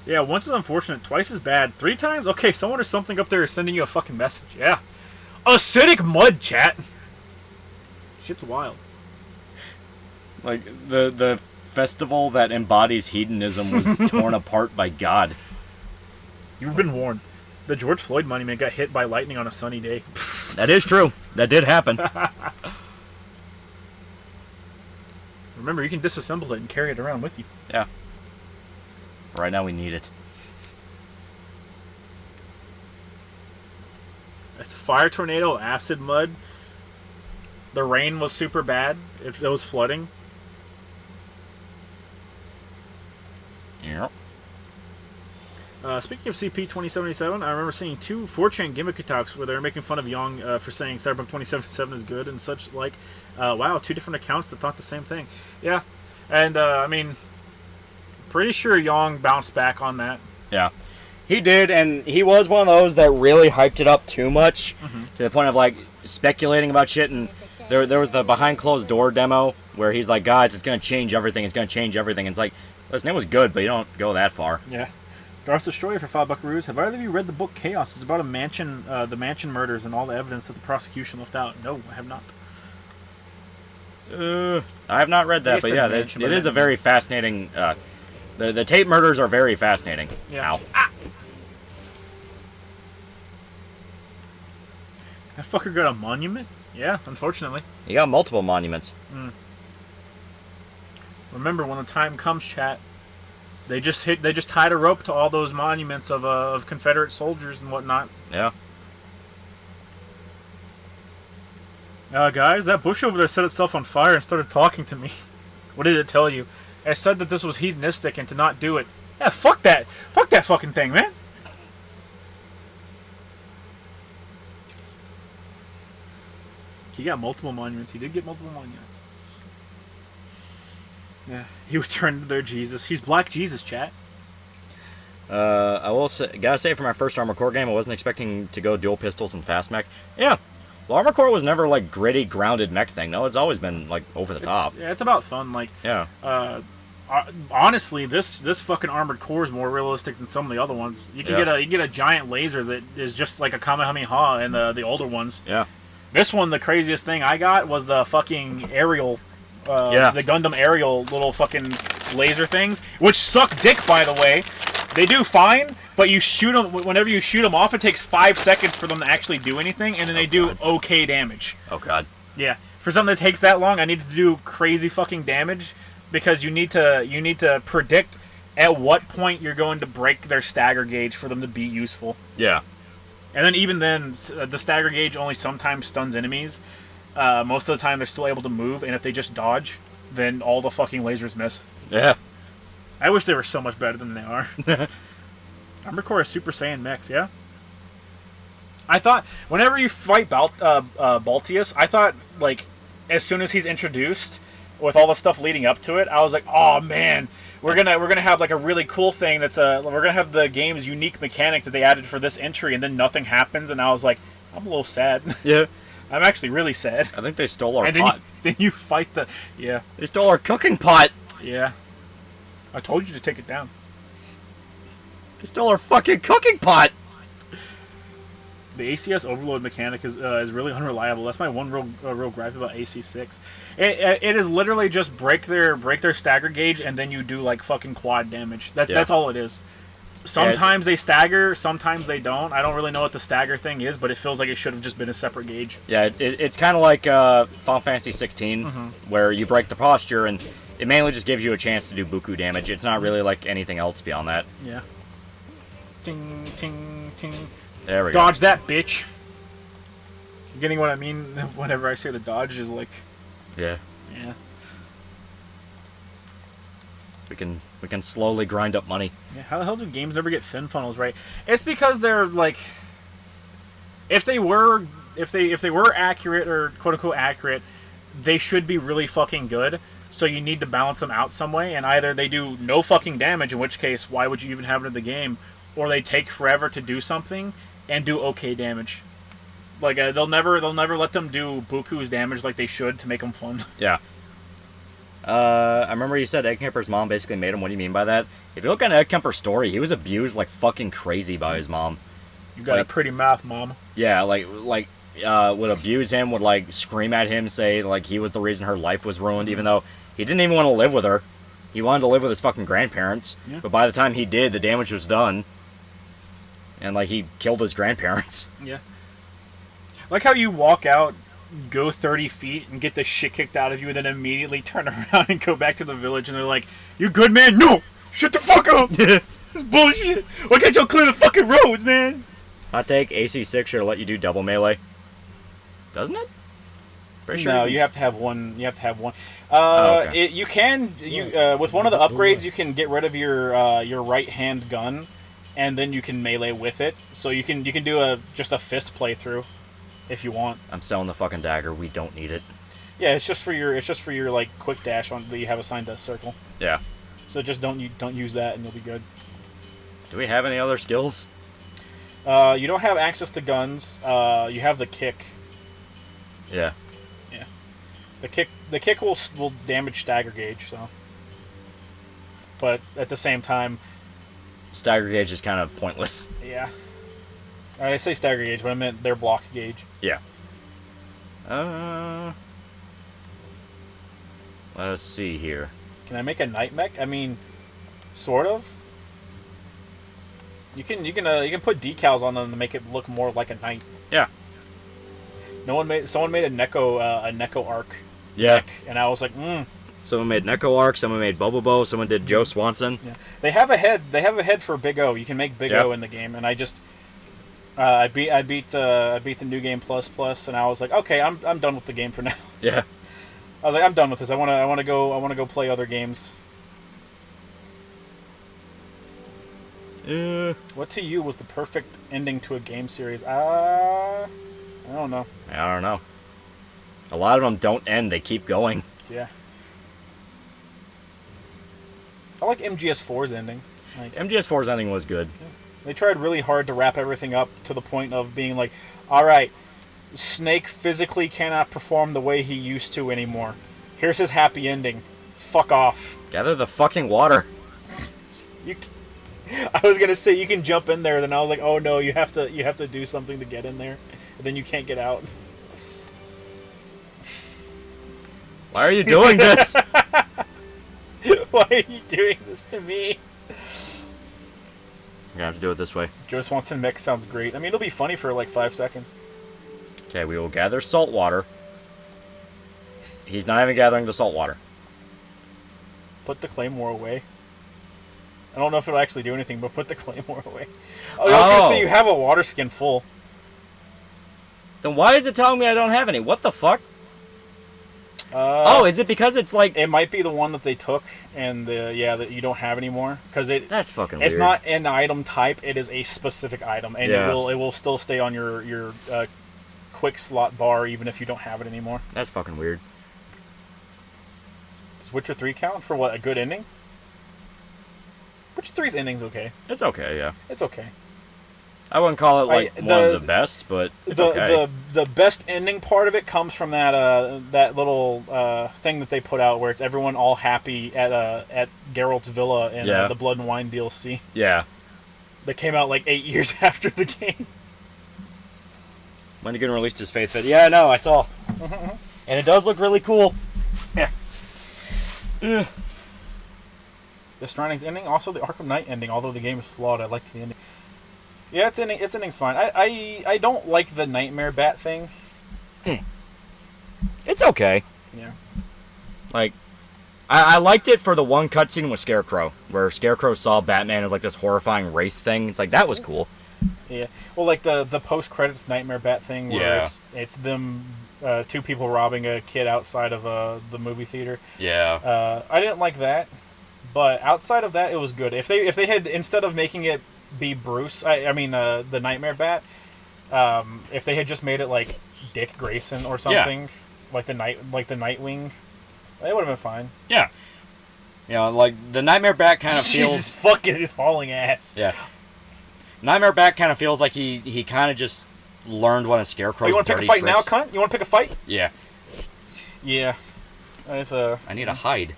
Yeah, once is unfortunate, twice is bad. 3 times? Okay, someone or something up there is sending you a fucking message. Yeah. Acidic mud, chat. Shit's wild. Like, the festival that embodies hedonism was torn apart by God. You've been warned. The George Floyd monument got hit by lightning on a sunny day. That is true. That did happen. Remember, you can disassemble it and carry it around with you. Yeah. Right now we need it. It's a fire tornado, acid mud. The rain was super bad. It was flooding. Yep. Speaking of CP2077, I remember seeing 2 4chan gimmick attacks where they were making fun of Young for saying Cyberpunk 2077 is good and such like. Wow, 2 different accounts that thought the same thing. Yeah, and I mean, pretty sure Young bounced back on that. Yeah. He did, and he was one of those that really hyped it up too much to the point of, like, speculating about shit. And there was the behind closed door demo where he's like, guys, it's going to change everything. It's going to change everything. And it's like, listen, it was good, but you don't go that far. Yeah. Darth Destroyer for 5 buckaroos. Have either of you read the book Chaos? It's about a mansion, the mansion murders and all the evidence that the prosecution left out. No, I have not. I have not read that, but yeah, it is a very fascinating... The tape murders are very fascinating. Yeah. Ow. That fucker got a monument? Yeah, unfortunately. You got multiple monuments. Remember, when the time comes, chat, they just tied a rope to all those monuments of Confederate soldiers and whatnot. Yeah. Guys, that bush over there set itself on fire and started talking to me. What did it tell you? I said that this was hedonistic and to not do it. Yeah, fuck that. Fuck that fucking thing, man. He got multiple monuments. He did get multiple monuments. Yeah, he returned to their Jesus. He's Black Jesus, chat. I will say, gotta say, for my first Armored Core game, I wasn't expecting to go dual pistols and fast mech. Yeah, the Armored Core was never like gritty, grounded mech thing. No, it's always been like over the top. Yeah, it's about fun. Like, yeah. Honestly, this fucking Armored Core is more realistic than some of the other ones. You can get a giant laser that is just like a Kamehameha in the older ones. Yeah. This one, the craziest thing I got was the fucking aerial. The Gundam aerial little fucking laser things, which suck dick, by the way. They do fine, but you shoot them, whenever you shoot them off, it takes 5 seconds for them to actually do anything, and then they do okay damage. Oh, God. Yeah. For something that takes that long, I need to do crazy fucking damage, because you need to predict at what point you're going to break their stagger gauge for them to be useful. Yeah. And then even then, the stagger gauge only sometimes stuns enemies. Most of the time, they're still able to move, and if they just dodge, then all the fucking lasers miss. Yeah. I wish they were so much better than they are. Armored Core is Super Saiyan mechs, yeah? I thought whenever you fight Baltius, I thought like as soon as he's introduced with all the stuff leading up to it, I was like, oh man, we're gonna have like a really cool thing we're gonna have the game's unique mechanic that they added for this entry, and then nothing happens, and I was like, I'm a little sad. Yeah. I'm actually really sad. I think they stole our And pot. then you fight the They stole our cooking pot. yeah. I told you to take it down. They stole our fucking cooking pot. The ACS overload mechanic is really unreliable. That's my one real gripe about AC6. It is literally just break their stagger gauge, and then you do like fucking quad damage. That's all it is. Sometimes they stagger, sometimes they don't. I don't really know what the stagger thing is, but it feels like it should have just been a separate gauge. Yeah, it's kind of like Final Fantasy 16, where you break the posture, and it mainly just gives you a chance to do buku damage. It's not really like anything else beyond that. Yeah. Ting, ting, ting. There we go. Dodge that, bitch. You getting what I mean whenever I say the dodge is like... Yeah. Yeah. We can slowly grind up money. Yeah, how the hell do games never get fin funnels right? It's because they're like, if they were accurate or quote unquote accurate, they should be really fucking good. So you need to balance them out some way, and either they do no fucking damage, in which case why would you even have it in the game, or they take forever to do something and do okay damage. Like they'll never let them do buku's damage like they should to make them fun. Yeah. I remember you said Egg Kemper's mom basically made him. What do you mean by that? If you look at Egg Kemper's story, he was abused like fucking crazy by his mom. You got a pretty mouth, mom. Yeah, would abuse him, would like scream at him, say like he was the reason her life was ruined, even though he didn't even want to live with her. He wanted to live with his fucking grandparents. Yeah. But by the time he did, the damage was done. And like he killed his grandparents. Yeah. Like how you walk out, go 30 feet, and get the shit kicked out of you, and then immediately turn around and go back to the village, and they're like, "You good, man? No! Shut the fuck up! This is bullshit! Why can't y'all clear the fucking roads, man?" Hot take, AC6 should let you do double melee. Doesn't it? Pretty sure. No, you have to have one. You have to have one. Okay. You can with one of the upgrades, you can get rid of your right hand gun, and then you can melee with it. So you can do just a fist playthrough. If you want. I'm selling the fucking dagger. We don't need it. Yeah, it's just for your like quick dash on that you have assigned to a circle. Yeah. So just don't use that and you'll be good. Do we have any other skills? You don't have access to guns. You have the kick. Yeah. Yeah. The kick will damage stagger gauge, so. But at the same time, stagger gauge is kind of pointless. Yeah. I say stagger gauge, but I meant their block gauge. Yeah. Let us see here. Can I make a night mech? I mean, sort of. You can put decals on them to make it look more like a knight. Yeah. Someone made a Neko arc. Yeah. Mech, and I was like, Someone made Neko arc. Someone made Bobobo. Someone did Joe Swanson. Yeah. They have a head. They have a head for Big O. You can make Big O in the game, and I just. I beat the new game plus, and I was like, okay, I'm done with the game for now. Yeah. I was like, I'm done with this. I want to go play other games. What to you was the perfect ending to a game series? I don't know. I don't know. A lot of them don't end; they keep going. Yeah. I like MGS4's ending. MGS4's ending was good. Yeah. They tried really hard to wrap everything up to the point of being like, alright, Snake physically cannot perform the way he used to anymore. Here's his happy ending. Fuck off. Gather the fucking water. I was gonna say you can jump in there, then I was like, oh no, you have to do something to get in there. And then you can't get out. Why are you doing this? Why are you doing this to me? We're gonna have to do it this way. Joe Swanson mix sounds great. I mean, it'll be funny for like 5 seconds. Okay, we will gather salt water. He's not even gathering the salt water. Put the claymore away. I don't know if it'll actually do anything, but put the claymore away. Oh, I was gonna say you have a water skin full. Then why is it telling me I don't have any? What the fuck? Oh, is it because it's like... It might be the one that they took and that you don't have anymore because That's fucking it's weird. not an item type. It is a specific item, and Yeah. it will still stay on your quick slot bar even if you don't have it anymore. That's fucking weird. Does Witcher 3 count for what, a good ending? Witcher 3's ending's okay. It's okay, yeah. It's okay. I wouldn't call it like one of the best, but it's okay. The best ending part of it comes from that little thing that they put out where it's everyone all happy at Geralt's villa in the Blood and Wine DLC. Yeah. That came out like 8 years after the game. When they gonna release his Faith Fit? Yeah, no, I saw. And it does look really cool. Yeah. The Stranding's ending, also the Arkham Knight ending. Although the game is flawed, I like the ending. Yeah, its ending's fine. I don't like the Nightmare Bat thing. It's okay. Yeah. Like, I liked it for the one cutscene with Scarecrow, where Scarecrow saw Batman as like this horrifying wraith thing. It's like, that was cool. Yeah. Well, like the post credits Nightmare Bat thing, where Yeah. it's them two people robbing a kid outside of the movie theater. Yeah. I didn't like that, but outside of that, it was good. If they had, instead of making it be Bruce, the Nightmare Bat, if they had just made it like Dick Grayson or something, like the Nightwing, it would have been fine. Yeah. You know, like, the Nightmare Bat kind of feels... Jesus fucking is hauling ass. Yeah. Nightmare Bat kind of feels like he kind of just learned one of Scarecrow's you want to pick a fight now, cunt? You want to pick a fight? Yeah. Yeah. It's a... I need a hide.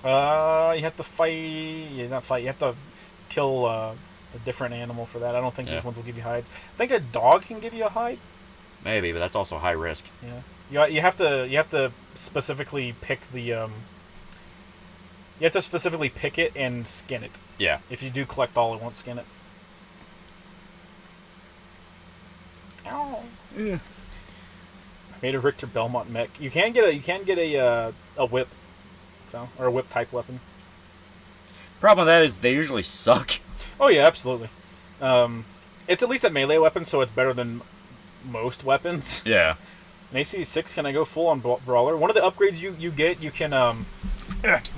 You have to fight... Yeah, not fight. You have to kill a different animal for that. I don't think these ones will give you hides. I think a dog can give you a hide. Maybe, but that's also high risk. Yeah. You have to specifically pick the... You have to specifically pick it and skin it. Yeah. If you do collect all, it won't skin it. Ow. I made a Richter Belmont mech. You can get a whip, or a whip type weapon. Problem with that is they usually suck. Oh yeah, absolutely. It's at least a melee weapon, so it's better than most weapons. Yeah. An AC6, can I go full on brawler? One of the upgrades you get, you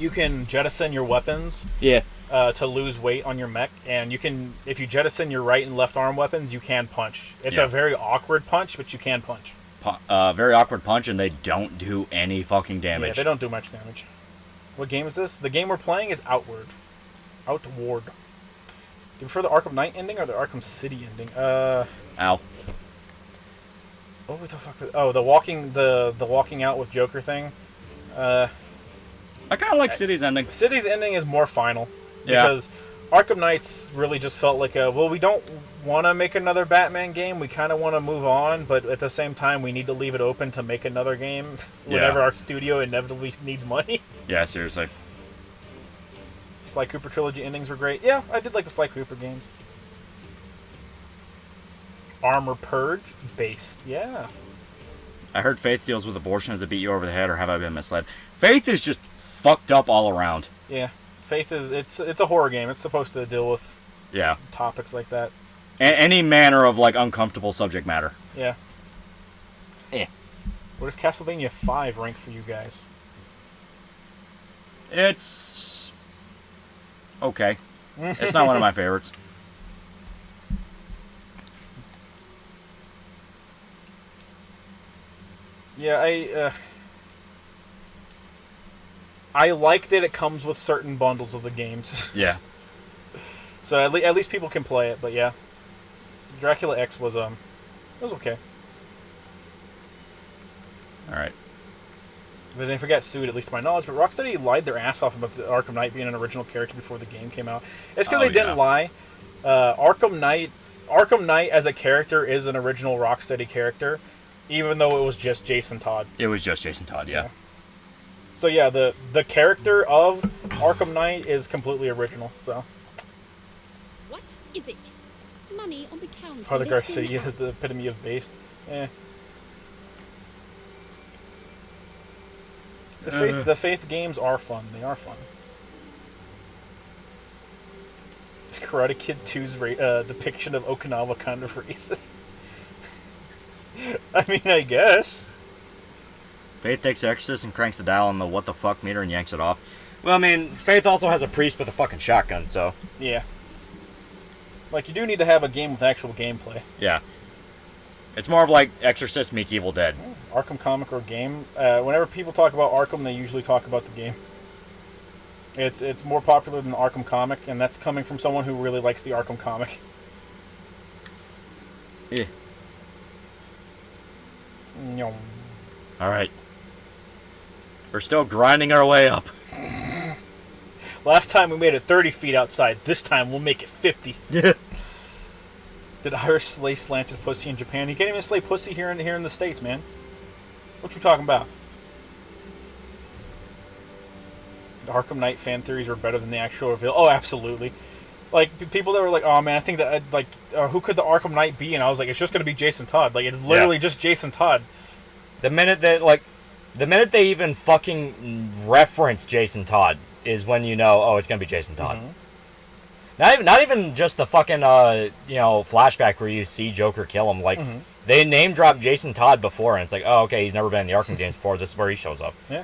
can jettison your weapons. Yeah. To lose weight on your mech, and you can, if you jettison your right and left arm weapons, you can punch. It's a very awkward punch, but you can punch. Very awkward punch, and they don't do any fucking damage. Yeah, they don't do much damage. What game is this? The game we're playing is Outward. Outward. Do you prefer the Arkham Knight ending or the Arkham City ending? Ow. Oh, what the fuck? Oh, the walking out with Joker thing. I kind of like City's ending. City's ending is more final. Yeah. Because Arkham Knights really just felt like we don't want to make another Batman game. We kind of want to move on, but at the same time, we need to leave it open to make another game whenever our studio inevitably needs money. Yeah, seriously. Sly Cooper trilogy endings were great. Yeah, I did like the Sly Cooper games. Armor Purge based. Yeah. I heard Faith deals with abortion. Does it beat you over the head, or have I been misled? Faith is just fucked up all around. Yeah. Faith is it's a horror game. It's supposed to deal with topics like that. Any manner of like uncomfortable subject matter. Yeah. Where does Castlevania 5 rank for you guys? It's okay. It's not one of my favorites. Yeah, I like that it comes with certain bundles of the games. Yeah. So at least people can play it, but yeah. Dracula X was it was okay. Alright. They didn't forget sued, at least to my knowledge, but Rocksteady lied their ass off about the Arkham Knight being an original character before the game came out. It's because they didn't lie. Arkham Knight as a character is an original Rocksteady character, even though it was just Jason Todd. It was just Jason Todd, yeah. So yeah, the character of Arkham Knight is completely original, so. What is it? Money on the counter. Father Garcia is the epitome of based. The Faith games are fun. They are fun. Is Karate Kid 2's depiction of Okinawa kind of racist? I mean, I guess. Faith takes the Exorcist and cranks the dial on the what the fuck meter and yanks it off. Well, I mean, Faith also has a priest with a fucking shotgun, so... Yeah. Like, you do need to have a game with actual gameplay. Yeah. It's more of like Exorcist meets Evil Dead. Arkham comic or game. Whenever people talk about Arkham, they usually talk about the game. It's more popular than the Arkham comic, and that's coming from someone who really likes the Arkham comic. Yeah. Nyom. Alright. We're still grinding our way up. Last time we made it 30 feet outside. This time we'll make it 50. Yeah. Did Irish slay slanted pussy in Japan? You can't even slay pussy here in the States, man. What you talking about? The Arkham Knight fan theories were better than the actual reveal. Oh, absolutely. Like, people that were like, oh man, I think that, who could the Arkham Knight be? And I was like, it's just going to be Jason Todd. Like, it's literally just Jason Todd. The minute they even fucking reference Jason Todd is when you know, oh, it's going to be Jason Todd. Mm-hmm. Not even just the fucking, flashback where you see Joker kill him. Like, they name dropped Jason Todd before, and it's like, oh, okay, he's never been in the Arkham games before. This is where he shows up. Yeah.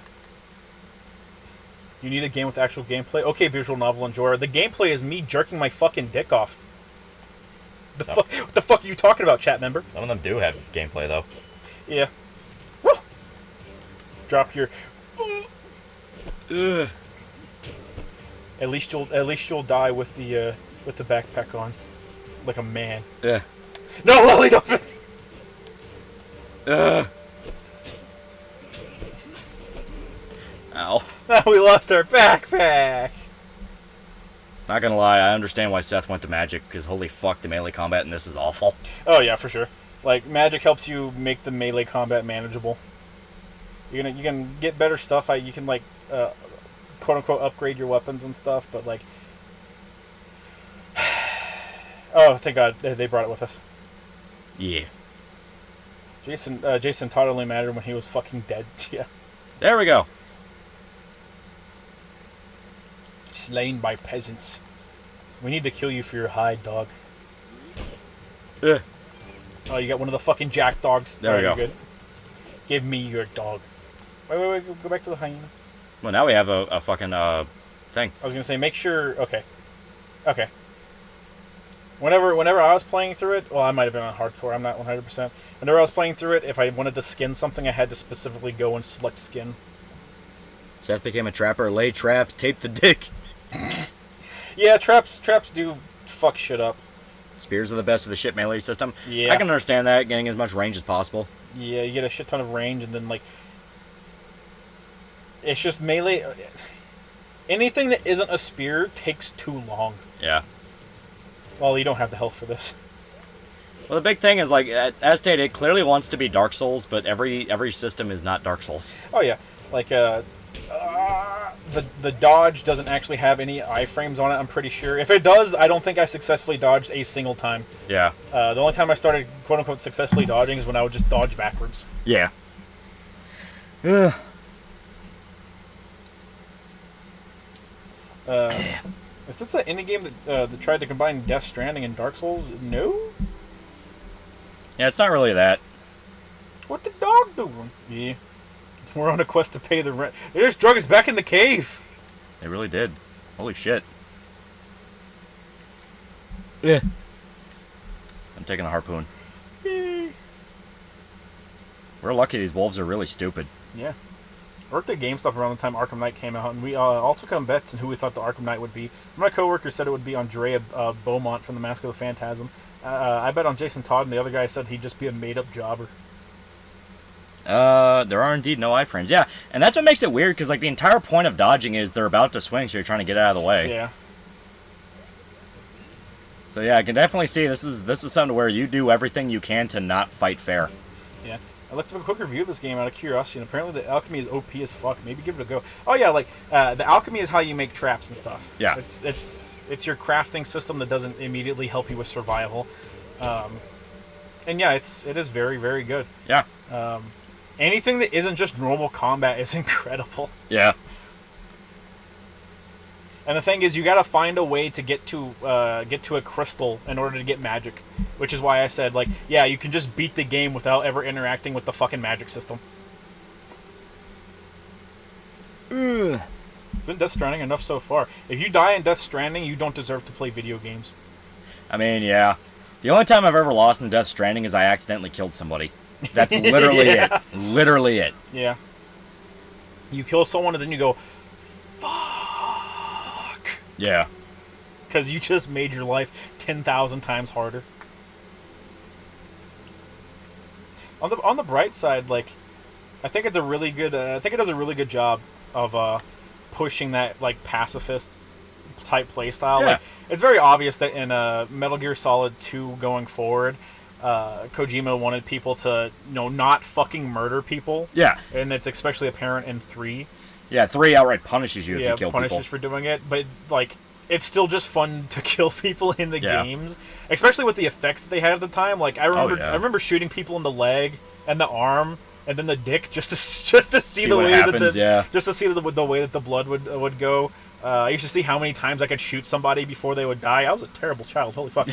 You need a game with actual gameplay? Okay, visual novel enjoyer. The gameplay is me jerking my fucking dick off. What the fuck are you talking about, chat member? Some of them do have gameplay, though. Yeah. Woo! Drop your... Ugh. At least you'll die with the backpack on, like a man. Yeah. No, Loli, don't. Ugh. Ow. Now we lost our backpack. Not gonna lie, I understand why Seth went to Magic, because holy fuck, the melee combat in this is awful. Oh yeah, for sure. Like, Magic helps you make the melee combat manageable. You can get better stuff. You can like quote unquote upgrade your weapons and stuff, but like, oh thank God they brought it with us. Yeah. Jason Todd only mattered when he was fucking dead. Yeah. There we go. Slain by peasants. We need to kill you for your hide, dog. Ugh. Oh, you got one of the fucking jack dogs. There we go. Good. Give me your dog. Wait. Go back to the hyena. Well, now we have a fucking thing. I was gonna say, make sure. Okay. Whenever I was playing through it, well, I might have been on hardcore. I'm not 100%. Whenever I was playing through it, if I wanted to skin something, I had to specifically go and select skin. Seth became a trapper. Lay traps. Tape the dick. Yeah, traps do fuck shit up. Spears are the best of the shit melee system. Yeah. I can understand that, getting as much range as possible. Yeah, you get a shit ton of range, and then, like... It's just melee... Anything that isn't a spear takes too long. Yeah. Well, you don't have the health for this. Well, the big thing is, like, as stated, it clearly wants to be Dark Souls, but every system is not Dark Souls. Oh, yeah. Like, the dodge doesn't actually have any iframes on it, I'm pretty sure. If it does, I don't think I successfully dodged a single time. Yeah. The only time I started, quote-unquote, successfully dodging is when I would just dodge backwards. Yeah. Ugh. Is this the indie game that tried to combine Death Stranding and Dark Souls? No? Yeah, it's not really that. What the dog doing? Yeah. We're on a quest to pay the rent. They just drug us back in the cave. They really did. Holy shit. Yeah. I'm taking a harpoon. Yay. We're lucky these wolves are really stupid. Yeah. I worked at GameStop around the time Arkham Knight came out, and we all took on bets on who we thought the Arkham Knight would be. My coworker said it would be Andrea Beaumont from The Mask of the Phantasm. I bet on Jason Todd, and the other guy said he'd just be a made-up jobber. There are indeed no iframes. Yeah, and that's what makes it weird, because like the entire point of dodging is they're about to swing, so you're trying to get out of the way. Yeah. So yeah, I can definitely see this is something where you do everything you can to not fight fair. Yeah. I looked up a quick review of this game out of curiosity, and apparently the alchemy is OP as fuck. Maybe give it a go. Oh yeah, like the alchemy is how you make traps and stuff. Yeah. It's your crafting system that doesn't immediately help you with survival. And yeah, it is very, very good. Yeah. Anything that isn't just normal combat is incredible. Yeah. And the thing is, you gotta find a way to get to a crystal in order to get magic, which is why I said, like, yeah, you can just beat the game without ever interacting with the fucking magic system. It's been Death Stranding enough so far. If you die in Death Stranding, you don't deserve to play video games. I mean, yeah. The only time I've ever lost in Death Stranding is I accidentally killed somebody. That's literally it. Literally it. Yeah. You kill someone and then you go, fuck. Yeah. Because you just made your life 10,000 times harder. On the bright side, like, I think it's a really good. I think it does a really good job of pushing that like pacifist type playstyle. Yeah. Like, it's very obvious that in Metal Gear Solid 2 going forward, Kojima wanted people to not fucking murder people. Yeah. And it's especially apparent in 3. Yeah, 3 outright punishes you if you kill punishes people. for doing it, but like it's still just fun to kill people in the Yeah. games, especially with the effects that they had at the time. Like I remember, yeah. I remember shooting people in the leg and the arm and then the dick just to see the what way happens, that yeah. just to see the way that the blood would go. I used to see how many times I could shoot somebody before they would die. I was a terrible child. Holy fuck.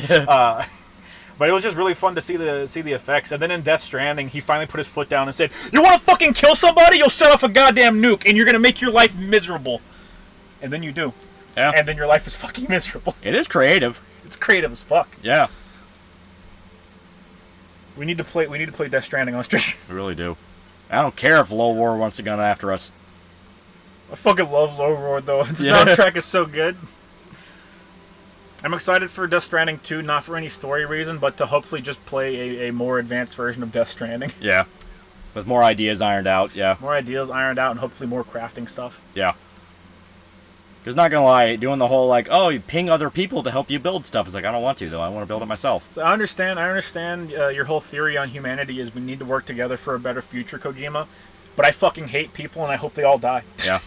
But it was just really fun to see the effects. And then in Death Stranding, he finally put his foot down and said, "You want to fucking kill somebody? You'll set off a goddamn nuke, and you're gonna make your life miserable." And then you do. Yeah. And then your life is fucking miserable. It is creative. It's creative as fuck. Yeah. We need to play Death Stranding on stream. We really do. I don't care if Low War wants to come after us. I fucking love Low Roar though. The Yeah. soundtrack is so good. I'm excited for Death Stranding 2, not for any story reason, but to hopefully just play a more advanced version of Death Stranding. Yeah. With more ideas ironed out, yeah. More ideas ironed out and hopefully more crafting stuff. Yeah. Because not gonna lie, doing the whole like, oh, you ping other people to help you build stuff is like, I don't want to though. I want to build it myself. So I understand your whole theory on humanity is we need to work together for a better future, Kojima. But I fucking hate people and I hope they all die. Yeah.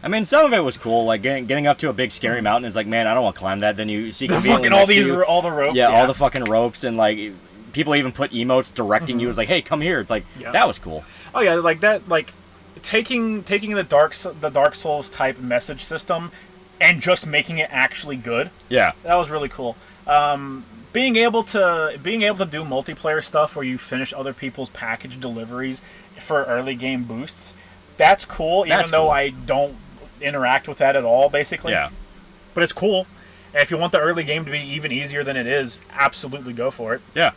I mean, some of it was cool, like getting up to a big scary mountain. It's like, man, I don't want to climb that. Then you see The conveniently fucking next to you- all the ropes. yeah, all the fucking ropes, and like people even put emotes directing you. It's like, hey, come here. It's like that was cool. Oh yeah, like that, like taking the Dark Souls type message system and just making it actually good. Yeah. That was really cool. Being able to do multiplayer stuff where you finish other people's package deliveries for early game boosts. That's cool. Even That's though cool. I don't interact with that at all, basically. Yeah. But it's cool. And if you want the early game to be even easier than it is, absolutely go for it. Yeah.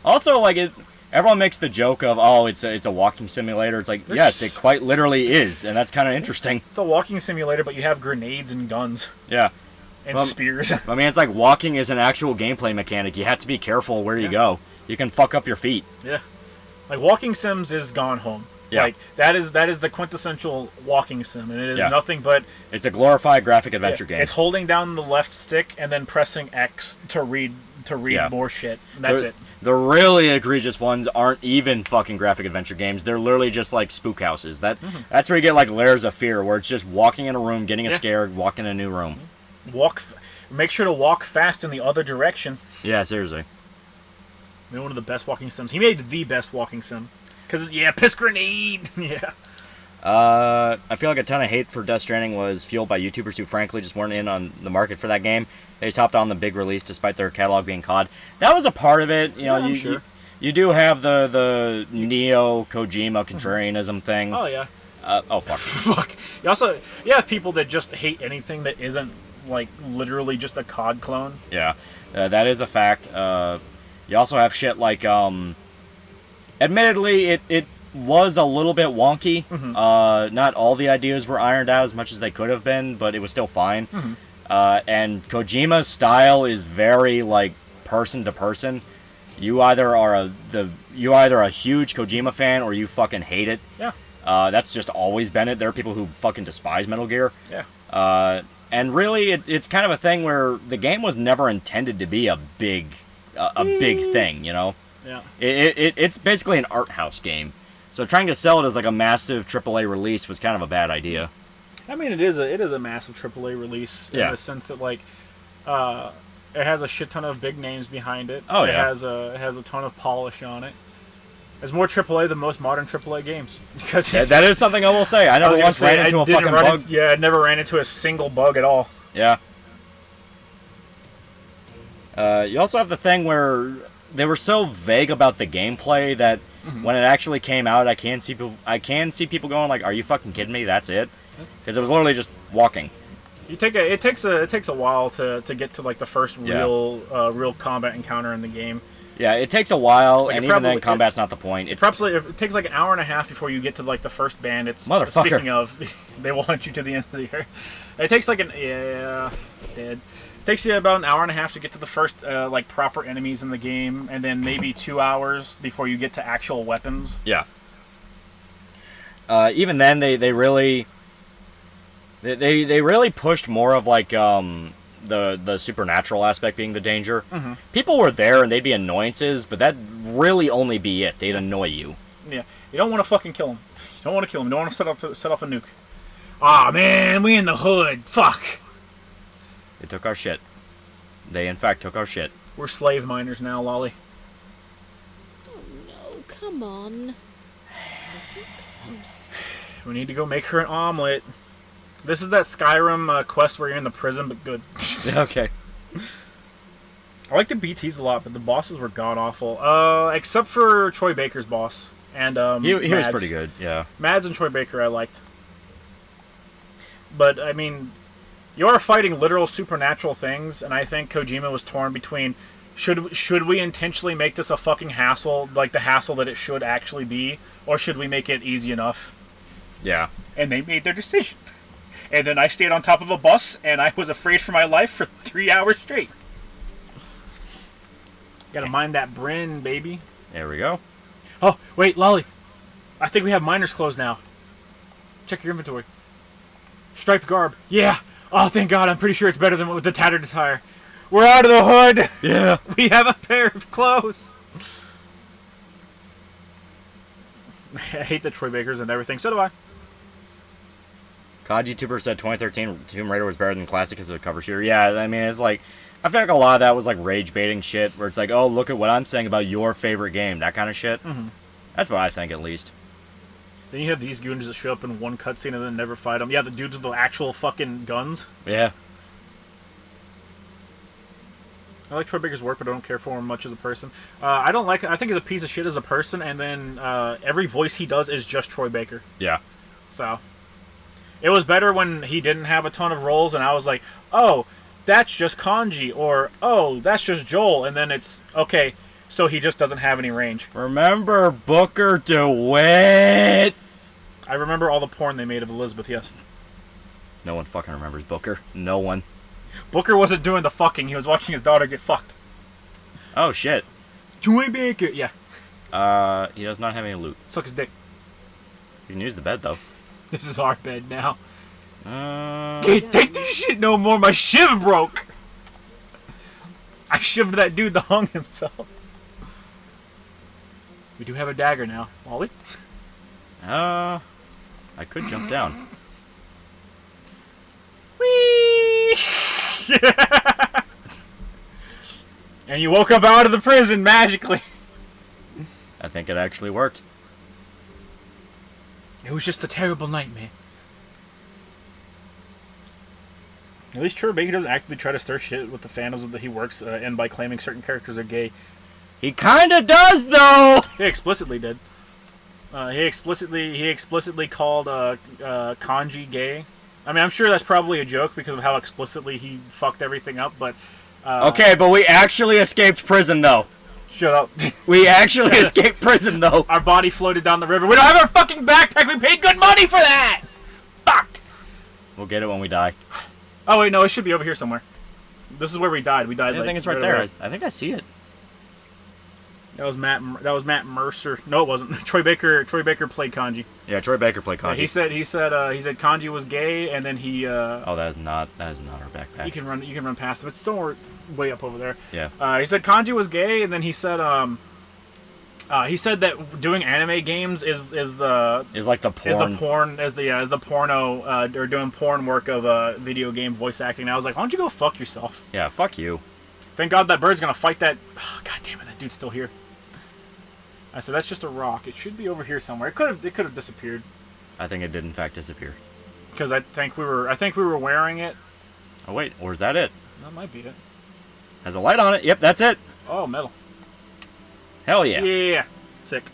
Also, like everyone makes the joke of, oh, it's a walking simulator. It's like, yes, it quite literally is, and that's kind of interesting. It's a walking simulator, but you have grenades and guns Yeah. and spears. I mean, it's like walking is an actual gameplay mechanic. You have to be careful where you go. You can fuck up your feet. Yeah. Like walking sims is Gone Home. Yeah. Like that is the quintessential walking sim, and it is Yeah. nothing but It's a glorified graphic adventure game. It's holding down the left stick and then pressing X to read Yeah. more shit. And that's it. The really egregious ones aren't even fucking graphic adventure games. They're literally just like spook houses. That's where you get like layers of fear, where it's just walking in a room, getting a scare, walking in a new room. Make sure to walk fast in the other direction. Yeah, seriously. I mean, one of the best walking sims. He made the best walking sim. Cause piss grenade. Yeah. I feel like a ton of hate for Death Stranding was fueled by YouTubers who frankly just weren't in on the market for that game. They just hopped on the big release despite their catalog being COD. That was a part of it. You know, I'm sure. you do have the Neo Kojima contrarianism thing. Oh yeah. Oh fuck. Fuck. You have people that just hate anything that isn't like literally just a COD clone. Yeah, that is a fact. You also have shit like, admittedly, it was a little bit wonky. Not all the ideas were ironed out as much as they could have been, but it was still fine. And Kojima's style is very like person to person. You either are a huge Kojima fan or you fucking hate it. Yeah. That's just always been it. There are people who fucking despise Metal Gear. Yeah. And really, it's kind of a thing where the game was never intended to be a big thing, you know? Yeah. It's basically an art house game. So trying to sell it as like a massive AAA release was kind of a bad idea. I mean, it is a massive AAA release in the sense that like, it has a shit ton of big names behind it. Oh, It yeah. has a ton of polish on it. It's more AAA than most modern AAA games because That is something I will say. I never once ran into a fucking bug. I never ran into a single bug at all. Yeah. You also have the thing where they were so vague about the gameplay that When it actually came out, I can see people going like, "Are you fucking kidding me? That's it?" Because it was literally just walking. It takes a while to get to like the first real combat encounter in the game. Yeah, it takes a while, Like, and even then, combat's not the point. It takes like an hour and a half before you get to like the first bandits. Motherfucker. Speaking of, they will hunt you to the end of the earth. It takes like It takes you about an hour and a half to get to the first like proper enemies in the game, and then maybe 2 hours before you get to actual weapons. Yeah. Even then, they really pushed more of like the supernatural aspect being the danger. Mm-hmm. People were there and they'd be annoyances, but that'd really only be it. They'd annoy you. Yeah, you don't want to fucking kill them. You don't want to kill them. You don't want to set off a nuke. Aw, man, we in the hood. Fuck. They took our shit. They, in fact, took our shit. We're slave miners now, Lolly. Oh no, come on. Listen close. We need to go make her an omelet. This is that Skyrim quest where you're in the prison, but good. Okay. I like the BTs a lot, but the bosses were god-awful. Except for Troy Baker's boss. And he was Mads. pretty good, yeah. Mads and Troy Baker I liked. But, I mean, you are fighting literal supernatural things, and I think Kojima was torn between, should we intentionally make this a fucking hassle, like the hassle that it should actually be, or should we make it easy enough? Yeah. And they made their decision. And then I stayed on top of a bus, and I was afraid for my life for 3 hours straight. Gotta mine that Bryn, baby. There we go. Oh, wait, Lolly. I think we have miner's clothes now. Check your inventory. Striped garb. Yeah. Oh, thank God. I'm pretty sure it's better than with the tattered attire. We're out of the hood. Yeah. We have a pair of clothes. I hate the Troy Bakers and everything. So do I. COD YouTuber said 2013 Tomb Raider was better than Classic because of the cover shooter. Yeah, I mean, it's like, I feel like a lot of that was like rage baiting shit, where it's like, oh, look at what I'm saying about your favorite game, that kind of shit. Mm-hmm. That's what I think, at least. Then you have these goons that show up in one cutscene and then never fight them. Yeah, the dudes with the actual fucking guns. Yeah. I like Troy Baker's work, but I don't care for him much as a person. I don't like. I think he's a piece of shit as a person, and then every voice he does is just Troy Baker. Yeah. So it was better when he didn't have a ton of roles, and I was like, oh, that's just Kanji, or oh, that's just Joel, and then it's okay. So he just doesn't have any range. Remember Booker DeWitt? I remember all the porn they made of Elizabeth. Yes. No one fucking remembers Booker. No one. Booker wasn't doing the fucking. He was watching his daughter get fucked. Oh shit. Troy Baker. Yeah. He does not have any loot. Suck his dick. You can use the bed though. This is our bed now. Can't take this shit no more. My shiv broke. I shivved that dude that hung himself. We do have a dagger now. Wally? I could jump down. Whee! And you woke up out of the prison magically. I think it actually worked. It was just a terrible nightmare. At least Troy Baker doesn't actively try to stir shit with the fandoms that he works in by claiming certain characters are gay. He kinda does though! He explicitly did. He explicitly called Kanji gay. I mean, I'm sure that's probably a joke because of how explicitly he fucked everything up, but... okay, but we actually escaped prison though. Shut up. We actually escaped prison though. Our body floated down the river. We don't have our fucking backpack! We paid good money for that! Fuck! We'll get it when we die. Oh wait, no, it should be over here somewhere. This is where we died. We died. I think it's right there. I think I see it. That was Matt Mercer. No, it wasn't. Troy Baker played Kanji. Yeah, Troy Baker played Kanji. Yeah, he said Kanji was gay, and then he. Oh, that is not our backpack. You can run past him. It's somewhere way up over there. Yeah. He said Kanji was gay, and then he said that doing anime games is like the porn. Is the porno or doing porn work of video game voice acting. And I was like, why don't you go fuck yourself? Yeah, fuck you. Thank God that bird's gonna fight that. Oh, God damn it, that dude's still here. I said that's just a rock. It should be over here somewhere. It could have disappeared. I think it did in fact disappear. Because I think we were wearing it. Oh wait, or is that it? That might be it. Has a light on it. Yep, that's it. Oh, metal. Hell yeah. Yeah. Sick.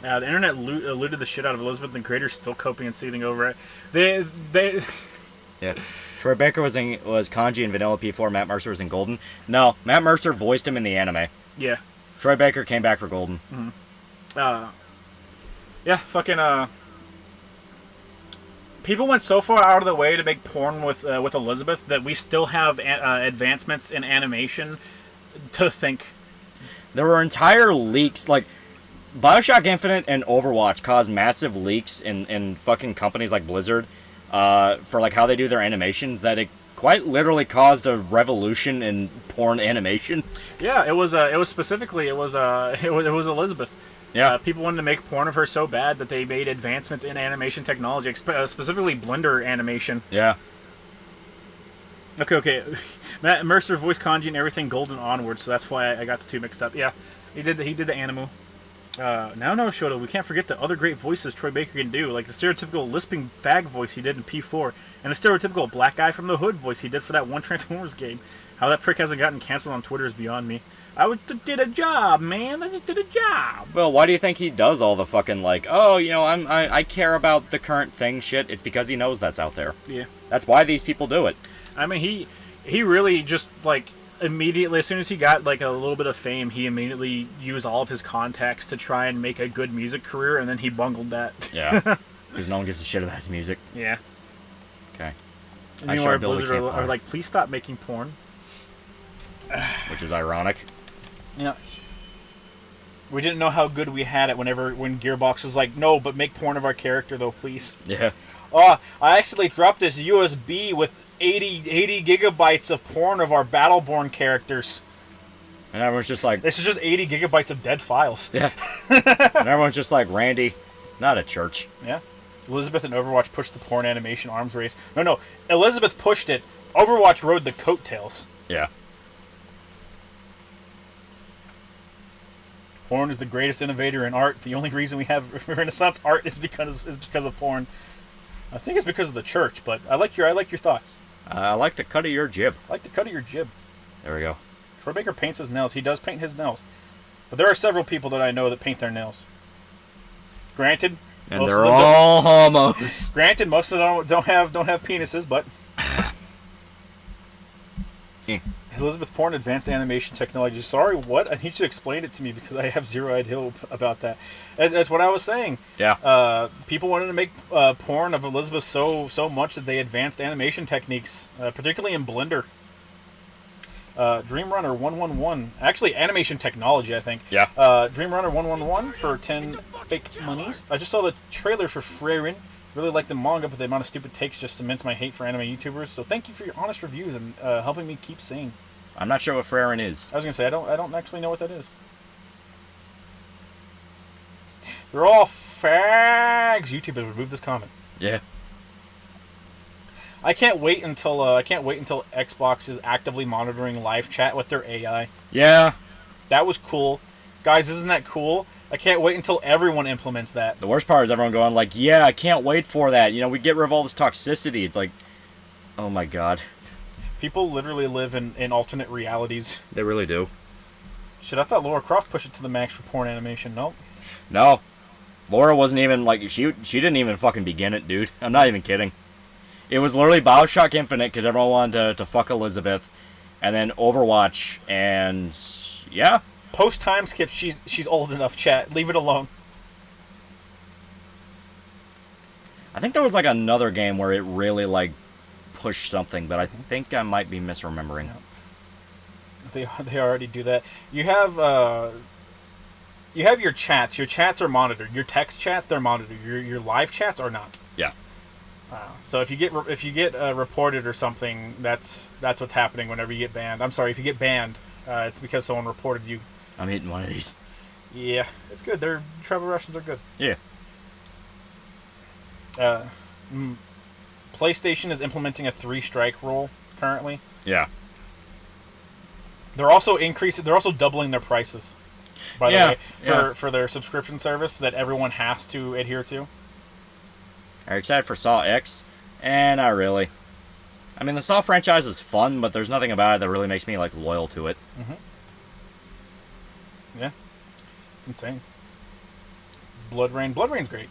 The internet eluded the shit out of Elizabeth, and creators still coping and seething over it. They Yeah. Troy Baker was Kanji in Vanilla P4. Matt Mercer was in Golden. No, Matt Mercer voiced him in the anime. Yeah. Troy Baker came back for Golden. Yeah, fucking, people went so far out of the way to make porn with Elizabeth that we still have advancements in animation to think. There were entire leaks, like, Bioshock Infinite and Overwatch caused massive leaks in fucking companies like Blizzard for, like, how they do their animations, that it quite literally caused a revolution in porn animations. Yeah, it was specifically Elizabeth. Yeah. People wanted to make porn of her so bad that they made advancements in animation technology, specifically Blender animation. Yeah. Okay. Matt Mercer voiced Kanji and everything Golden onward, so that's why I got the two mixed up. Yeah, he did the Animu. Now no, Shoto, we can't forget the other great voices Troy Baker can do, like the stereotypical lisping fag voice he did in P4, and the stereotypical black guy from the hood voice he did for that one Transformers game. How that prick hasn't gotten canceled on Twitter is beyond me. Did a job, man. I just did a job. Well, why do you think he does all the fucking, like, oh, you know, I care about the current thing shit? It's because he knows that's out there. Yeah. That's why these people do it. I mean, he really just, like, immediately, as soon as he got, like, a little bit of fame, he immediately used all of his contacts to try and make a good music career, and then he bungled that. Yeah. Because no one gives a shit about his music. Yeah. Okay. And meanwhile, Blizzard are like, please stop making porn. Which is ironic. Yeah. We didn't know how good we had it when Gearbox was like, no, but make porn of our character, though, please. Yeah. Oh, I actually dropped this USB with 80 gigabytes of porn of our Battleborn characters. And everyone's just like... This is just 80 gigabytes of dead files. Yeah. And everyone's just like, Randy, not a church. Yeah. Elizabeth and Overwatch pushed the porn animation arms race. No. Elizabeth pushed it. Overwatch rode the coattails. Yeah. Porn is the greatest innovator in art. The only reason we have Renaissance art is because of porn. I think it's because of the church, but I like your thoughts. I like the cut of your jib. I like the cut of your jib. There we go. Troy Baker paints his nails. He does paint his nails. But there are several people that I know that paint their nails. Granted, And they're all homos. Granted, most of them don't have penises, but Elizabeth Porn advanced animation technology. Sorry, what? I need you to explain it to me because I have zero idea about that. That's what I was saying. Yeah. People wanted to make porn of Elizabeth so much that they advanced animation techniques, particularly in Blender. Dreamrunner 111. Actually, animation technology, I think. Yeah. Dreamrunner 111 for 10 fake monies. I just saw the trailer for Freyrin. Really like the manga, but the amount of stupid takes just cements my hate for anime YouTubers. So thank you for your honest reviews and helping me keep seeing. I'm not sure what Freyrin is. I was gonna say I don't actually know what that is. They're all fags. YouTube has removed this comment. Yeah. I can't wait until Xbox is actively monitoring live chat with their AI. Yeah. That was cool, guys. Isn't that cool? I can't wait until everyone implements that. The worst part is everyone going like, yeah, I can't wait for that. You know, we get rid of all this toxicity. It's like, oh my god. People literally live in alternate realities. They really do. Shit, I thought Laura Croft pushed it to the max for porn animation. Nope. No. Laura wasn't even, like, she didn't even fucking begin it, dude. I'm not even kidding. It was literally Bioshock Infinite because everyone wanted to fuck Elizabeth. And then Overwatch, and yeah. Post time skip, she's old enough, chat. Leave it alone. I think there was, like, another game where it really, like, pushed something, but I think I might be misremembering. They already do that. You have your chats. Your chats are monitored. Your text chats, they're monitored. Your live chats are not. Yeah. So if you get reported or something, that's what's happening whenever you get banned. I'm sorry, if you get banned, it's because someone reported you. I'm eating one of these. Yeah, it's good. Their travel rations are good. Yeah. PlayStation is implementing a 3-strike rule currently. Yeah. They're also doubling their prices. By the way, for their subscription service that everyone has to adhere to. Are you excited for Saw X? Not really. I mean, the Saw franchise is fun, but there's nothing about it that really makes me, like, loyal to it. Mm-hmm. Yeah. It's insane. Blood Rain. Blood Rain's great.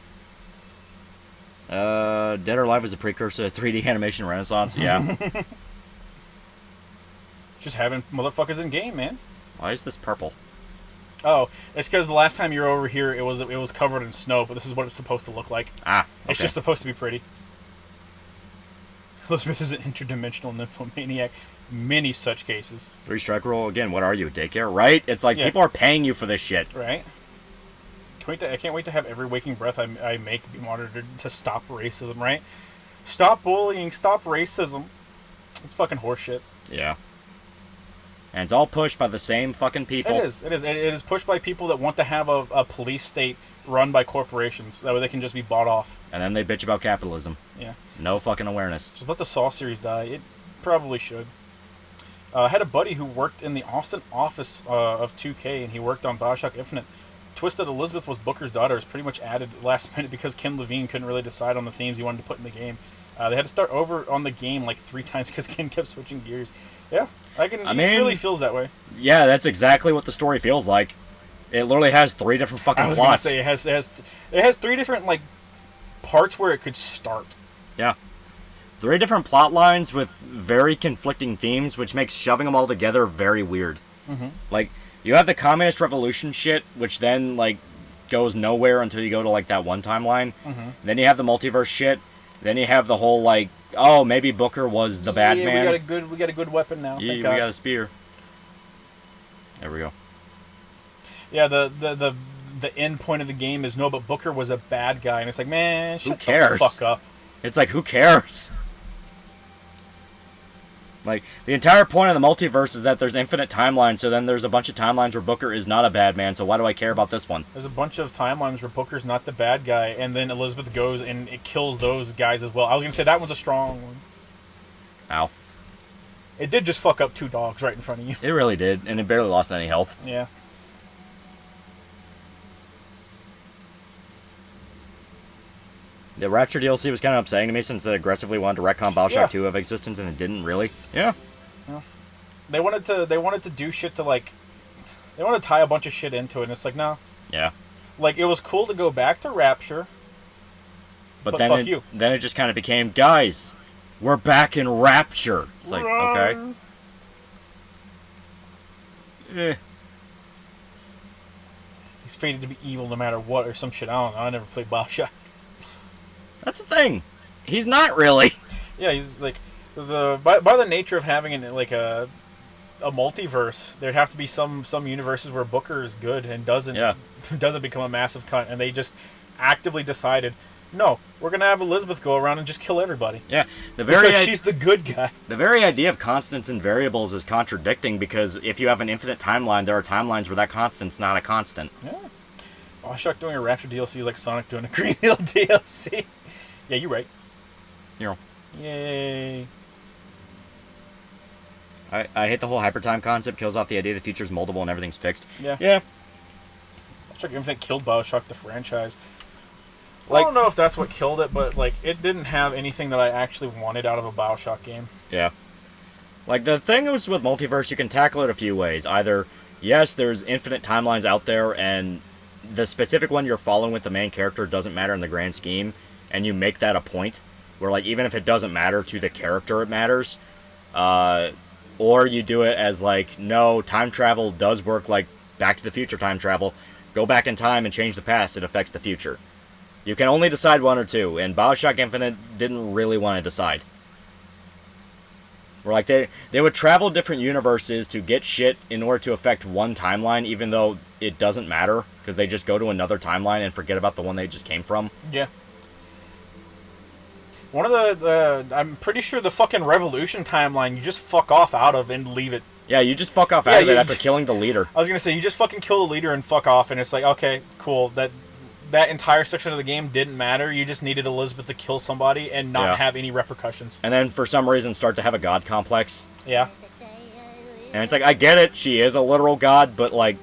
Dead or Alive was a precursor to 3D animation renaissance. Yeah. Just having motherfuckers in game, man. Why is this purple? Oh, it's because the last time you were over here, it was covered in snow, but this is what it's supposed to look like. Ah, okay. It's just supposed to be pretty. Elizabeth is an interdimensional nymphomaniac. Many such cases. 3 strike roll again. What are you, daycare? Right? It's like people are paying you for this shit. Right. I can't wait to have every waking breath I make be monitored to stop racism. Right? Stop bullying. Stop racism. It's fucking horseshit. Yeah. And it's all pushed by the same fucking people. It is. It is pushed by people that want to have a police state run by corporations. That way they can just be bought off. And then they bitch about capitalism. Yeah. No fucking awareness. Just let the Saw series die. It probably should. I had a buddy who worked in the Austin office of 2K, and he worked on Bioshock Infinite. Twist that Elizabeth was Booker's daughter is pretty much added last minute because Ken Levine couldn't really decide on the themes he wanted to put in the game. They had to start over on the game like 3 times because Ken kept switching gears. Yeah, it really feels that way. Yeah, that's exactly what the story feels like. It literally has 3 different fucking plots. I was gonna say it has 3 different like parts where it could start. Yeah. 3 different plot lines with very conflicting themes, which makes shoving them all together very weird. Mm-hmm. Like, you have the communist revolution shit, which then, like, goes nowhere until you go to, like, that one timeline. Mm-hmm. Then you have the multiverse shit. Then you have the whole, like, oh, maybe Booker was the bad man. We got a good weapon now. Yeah, we got a spear. There we go. Yeah, the end point of the game is no, but Booker was a bad guy, and it's like, man, shut who cares? The fuck up. It's like, who cares? Like, the entire point of the multiverse is that there's infinite timelines, so then there's a bunch of timelines where Booker is not a bad man, so why do I care about this one? There's a bunch of timelines where Booker's not the bad guy, and then Elizabeth goes and it kills those guys as well. I was going to say that one's a strong one. Ow. It did just fuck up 2 dogs right in front of you. It really did, and it barely lost any health. Yeah. The Rapture DLC was kind of upsetting to me since they aggressively wanted to retcon Bioshock 2 of existence, and it didn't really. Yeah. They wanted to do shit to, like... They wanted to tie a bunch of shit into it, and it's like, no. Yeah. Like, it was cool to go back to Rapture, but then fuck you. Then it just kind of became, guys, we're back in Rapture. It's like, okay. He's fated to be evil no matter what, or some shit. I don't know. I never played Bioshock. That's the thing. He's not really. Yeah, he's like by the nature of having a multiverse, there'd have to be some universes where Booker is good and doesn't become a massive cunt, and they just actively decided, no, we're gonna have Elizabeth go around and just kill everybody. Yeah, because she's the good guy. The very idea of constants and variables is contradicting because if you have an infinite timeline, there are timelines where that constant's not a constant. Yeah. Bioshock doing a Rapture DLC is like Sonic doing a Green Hill DLC. Yeah, you're right. You know. Yay. I hate the whole hypertime concept. Kills off the idea the future's moldable and everything's fixed. Yeah. Yeah. Bioshock Infinite killed Bioshock the franchise. I don't know if that's what killed it, but like it didn't have anything that I actually wanted out of a Bioshock game. Yeah. Like, the thing is with multiverse, you can tackle it a few ways. Either, yes, there's infinite timelines out there, and the specific one you're following with the main character doesn't matter in the grand scheme, and you make that a point, where, like, even if it doesn't matter to the character, it matters. Or you do it as, like, no, time travel does work like Back to the Future time travel. Go back in time and change the past, it affects the future. You can only decide one or two, and Bioshock Infinite didn't really want to decide. Where, like, they would travel different universes to get shit in order to affect one timeline, even though it doesn't matter, because they just go to another timeline and forget about the one they just came from. Yeah. One of the I'm pretty sure the fucking Revolution timeline, you just fuck off out of and leave it. Yeah, you just fuck off out of it after killing the leader. I was going to say, you just fucking kill the leader and fuck off, and it's like, okay, cool, that entire section of the game didn't matter. You just needed Elizabeth to kill somebody and not have any repercussions. And then for some reason start to have a god complex. Yeah. And it's like, I get it, she is a literal god, but like,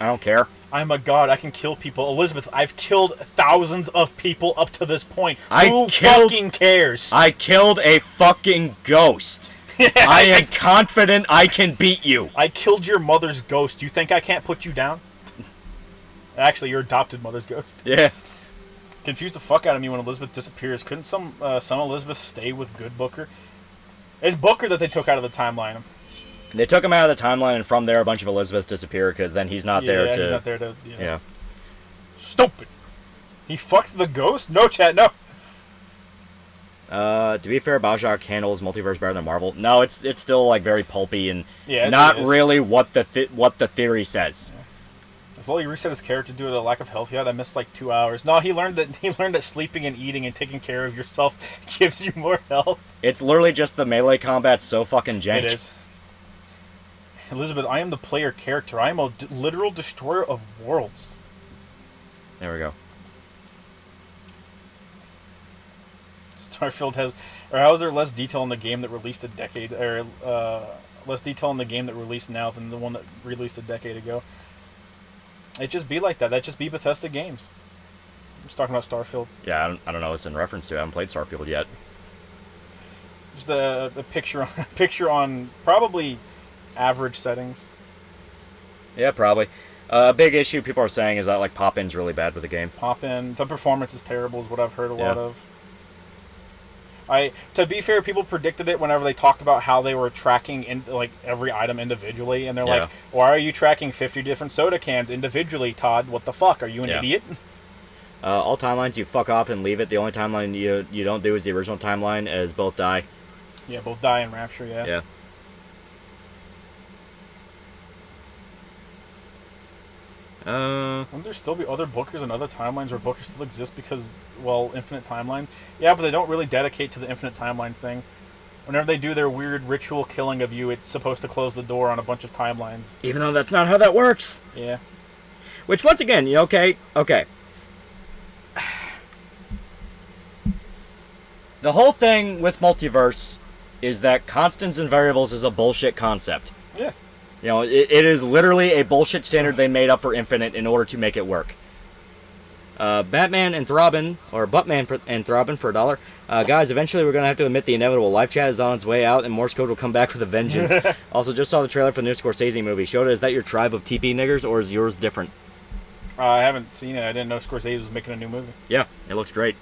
I don't care. I'm a god, I can kill people. Elizabeth, I've killed thousands of people up to this point. Who fucking cares? I killed a fucking ghost. I am confident I can beat you. I killed your mother's ghost. You think I can't put you down? Actually, your adopted mother's ghost. Yeah. Confused the fuck out of me when Elizabeth disappears. Couldn't some Elizabeth stay with good Booker? It's Booker that they took out of the timeline. They took him out of the timeline, and from there, a bunch of Elizabeths disappear because then he's not there to. He's not there to. Yeah. Stupid. He fucked the ghost? No, chat, no. To be fair, Bioshock handles multiverse better than Marvel. No, it's still like very pulpy and Yeah, not it is. really what the theory says. As well, he reset his character due to the lack of health he had. I missed like 2 hours. No, he learned that sleeping and eating and taking care of yourself gives you more health. It's literally just the melee combat's so fucking jank. It is. Elizabeth, I am the player character. I am a literal destroyer of worlds. There we go. Starfield has, or how is there less detail in the game that released a decade, or less detail in the game that released now than the one that released a decade ago? It just be like that. That just be Bethesda games. I'm just talking about Starfield. Yeah, I don't know what's in reference to. I haven't played Starfield yet. Just a picture on probably average settings. Yeah, probably. A big issue people are saying is that like pop-in's really bad with the game. Pop-in, the performance is terrible, is what I've heard a Yeah. lot of. To be fair, people predicted it whenever they talked about how they were tracking like every item individually, and they're Yeah. like, "Why are you tracking 50 different soda cans individually, Todd? What the fuck? Are you an Yeah. idiot?" All timelines, you fuck off and leave it. The only timeline you don't do is the original timeline, as both die. Yeah, both die and Rapture. Yeah. Yeah. Wouldn't there still be other Bookers and other timelines where Bookers still exist because, well, infinite timelines? Yeah, but they don't really dedicate to the infinite timelines thing. Whenever they do their weird ritual killing of you, it's supposed to close the door on a bunch of timelines. Even though that's not how that works. Yeah. Which, once again, okay. The whole thing with multiverse is that constants and variables is a bullshit concept. Yeah. You know, it is literally a bullshit standard they made up for Infinite in order to make it work. Batman and Throbbing, or Buttman and Throbbing for $1. Guys, eventually we're going to have to admit the inevitable. Live chat is on its way out, and Morse code will come back with a vengeance. Also, just saw the trailer for the new Scorsese movie. Showed it, is that your tribe of TP niggers, or is yours different? I haven't seen it. I didn't know Scorsese was making a new movie. Yeah, it looks great.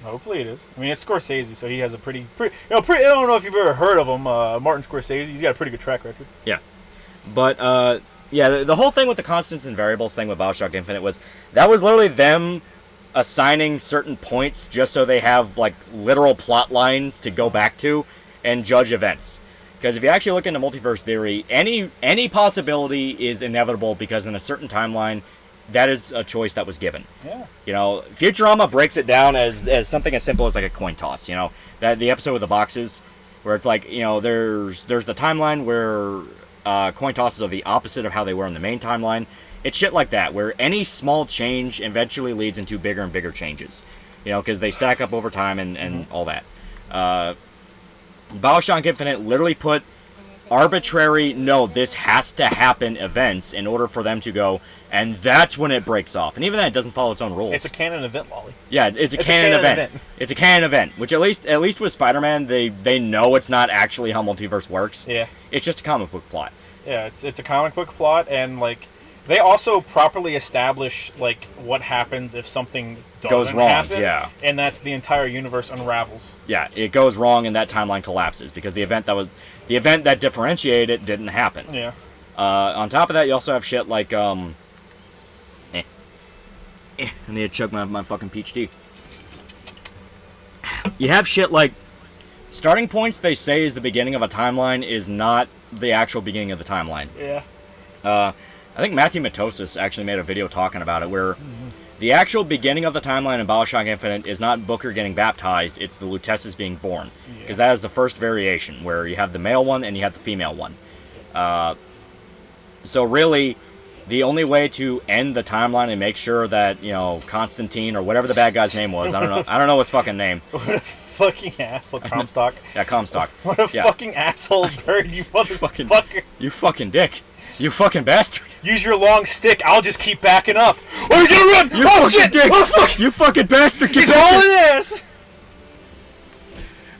Hopefully it is. I mean, it's Scorsese, so he has a pretty I don't know if you've ever heard of him, Martin Scorsese. He's got a pretty good track record. Yeah. But, yeah, the whole thing with the constants and variables thing with Bioshock Infinite was, that was literally them assigning certain points just so they have, like, literal plot lines to go back to and judge events. Because if you actually look into multiverse theory, any possibility is inevitable because in a certain timeline, that is a choice that was given. Yeah. You know, Futurama breaks it down as something as simple as like a coin toss. You know, that the episode with the boxes, where it's like, you know, there's the timeline where coin tosses are the opposite of how they were in the main timeline. It's shit like that, where any small change eventually leads into bigger and bigger changes. You know, because they stack up over time and all that. Bioshock Infinite literally put arbitrary, no, this has to happen events in order for them to go, and that's when it breaks off. And even then, it doesn't follow its own rules. It's a canon event, Lolly. Yeah, it's a canon event. It's a canon event, which at least with Spider-Man, they know it's not actually how multiverse works. Yeah. It's just a comic book plot. Yeah, it's a comic book plot, and, like, they also properly establish, like, what happens if something Goes wrong, happen, yeah. And that's the entire universe unravels. Yeah, it goes wrong and that timeline collapses because the event that differentiated it didn't happen. Yeah. On top of that, you also have shit like I need to chug my fucking peach tea. You have shit like starting points they say is the beginning of a timeline is not the actual beginning of the timeline. Yeah. I think Matthew Matosis actually made a video talking about it where the actual beginning of the timeline in Bioshock Infinite is not Booker getting baptized, it's the Luteces being born. Because that is the first variation, where you have the male one and you have the female one. So really, the only way to end the timeline and make sure that, you know, Constantine or whatever the bad guy's name was, I don't know his fucking name. What a fucking asshole, Comstock. Yeah, Comstock. What a fucking asshole bird, you motherfucker. You fucking dick. You fucking bastard. Use your long stick, I'll just keep backing up. Oh, you're gonna run! You Oh, fucking shit! dick. Oh, fuck! You fucking bastard. He's hauling ass!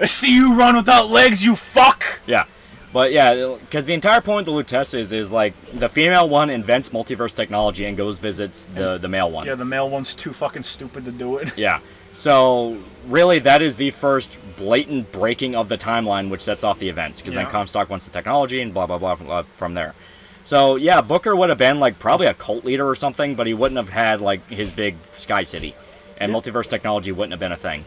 I see you run without legs, you fuck! Yeah. But yeah, because the entire point of the Lutessa is like the female one invents multiverse technology and goes visits the male one. Yeah, the male one's too fucking stupid to do it. Yeah. So really, that is the first blatant breaking of the timeline, which sets off the events. Because then Comstock wants the technology and blah blah blah from there. So yeah, Booker would have been like probably a cult leader or something, but he wouldn't have had like his big Sky City, and multiverse technology wouldn't have been a thing.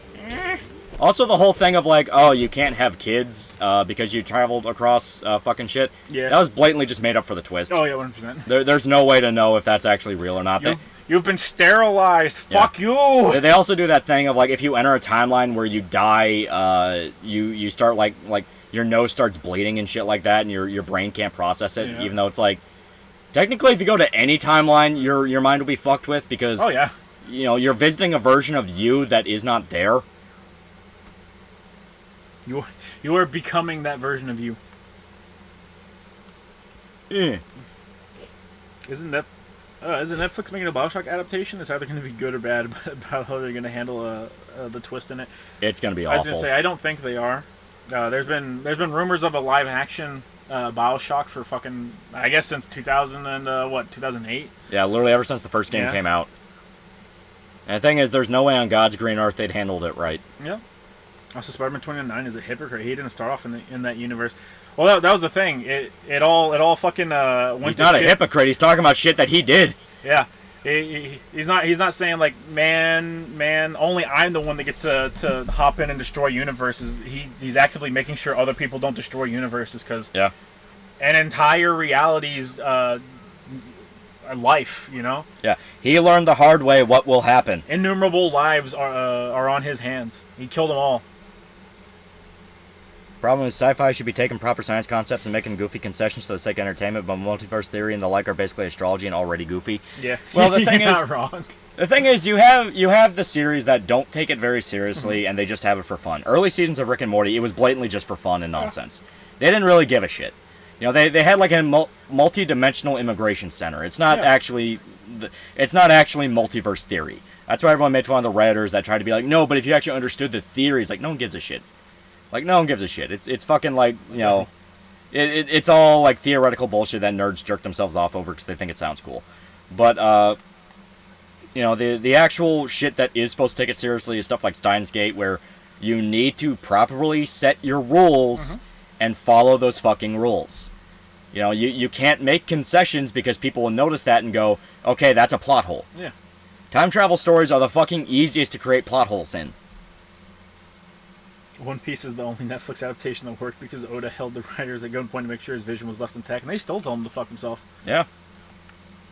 Also, the whole thing of like, oh, you can't have kids because you traveled across fucking shit. Yeah. That was blatantly just made up for the twist. Oh yeah, 100%. There's no way to know if that's actually real or not. You've been sterilized. Fuck you. They also do that thing of like if you enter a timeline where you die, you start like your nose starts bleeding and shit like that, and your brain can't process it, even though it's like technically if you go to any timeline, your mind will be fucked with because you're visiting a version of you that is not there. You are becoming that version of you. Isn't Netflix making a BioShock adaptation? It's either going to be good or bad about how they're going to handle the twist in it. It's going to be awful. I was going to say I don't think they are. There's been rumors of a live action BioShock for fucking I guess since 2008. Yeah, literally ever since the first game came out. And the thing is, there's no way on God's green earth they'd handled it right. Yeah. Also, Spider-Man 2099 is a hypocrite. He didn't start off in that universe. Well, that was the thing. It all fucking went. He's not a hypocrite. He's talking about shit that he did. Yeah. He's not saying like man. Only I'm the one that gets to hop in and destroy universes. He's actively making sure other people don't destroy universes because an entire reality's life. Yeah. He learned the hard way what will happen. Innumerable lives are on his hands. He killed them all. Problem is, sci-fi should be taking proper science concepts and making goofy concessions for the sake of entertainment, but multiverse theory and the like are basically astrology and already goofy. Yeah. Well, the thing You're is, not wrong. The thing is, you have the series that don't take it very seriously and they just have it for fun. Early seasons of Rick and Morty, it was blatantly just for fun and nonsense. They didn't really give a shit. They had like a multi-dimensional immigration center. It's not actually multiverse theory. That's why everyone made fun of the Redditors that tried to be like, no, but if you actually understood the theory, it's like no one gives a shit. Like, no one gives a shit. It's fucking like, it's all like theoretical bullshit that nerds jerk themselves off over because they think it sounds cool. But, the actual shit that is supposed to take it seriously is stuff like Steins Gate, where you need to properly set your rules and follow those fucking rules. You can't make concessions because people will notice that and go, okay, that's a plot hole. Yeah. Time travel stories are the fucking easiest to create plot holes in. One Piece is the only Netflix adaptation that worked because Oda held the writers at gunpoint to make sure his vision was left intact, and they still told him to fuck himself. Yeah.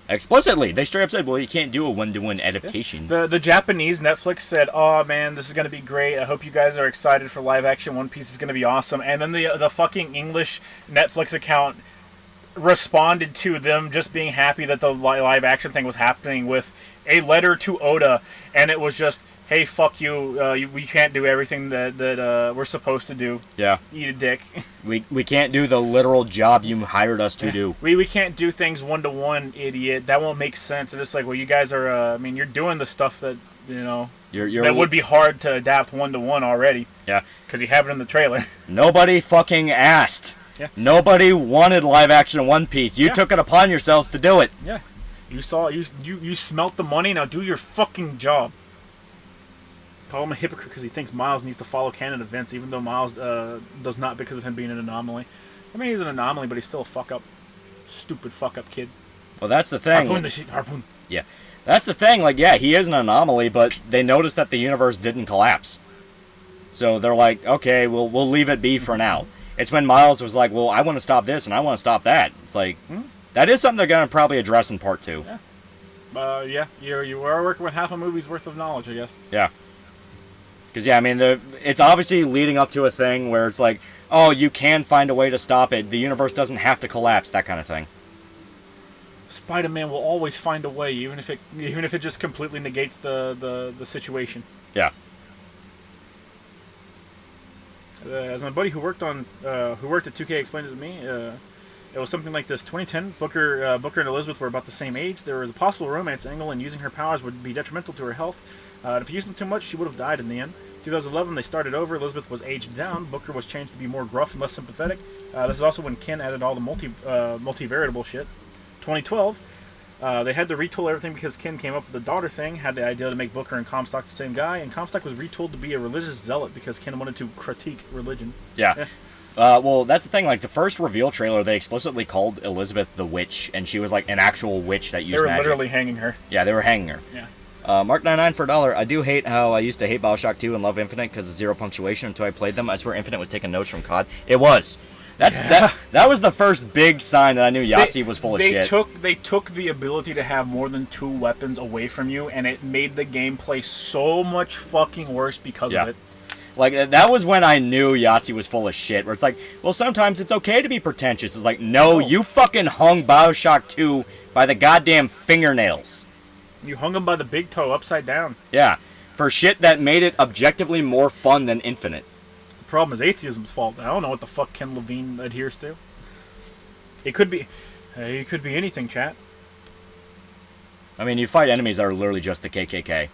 Explicitly. They straight up said, well, you can't do a one-to-one adaptation. Yeah. The Japanese Netflix said, oh, man, this is going to be great. I hope you guys are excited for live action. One Piece is going to be awesome. And then the fucking English Netflix account responded to them just being happy that the live action thing was happening with a letter to Oda, and it was just, hey, fuck you, we can't do everything that we're supposed to do. Yeah. Eat a dick. We can't do the literal job you hired us to do. We can't do things one-to-one, idiot. That won't make sense. It's just like, well, you guys are, you're doing the stuff that, that would be hard to adapt one-to-one already. Yeah. Because you have it in the trailer. Nobody fucking asked. Yeah. Nobody wanted live action One Piece. You took it upon yourselves to do it. Yeah. You saw, you smelt the money, now do your fucking job. Call him a hypocrite because he thinks Miles needs to follow canon events, even though Miles does not because of him being an anomaly. I mean, he's an anomaly, but he's still a stupid fuck-up kid. Well, that's the thing. Harpoon. Yeah. That's the thing. Like, yeah, he is an anomaly, but they noticed that the universe didn't collapse. So they're like, okay, we'll leave it be for now. It's when Miles was like, well, I want to stop this and I want to stop that. It's like, that is something they're going to probably address in part 2. Yeah. You are working with half a movie's worth of knowledge, I guess. Yeah. Because, it's obviously leading up to a thing where it's like, oh, you can find a way to stop it. The universe doesn't have to collapse, that kind of thing. Spider-Man will always find a way, even if it just completely negates the situation. Yeah. As my buddy who worked at 2K explained it to me, it was something like this. 2010, Booker and Elizabeth were about the same age. There was a possible romance angle, and using her powers would be detrimental to her health. If you used them too much, she would have died in the end. 2011, they started over. Elizabeth was aged down. Booker was changed to be more gruff and less sympathetic. This is also when Ken added all the multivariable shit. 2012, they had to retool everything because Ken came up with the daughter thing, had the idea to make Booker and Comstock the same guy, and Comstock was retooled to be a religious zealot because Ken wanted to critique religion. Yeah. Well, that's the thing. Like, the first reveal trailer, they explicitly called Elizabeth the witch, and she was, like, an actual witch that used They were magic. literally hanging her. Yeah, they were hanging her. Yeah. Mark99 for $1. I do hate how I used to hate Bioshock 2 and love Infinite because of zero punctuation until I played them. I swear Infinite was taking notes from COD. It was. That was the first big sign that I knew Yahtzee was full of shit. They took the ability to have more than 2 weapons away from you, and it made the gameplay so much fucking worse because of it. Like, that was when I knew Yahtzee was full of shit, where it's like, well, sometimes it's okay to be pretentious. It's like, no, you fucking hung Bioshock 2 by the goddamn fingernails. You hung him by the big toe upside down. Yeah, for shit that made it objectively more fun than Infinite. The problem is atheism's fault. I don't know what the fuck Ken Levine adheres to. It could be anything, chat. I mean, you fight enemies that are literally just the KKK.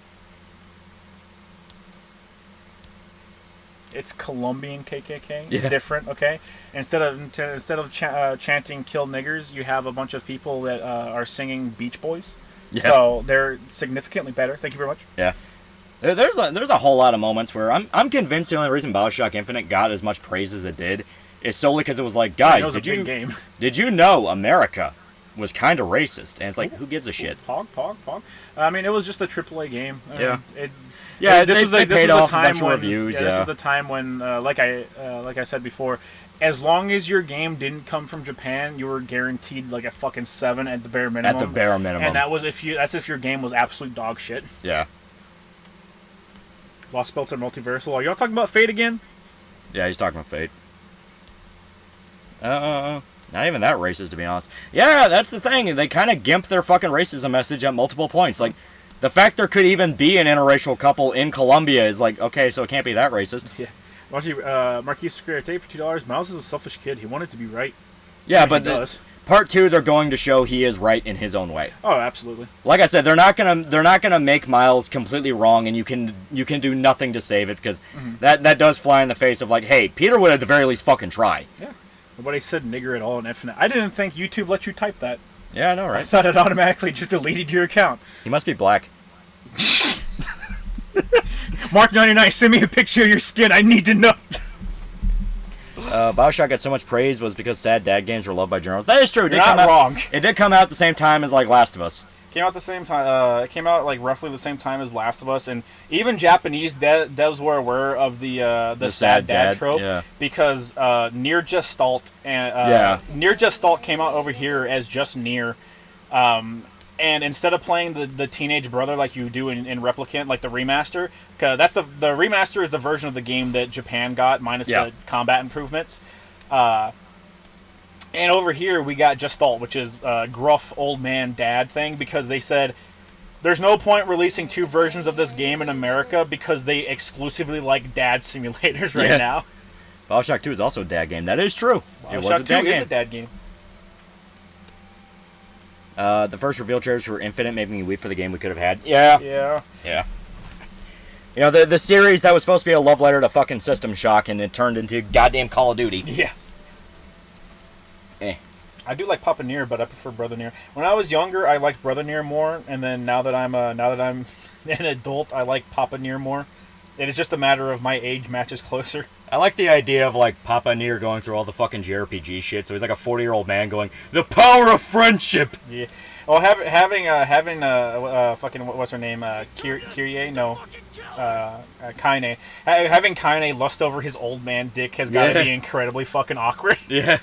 It's Colombian KKK. It's Yeah. different, okay? Instead of chanting "kill niggers," you have a bunch of people that are singing Beach Boys. Yeah. So they're significantly better. Thank you very much. Yeah. There's a whole lot of moments where I'm convinced the only reason Bioshock Infinite got as much praise as it did is solely because it was like, guys, did you know America was kind of racist? And it's like, who gives a shit? Pog. I mean, it was just a AAA game. This paid off a bunch of reviews. This is the time when, like I said before, as long as your game didn't come from Japan, you were guaranteed like a fucking 7 at the bare minimum. At the bare minimum. And that's if your game was absolute dog shit. Yeah. Lost Belts are multiversal. Are y'all talking about Fate again? Yeah, he's talking about Fate. Not even that racist, to be honest. Yeah, that's the thing. They kind of gimp their fucking racism message at multiple points. Like, the fact there could even be an interracial couple in Colombia is like, okay, so it can't be that racist. Yeah. Marquis Security for $2. Miles is a selfish kid. He wanted to be right. Yeah, but part 2, they're going to show he is right in his own way. Oh, absolutely. Like I said, they're not gonna make Miles completely wrong, and you can do nothing to save it because that does fly in the face of like, hey, Peter would at the very least fucking try. Yeah. Nobody said nigger at all in Infinite. I didn't think YouTube let you type that. Yeah, I know, right? I thought it automatically just deleted your account. He must be black. Mark99, send me a picture of your skin. I need to know. Bioshock got so much praise was because sad dad games were loved by journalists. That is true. You're not wrong. It did come out at the same time as like Last of Us. Came out the same time. It came out like roughly the same time as Last of Us, and even Japanese devs were aware of the sad dad trope because Near Gestalt and Near Gestalt came out over here as just Near. And instead of playing the teenage brother like you do in Replicant, like the remaster, cause that's the remaster is the version of the game that Japan got minus the combat improvements. And over here we got Gestalt, which is gruff old man dad thing, because they said there's no point releasing 2 versions of this game in America because they exclusively like dad simulators right now. Bioshock 2 is also a dad game. That is true. It was a dad game. Is a dad game. The first reveal trailers for Infinite made me weep for the game we could have had. Yeah. You know, the series that was supposed to be a love letter to fucking System Shock, and it turned into goddamn Call of Duty. Yeah. I do like Papa Nier, but I prefer Brother Nier. When I was younger, I liked Brother Nier more, and then now that I'm an adult, I like Papa Nier more. It is just a matter of my age matches closer. I like the idea of, like, Papa Nier going through all the fucking JRPG shit, so he's like a 40-year-old man going, the power of friendship! Yeah. Well, having fucking, what's her name, Kyrie? No. Kaine. Having Kaine lust over his old man dick has got to be incredibly fucking awkward. Yeah.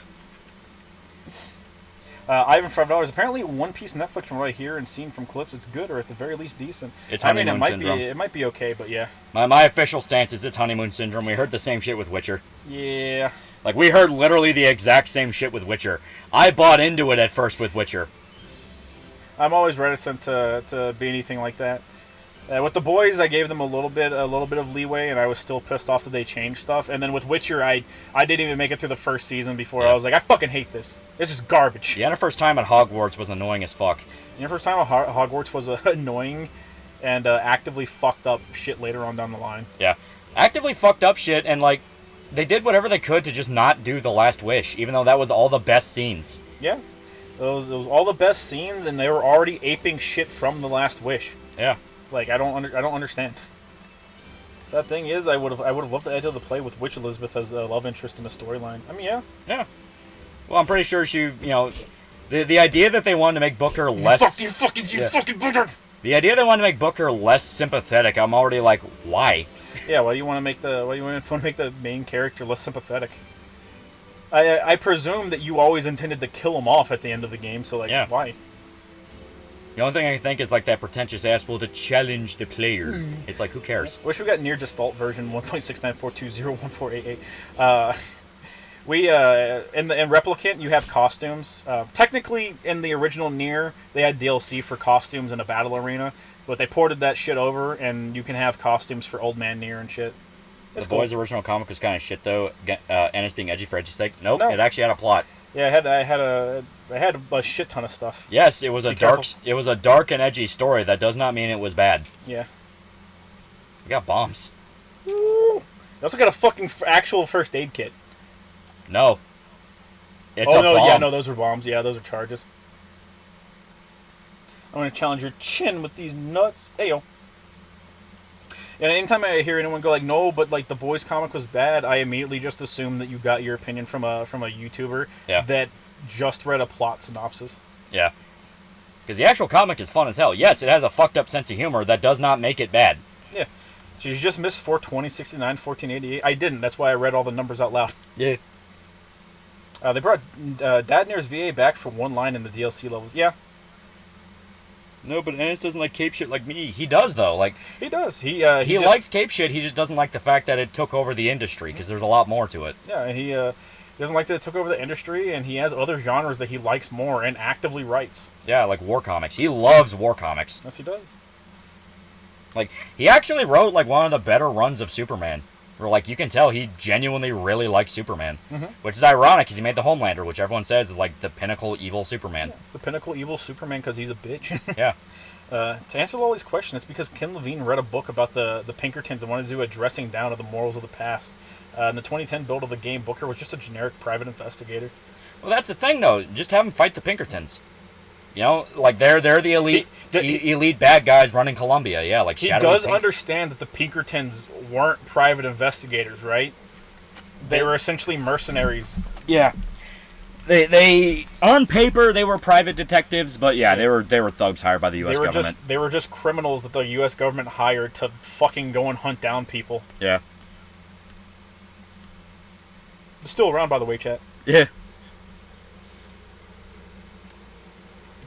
Ivan for $5. Apparently, One Piece Netflix, from what I hear and seen from clips, it's good, or at the very least decent. It's honeymoon syndrome. It might be okay, but yeah. My official stance is it's honeymoon syndrome. We heard the same shit with Witcher. Yeah. Like, we heard literally the exact same shit with Witcher. I bought into it at first with Witcher. I'm always reticent to be anything like that. With the boys, I gave them a little bit of leeway, and I was still pissed off that they changed stuff. And then with Witcher, I didn't even make it through the first season before I was like, I fucking hate this. This is garbage. Yennefer's time at Hogwarts was annoying as fuck. Yennefer's time at Hogwarts was annoying and actively fucked up shit later on down the line. Yeah. actively fucked up shit, and like they did whatever they could to just not do the Last Wish, even though that was all the best scenes. Yeah, it was all the best scenes, and they were already aping shit from the Last Wish. Yeah. Like I don't understand. Sad thing is, I would have loved to enter the play with Witch Elizabeth as a love interest in the storyline. I mean, yeah. Yeah. Well, I'm pretty sure the idea that they wanted to make Booker less. You fucking Booker. The idea they wanted to make Booker less sympathetic, I'm already like, why? Yeah, why do you want to make the main character less sympathetic? I presume that you always intended to kill him off at the end of the game, so like, yeah. Why? The only thing I can think is like that pretentious ass will to challenge the player. It's like, who cares? Wish we got Near Gestalt version 1.694201488. In Replicant you have costumes. Technically, in the original Nier, they had DLC for costumes in a battle arena, but they ported that shit over, and you can have costumes for Old Man Nier and shit. The Boys' original comic was kind of shit though, and it's being edgy for edgy's sake. Nope, it actually had a plot. Yeah, I had a shit ton of stuff. Yes, it was a dark and edgy story. That does not mean it was bad. Yeah. We got bombs. Woo. You also got a fucking actual first aid kit. No. It's a bomb. Yeah, no, those are bombs. Yeah, those are charges. I'm gonna challenge your chin with these nuts. Ayo. And anytime I hear anyone go like, no, but like the Boys comic was bad, I immediately just assume that you got your opinion from a YouTuber that just read a plot synopsis. Yeah. Because the actual comic is fun as hell. Yes, it has a fucked up sense of humor. That does not make it bad. Yeah. So you just missed 420, 69, 1488. I didn't. That's why I read all the numbers out loud. Yeah. They brought Dadnir's VA back for one line in the DLC levels. Yeah. No, but Ennis doesn't like cape shit like me. He does, though. Like he does. He just likes cape shit. He just doesn't like the fact that it took over the industry, because there's a lot more to it. Yeah, and he doesn't like that it took over the industry, and he has other genres that he likes more and actively writes. Yeah, like war comics. He loves war comics. Yes, he does. Like, he actually wrote, like, one of the better runs of Superman. Where, like, you can tell he genuinely really likes Superman. Mm-hmm. Which is ironic, because he made the Homelander, which everyone says is, like, the pinnacle evil Superman. Yeah, it's the pinnacle evil Superman because he's a bitch. Yeah. To answer Loli's question, it's because Ken Levine read a book about the Pinkertons and wanted to do a dressing down of the morals of the past. In the 2010 build of the game, Booker was just a generic private investigator. Well, that's the thing, though. Just have him fight the Pinkertons. You know, like, they're the elite bad guys running Columbia. Yeah, like he does understand that the Pinkertons weren't private investigators, right? They were essentially mercenaries. Yeah. They on paper they were private detectives, but yeah, they were thugs hired by the U.S. government. They were just criminals that the U.S. government hired to fucking go and hunt down people. Yeah. It's still around, by the way, chat. Yeah.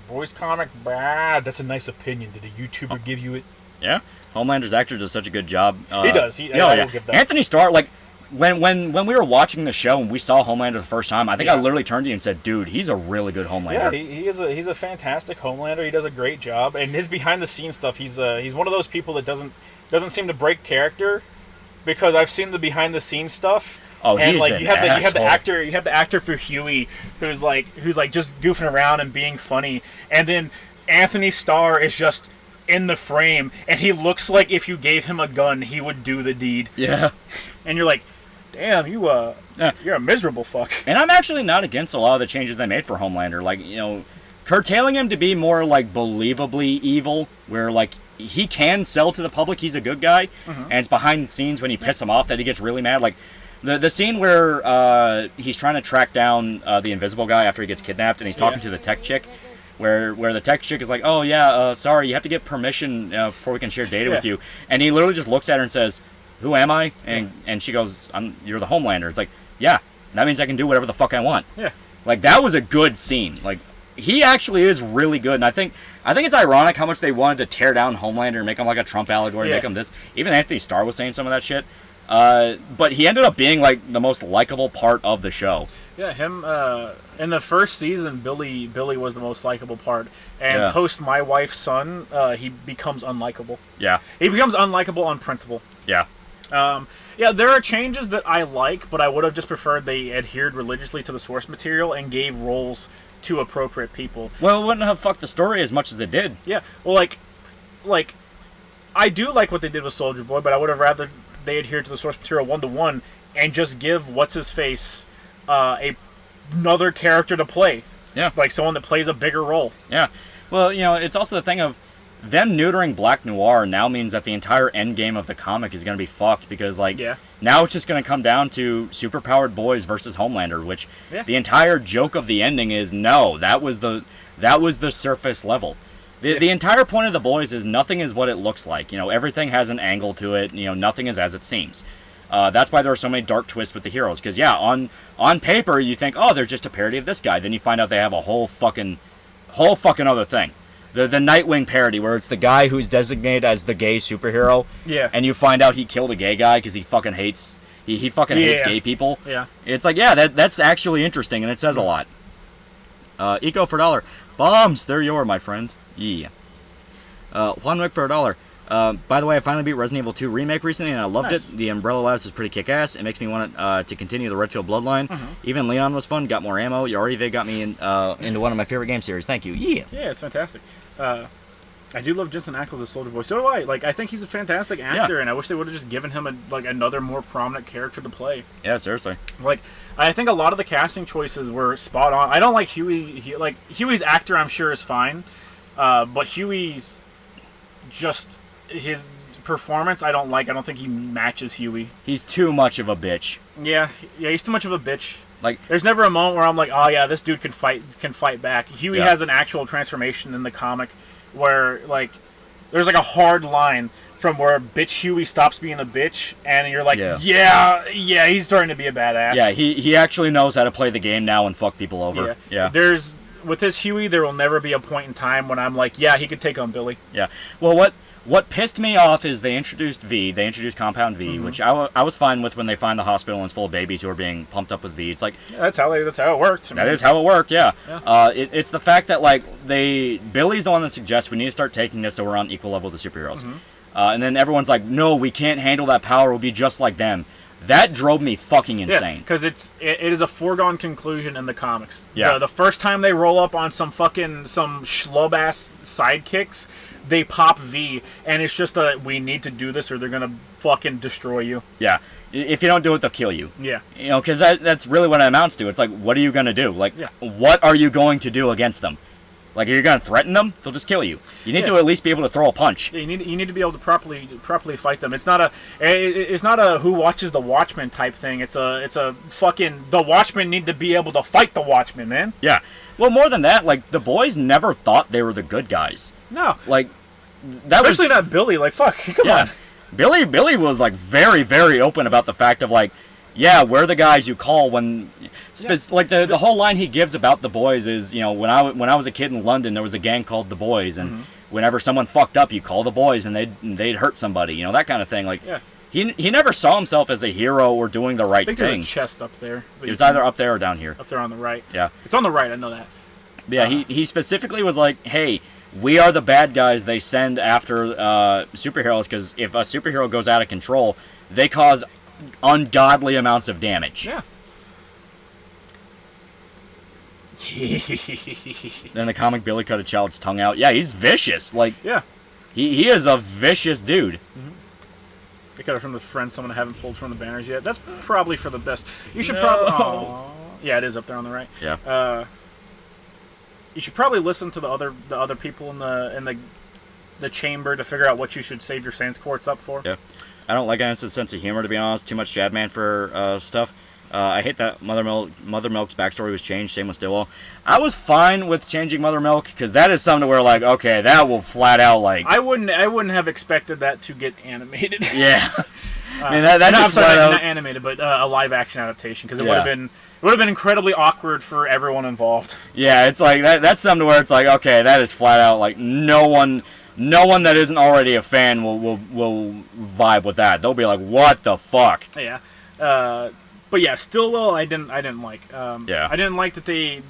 Boys comic bad. That's a nice opinion. Did a YouTuber give you it? Yeah. Homelander's actor does such a good job. He does. I will give that. Anthony Starr, like when we were watching the show and we saw Homelander the first time, I think I literally turned to you and said, "Dude, he's a really good Homelander." Yeah, he's a fantastic Homelander. He does a great job, and his behind the scenes stuff. He's one of those people that doesn't seem to break character, because I've seen the behind the scenes stuff. Oh, and he's like an you have the asshole. actor for Huey who's like just goofing around and being funny, and then Anthony Starr is just in the frame, and he looks like if you gave him a gun he would do the deed. Yeah. And you're like, damn, you're a miserable fuck. And I'm actually not against a lot of the changes they made for Homelander, like, you know, curtailing him to be more like believably evil, where like he can sell to the public he's a good guy, and it's behind the scenes when you piss him off that he gets really mad. Like the scene where he's trying to track down the invisible guy after he gets kidnapped, and he's talking to the tech chick, where the tech chick is like, "Oh yeah, sorry, you have to get permission before we can share data with you," and he literally just looks at her and says, "Who am I?" And she goes, "You're the Homelander." It's like, yeah, that means I can do whatever the fuck I want. Yeah, like that was a good scene. Like he actually is really good, and I think it's ironic how much they wanted to tear down Homelander and make him like a Trump allegory, make him this. Even Anthony Starr was saying some of that shit. But he ended up being like the most likable part of the show. Yeah, him in the first season, Billy was the most likable part, and post My Wife's Son, he becomes unlikable. Yeah, he becomes unlikable on principle. Yeah. There are changes that I like, but I would have just preferred they adhered religiously to the source material and gave roles to appropriate people. Well, it wouldn't have fucked the story as much as it did. Yeah, well, like I do like what they did with Soldier Boy, but I would have rather they adhere to the source material 1-to-1 and just give what's his face another character to play. Yeah. It's like someone that plays a bigger role. Yeah. Well, it's also the thing of them neutering Black Noir now means that the entire end game of the comic is going to be fucked because, now it's just going to come down to superpowered boys versus Homelander, which the entire joke of the ending is no, that was the surface level. The entire point of the boys is nothing is what it looks like. Everything has an angle to it. Nothing is as it seems. That's why there are so many dark twists with the heroes. Because on paper you think, oh, they're just a parody of this guy. Then you find out they have a whole fucking other thing. The Nightwing parody where it's the guy who's designated as the gay superhero. Yeah. And you find out he killed a gay guy because he fucking hates he fucking hates gay people. Yeah. It's like that's actually interesting and it says a lot. Eco for $1. Bombs, there you are, my friend. Yeah. Juan Wick for $1. By the way, I finally beat Resident Evil 2 Remake recently, and I loved it. The Umbrella Labs is pretty kick-ass. It makes me want to continue the Redfield Bloodline. Even Leon was fun, got more ammo. Yarive got me into one of my favorite game series. Thank you. Yeah. Yeah, it's fantastic. I do love Jensen Ackles as Soldier Boy. So do I. I think he's a fantastic actor, and I wish they would have just given him another more prominent character to play. Yeah, seriously. I think a lot of the casting choices were spot on. I don't like Huey. Huey's actor, I'm sure, is fine. But Huey's just his performance I don't like. I don't think he matches Huey. He's too much of a bitch. Yeah, he's too much of a bitch. There's never a moment where I'm like, oh yeah, this dude can fight back. Huey has an actual transformation in the comic where there's a hard line from where bitch Huey stops being a bitch and you're like, yeah, he's starting to be a badass. Yeah, he actually knows how to play the game now and fuck people over. Yeah. With this Huey, there will never be a point in time when I'm like, yeah, he could take on Billy. Yeah. Well, what pissed me off is they introduced V. They introduced Compound V, which I was fine with when they find the hospital and it's full of babies who are being pumped up with V. It's like that's how it worked. That is how it worked. Yeah. It's the fact that Billy's the one that suggests we need to start taking this so we're on equal level with the superheroes, and then everyone's like, no, we can't handle that power. We'll be just like them. That drove me fucking insane. Because it is a foregone conclusion in the comics. Yeah. The first time they roll up on some schlub-ass sidekicks, they pop V, and it's just we need to do this or they're gonna fucking destroy you. Yeah. If you don't do it, they'll kill you. Yeah. Because that's really what it amounts to. It's like, what are you gonna do? What are you going to do against them? Are you going to threaten them? They'll just kill you. You need to at least be able to throw a punch. Yeah, you need to be able to properly fight them. It's not a who watches the Watchmen type thing. It's a fucking the Watchmen need to be able to fight the Watchmen, man. Yeah. Well, more than that, the boys never thought they were the good guys. No. Especially not Billy. Fuck. Come on. Billy was very, very open about the fact of yeah, we're the guys you call when... the whole line he gives about the boys is, when I was a kid in London, there was a gang called the Boys, and whenever someone fucked up, you call the boys, and they'd hurt somebody, that kind of thing. He never saw himself as a hero or doing the right thing. I think there's a chest up there. It was either up there or down here. Up there on the right. Yeah. It's on the right, I know that. Yeah, he specifically was like, hey, we are the bad guys they send after superheroes, because if a superhero goes out of control, they cause ungodly amounts of damage. Yeah. Then the comic Billy cut a child's tongue out. Yeah, he's vicious. Yeah. He is a vicious dude. They got it from the friend someone I haven't pulled from the banners yet. That's probably for the best. You should probably... Yeah, it is up there on the right. Yeah. You should probably listen to the other people in the chamber to figure out what you should save your Sans Quartz up for. Yeah. I don't like Aniston's sense of humor, to be honest. Too much Shadman for stuff. I hate that Mother Milk's backstory was changed. Same with Stillwell. I was fine with changing Mother Milk because that is something where okay, that will flat out I wouldn't have expected that to get animated. Yeah. I mean not animated, but a live action adaptation because it would have been incredibly awkward for everyone involved. Yeah, it's that's something where it's okay, that is flat out no one that isn't already a fan will vibe with that. They'll be like, what the fuck? Yeah. But yeah, Stillwell I didn't like. Yeah. I didn't like that they...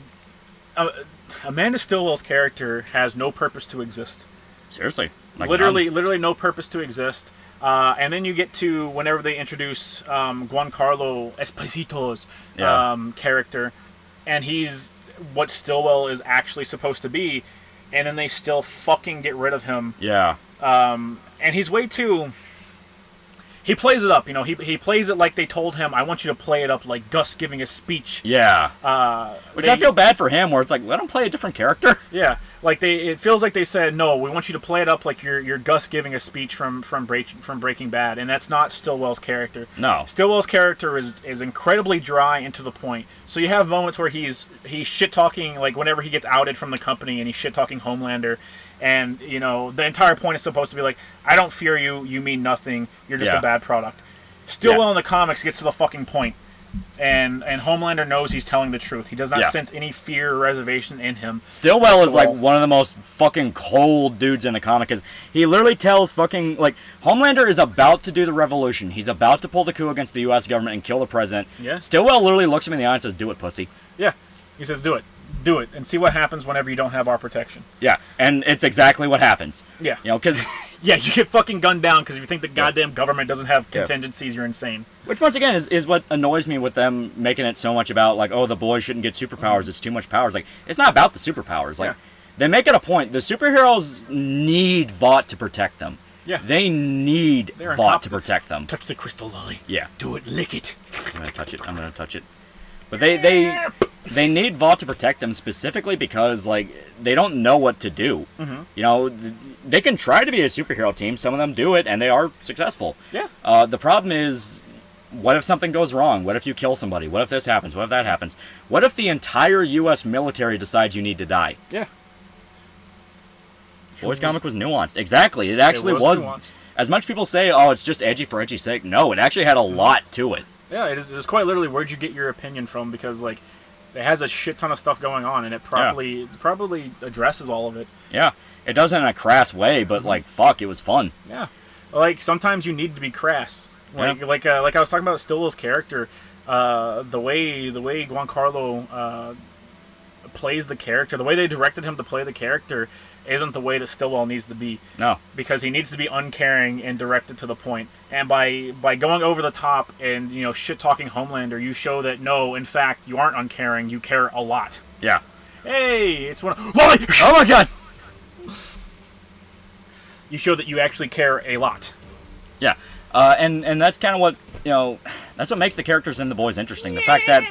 Amanda Stillwell's character has no purpose to exist. Seriously. Literally no purpose to exist. And then you get to whenever they introduce Giancarlo Esposito's character, and he's what Stillwell is actually supposed to be, and then they still fucking get rid of him. Yeah. And he's way too he plays it up. You know, he plays it like they told him. I want you to play it up like Gus giving a speech. Yeah. Which I feel bad for him, where it's like, let him play a different character. Yeah, like it feels like they said, no, we want you to play it up like you're Gus giving a speech from Breaking Bad, and that's not Stillwell's character. No. Stillwell's character is incredibly dry and to the point. So you have moments where he's shit talking, like whenever he gets outed from the company and he's shit talking Homelander. And, you know, the entire point is supposed to be like, I don't fear you, you mean nothing, you're just a bad product. Stillwell in the comics gets to the fucking point. And Homelander knows he's telling the truth. He does not sense any fear or reservation in him. Stillwell is like one of the most fucking cold dudes in the comic, because he literally tells fucking, like, Homelander is about to do the revolution. He's about to pull the coup against the U.S. government and kill the president. Yeah. Stillwell literally looks him in the eye and says, do it, pussy. Yeah. He says, do it. Do it, and see what happens whenever you don't have our protection. Yeah, and it's exactly what happens. Yeah. You know, because... yeah, you get fucking gunned down because if you think the goddamn government doesn't have contingencies, you're insane. Which, once again, is what annoys me with them making it so much about, like, oh, the boys shouldn't get superpowers, it's too much powers. Like, it's not about the superpowers. Like, they make it a point. The superheroes need Vought to protect them. Yeah. They need Vought to protect them. Touch the crystal lolly. Yeah. Do it, lick it. I'm gonna touch it. I'm gonna touch it. But they need Vought to protect them specifically because, like, they don't know what to do. Mm-hmm. You know, they can try to be a superhero team. Some of them do it, and they are successful. Yeah. The problem is, what if something goes wrong? What if you kill somebody? What if this happens? What if that happens? What if the entire U.S. military decides you need to die? Yeah. Boys comic was nuanced. Exactly. It actually was. Nuanced. As much people say, oh, it's just edgy for edgy's sake. No, it actually had a lot to it. Yeah, it is quite literally where'd you get your opinion from, because, like, it has a shit ton of stuff going on, and it probably addresses all of it. Yeah. It does it in a crass way, but, like, fuck, it was fun. Yeah. Like, sometimes you need to be crass. Like I was talking about Stillwell's character, the way Giancarlo plays the character, the way they directed him to play the character isn't the way that Stillwell needs to be. No. Because he needs to be uncaring and directed to the point. And by going over the top and, you know, shit-talking Homelander, you show that, no, in fact, you aren't uncaring, you care a lot. Yeah. Hey, it's one of... Oh my god! You show that you actually care a lot. Yeah. And that's kind of what, you know, that's what makes the characters in The Boys interesting. The fact that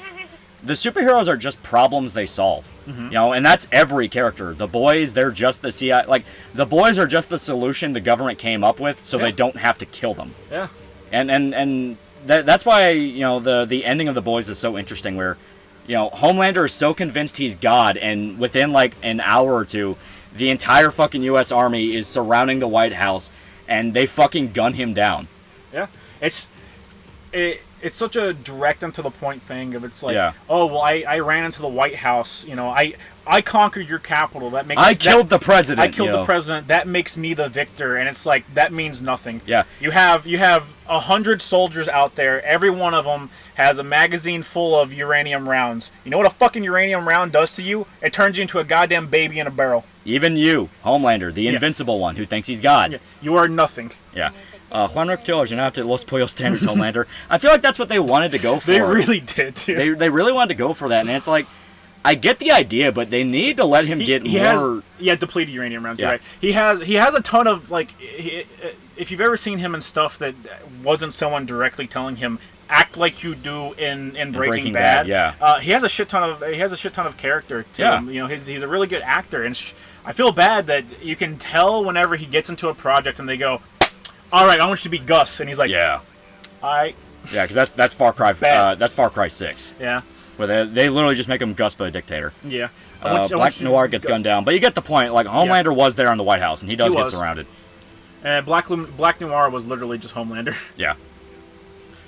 the superheroes are just problems they solve. Mm-hmm. You know, and that's every character. The boys, they're just the CIA. Like, the boys are just the solution the government came up with, so they don't have to kill them. Yeah. And that's why, you know, the ending of The Boys is so interesting, where, you know, Homelander is so convinced he's God, and within, like, an hour or two, the entire fucking U.S. Army is surrounding the White House, and they fucking gun him down. Yeah. It's such a direct and to the point thing of, it's like, oh, well, I ran into the White House, you know, I conquered your capital. That makes I killed the president. I killed the president. That makes me the victor, and it's like, that means nothing. Yeah. You have 100 soldiers out there. Every one of them has a magazine full of uranium rounds. You know what a fucking uranium round does to you? It turns you into a goddamn baby in a barrel. Even you, Homelander, the invincible one who thinks he's God. Yeah. You are nothing. Yeah. Juan Rector, you know, after Los Pollos Standards, Homelander. I feel like that's what they wanted to go for. They really did, too. They really wanted to go for that, and it's like, I get the idea, but they need to let him get more... Depleted uranium rounds, right? He has a ton of, like, if you've ever seen him in stuff that wasn't someone directly telling him, act like you do in Breaking Bad. He has a shit ton of character to him. You know, he's a really good actor, and I feel bad that you can tell whenever he gets into a project and they go, all right, I want you to be Gus, and he's like, all right. Yeah, because that's Far Cry. That's Far Cry 6. Yeah. Where they literally just make him Gus, but a dictator. Yeah. Black Noir gets gunned down, but you get the point. Like, Homelander was there in the White House, and he does get surrounded. And Black Noir was literally just Homelander. Yeah.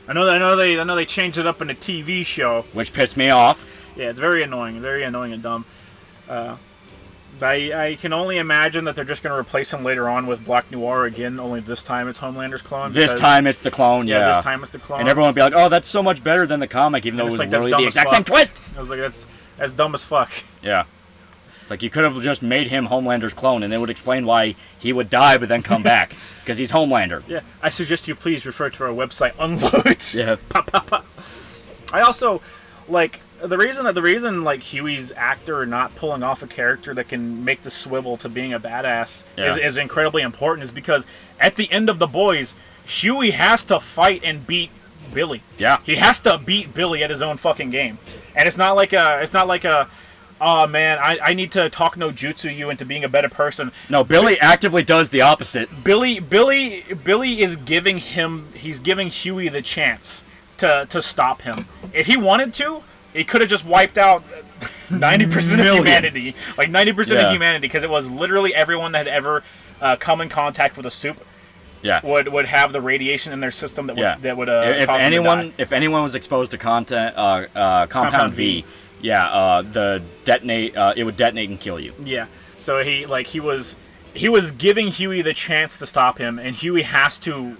I know they changed it up in a TV show, which pissed me off. Yeah, it's very annoying and dumb. I can only imagine that they're just going to replace him later on with Black Noir again, only this time it's Homelander's clone. This time it's the clone, yeah. This time it's the clone. And everyone would be like, oh, that's so much better than the comic, even though it was literally the exact same twist! I was like, that's dumb as fuck. Yeah. Like, you could have just made him Homelander's clone, and it would explain why he would die but then come back. Because he's Homelander. Yeah. I suggest you please refer to our website, Unloads. Yeah. I also, like... The reason like Huey's actor not pulling off a character that can make the swivel to being a badass is incredibly important is because at the end of The Boys, Huey has to fight and beat Billy. Yeah. He has to beat Billy at his own fucking game. And it's not like a oh man, I need to talk no jutsu you into being a better person. No, Billy actively does the opposite. Billy is giving Huey the chance to stop him. If he wanted to, he could have just wiped out 90% of humanity. Like 90% of humanity, because it was literally everyone that had ever come in contact with a soup. Yeah. Would have the radiation in their system that would if cause anyone them to die. if anyone was exposed to compound V, it would detonate and kill you. Yeah. So he was giving Huey the chance to stop him, and Huey has to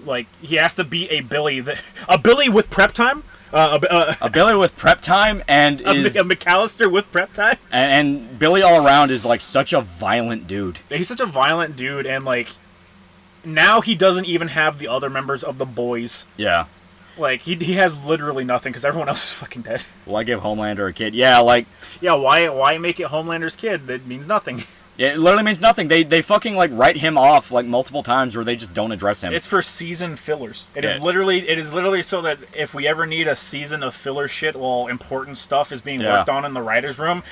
beat a Billy with prep time. A Billy with prep time and a McAllister with prep time. And Billy all around is like such a violent dude. He's such a violent dude, and like now he doesn't even have the other members of the boys. Yeah. Like he has literally nothing because everyone else is fucking dead. Well, I give Homelander a kid. Yeah, like. Yeah, why make it Homelander's kid? That means nothing. Yeah, it literally means nothing. They fucking like write him off like multiple times where they just don't address him. It's for season fillers. It is literally so that if we ever need a season of filler shit while important stuff is being worked on in the writer's room,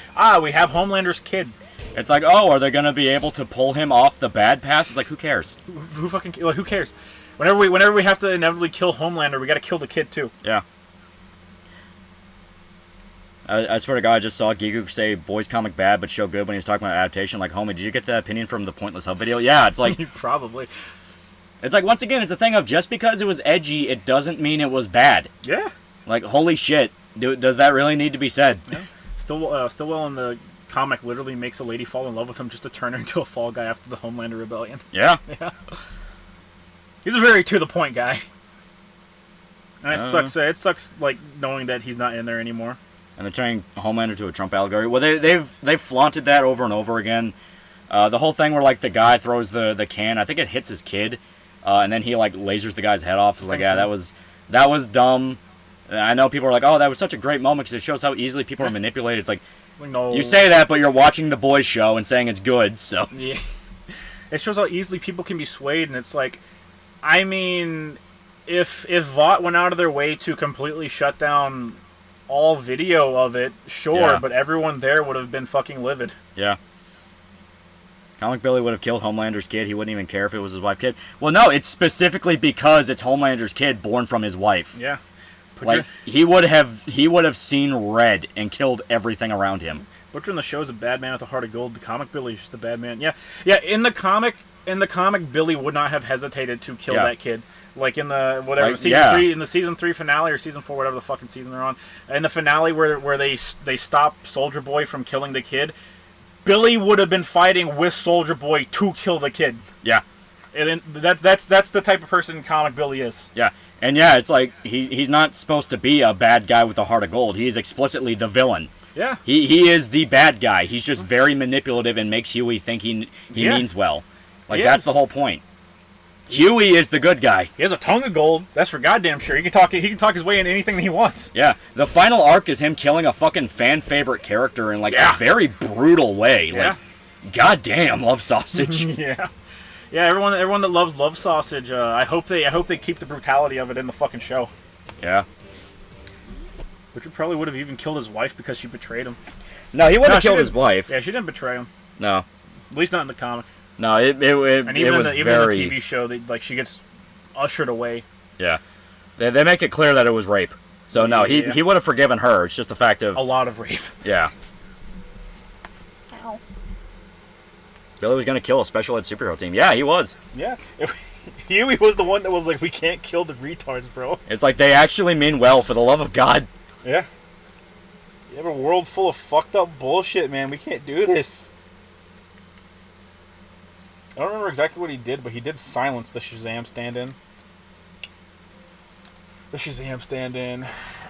we have Homelander's kid. It's like, oh, are they gonna be able to pull him off the bad path? It's like, who cares? Who cares? Whenever we have to inevitably kill Homelander, we got to kill the kid too. Yeah. I swear to God, I just saw Gigu say boys comic bad but show good when he was talking about adaptation. Like, homie, did you get that opinion from the Pointless Hub video? Yeah, it's like... Probably. It's like, once again, it's a thing of just because it was edgy, it doesn't mean it was bad. Yeah. Like, holy shit. Does that really need to be said? Yeah. Stillwell in the comic literally makes a lady fall in love with him just to turn her into a fall guy after the Homelander rebellion. Yeah. Yeah. He's a very to-the-point guy. And it sucks, like, knowing that he's not in there anymore. And they're turning Homelander to a Trump allegory. Well, they've flaunted that over and over again. The whole thing where like the guy throws the can, I think it hits his kid, and then he like lasers the guy's head off. It's like, that was dumb. I know people are like, oh, that was such a great moment because it shows how easily people are manipulated. It's like, no. You say that, but you're watching the boys show and saying it's good. So yeah, it shows how easily people can be swayed, and it's like, I mean, if Vought went out of their way to completely shut down all video of it, sure, but everyone there would have been fucking livid. Yeah. Comic Billy would have killed Homelander's kid. He wouldn't even care if it was his wife's kid. Well, no, it's specifically because it's Homelander's kid born from his wife. Yeah. He would have seen red and killed everything around him. Butcher in the show is a bad man with a heart of gold. The comic Billy is just a bad man. Yeah. Yeah, in the comic Billy would not have hesitated to kill that kid. Like in the season 3 finale or season 4, whatever the fucking season they're on. In the finale where they stop Soldier Boy from killing the kid, Billy would have been fighting with Soldier Boy to kill the kid. Yeah. And then that's the type of person comic Billy is. Yeah. And yeah, it's like he's not supposed to be a bad guy with a heart of gold. He's explicitly the villain. Yeah. He is the bad guy. He's just very manipulative and makes Huey think he means well. Like, that's the whole point. Huey is the good guy. He has a tongue of gold. That's for goddamn sure. He can talk his way into anything that he wants. Yeah. The final arc is him killing a fucking fan favorite character in like a very brutal way. Yeah. Like, goddamn, love sausage. Yeah. Yeah, everyone that loves Love Sausage, I hope they keep the brutality of it in the fucking show. Yeah. Richard probably would have even killed his wife because she betrayed him. No, he wouldn't have killed his wife. Yeah, she didn't betray him. No. At least not in the comic. No, even in the TV show, she gets ushered away. Yeah. They make it clear that it was rape. So no, he would have forgiven her. It's just the fact of a lot of rape. Yeah. Ow. Billy was gonna kill a special ed superhero team. Yeah, he was. Yeah. Huey was the one that was like, we can't kill the retards, bro. It's like they actually mean well, for the love of God. Yeah. You have a world full of fucked up bullshit, man. We can't do this. I don't remember exactly what he did, but he did silence the Shazam stand-in.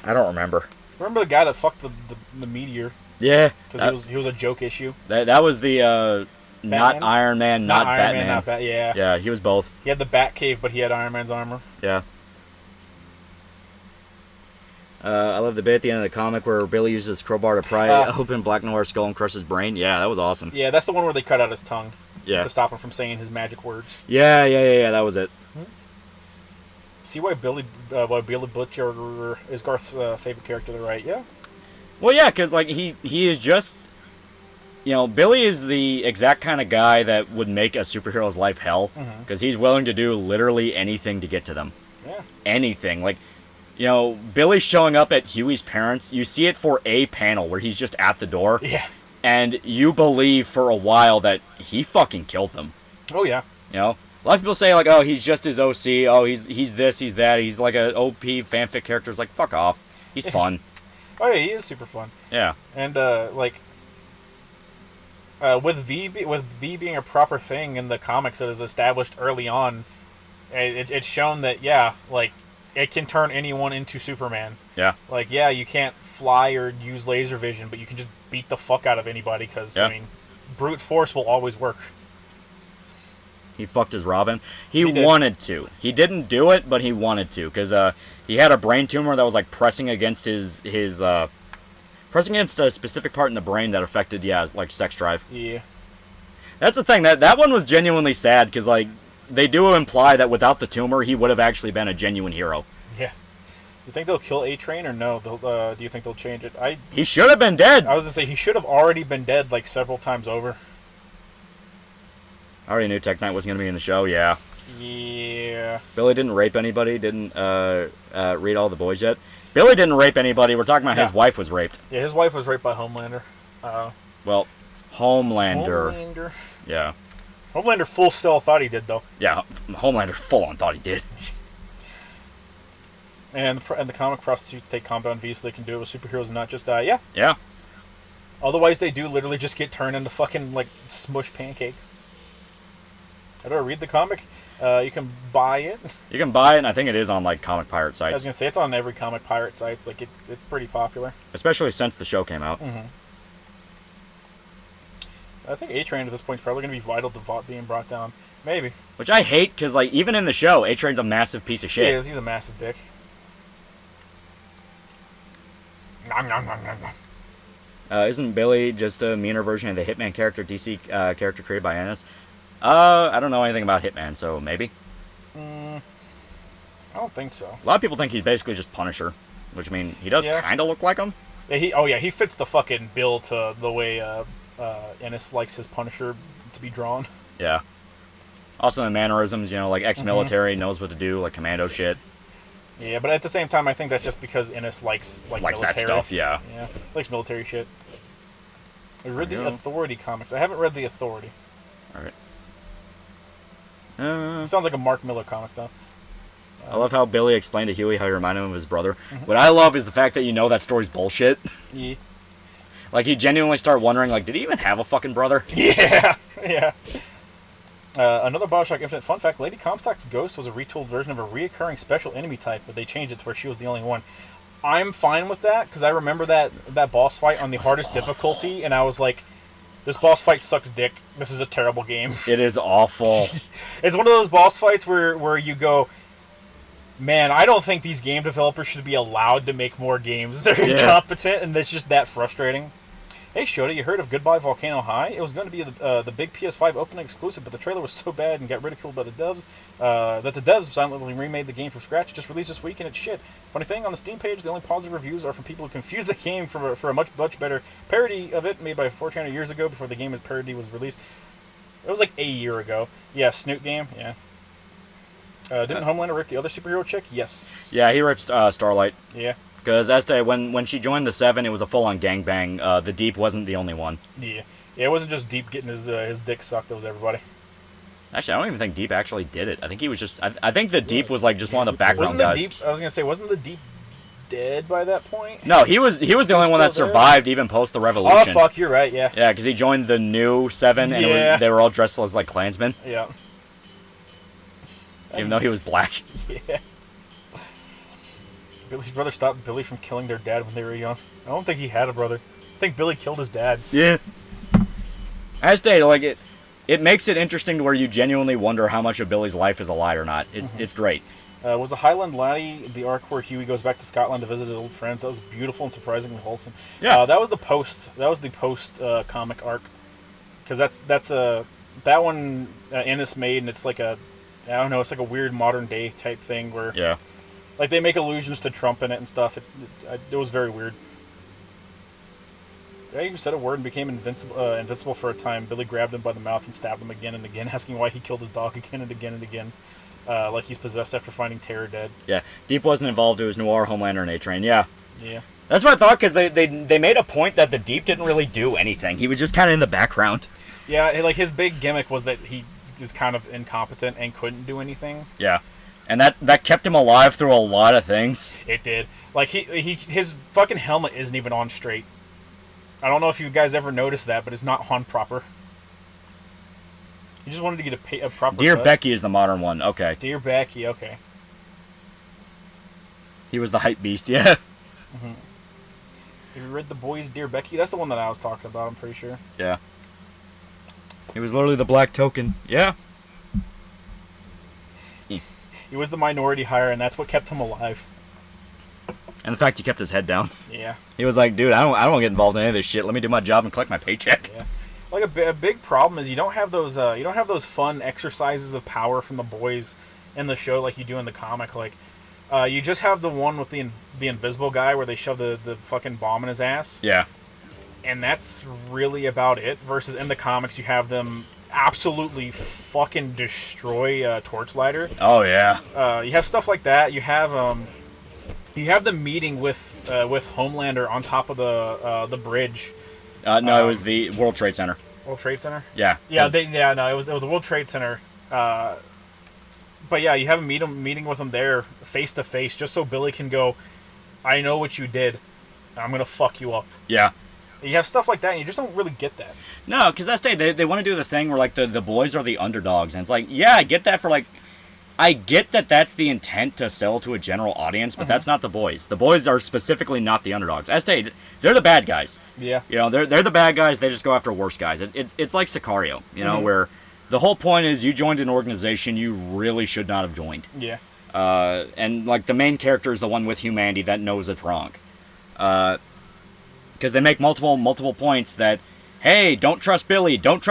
I don't remember. Remember the guy that fucked the meteor? Yeah. Because he was a joke issue. That was the not Iron Man, not Batman. Yeah. Yeah, he was both. He had the Bat Cave, but he had Iron Man's armor. Yeah. I love the bit at the end of the comic where Billy uses his crowbar to pry open Black Noir's skull and crush his brain. Yeah, that was awesome. Yeah, that's the one where they cut out his tongue. Yeah. To stop him from saying his magic words. Yeah, that was it. See why Billy Butcher is Garth's favorite character to write. Yeah. Well, yeah, because like he is just, Billy is the exact kind of guy that would make a superhero's life hell, because he's willing to do literally anything to get to them. Yeah. Anything. Like, Billy showing up at Huey's parents, you see it for a panel where he's just at the door. Yeah. And you believe for a while that he fucking killed them. Oh, yeah. A lot of people say, like, oh, he's just his OC. Oh, he's this, he's that. He's like an OP fanfic character. It's like, fuck off. He's fun. Oh, yeah, he is super fun. Yeah. And, with V being a proper thing in the comics that is established early on, it's shown that, yeah, like, it can turn anyone into Superman. Yeah. Like, yeah, you can't fly or use laser vision, but you can just beat the fuck out of anybody because, I mean, brute force will always work. He fucked his Robin. He wanted to. He didn't do it, but he wanted to because he had a brain tumor that was like pressing against pressing against a specific part in the brain that affected, like sex drive. Yeah. That's the thing. That one was genuinely sad because like they do imply that without the tumor, he would have actually been a genuine hero. Yeah. You think they'll kill A-Train or no? Do you think they'll change it? He should have been dead. I was gonna say he should have already been dead like several times over. I already knew Tech Knight wasn't going to be in the show, yeah. Yeah. Billy didn't rape anybody, didn't read all the boys yet. Billy didn't rape anybody, we're talking about his wife was raped. Yeah, his wife was raped by Homelander. Well, Homelander. Yeah. Homelander full still thought he did, though. Yeah, Homelander full on thought he did. And the comic prostitutes take compound V so they can do it with superheroes and not just die. Yeah. Yeah. Otherwise, they do literally just get turned into fucking, like, smush pancakes. How do I read the comic? You can buy it. You can buy it, and I think it is on, like, comic pirate sites. I was going to say, it's on every comic pirate sites. Like, it's pretty popular. Especially since the show came out. Mm-hmm. I think A-Train at this point is probably going to be vital to Vought being brought down. Maybe. Which I hate, because, like, even in the show, A-Train's a massive piece of shit. He is. He's a massive dick. Nom, nom, nom, nom, nom. Isn't Billy just a meaner version of the Hitman character, DC character created by Ennis? I don't know anything about Hitman, so maybe. I don't think so. A lot of people think he's basically just Punisher, which I mean, he does kind of look like him. Yeah, he fits the fucking bill to the way Ennis likes his Punisher to be drawn. Yeah. Also the mannerisms, like ex-military, knows what to do, like commando shit. Yeah, but at the same time, I think that's just because Ennis likes military. That stuff, yeah. Yeah, likes military shit. I read the Authority comics. I haven't read the Authority. All right. It sounds like a Mark Miller comic, though. I love how Billy explained to Huey how he reminded him of his brother. What I love is the fact that that story's bullshit. Yeah. Like, you genuinely start wondering, like, did he even have a fucking brother? Yeah, yeah. Another Bioshock Infinite fun fact, Lady Comstock's ghost was a retooled version of a reoccurring special enemy type, but they changed it to where she was the only one. I'm fine with that, because I remember that boss fight on the hardest difficulty, and I was like, this boss fight sucks dick. This is a terrible game. It is awful. It's one of those boss fights where you go, man, I don't think these game developers should be allowed to make more games. They're incompetent, and it's just that frustrating. Hey, Shota, you heard of Goodbye Volcano High? It was going to be the big PS5 opening exclusive, but the trailer was so bad and got ridiculed by the devs that the devs silently remade the game from scratch. Just released this week, and it's shit. Funny thing, on the Steam page, the only positive reviews are from people who confuse the game for a much better parody of it made by 4chan years ago before the game's parody was released. It was like a year ago. Yeah, Snoot game, yeah. Didn't Homelander rip the other superhero chick? Yes. Yeah, he ripped Starlight. Yeah. Because as to when she joined the Seven, it was a full-on gangbang. The Deep wasn't the only one. Yeah, it wasn't just Deep getting his dick sucked. It was everybody. Actually, I don't even think Deep actually did it. I think he was just. I think the Deep was like just one of the background guys. Deep? I was gonna say, wasn't the Deep dead by that point? No, he was the only one that survived even post the Revolution. Oh fuck, you're right. Yeah. Yeah, because he joined the new Seven, and they were all dressed as like Klansmen. Yeah. Even though he was black. Yeah. Billy's brother stopped Billy from killing their dad when they were young. I don't think he had a brother. I think Billy killed his dad. Yeah. As stated, like it makes it interesting to where you genuinely wonder how much of Billy's life is a lie or not. It's great. Was the Highland Laddie the arc where Huey goes back to Scotland to visit his old friends? That was beautiful and surprisingly wholesome. Yeah. That was the post. That was the post comic arc. Because that one Ennis made, and it's like a I don't know. It's like a weird modern day type thing where, Yeah. like, they make allusions to Trump in it and stuff. It was very weird. The guy who said a word and became invincible for a time. Billy grabbed him by the mouth and stabbed him again and again, asking why he killed his dog again and again and again. Like he's possessed after finding Terror dead. Yeah. Deep wasn't involved. It was Noir, Homelander, and A-Train. Yeah. Yeah. That's what I thought, because they made a point that the Deep didn't really do anything. He was just kind of in the background. Yeah, like his big gimmick was that he is kind of incompetent and couldn't do anything. Yeah. And that kept him alive through a lot of things. It did. Like his fucking helmet isn't even on straight. I don't know if you guys ever noticed that, but it's not on proper. He just wanted to get a proper Dear cut. Becky is the modern one. Okay. Dear Becky, okay. He was the hype beast, yeah. Have you read The Boys, Dear Becky? That's the one that I was talking about, I'm pretty sure. Yeah. He was literally the black token. Yeah. He was the minority hire, and that's what kept him alive. And the fact he kept his head down. Yeah. He was like, dude, I don't want to get involved in any of this shit. Let me do my job and collect my paycheck. Yeah. Like a big problem is you don't have those fun exercises of power from the boys in the show like you do in the comic. Like you just have the one with the invisible guy where they shove the fucking bomb in his ass. Yeah. And that's really about it. Versus in the comics you have them absolutely fucking destroy Torchlighter. Oh yeah. You have stuff like that. You have the meeting with Homelander on top of the bridge. No, it was the World Trade Center. World Trade Center? Yeah. Yeah, it was the World Trade Center. But yeah, you have a meeting with him there, face to face, just so Billy can go, I know what you did. I'm gonna fuck you up. Yeah. You have stuff like that, and you just don't really get that. No, because that's they want to do the thing where like the boys are the underdogs, and it's like, yeah, I get that I get that that's the intent to sell to a general audience, but that's not the boys. The boys are specifically not the underdogs. As stated, they're the bad guys. Yeah. You know, they're the bad guys. They just go after worse guys. It's like Sicario, you know, where the whole point is you joined an organization you really should not have joined. Yeah. And like the main character is the one with humanity that knows it's wrong. Because they make multiple points that, hey, don't trust Billy, don't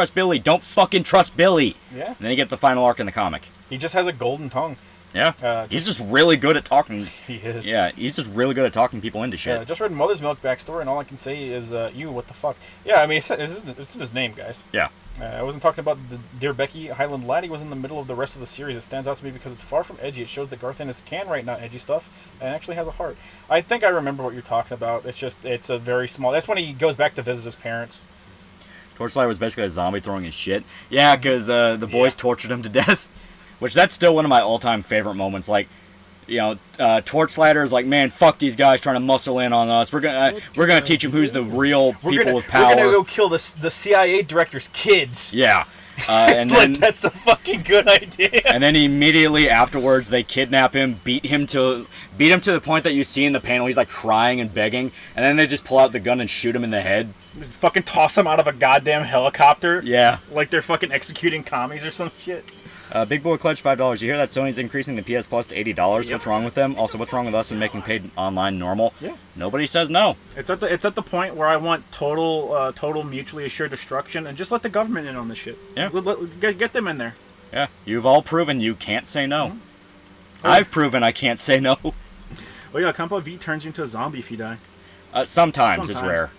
fucking trust Billy. Yeah. And then you get the final arc in the comic. He just has a golden tongue. Yeah. He's just really good at talking. He is. Yeah, he's just really good at talking people into shit. Just read Mother's Milk backstory, and all I can say is, what the fuck? Yeah, I mean, it's in his name, guys. Yeah. I wasn't talking about the Dear Becky. Highland Laddie was in the middle of the rest of the series. It stands out to me because it's far from edgy. It shows that Garth Ennis can write not edgy stuff and actually has a heart. I think I remember what you're talking about. It's a very small... That's when he goes back to visit his parents. Torchlight was basically a zombie throwing his shit. Yeah, because the boys tortured him to death. Which, that's still one of my all-time favorite moments. Like, you know, Torchlighter is like, man, fuck these guys trying to muscle in on us. We're gonna teach them who's the real people with power. We're gonna go kill the CIA director's kids. Yeah. And then, like, that's a fucking good idea. And then immediately afterwards, they kidnap him, beat him to the point that you see in the panel. He's like crying and begging, and then they just pull out the gun and shoot him in the head. Fucking toss him out of a goddamn helicopter. Yeah. Like they're fucking executing commies or some shit. Big Boy Clutch, $5. You hear that Sony's increasing the PS Plus to $80? Yep. What's wrong with them? Also, what's wrong with us in making paid online normal? Yeah. Nobody says no. It's at the point where I want total mutually assured destruction, and just let the government in on this shit. Yeah. Get them in there. Yeah. You've all proven you can't say no. Mm-hmm. I've proven I can't say no. Oh yeah, Compa V turns you into a zombie if you die. Sometimes it's rare.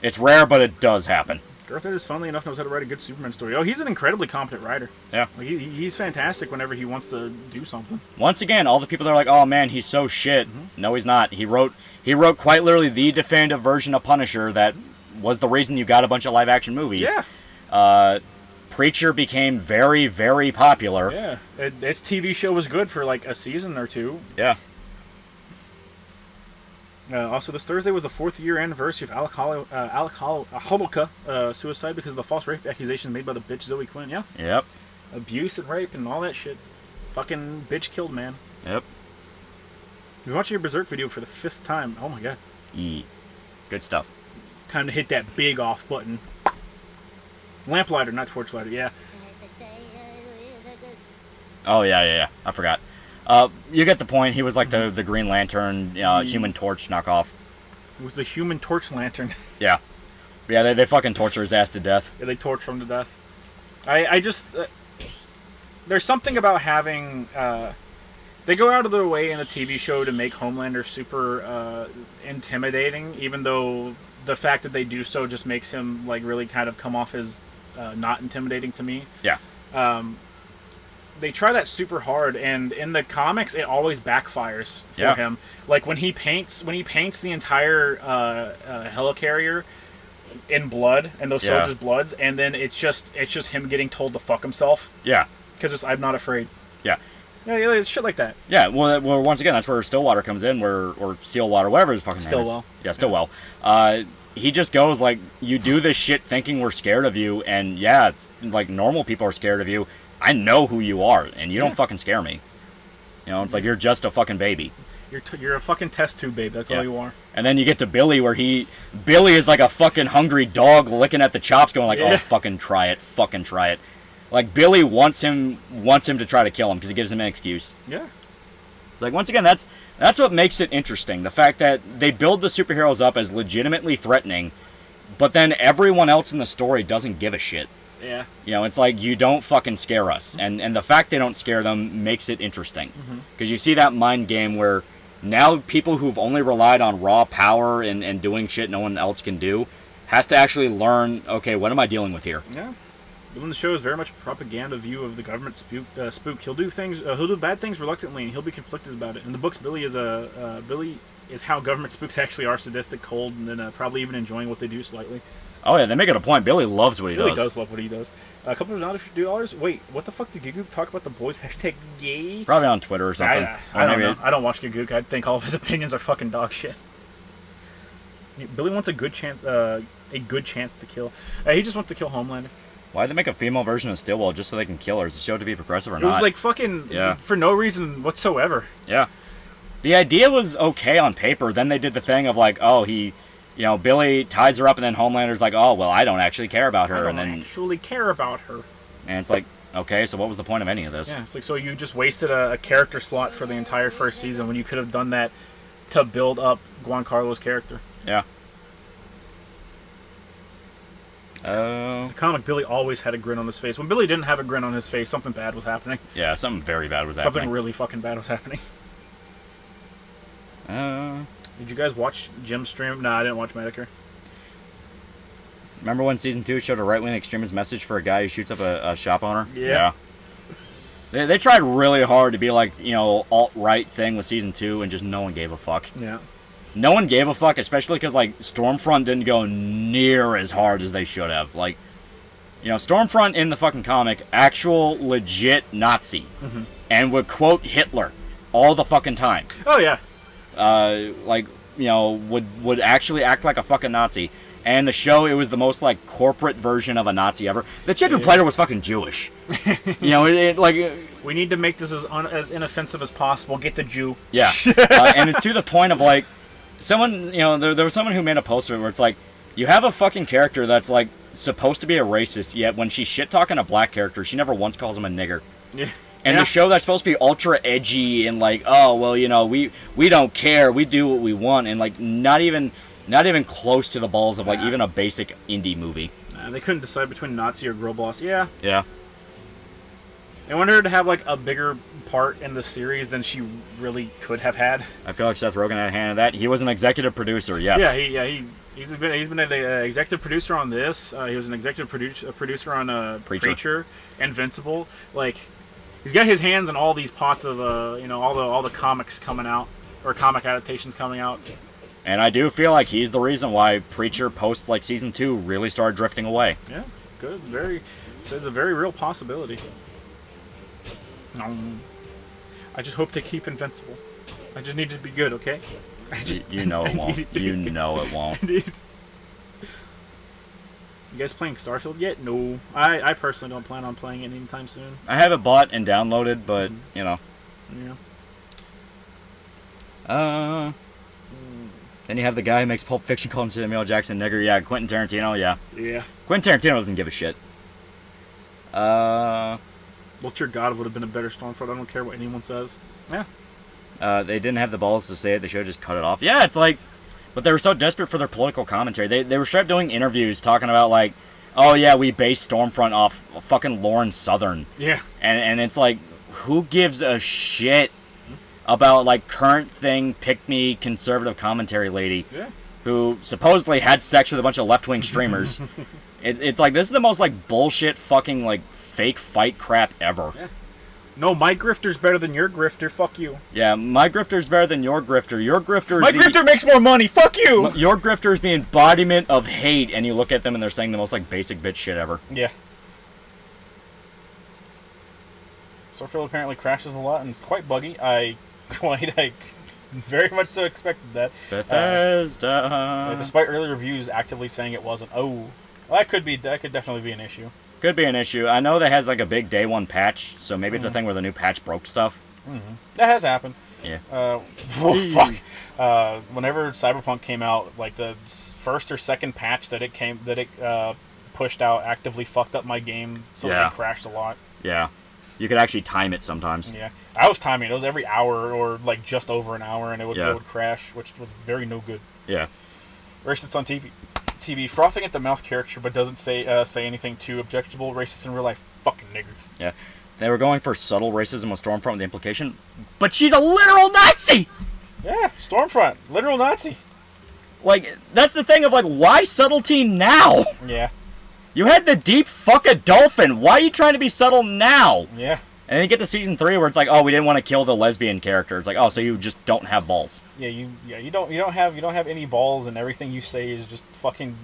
It's rare, but it does happen. Garth Ennis, funnily enough, knows how to write a good Superman story. Oh, he's an incredibly competent writer. Yeah. Like, he's fantastic whenever he wants to do something. Once again, all the people that are like, oh man, he's so shit. Mm-hmm. No, he's not. He wrote quite literally the definitive version of Punisher that was the reason you got a bunch of live-action movies. Yeah. Preacher became very, very popular. Yeah. Its TV show was good for like a season or two. Yeah. Also, this Thursday was the 4th year anniversary of Alec Holubka suicide because of the false rape accusations made by the bitch Zoe Quinn. Yeah. Yep. Abuse and rape and all that shit. Fucking bitch killed man. Yep. You're watching your Berserk video for the 5th time. Oh my god. Good stuff. Time to hit that big off button. Lamplighter, not torchlighter. Yeah. Oh yeah. I forgot. You get the point. He was like the Green Lantern, Human Torch knockoff. It was the Human Torch Lantern. Yeah. Yeah, they fucking torture his ass to death. Yeah, they torture him to death. I just... there's something about having. They go out of their way in the TV show to make Homelander super intimidating, even though the fact that they do so just makes him like really kind of come off as not intimidating to me. Yeah. They try that super hard, and in the comics, it always backfires for him. Like when he paints the entire helicarrier in blood and those soldiers' bloods, and then it's just him getting told to fuck himself. Yeah. Because I'm not afraid. Yeah. Yeah, shit like that. Yeah, well, once again, that's where Stillwater comes in, or Steelwater, whatever his fucking name is. Stillwell. Yeah, Stillwell. He just goes, like, you do this shit thinking we're scared of you, and yeah, it's, like, normal people are scared of you. I know who you are, and you don't fucking scare me. You know, it's like, you're just a fucking baby. You're a fucking test tube babe, that's all you are. And then you get to Billy, where Billy is like a fucking hungry dog licking at the chops, going like, oh, fucking try it. Like, Billy wants him to try to kill him, because he gives him an excuse. Yeah. Like, once again, that's what makes it interesting. The fact that they build the superheroes up as legitimately threatening, but then everyone else in the story doesn't give a shit. Yeah. You know, it's like, you don't fucking scare us. And the fact they don't scare them makes it interesting. Because you see that mind game where now people who've only relied on raw power and doing shit no one else can do has to actually learn, okay, what am I dealing with here? Yeah. When the show is very much a propaganda view of the government spook, he'll do bad things reluctantly, and he'll be conflicted about it. In the books, Billy is how government spooks actually are: sadistic, cold, and then probably even enjoying what they do slightly. Oh yeah, they make it a point. Billy loves what he does. Billy does love what he does. A couple of $2. Wait, what the fuck did Gigook talk about the boys? #gay? Probably on Twitter or something. I don't know. I don't watch Gigook. I think all of his opinions are fucking dog shit. Billy wants a good chance to kill. He just wants to kill Homelander. Why'd they make a female version of Stillwell just so they can kill her? Is the show to be progressive or not? It was like fucking for no reason whatsoever. Yeah. The idea was okay on paper. Then they did the thing of like, oh, Billy ties her up, and then Homelander's like, oh, well, I don't actually care about her. And then actually care about her. And it's like, okay, so what was the point of any of this? Yeah, it's like, so you just wasted a character slot for the entire first season when you could have done that to build up Giancarlo's character. Yeah. The comic, Billy always had a grin on his face. When Billy didn't have a grin on his face, something bad was happening. Yeah, something very bad was happening. Something really fucking bad was happening. Did you guys watch Jim's stream? Nah, I didn't watch Medicare. Remember when Season 2 showed a right-wing extremist message for a guy who shoots up a shop owner? Yeah. They tried really hard to be like, alt-right thing with Season 2, and just no one gave a fuck. Yeah. No one gave a fuck, especially because, like, Stormfront didn't go near as hard as they should have. Like, Stormfront in the fucking comic, actual legit Nazi. Mm-hmm. And would quote Hitler all the fucking time. Oh, yeah. Would actually act like a fucking Nazi. And the show, it was the most, like, corporate version of a Nazi ever. The chick who played her was fucking Jewish. We need to make this as inoffensive as possible. Get the Jew. Yeah. And it's to the point of, like, someone, there was someone who made a post of it where it's like, you have a fucking character that's, like, supposed to be a racist, yet when she's shit-talking a black character, she never once calls him a nigger. Yeah. And the show that's supposed to be ultra edgy and, like, oh, well, we don't care, we do what we want, and, like, not even close to the balls of, like, even a basic indie movie. They couldn't decide between Nazi or Girl Boss. Yeah. Yeah. I wanted her to have, like, a bigger part in the series than she really could have had. I feel like Seth Rogen had a hand in that. He was an executive producer, yes. Yeah, he's been an executive producer on this. He was an executive producer on Preacher, Invincible. Like, he's got his hands in all these pots of all the comics coming out, or comic adaptations coming out. And I do feel like he's the reason why Preacher post like Season 2 really started drifting away. Yeah, good. It's a very real possibility. I just hope they keep Invincible. I just need it to be good, okay? You know it won't. You know it won't. You guys playing Starfield yet? No. I personally don't plan on playing it anytime soon. I have it bought and downloaded, but, Yeah. Then you have the guy who makes Pulp Fiction calling Samuel Jackson nigger. Yeah, Quentin Tarantino, yeah. Yeah. Quentin Tarantino doesn't give a shit. Vulture God would have been a better Stormfront. I don't care what anyone says. Yeah. They didn't have the balls to say it. They should have just cut it off. Yeah, it's like... But they were so desperate for their political commentary. They were straight up doing interviews talking about, like, oh yeah, we based Stormfront off fucking Lauren Southern. Yeah. And it's like, who gives a shit about, like, current thing, pick-me, conservative commentary lady who supposedly had sex with a bunch of left-wing streamers. It's like, this is the most, like, bullshit fucking, like, fake fight crap ever. Yeah. No, my grifter's better than your grifter. Fuck you. Yeah, my grifter's better than your grifter. Your grifter. My grifter makes more money. Fuck you. Your grifter is the embodiment of hate, and you look at them and they're saying the most like basic bitch shit ever. Yeah. Starfield apparently crashes a lot and is quite buggy. I very much so expected that. Bethesda. Despite early reviews actively saying it wasn't. Oh, well, that could definitely be an issue. Could be an issue. I know that has like a big day one patch, so maybe it's a thing where the new patch broke stuff. That has happened. Yeah. Fuck. Whenever Cyberpunk came out, like the first or second patch that it pushed out actively fucked up my game, so it crashed a lot. Yeah. You could actually time it sometimes. Yeah. I was timing it. It was every hour or like just over an hour, and it would crash, which was very no good. Yeah. Racist on TV, frothing at the mouth caricature, but doesn't say anything too objectionable. Racist in real life, fucking niggers. Yeah. They were going for subtle racism with Stormfront with the implication, but she's a literal Nazi! Yeah, Stormfront, literal Nazi. Like, that's the thing of, like, why subtlety now? Yeah. You had the deep fuck a dolphin. Why are you trying to be subtle now? Yeah. And then you get to season 3 where it's like, oh, we didn't want to kill the lesbian character. It's like, oh, so you just don't have balls. Yeah, you don't have any balls, and everything you say is just fucking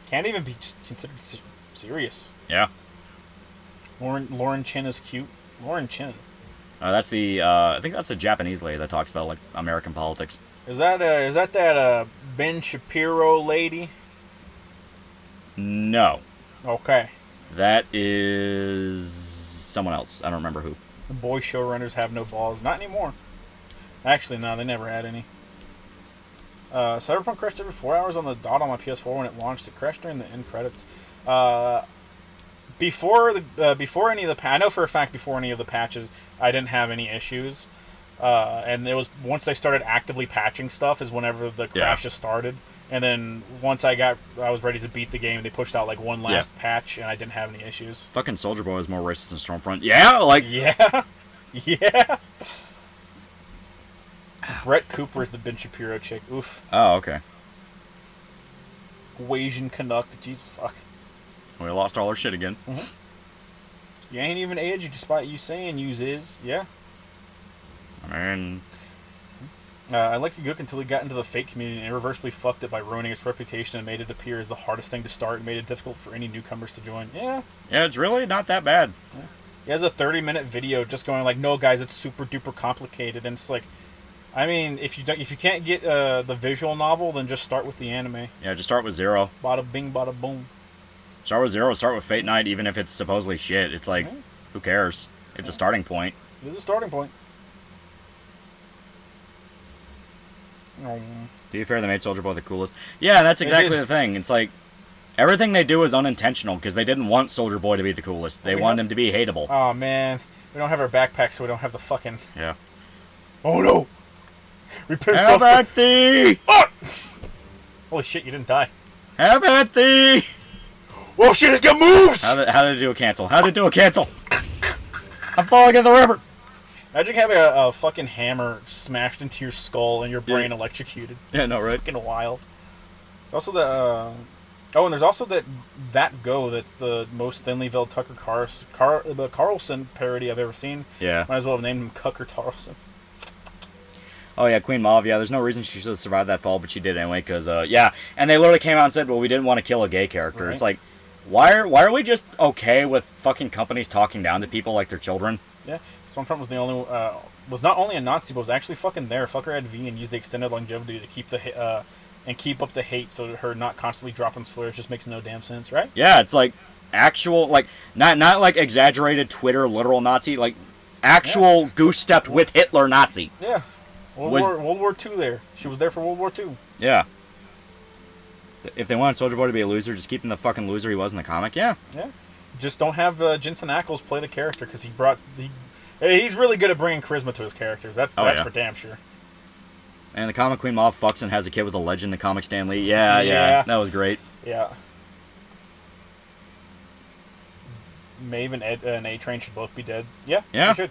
can't even be considered serious. Yeah. Lauren Chin is cute. Lauren Chin. That's the I think that's a Japanese lady that talks about like American politics. Is that Ben Shapiro lady? No. Okay. That is someone else. I don't remember who. The boy showrunners have no balls. Not anymore. Actually, no, they never had any. Cyberpunk crashed every 4 hours on the dot on my PS4 when it launched. It crashed during the end credits. Before any of the I know for a fact before any of the patches, I didn't have any issues. And it was once they started actively patching stuff is whenever the crashes started. And then once I was ready to beat the game, they pushed out like one last patch, and I didn't have any issues. Fucking Soldier Boy is more racist than Stormfront. Yeah, like yeah. Brett Cooper is the Ben Shapiro chick. Oof. Oh, okay. Asian Canuck. Jesus fuck. We lost all our shit again. You ain't even aged despite you saying yous is. Yeah. I mean... I liked Gook until he got into the fake community and irreversibly fucked it by ruining its reputation and made it appear as the hardest thing to start and made it difficult for any newcomers to join. Yeah. Yeah, it's really not that bad. Yeah. He has a 30-minute video just going like, no guys, it's super duper complicated, and it's like, I mean, if you can't get the visual novel, then just start with the anime. Yeah, just start with 0. Bada bing, bada boom. Start with 0, start with Fate Night, even if it's supposedly shit. It's like, who cares? It's a starting point. It is a starting point. To be fair, they made Soldier Boy the coolest. Yeah, that's exactly the thing. It's like, everything they do is unintentional, because they didn't want Soldier Boy to be the coolest. They wanted him to be hateable. Oh, man. We don't have our backpack, so we don't have the fucking... Yeah. Oh, no! We pissed Have off at thee! Oh! Holy shit, you didn't die. Have at thee! Oh, shit, it's got moves! How did it do a cancel? How did it do a cancel? I'm falling in the river! Imagine having a fucking hammer smashed into your skull and your brain electrocuted. Yeah, no, right? Fucking wild. Also the... Oh, and there's also that Go that's the most thinly veiled Tucker Carlson parody I've ever seen. Yeah. Might as well have named him Cucker Carlson. Oh, yeah, Queen Mauve, yeah, there's no reason she should have survived that fall, but she did anyway, because, yeah. And they literally came out and said, well, we didn't want to kill a gay character. Right. It's like, why are we just okay with fucking companies talking down to people like they're children? Yeah. Stormfront was the only was not only a Nazi, but was actually fucking there. Fucker had V and used the extended longevity to keep keep up the hate, so her not constantly dropping slurs just makes no damn sense, right? Yeah, it's like actual, like not like exaggerated Twitter literal Nazi, like actual goose stepped with Hitler Nazi. Yeah, World War II. There, she was there for World War II. Yeah. If they wanted Soldier Boy to be a loser, just keep him the fucking loser he was in the comic. Yeah. Yeah. Just don't have Jensen Ackles play the character because he's really good at bringing charisma to his characters. That's for damn sure. And the comic Queen Mauve fucks and has a kid with a legend, the comic Stan Lee. Yeah, that was great. Yeah. Maeve and A-Train should both be dead. Yeah, Yeah. they should.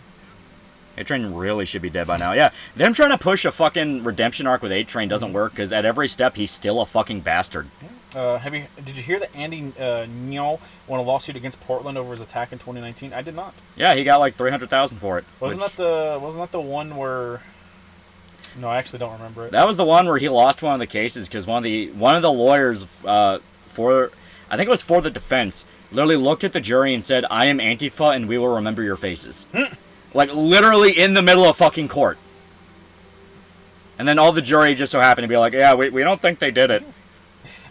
A-Train really should be dead by now. Yeah, them trying to push a fucking redemption arc with A-Train doesn't work because at every step he's still a fucking bastard. Did you hear that Andy Ngo won a lawsuit against Portland over his attack in 2019? I did not. Yeah, he got like $300,000 for it. Wasn't that the one where? No, I actually don't remember it. That was the one where he lost one of the cases because one of the lawyers for, I think it was for the defense, literally looked at the jury and said, "I am Antifa and we will remember your faces." Like literally in the middle of fucking court. And then all the jury just so happened to be like, "Yeah, we don't think they did it."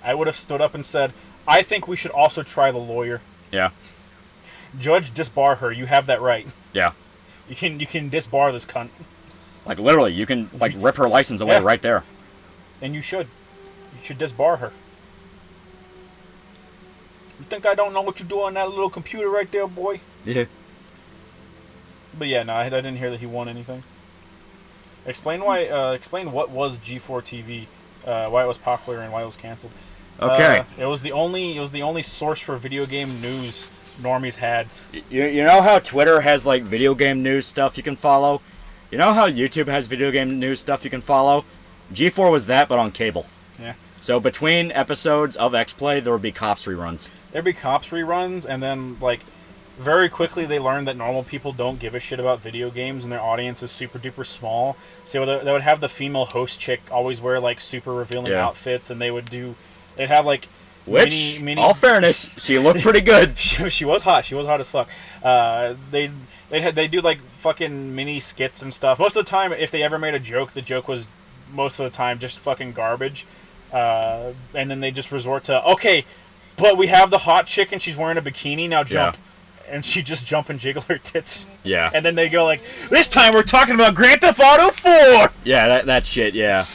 I would have stood up and said, "I think we should also try the lawyer. Yeah. Judge, disbar her. You have that right. Yeah. You can disbar this cunt." Like literally, you can like rip her license away right there. And you should. You should disbar her. You think I don't know what you do on that little computer right there, boy? Yeah. But yeah, no, I didn't hear that he won anything. Explain why. Explain what was G4 TV, why it was popular and why it was canceled. Okay. It was the only source for video game news normies had. You know how Twitter has like video game news stuff you can follow? You know how YouTube has video game news stuff you can follow? G4 was that, but on cable. Yeah. So between episodes of X-Play, there would be Cops reruns. There'd be Cops reruns, and then like very quickly they learned that normal people don't give a shit about video games, and their audience is super duper small. So they would have the female host chick always wear like super revealing outfits, and they'd have like which, mini all fairness, she looked pretty good. she was hot. She was hot as fuck. They do like fucking mini skits and stuff. Most of the time, if they ever made a joke, the joke was most of the time just fucking garbage. And then they just resort to, okay, but we have the hot chick and she's wearing a bikini, now jump. Yeah. And she just jump and jiggle her tits. Yeah. And then they go like, this time we're talking about Grand Theft Auto 4! Yeah, that shit, yeah.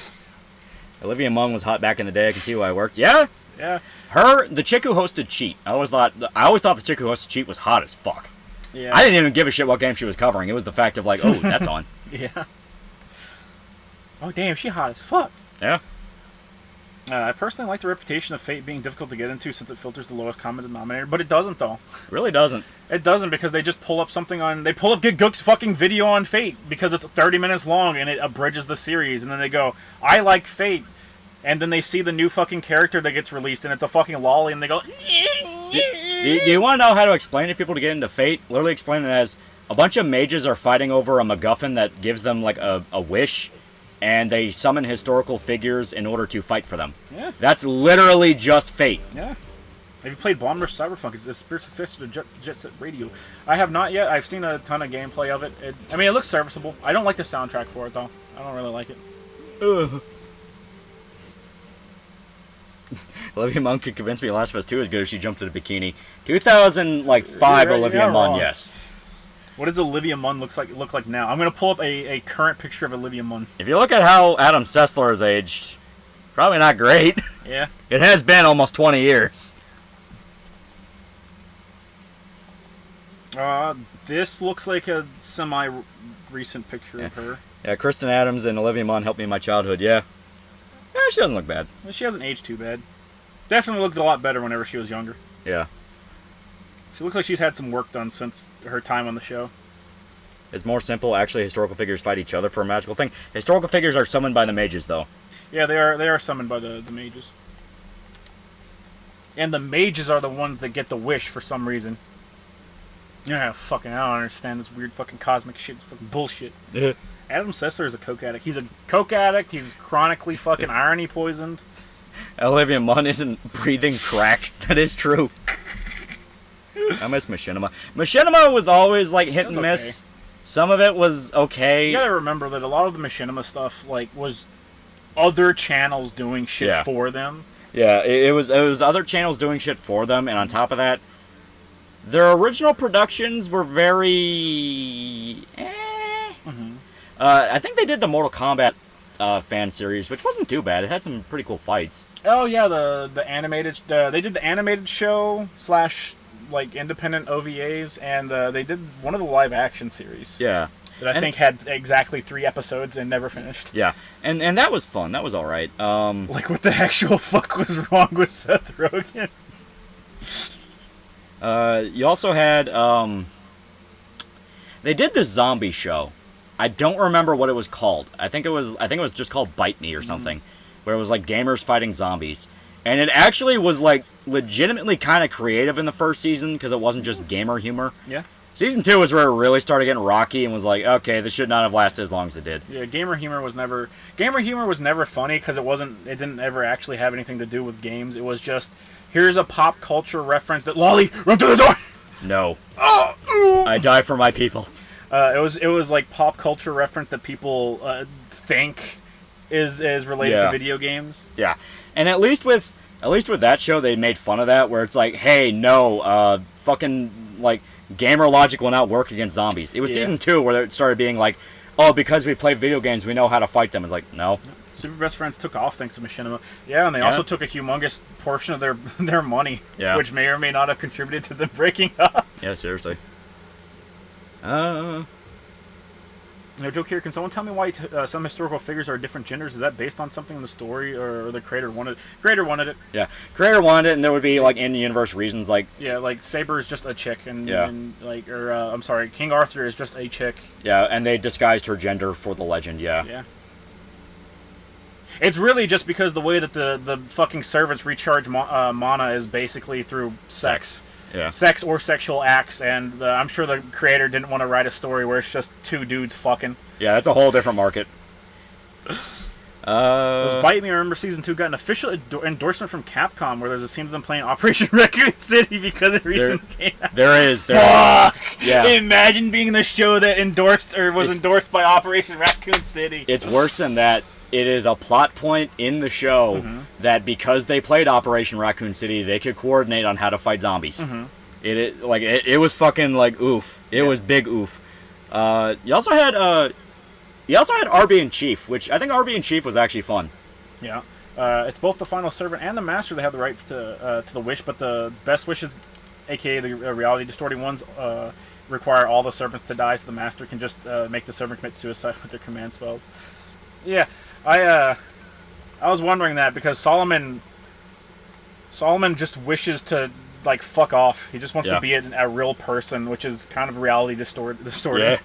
Olivia Munn was hot back in the day. I can see why it worked. Yeah. Yeah. The chick who hosted Cheat. I always thought the chick who hosted Cheat was hot as fuck. Yeah. I didn't even give a shit what game she was covering. It was the fact of like, oh, that's on. Yeah. Oh, damn, she hot as fuck. Yeah. I personally like the reputation of Fate being difficult to get into since it filters the lowest common denominator, but it doesn't, though. It really doesn't. It doesn't, because they just pull up They pull up Good Gook's fucking video on Fate because it's 30 minutes long and it abridges the series, and then they go, I like Fate. And then they see the new fucking character that gets released, and it's a fucking lolly, and they go... Do you want to know how to explain to people to get into Fate? Literally explain it as a bunch of mages are fighting over a MacGuffin that gives them like a wish, and they summon historical figures in order to fight for them. Yeah. That's literally just Fate. Yeah. Have you played Bomb Rush Cyberpunk? It's a spiritual successor to Jet Set Radio. I have not yet. I've seen a ton of gameplay of it. It looks serviceable. I don't like the soundtrack for it, though. I don't really like it. Ugh. Olivia Munn could convince me Last of Us 2 is good if she jumped to the bikini. 2005 Olivia Munn, wrong. yes. What does Olivia Munn look like now? I'm going to pull up a current picture of Olivia Munn. If you look at how Adam Sessler has aged, probably not great. Yeah. It has been almost 20 years. This looks like a semi-recent picture of her. Yeah, Kristen Adams and Olivia Munn helped me in my childhood, yeah. Yeah, she doesn't look bad. She hasn't aged too bad. Definitely looked a lot better whenever she was younger. Yeah. She looks like she's had some work done since her time on the show. It's more simple. Actually, historical figures fight each other for a magical thing. Historical figures are summoned by the mages, though. Yeah, they are summoned by the mages. And the mages are the ones that get the wish for some reason. Yeah, fucking, I don't understand this weird fucking cosmic shit. It's fucking bullshit. Adam Sessler is a coke addict. He's a coke addict. He's chronically fucking irony poisoned. Olivia Munn isn't breathing crack. That is true. I miss Machinima. Machinima was always like hit and miss. Okay. Some of it was okay. You gotta remember that a lot of the Machinima stuff like was other channels doing shit for them. Yeah, it was other channels doing shit for them, and on top of that, their original productions were very. I think they did the Mortal Kombat fan series, which wasn't too bad. It had some pretty cool fights. Oh yeah, the animated. They did the animated show / like independent OVAs, and they did one of the live action series. Yeah. That I think had exactly 3 episodes and never finished. Yeah, and that was fun. That was all right. Like, what the actual fuck was wrong with Seth Rogen? You also had they did this zombie show. I don't remember what it was called. I think it was just called Bite Me or something, where it was like gamers fighting zombies. And it actually was like legitimately kind of creative in the first season because it wasn't just gamer humor. Yeah. Season 2 was where it really started getting rocky and was like, okay, this should not have lasted as long as it did. Yeah, gamer humor was never funny because it didn't ever actually have anything to do with games. It was just, here's a pop culture reference that Loli, run through the door. No. Oh, I die for my people. it was like pop culture reference that people think is related to video games. Yeah. And at least with that show, they made fun of that, where it's like, hey, no, fucking, like, gamer logic will not work against zombies. It was season 2 where it started being like, oh, because we play video games, we know how to fight them. It's like, no. Super Best Friends took off thanks to Machinima. Yeah, and they also took a humongous portion of their money, which may or may not have contributed to them breaking up. Yeah, seriously. No joke here. Can someone tell me why some historical figures are different genders? Is that based on something in the story, or the creator wanted it? Creator wanted it. Yeah, creator wanted it, and there would be like in-universe reasons, like like Saber is just a chick, and I'm sorry, King Arthur is just a chick. Yeah, and they disguised her gender for the legend. Yeah. It's really just because the way that the fucking servants recharge mana is basically through sex. Yeah. Sex or sexual acts, and I'm sure the creator didn't want to write a story where it's just two dudes fucking. Yeah, that's a whole different market. Bite Me, I remember season 2 got an official endorsement from Capcom where there's a scene of them playing Operation Raccoon City because it recently came out. There is. Fuck! Yeah. Imagine being the show that endorsed by Operation Raccoon City. It's worse than that. It is a plot point in the show that because they played Operation Raccoon City, they could coordinate on how to fight zombies. It was fucking like oof. It was big oof. You also had RB in Chief, which I think RB in Chief was actually fun. Yeah, it's both the final servant and the master that have the right to the wish, but the best wishes, aka the reality distorting ones, require all the servants to die, so the master can just make the servant commit suicide with their command spells. Yeah. I was wondering that because Solomon just wishes to like fuck off. He just wants to be a real person, which is kind of reality distorted. Yeah.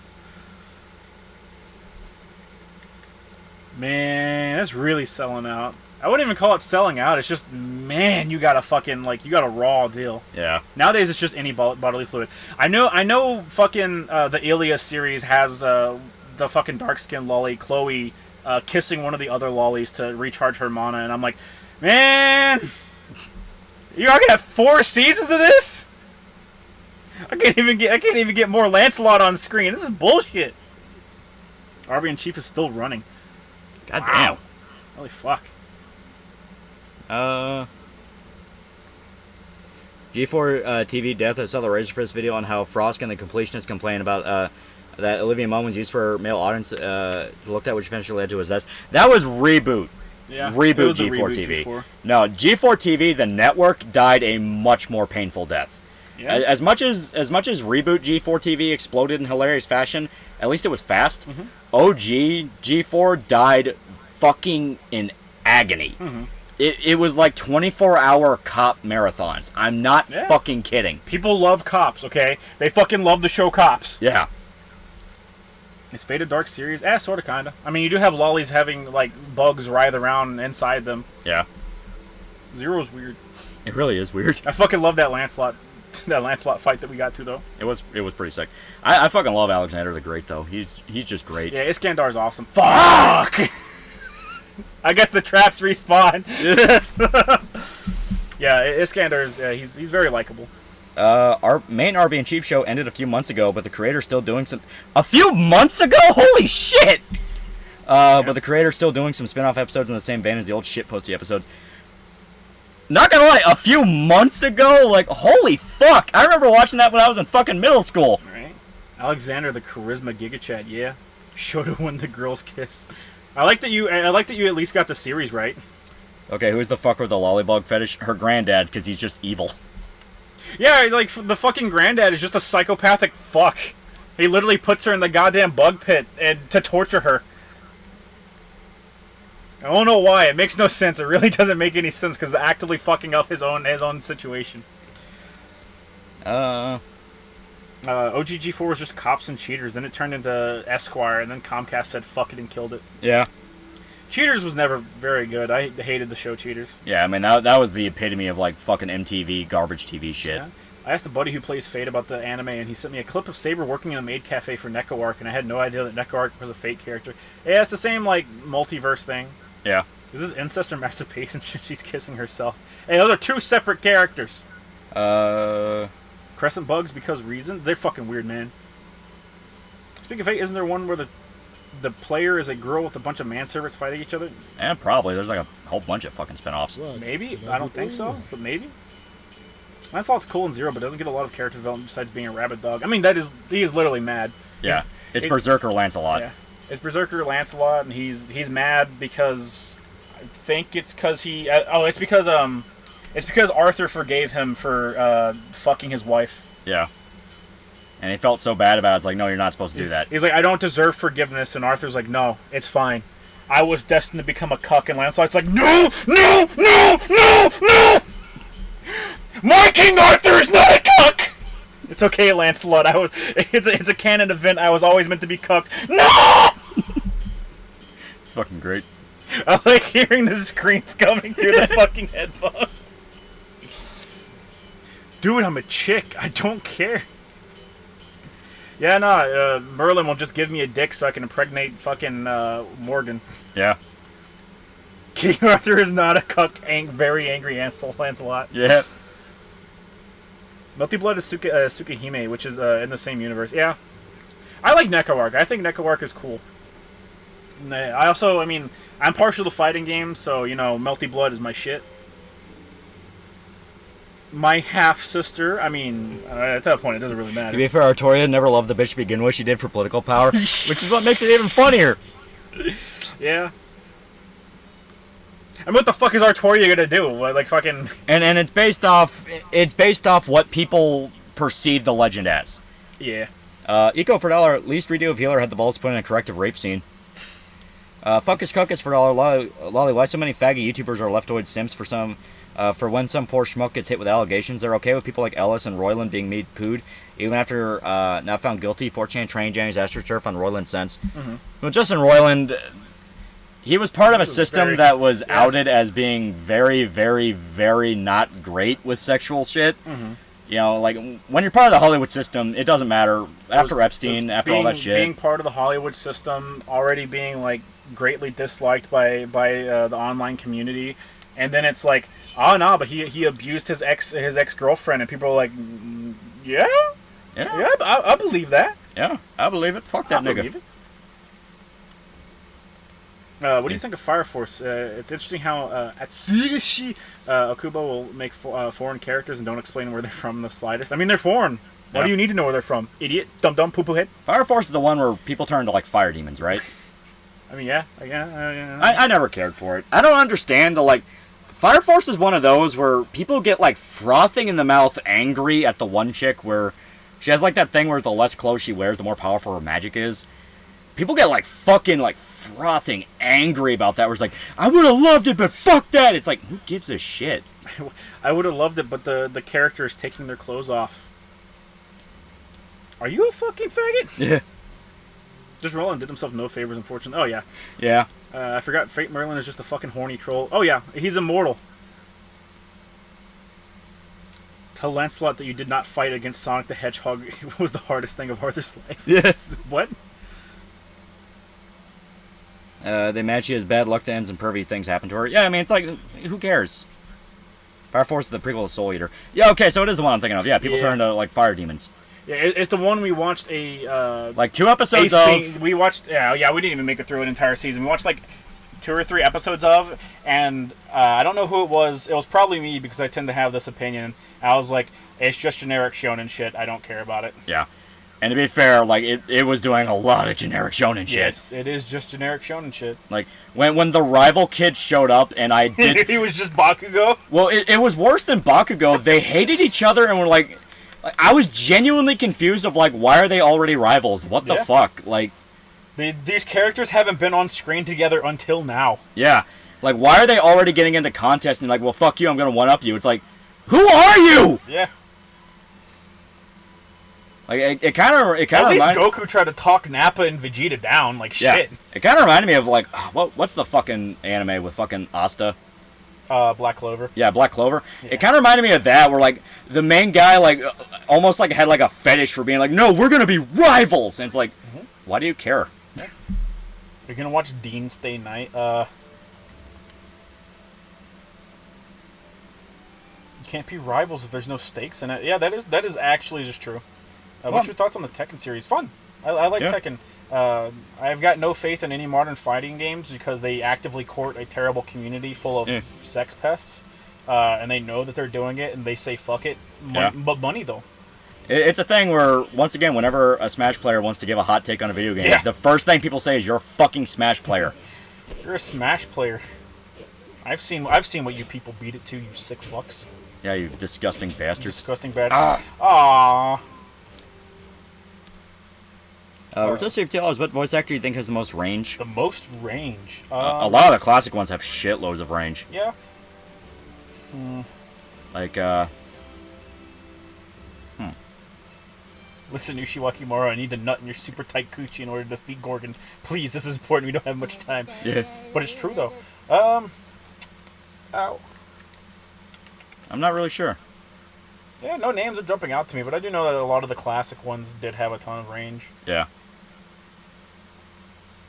Man, that's really selling out. I wouldn't even call it selling out. It's just, man, you got a fucking you got a raw deal. Yeah. Nowadays it's just any bodily fluid. I know. Fucking the Ilias series has the fucking dark skinned loli Chloe. Kissing one of the other lolis to recharge her mana, and I'm like, man, you're gonna have 4 seasons of this? I can't even get more Lancelot on screen. This is bullshit. RB in Chief is still running. God damn. Holy fuck. G4 TV Death. I saw the Razor Fist video on how Frost and the Completionist complain about that Elysium was used for male audience looked at, which eventually led to his death. That was Reboot. Yeah, Reboot G4 TV. G4. No, G4 TV, the network, died a much more painful death. Yeah. As much as Reboot G4 TV exploded in hilarious fashion, at least it was fast. OG G4 died fucking in agony. It was like 24-hour cop marathons. I'm not fucking kidding. People love cops, okay? They fucking love the show Cops. Yeah. Is Fate a dark series? Sort of, kind of. I mean, you do have lolis having, like, bugs writhe around inside them. Yeah. Zero's weird. It really is weird. I fucking love that Lancelot fight that we got to, though. It was pretty sick. I fucking love Alexander the Great, though. He's just great. Yeah, Iskandar's awesome. Fuck! I guess the traps respawn. Yeah, Iskandar's, he's very likable. Our main RB in Chief show ended a few months ago, but the creator's still doing some... A few months ago? Holy shit! But the creator's still doing some spin-off episodes in the same vein as the old shitposty episodes. Not gonna lie, a few months ago? Like, holy fuck! I remember watching that when I was in fucking middle school. Right. Alexander the Charisma Gigachat, yeah. Showed when the girls kiss. I like that you at least got the series right. Okay, who's the fucker with the lollybug fetish? Her granddad, because he's just evil. Yeah, like, the fucking granddad is just a psychopathic fuck. He literally puts her in the goddamn bug pit to torture her. I don't know why. It makes no sense. It really doesn't make any sense because it's actively fucking up his own situation. OGG4 was just cops and cheaters. Then it turned into Esquire, and then Comcast said fuck it and killed it. Yeah. Cheaters was never very good. I hated the show Cheaters. Yeah, I mean, that was the epitome of, like, fucking MTV garbage TV shit. Yeah. I asked a buddy who plays Fate about the anime, and he sent me a clip of Saber working in a maid cafe for NecoArc, and I had no idea that NecoArc was a Fate character. Yeah, it's the same, like, multiverse thing. Yeah. Is this incest or masturbation? She's kissing herself. Hey, those are two separate characters. Crescent Bugs because reason? They're fucking weird, man. Speaking of Fate, isn't there one where the player is a girl with a bunch of manservants fighting each other? Yeah, probably. There's, like, a whole bunch of fucking spinoffs. Maybe. I don't think so, but maybe. Lancelot's cool in Zero, but doesn't get a lot of character development besides being a rabbit dog. I mean, he is literally mad. Yeah. It's Berserker Lancelot. Yeah. It's Berserker Lancelot, and he's mad because I think it's because it's because Arthur forgave him for fucking his wife. Yeah. And he felt so bad about it. It's like, no, you're not supposed to do that. He's like, I don't deserve forgiveness, and Arthur's like, no, it's fine. I was destined to become a cuck, and Lancelot's like, no, no, no, no, no! My King Arthur is not a cuck! It's okay, Lancelot. It's a canon event. I was always meant to be cucked. No! It's fucking great. I like hearing the screams coming through the fucking headphones. Dude, I'm a chick. I don't care. Yeah, no, Merlin will just give me a dick so I can impregnate fucking Morgan. Yeah. King Arthur is not a cuck, very angry Lancelot. Yeah. Multi-Blood is Tsukihime, which is in the same universe. Yeah. I like NecoArc. I think NecoArc is cool. I'm partial to fighting games, so, Multi-Blood is my shit. My half-sister, at that point, it doesn't really matter. To be fair, Artoria never loved the bitch to begin with. She did for political power, which is what makes it even funnier. Yeah. And what the fuck is Artoria gonna do? Like fucking... And it's based off what people perceive the legend as. Yeah. Eco for $1, least redo of Healer had the balls to put in a corrective rape scene. Fuckus Cuckus for $1, Lolly, why so many faggy YouTubers are leftoid simps for when some poor schmuck gets hit with allegations? They're okay with people like Ellis and Royland being made pooed, even after now found guilty. 4chan trained James AstroTurf on Royland's sense. Mm-hmm. Well, Justin Roiland... He was part of a system that was outed as being very, very, very not great with sexual shit. Mm-hmm. Like, when you're part of the Hollywood system, it doesn't matter. After Epstein, after all that shit. Being part of the Hollywood system, already being, like, greatly disliked by the online community, and then it's like, oh, no, but he abused his ex-girlfriend, and people are like, yeah, I believe that. Yeah, I believe it. Fuck that nigga. Believe it. What do you think of Fire Force? It's interesting how Atsushi Okubo will make foreign characters and don't explain where they're from in the slightest. I mean, they're foreign. Why do you need to know where they're from? Idiot. Dumb poo-poo head. Fire Force is the one where people turn into, like, fire demons, right? I mean, yeah. I never cared for it. I don't understand Fire Force is one of those where people get, like, frothing in the mouth angry at the one chick where she has, like, that thing where the less clothes she wears, the more powerful her magic is. People get, like, fucking, like, frothing angry about that, where it's like, I would have loved it, but fuck that! It's like, who gives a shit? I would have loved it, but the character is taking their clothes off. Are you a fucking faggot? Yeah. Just Roland did himself no favors, unfortunately. Oh, yeah. Yeah. I forgot Fate Merlin is just a fucking horny troll. Oh, yeah. He's immortal. Tell Lancelot that you did not fight against Sonic the Hedgehog. It was the hardest thing of Arthur's life. Yes. What? They match you as bad luck to ends and pervy things happen to her. Yeah, I mean, it's like, who cares? Fire Force is the prequel to Soul Eater. Yeah, okay, so it is the one I'm thinking of. Yeah, people turn into, like, fire demons. Yeah, it's the one we watched like 2 episodes of. We watched, we didn't even make it through an entire season. We watched, like, 2 or 3 episodes of, and I don't know who it was. It was probably me, because I tend to have this opinion. I was like, it's just generic shonen shit. I don't care about it. Yeah. And to be fair, like, it was doing a lot of generic shonen shit. Yes, it is just generic shonen shit. Like, when the rival kid showed up and I did... He was just Bakugo? Well, it was worse than Bakugo. They hated each other and were like... I was genuinely confused of, like, why are they already rivals? What the fuck? Like... These characters haven't been on screen together until now. Yeah. Like, why are they already getting into contests and like, well, fuck you, I'm gonna one-up you? It's like, who are you? Yeah. Like it kind of At least Goku tried to talk Nappa and Vegeta down, like shit. It kind of reminded me of like what's the fucking anime with fucking Asta? Black Clover. Yeah, Black Clover. Yeah. It kind of reminded me of that, where like the main guy like almost like had like a fetish for being like, no, we're gonna be rivals, and it's like, why do you care? You're gonna watch Dean Stay Night. You can't be rivals if there's no stakes in it. Yeah, that is actually just true. What's your thoughts on the Tekken series? Fun. I like Tekken. I've got no faith in any modern fighting games because they actively court a terrible community full of sex pests, and they know that they're doing it, and they say fuck it. But money though. It's a thing where, once again, whenever a Smash player wants to give a hot take on a video game, the first thing people say is, "You're a fucking Smash player." You're a Smash player. I've seen what you people beat it to, you sick fucks. Yeah, you disgusting bastards. Disgusting bastards. Aww. Return to Tales, what voice actor do you think has the most range? The most range? A lot of the classic ones have shitloads of range. Yeah. Like, Listen, Ushiwaki Moro, I need to nut in your super tight coochie in order to defeat Gorgon. Please, this is important. We don't have much time. Yeah. But it's true, though. Ow. I'm not really sure. Yeah, no names are jumping out to me, but I do know that a lot of the classic ones did have a ton of range. Yeah.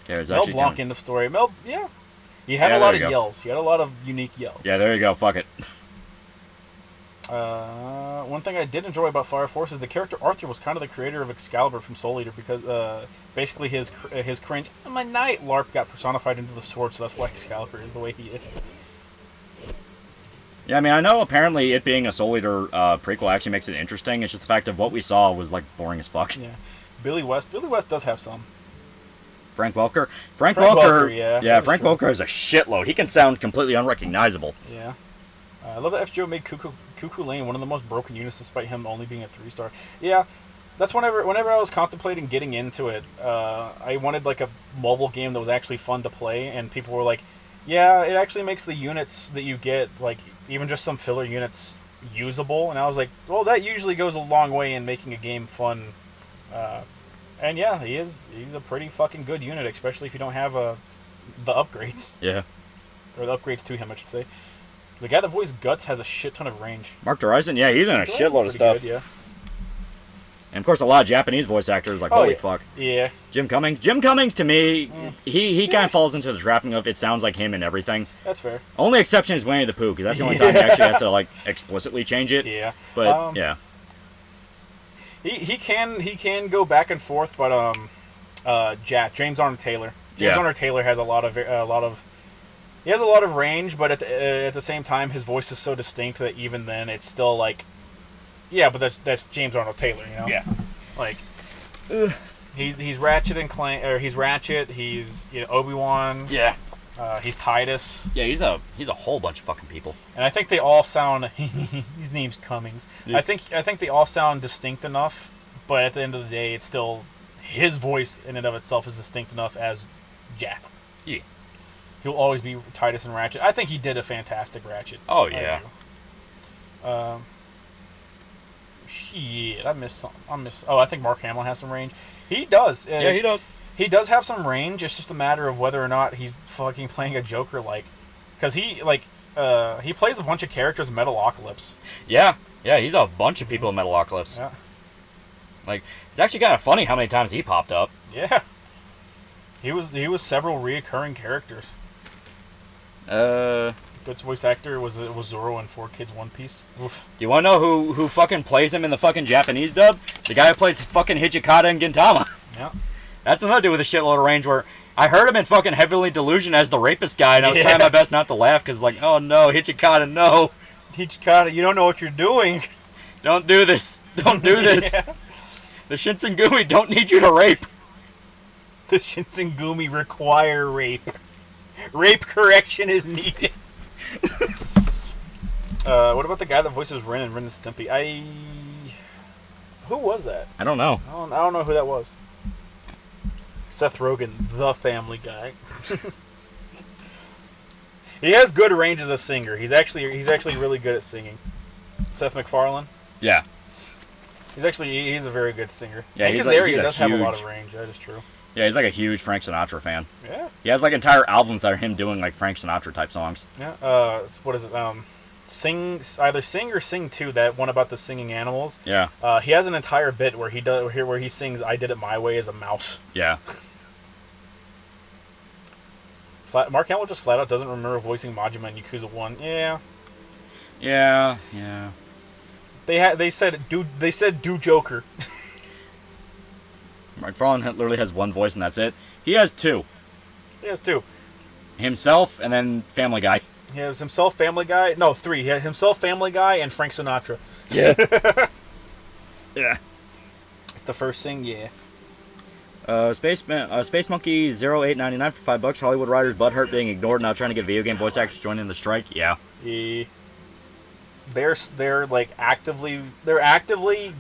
Yeah, Mel Blanc, end of story. Yeah. He had a lot of yells. He had a lot of unique yells. Yeah, there you go. Fuck it. One thing I did enjoy about Fire Force is the character Arthur was kind of the creator of Excalibur from Soul Eater because basically his cringe, my knight LARP got personified into the sword, so that's why Excalibur is the way he is. Yeah, I mean, I know apparently it being a Soul Eater prequel actually makes it interesting. It's just the fact of what we saw was like boring as fuck. Yeah. Billy West does have some. Frank Welker? Frank Welker, yeah. Frank Welker is a shitload. He can sound completely unrecognizable. Yeah. I love that FGO made Cuckoo Lane one of the most broken units despite him only being a 3-star. Yeah, that's whenever I was contemplating getting into it, I wanted like a mobile game that was actually fun to play, and people were like, yeah, it actually makes the units that you get, like even just some filler units, usable. And I was like, well, that usually goes a long way in making a game fun. And yeah, he's a pretty fucking good unit, especially if you don't have the upgrades. Yeah. Or the upgrades to him, I should say. The guy that voiced Guts has a shit ton of range. Mark Dorison, yeah, he's in a shitload of stuff. Good, yeah. And of course, a lot of Japanese voice actors, like, holy fuck. Yeah. Jim Cummings, to me, he kind of falls into the trapping of it sounds like him and everything. That's fair. Only exception is Winnie the Pooh, because that's the only time he actually has to, like, explicitly change it. Yeah. But, yeah. He can go back and forth, but James Arnold Taylor. Arnold Taylor has a lot of he has a lot of range, but at the same time, his voice is so distinct that even then, it's still like, yeah, but that's James Arnold Taylor, you know? Yeah. Like, he's Ratchet and Clank, or he's Ratchet. He's Obi-Wan. Yeah. He's Titus. Yeah, he's a whole bunch of fucking people. And I think they all sound. His name's Cummings. Yeah. I think they all sound distinct enough, but at the end of the day, it's still his voice in and of itself is distinct enough as Jack. Yeah. He'll always be Titus and Ratchet. I think he did a fantastic Ratchet. Oh yeah. Shit, I missed something. Oh, I think Mark Hamill has some range. He does. Yeah, he does. He does have some range. It's just a matter of whether or not he's fucking playing a Joker, like, because he plays a bunch of characters in Metalocalypse. Yeah, he's a bunch of people in Metalocalypse. Yeah. Like, it's actually kind of funny how many times he popped up. Yeah. He was several reoccurring characters. Good's voice actor was Zoro in 4Kids One Piece. Oof. Do you want to know who fucking plays him in the fucking Japanese dub? The guy who plays fucking Hijikata and Gintama. Yeah. That's another dude with a shitload of range where I heard him in fucking Heavenly Delusion as the rapist guy, and I was trying my best not to laugh because, like, oh no, Hijikata, no. Hijikata, you don't know what you're doing. Don't do this. Don't do this. Yeah. The Shinsengumi don't need you to rape. The Shinsengumi require rape. Rape correction is needed. What about the guy that voices Ren and Ren and Stimpy? Who was that? I don't know. I don't know who that was. Seth Rogen, the Family Guy. He has good range as a singer. He's actually really good at singing. Seth MacFarlane. Yeah. He's a very good singer. Yeah, and he's Kazarian a does have a lot of huge- range. That is true. Yeah, he's like a huge Frank Sinatra fan. Yeah. He has like entire albums that are him doing like Frank Sinatra type songs. Yeah. What is it? Either Sing or Sing 2, that one about the singing animals. Yeah. He has an entire bit where he sings "I Did It My Way" as a mouse. Yeah. Mark Hamill just flat out doesn't remember voicing Majima in Yakuza 1. Yeah. Yeah. They said do Joker. McFarlane literally has one voice and that's it. He has two. He has two. Himself and then Family Guy. He has himself, Family Guy. No, three. He has himself, Family Guy, and Frank Sinatra. Yeah. Yeah. It's the first thing, yeah. Space Monkey 0899 for $5. Hollywood writers butthurt being ignored, now trying to get video game voice actors joining the strike. Yeah. Yeah. They're like actively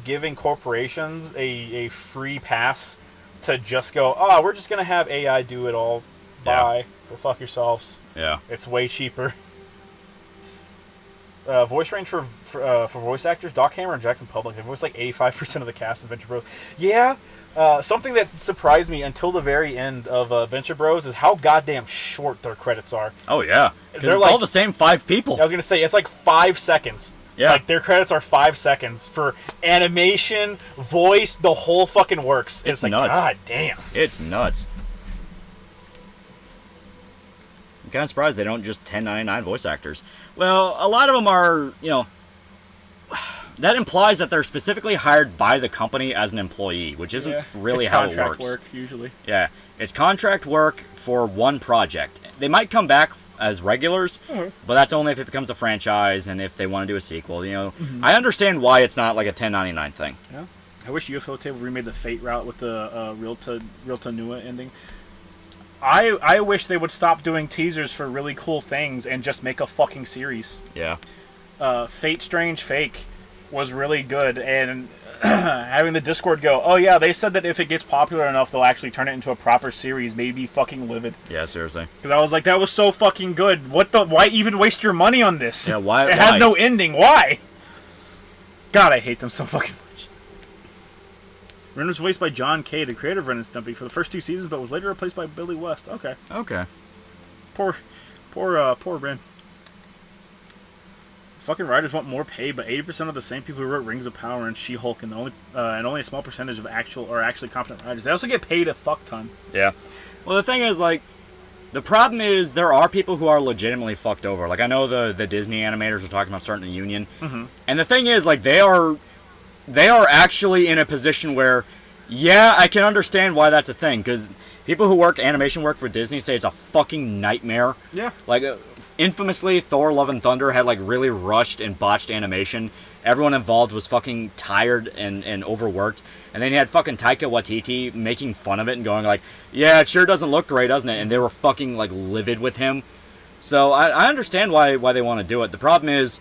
giving corporations a free pass to just go, oh, we're just gonna have AI do it all. Bye. Yeah. Go fuck yourselves. Yeah. It's way cheaper. Voice range for voice actors, Doc Hammer and Jackson Public. They voiced like 85% of the cast of Venture Bros. Yeah. Something that surprised me until the very end of Venture Bros is how goddamn short their credits are. Oh, yeah. Because They're it's like- all the same 5 people. I was going to say, it's like 5 seconds. Yeah. Like, their credits are 5 seconds for animation, voice, the whole fucking works. It's like, nuts. God damn. It's nuts. I'm kind of surprised they don't just $10.99 voice actors. Well, a lot of them are, that implies that they're specifically hired by the company as an employee, which isn't really how it works. Work, usually. Yeah, it's contract work for one project. They might come back as regulars, but that's only if it becomes a franchise and if they want to do a sequel. I understand why it's not like a $10.99 thing. Yeah. I wish UFO Table remade the Fate route with the Real to Nua ending. I wish they would stop doing teasers for really cool things and just make a fucking series. Yeah. Fate Strange Fake was really good, and having the Discord go, oh yeah, they said that if it gets popular enough, they'll actually turn it into a proper series, made me fucking livid. Yeah, seriously. Because I was like, that was so fucking good. Why even waste your money on this? Yeah, why? It has no ending. Why? God, I hate them so fucking much. Ren was voiced by John Kay, the creator of Ren and Stimpy, for the first 2 seasons, but was later replaced by Billy West. Okay. Okay. Poor Ren. Fucking writers want more pay, but 80% of the same people who wrote Rings of Power and She-Hulk, and only a small percentage of actually competent writers. They also get paid a fuck ton. Yeah. Well, the thing is, the problem is there are people who are legitimately fucked over. Like, I know the Disney animators are talking about starting a union. Mm-hmm. And the thing is, they are actually in a position where, yeah, I can understand why that's a thing, because people who work animation work for Disney say it's a fucking nightmare. Yeah. Infamously, Thor Love and Thunder had, really rushed and botched animation. Everyone involved was fucking tired and overworked. And then you had fucking Taika Waititi making fun of it and going yeah, it sure doesn't look great, doesn't it? And they were fucking, livid with him. So I understand why they want to do it. The problem is,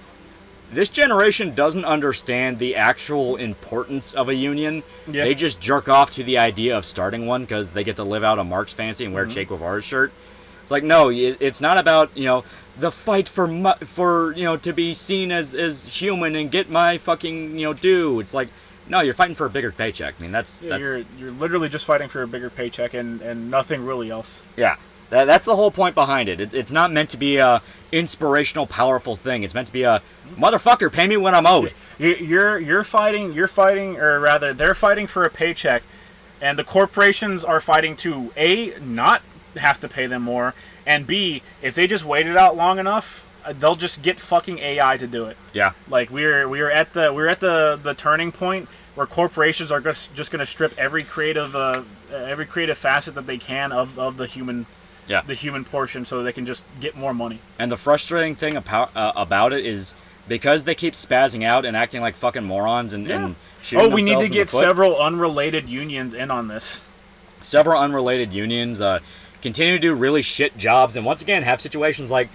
this generation doesn't understand the actual importance of a union. Yeah. They just jerk off to the idea of starting one because they get to live out a Mark's fantasy and wear Che Guevara's shirt. It's no, it's not about, the fight for to be seen as human and get my fucking, due. It's no, you're fighting for a bigger paycheck. I mean, that's You're literally just fighting for a bigger paycheck and nothing really else. Yeah. That's the whole point behind it. It's not meant to be a inspirational, powerful thing. It's meant to be a motherfucker. Pay me when I'm owed. You're fighting, or rather, they're fighting for a paycheck, and the corporations are fighting to A, not have to pay them more, and B, if they just wait it out long enough, they'll just get fucking AI to do it. Yeah. We're at the turning point where corporations are just going to strip every creative facet that they can of the human. Yeah. The human portion, so they can just get more money. And the frustrating thing about it is because they keep spazzing out and acting like fucking morons and shooting we need themselves to in get the foot. several unrelated unions in on this. Several unrelated unions continue to do really shit jobs, and once again have situations like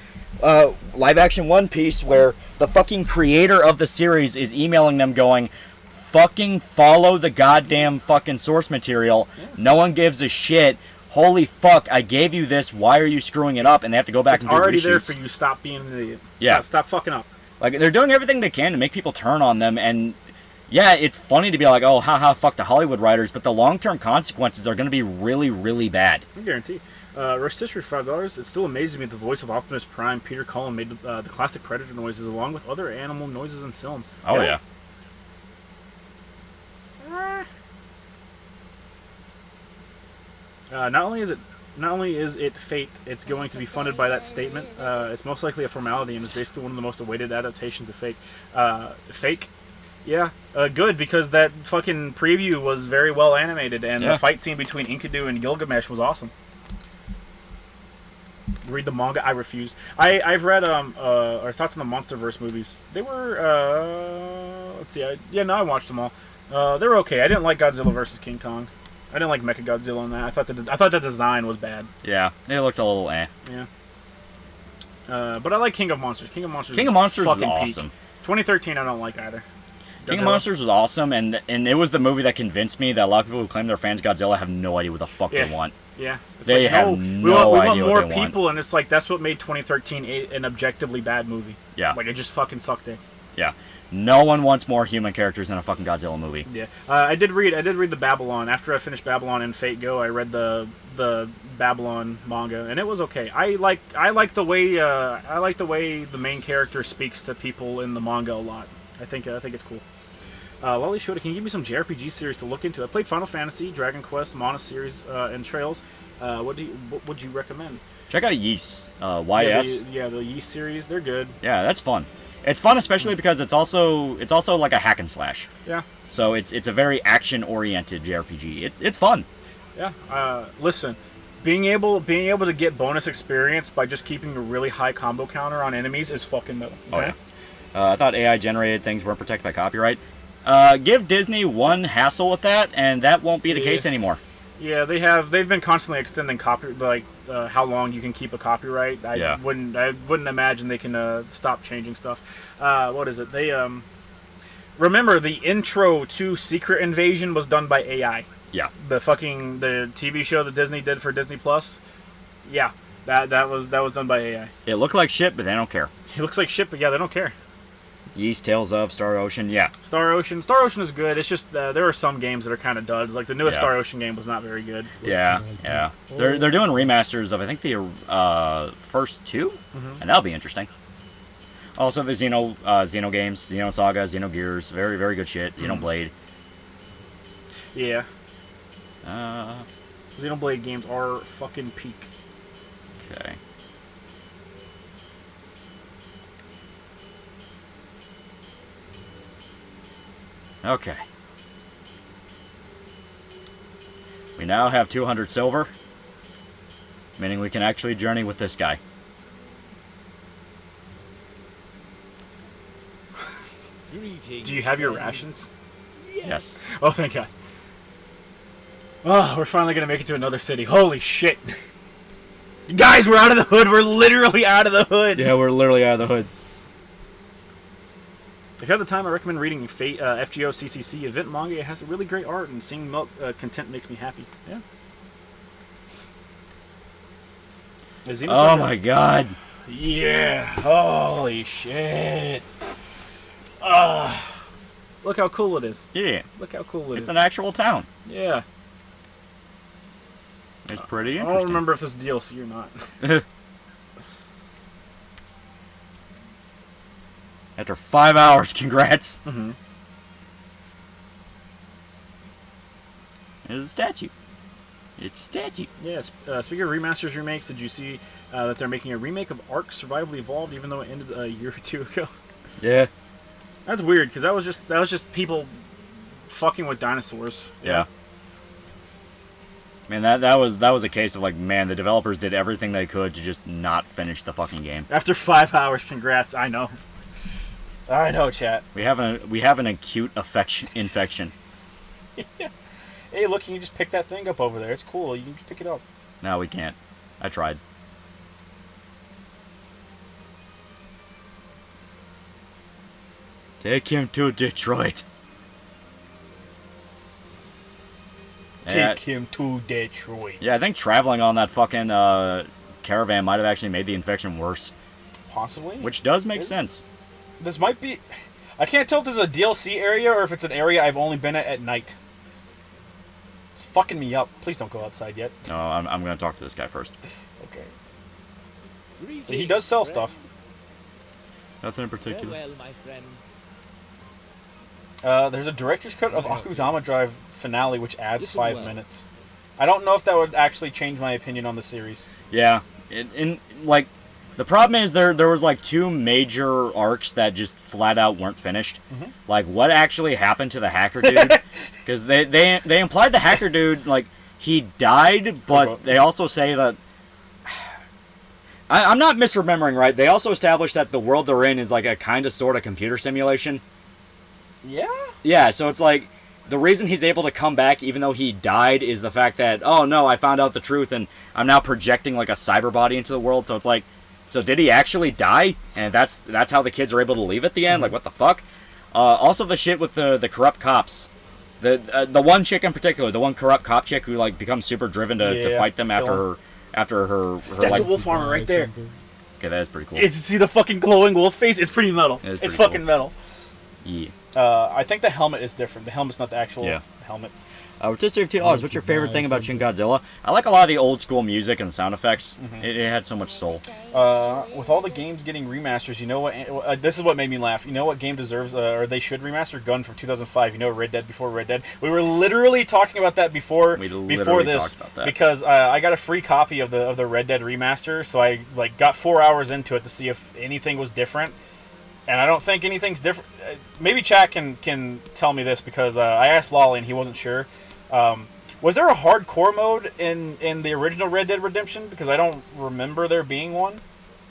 live action One Piece where the fucking creator of the series is emailing them going, fucking follow the goddamn fucking source material. No one gives a shit. Holy fuck, I gave you this, why are you screwing it up? And they have to go back and do already reshoots. there for you, stop being an idiot. Yeah. Stop fucking up. They're doing everything they can to make people turn on them, and yeah, it's funny to be like, oh, haha, fuck the Hollywood writers, but the long-term consequences are going to be really, really bad. I guarantee. Rostish for $5. It still amazes me the voice of Optimus Prime, Peter Cullen, made the classic Predator noises along with other animal noises in film. Oh, yeah. Not only is it fate, it's going to be funded by that statement. It's most likely a formality and is basically one of the most awaited adaptations of Fake. Fake? Yeah, good, because that fucking preview was very well animated, and the fight scene between Enkidu and Gilgamesh was awesome. Read the manga? I refuse. I've read our thoughts on the MonsterVerse movies. They were let's see. I watched them all. They were okay. I didn't like Godzilla vs King Kong. I didn't like Mechagodzilla in that. I thought the design was bad. Yeah, it looked a little eh. Yeah. But I like King of Monsters. King of Monsters is awesome. Peak. 2013 I don't like either. King of Monsters was awesome, and it was the movie that convinced me that a lot of people who claim they're fans of Godzilla have no idea what the fuck they want. Yeah. It's they like, have we no want idea more what they want. people, and it's like that's what made 2013 an objectively bad movie. Yeah. Like it just fucking sucked dick. Yeah. No one wants more human characters in a fucking Godzilla movie. Yeah. I did read the Babylon. After I finished Babylon and Fate Go, I read the Babylon manga, and it was okay. I like the way the main character speaks to people in the manga a lot. I think it's cool. Loli Shota, can you give me some JRPG series to look into? I played Final Fantasy, Dragon Quest, Mana series, and Trails. What would you recommend? Check out Ys. YS. Yeah, the Ys series. They're good. Yeah, that's fun. It's fun, especially because it's also like a hack and slash. Yeah. So it's a very action oriented JRPG. It's fun. Yeah. Listen, being able to get bonus experience by just keeping a really high combo counter on enemies is fucking metal. Okay? Oh yeah. I thought AI generated things weren't protected by copyright. Give Disney one hassle with that, and that won't be the case anymore. Yeah, they've been constantly extending how long you can keep a copyright. I wouldn't imagine they can stop changing stuff. What is it? They remember the intro to Secret Invasion was done by AI. Yeah. The TV show that Disney did for Disney Plus. Yeah, that was done by AI. It looked like shit, but they don't care. It looks like shit, but yeah, they don't care. Ys, Tales of, Star Ocean, yeah. Star Ocean is good. It's just there are some games that are kind of duds. Like the newest Star Ocean game was not very good. Yeah. They're doing remasters of I think the first two, and that'll be interesting. Also the Xeno games, Xeno Saga, Xeno Gears, very very good shit. Xenoblade. Yeah. Xenoblade games are fucking peak. Okay. Okay. We now have 200 silver, meaning we can actually journey with this guy. Do you have your rations? Yes. Oh, thank God. Oh, we're finally going to make it to another city. Holy shit. Guys, we're out of the hood. We're literally out of the hood. Yeah, we're literally out of the hood. If you have the time, I recommend reading FGO CCC event manga. It has really great art, and seeing milk content makes me happy. Yeah. Oh my God. Yeah. Holy shit. Look how cool it is. Yeah. Look how cool it is. It's an actual town. Yeah. It's pretty I interesting. don't remember if this is DLC or not. After 5 hours, congrats. Mm-hmm. There's a statue. It's a statue. Yes. Speaking of remasters, remakes, did you see that they're making a remake of Ark Survival Evolved, even though it ended a year or two ago? Yeah. That's weird, because that was just people fucking with dinosaurs. Yeah. Man, that was a case of like, man, the developers did everything they could to just not finish the fucking game. After 5 hours, congrats. I know. I know, chat. We have an acute infection. Hey, look, you can just pick that thing up over there. It's cool. You can just pick it up. No, we can't. I tried. Take him to Detroit. Take him to Detroit. Yeah, I think traveling on that fucking caravan might have actually made the infection worse. Possibly. Which does make sense. This might be... I can't tell if this is a DLC area or if it's an area I've only been at night. It's fucking me up. Please don't go outside yet. No, I'm going to talk to this guy first. Okay. So he does sell stuff. Nothing in particular. Farewell, my friend. There's a director's cut of Akudama Drive finale, which adds Listen 5 well. minutes. I don't know if that would actually change my opinion on the series. Yeah. Like, the problem is there was, like, 2 major arcs that just flat out weren't finished. Mm-hmm. Like, what actually happened to the hacker dude? Because they implied the hacker dude, like, he died, but they also say that... I'm not misremembering, right? They also established that the world they're in is, like, a kind of sort of computer simulation. Yeah? Yeah, so it's like, the reason he's able to come back even though he died is the fact that, oh no, I found out the truth and I'm now projecting like a cyber body into the world. So it's like, so did he actually die? And that's how the kids are able to leave at the end? Like, what the fuck? Also the shit with the corrupt cops. The one chick in particular, the one corrupt cop chick who like becomes super driven to fight them after her That's like... the wolf armor right there. Okay, that is pretty cool. See the fucking glowing wolf face? It's pretty metal. It is It's pretty fucking cool. metal. Yeah. I think the helmet is different. The helmet's not the actual helmet. Rotisserie of $2. What's your favorite thing about Shin Godzilla? I like a lot of the old school music and sound effects. It had so much soul. With all the games getting remasters, you know what? This is what made me laugh. You know what game deserves, or they should remaster? Gun from 2005. You know, Red Dead before Red Dead. We were literally talking about that before this talked about that. because I got a free copy of the Red Dead remaster, so I like got 4 hours into it to see if anything was different. And I don't think anything's different. Maybe Chat can tell me this because I asked Lolly and he wasn't sure. Was there a hardcore mode in the original Red Dead Redemption? Because I don't remember there being one.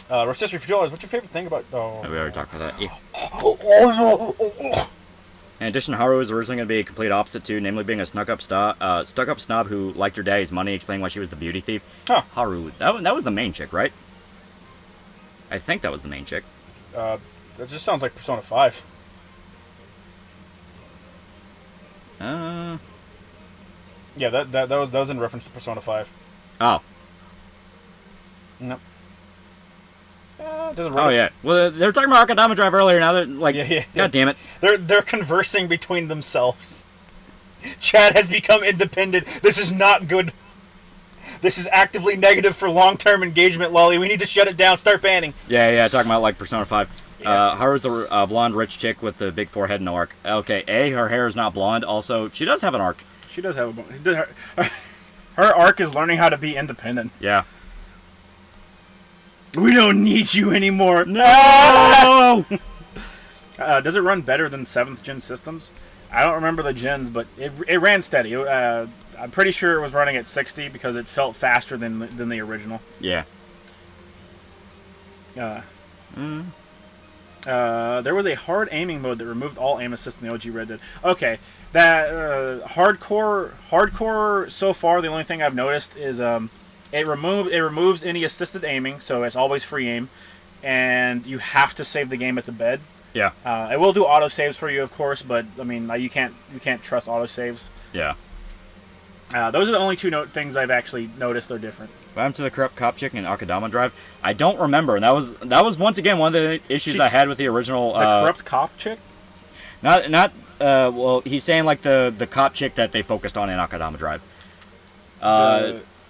Rotisserie for $2. What's your favorite thing about? Oh, We already talked about that. Yeah. oh no! In addition, Haru was originally going to be a complete opposite too, namely being a stuck-up snob who liked her daddy's money, explaining why she was the beauty thief. Huh. Haru, that was the main chick, right? I think that was the main chick. That just sounds like Persona 5. Uh. Yeah, that was in reference to Persona 5. Oh. Nope. Doesn't Oh yeah. Well, they were talking about Akudama Drive earlier. Now they're like, Yeah. God damn it. They're conversing between themselves. Chad has become independent. This is not good. This is actively negative for long-term engagement, Lolly. We need to shut it down. Start banning. Yeah. Talking about like Persona 5. Haru's the blonde rich chick with the big forehead and no arc. Okay, her hair is not blonde. Also, she does have an arc. She does have her arc is learning how to be independent. Yeah. We don't need you anymore. No! Does it run better than 7th gen systems? I don't remember the gens, but it ran steady. I'm pretty sure it was running at 60 because it felt faster than the original. Yeah. There was a hard aiming mode that removed all aim assist in the OG Red Dead. Okay, that hardcore so far. The only thing I've noticed is it removes any assisted aiming, so it's always free aim, and you have to save the game at the bed. Yeah. It will do auto saves for you, of course, but I mean you can't trust auto saves. Yeah. Those are the only two things I've actually noticed they're different. What happened to the corrupt cop chick in Akudama Drive? I don't remember. And that was once again one of the issues I had with the original. The corrupt cop chick? Not. Well, he's saying like the cop chick that they focused on in Akudama Drive.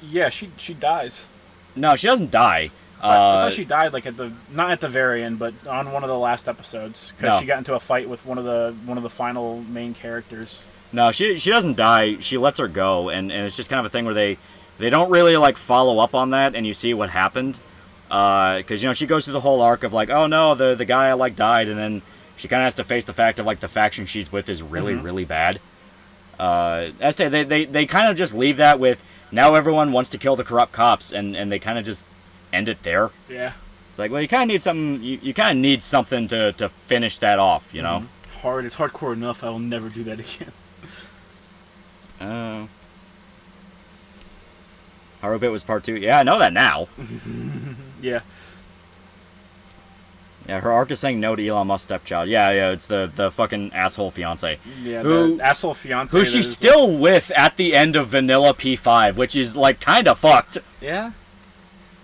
Yeah, she dies. No, she doesn't die. I thought she died like not at the very end, but on one of the last episodes because she got into a fight with one of the final main characters. No, she doesn't die. She lets her go, and it's just kind of a thing where they don't really like follow up on that, and you see what happened. Because she goes through the whole arc of like, oh no, the guy I like died, and then she kind of has to face the fact of like the faction she's with is really really bad. They kind of just leave that with now everyone wants to kill the corrupt cops, and they kind of just end it there. Yeah. It's like, well, you kind of need something. You kind of need something to finish that off, you know. It's hardcore enough. I will never do that again. Harubit was part 2. Yeah, I know that now. Yeah. Yeah, her arc is saying no to Elon Musk's stepchild. Yeah, it's the fucking asshole fiance. Yeah, the asshole fiance. Who she's still with at the end of Vanilla P5, which is like kind of fucked. Yeah.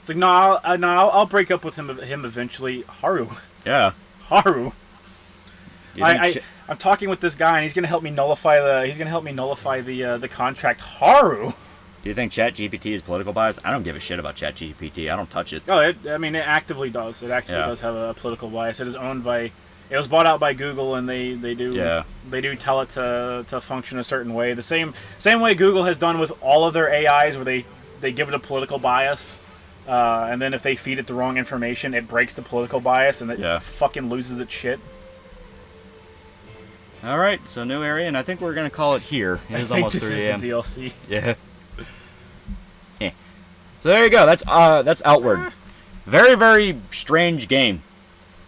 It's like I'll break up with him eventually. Haru. Yeah. Haru. Do you think I'm talking with this guy, and he's gonna help me nullify the contract. Haru. Do you think ChatGPT is political bias? I don't give a shit about ChatGPT. I don't touch it. Oh, it actively does. It actively does have a political bias. It is owned by. It was bought out by Google, and they do tell it to function a certain way. The same way Google has done with all of their AIs, where they give it a political bias, and then if they feed it the wrong information, it breaks the political bias, and it fucking loses its shit. All right, so new area, and I think we're gonna call it here. It is almost 3 a.m. This is the DLC. Yeah. Yeah. So there you go. That's Outward. Very, very strange game,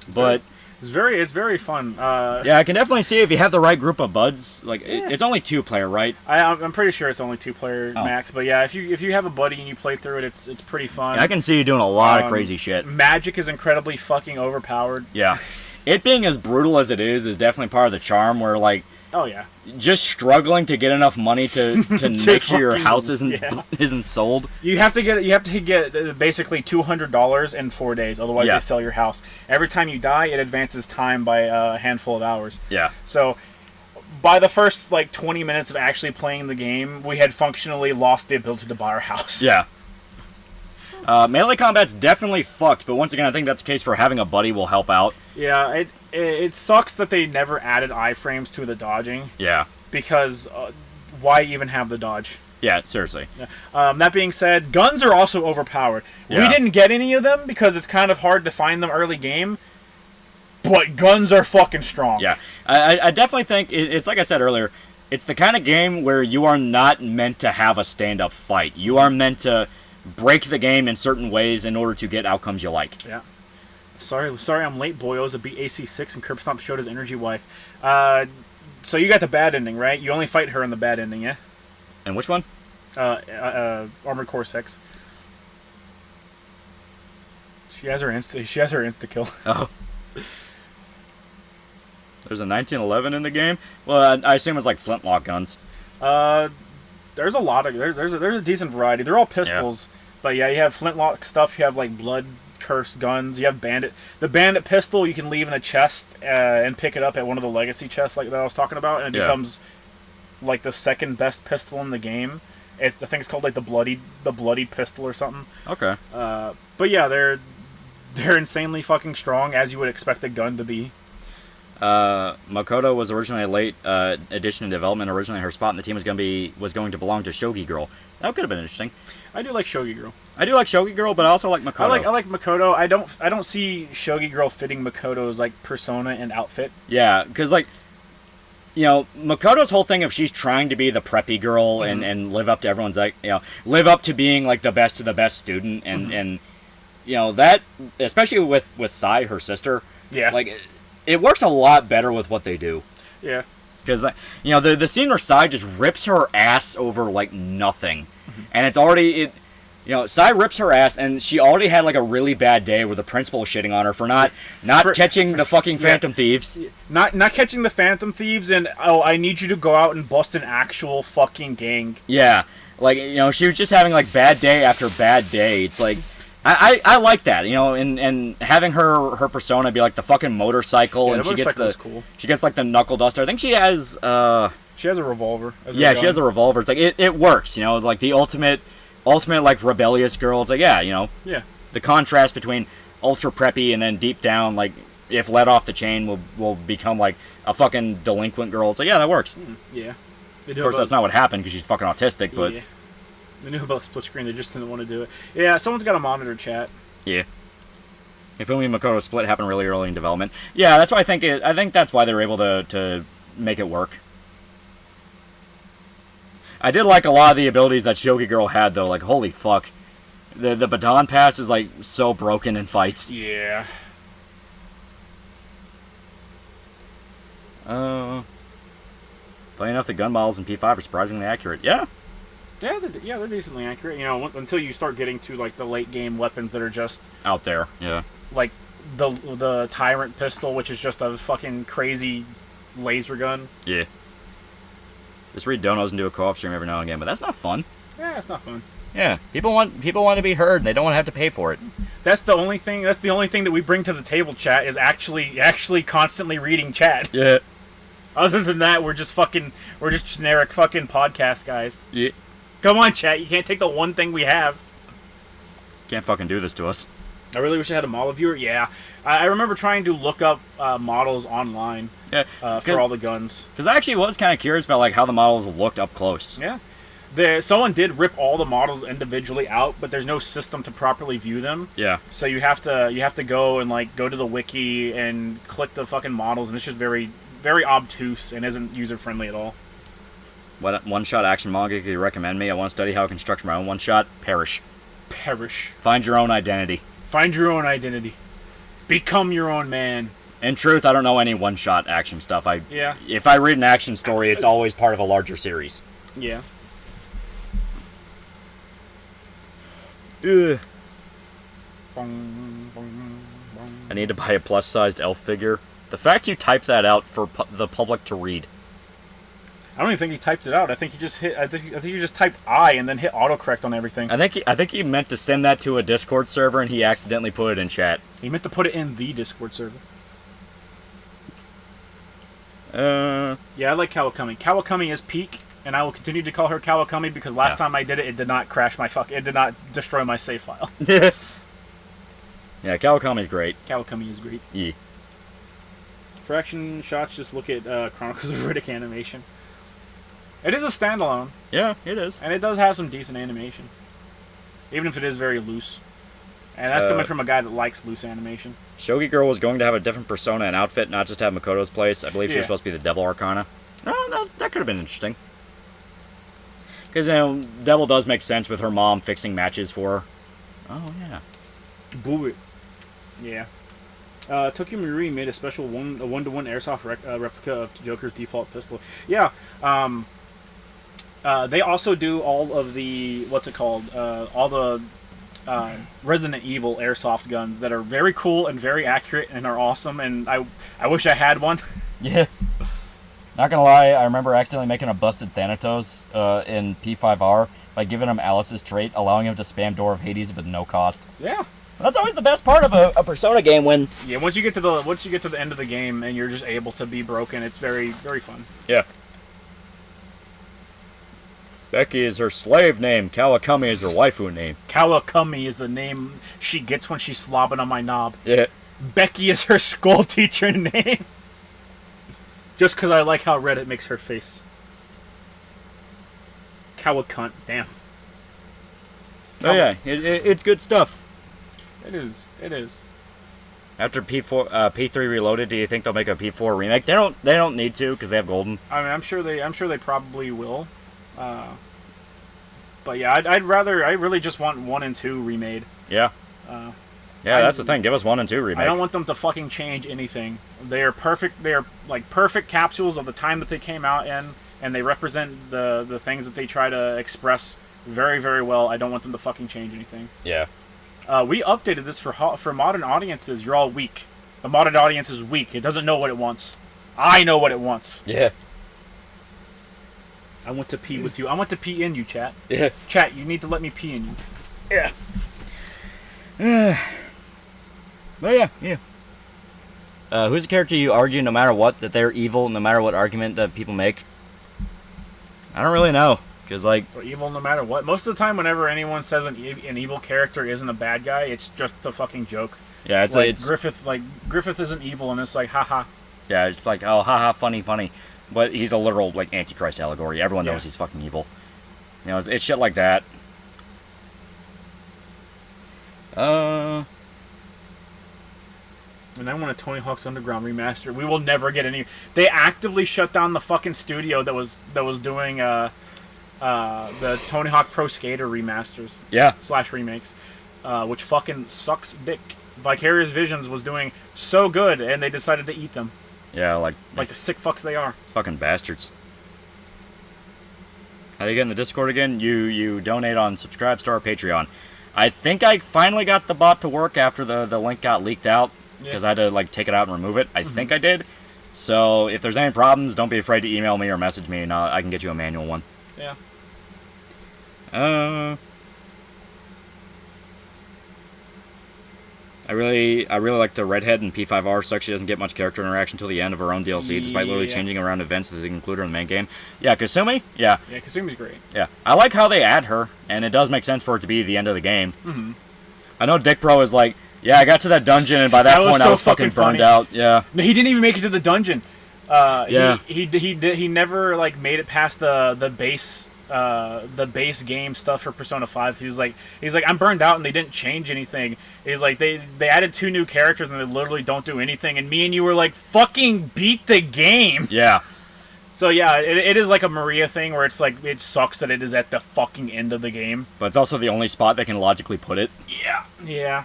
but it's very fun. yeah, I can definitely see if you have the right group of buds. Like it's only 2-player, right? I'm pretty sure it's only 2-player max, but yeah, if you have a buddy and you play through it, it's pretty fun. Yeah, I can see you doing a lot of crazy shit. Magic is incredibly fucking overpowered. Yeah, it being as brutal as it is definitely part of the charm. Where like, oh yeah, just struggling to get enough money to make sure your house isn't sold. You have to get basically $200 in 4 days, otherwise they sell your house. Every time you die, it advances time by a handful of hours. Yeah. So by the first like 20 minutes of actually playing the game, we had functionally lost the ability to buy our house. Yeah. Melee combat's definitely fucked, but once again, I think that's the case for having a buddy will help out. Yeah, it sucks that they never added iframes to the dodging. Yeah. Because why even have the dodge? Yeah, seriously. That being said, guns are also overpowered. Yeah. We didn't get any of them because it's kind of hard to find them early game, but guns are fucking strong. Yeah. I definitely think, it's like I said earlier, it's the kind of game where you are not meant to have a stand-up fight. You are meant to break the game in certain ways in order to get outcomes you like. Yeah. Sorry, I'm late, boyos. I beat AC6 and Curb Stomp showed his energy wife. So you got the bad ending, right? You only fight her in the bad ending, yeah? And which one? Armored Core 6. She has her insta kill. Oh. There's a 1911 in the game? Well, I assume it's like flintlock guns. There's a lot of there's a decent variety. They're all pistols, but yeah, you have flintlock stuff. You have like blood curse guns. You have the bandit pistol. You can leave in a chest and pick it up at one of the legacy chests like that I was talking about, and it becomes like the second best pistol in the game. I think it's called like the bloody pistol or something. Okay. But yeah, they're insanely fucking strong, as you would expect a gun to be. Makoto was originally a late addition in development. Originally, her spot in the team was going to belong to Shogi Girl. That could have been interesting. I do like Shogi Girl. I do like Shogi Girl, but I also like Makoto. I like Makoto. I don't see Shogi Girl fitting Makoto's like persona and outfit. Yeah, because like, you know, Makoto's whole thing, if she's trying to be the preppy girl and live up to everyone's like, you know, live up to being like the best of the best student, and you know that, especially with Sai, her sister. Yeah. Like, it works a lot better with what they do. Yeah. Because, you know, the scene where Sai just rips her ass over, like, nothing. And it's already, you know, Sai rips her ass, and she already had, like, a really bad day where the principal was shitting on her for not catching the fucking Phantom Thieves. Not catching the Phantom Thieves, and, I need you to go out and bust an actual fucking gang. Yeah. Like, you know, she was just having, like, bad day after bad day. It's like, I like that, you know, and having her persona be like the fucking motorcycle, and she gets she gets like the knuckle duster. I think she has a revolver. She has a revolver. It's like it works, you know, like the ultimate like rebellious girl. It's like, yeah, you know, the contrast between ultra preppy and then deep down, like, if let off the chain will become like a fucking delinquent girl. It's like, yeah, that works. Yeah. Of course, that's not what happened because she's fucking autistic, but. Yeah. They knew about split screen, they just didn't want to do it. Yeah, someone's got to monitor chat. Yeah. If Umi Makoto split happened really early in development. Yeah, that's why I think that's why they were able to make it work. I did like a lot of the abilities that Shogi Girl had, though. Like, holy fuck. The baton pass is, like, so broken in fights. Yeah. Funny enough, the gun models in P5 are surprisingly accurate. Yeah. Yeah, they're decently accurate. You know, until you start getting to like the late game weapons that are just out there. Yeah. Like the Tyrant pistol, which is just a fucking crazy laser gun. Yeah. Just read donos and do a co-op stream every now and again, but that's not fun. Yeah, it's not fun. Yeah, people want to be heard. And they don't want to have to pay for it. That's the only thing that we bring to the table, chat, is actually constantly reading chat. Yeah. Other than that, we're just generic fucking podcast guys. Yeah. Come on, chat, you can't take the one thing we have. Can't fucking do this to us. I really wish I had a model viewer. Yeah, I remember trying to look up models online. Yeah. For all the guns. Because I actually was kind of curious about like how the models looked up close. Yeah. Someone did rip all the models individually out, but there's no system to properly view them. Yeah. So you have to go and like go to the wiki and click the fucking models, and it's just very, very obtuse and isn't user friendly at all. What one-shot action manga could you recommend me? I want to study how I construct my own one-shot. Perish. Find your own identity. Find your own identity. Become your own man. In truth, I don't know any one-shot action stuff. Yeah. If I read an action story, it's always part of a larger series. Yeah. Ugh. I need to buy a plus-sized elf figure. The fact you typed that out for the public to read. I don't even think he typed it out. I think he just hit. I think you just typed I and then hit autocorrect on everything. I think he meant to send that to a Discord server and he accidentally put it in chat. He meant to put it in the Discord server. Yeah, I like Kawakami. Kawakami is peak, and I will continue to call her Kawakami because last time I did it, it did not crash my it did not destroy my save file. Yeah, Kawakami's great. Kawakami is great. Yeah. For action shots, just look at Chronicles of Riddick animation. It is a standalone. Yeah, it is. And it does have some decent animation. Even if it is very loose. And that's coming from a guy that likes loose animation. Shogi Girl was going to have a different persona and outfit, not just have Makoto's place. I believe she was supposed to be the Devil Arcana. Oh, that could have been interesting. Because, Devil does make sense with her mom fixing matches for her. Oh, yeah. Boo. Yeah. Tokyo Marui made a special one-to-one airsoft replica of Joker's default pistol. Yeah. They also do all of the, all the Resident Evil airsoft guns that are very cool and very accurate and are awesome, and I wish I had one. Yeah. Not gonna lie, I remember accidentally making a busted Thanatos in P5R by giving him Alice's trait, allowing him to spam Door of Hades with no cost. Yeah. That's always the best part of a Persona game when... Yeah, once you get to the end of the game and you're just able to be broken, it's very, very fun. Yeah. Becky is her slave name. Kawakami is her waifu name. Kawakami is the name she gets when she's slobbing on my knob. Yeah. Becky is her school teacher name. Just because I like how red it makes her face. Kawakunt, damn. Oh yeah, it's good stuff. It is. After P3 Reloaded, do you think they'll make a P4 remake? They don't need to because they have Golden. I mean, I'm sure they probably will. But yeah, I really just want 1 and 2 remade. Yeah. That's the thing. Give us 1 and 2 remake. I don't want them to fucking change anything. They are perfect. They are like perfect capsules of the time that they came out in, and they represent the things that they try to express very, very well. I don't want them to fucking change anything. Yeah. We updated this for modern audiences. You're all weak. The modern audience is weak. It doesn't know what it wants. I know what it wants. Yeah. I want to pee with you. I want to pee in you, chat. Yeah. Chat, you need to let me pee in you. Yeah. But yeah. Who's the character you argue no matter what that they're evil, no matter what argument that people make? I don't really know. Because, like... Or evil no matter what. Most of the time, whenever anyone says an evil character isn't a bad guy, it's just a fucking joke. Yeah, it's like... it's Griffith isn't evil, and it's like, haha. Yeah, it's like, oh, haha, funny. But he's a literal, like, Antichrist allegory. Everyone knows he's fucking evil. You know, it's shit like that. And I want a Tony Hawk's Underground remaster. We will never get any... They actively shut down the fucking studio that was doing, the Tony Hawk Pro Skater remasters. Yeah. / remakes. Which fucking sucks dick. Vicarious Visions was doing so good, and they decided to eat them. Yeah, like the sick fucks they are. Fucking bastards. How do you get in the Discord again? You donate on Subscribestar or Patreon. I think I finally got the bot to work after the link got leaked out. Because I had to, like, take it out and remove it. I think I did. So, if there's any problems, don't be afraid to email me or message me, and I can get you a manual one. Yeah. I really like the redhead in P5R. Sucks she doesn't get much character interaction until the end of her own DLC, despite literally changing around events that include her in the main game. Yeah, Kasumi? Yeah. Yeah, Kasumi's great. Yeah. I like how they add her, and it does make sense for it to be the end of the game. Mm-hmm. I know Dick Bro is like, yeah, I got to that dungeon, and by that point I was fucking burned out. Yeah. No, he didn't even make it to the dungeon. Yeah. He never like made it past the base game stuff for Persona 5. He's like I'm burned out and they didn't change anything. He's like they added 2 new characters and they literally don't do anything, and me and you were like, fucking beat the game. Yeah. So yeah, it is like a Maria thing where it's like it sucks that it is at the fucking end of the game. But it's also the only spot they can logically put it. Yeah.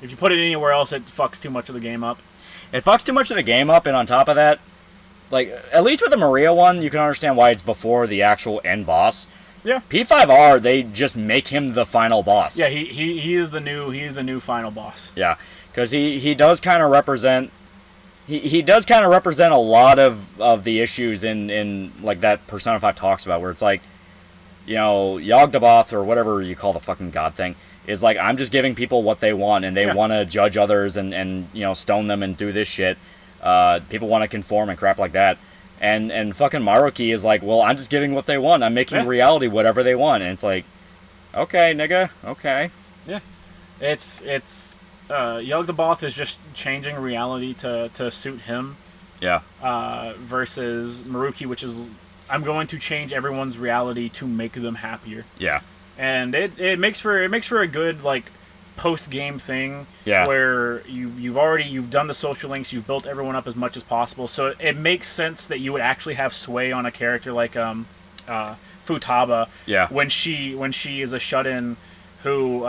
If you put it anywhere else, it fucks too much of the game up. It fucks too much of the game up, and on top of that, like, at least with the Maria one, you can understand why it's before the actual end boss. Yeah. P5R, they just make him the final boss. Yeah, he is the new final boss. Yeah, because he does kind of represent he does kind of represent a lot of the issues in like that Persona 5 talks about, where it's like, you know, Yogg-Dabath or whatever you call the fucking god thing is like, I'm just giving people what they want, and they want to judge others and you know, stone them and do this shit. People want to conform and crap like that. And fucking Maruki is like, well, I'm just giving what they want. I'm making reality whatever they want. And it's like, okay, nigga, okay. Yeah. It's Yogg-Dabath is just changing reality to suit him. Yeah. Versus Maruki, which is, I'm going to change everyone's reality to make them happier. Yeah. And it makes for a good, like, post-game thing, yeah, where you've done the social links, you've built everyone up as much as possible, so it makes sense that you would actually have sway on a character like Futaba, yeah, when she is a shut-in who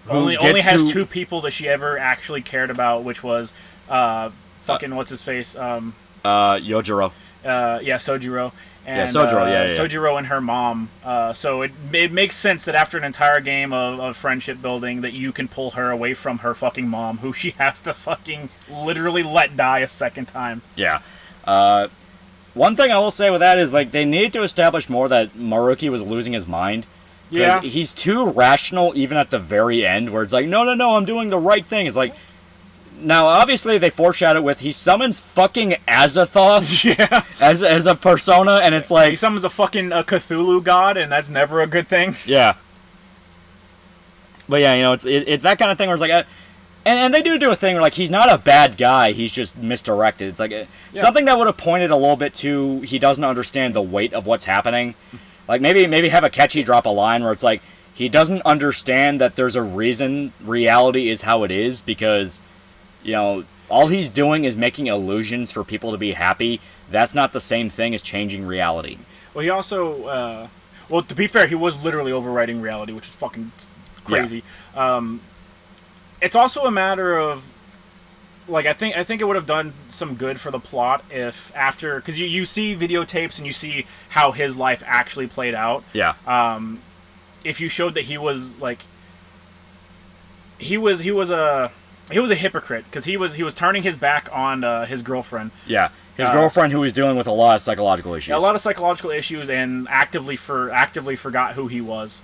only has 2 people that she ever actually cared about, which was fucking what's his face, Yojiro. Sojiro. And, Sojiro, Sojiro and her mom. So it makes sense that after an entire game of friendship building, that you can pull her away from her fucking mom, who she has to fucking literally let die a second time. Yeah. One thing I will say with that is, like, they need to establish more that Maruki was losing his mind. Yeah. He's too rational even at the very end, where it's like, no, I'm doing the right thing. It's like, now, obviously, they foreshadow with he summons fucking Azathoth as a persona, and it's like... He summons a fucking Cthulhu god, and that's never a good thing. Yeah. But yeah, you know, it's that kind of thing where it's like... and they do a thing where, like, he's not a bad guy, he's just misdirected. It's like something that would have pointed a little bit to he doesn't understand the weight of what's happening. Like, maybe have a catchy drop a line where it's like, he doesn't understand that there's a reason reality is how it is, because... You know, all he's doing is making illusions for people to be happy. That's not the same thing as changing reality. Well, he also... well, to be fair, he was literally overwriting reality, which is fucking crazy. Yeah. It's also a matter of... Like, I think it would have done some good for the plot if after... Because you see videotapes and you see how his life actually played out. Yeah. If you showed that he was, like... He was a hypocrite, because he was turning his back on his girlfriend. Yeah, his girlfriend, who was dealing with a lot of psychological issues. Yeah, a lot of psychological issues, and actively forgot who he was.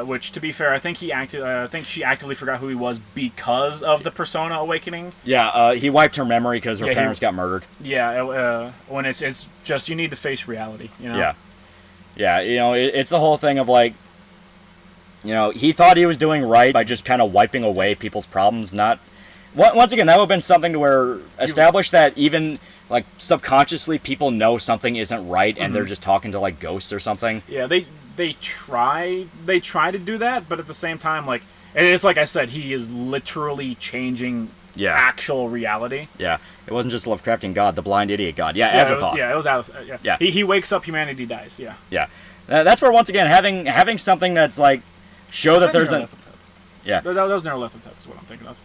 Which, to be fair, I think she actively forgot who he was because of the Persona awakening. Yeah, he wiped her memory because her parents got murdered. Yeah, when it's just, you need to face reality. You know? Yeah. You know, it's the whole thing of, like, you know, he thought he was doing right by just kind of wiping away people's problems. Not, once again, that would have been something to where establish that even, like, subconsciously people know something isn't right, and they're just talking to, like, ghosts or something. Yeah, they try to do that, but at the same time, like, it's like I said, he is literally changing actual reality. Yeah, it wasn't just Lovecraftian God, the blind idiot God. Yeah, Azathoth. It was Azathoth. Yeah. He wakes up, humanity dies. Yeah. Yeah, that's where, once again, having something that's like. Show that there's a... Yeah. That was Nerlethotep is what I'm thinking of.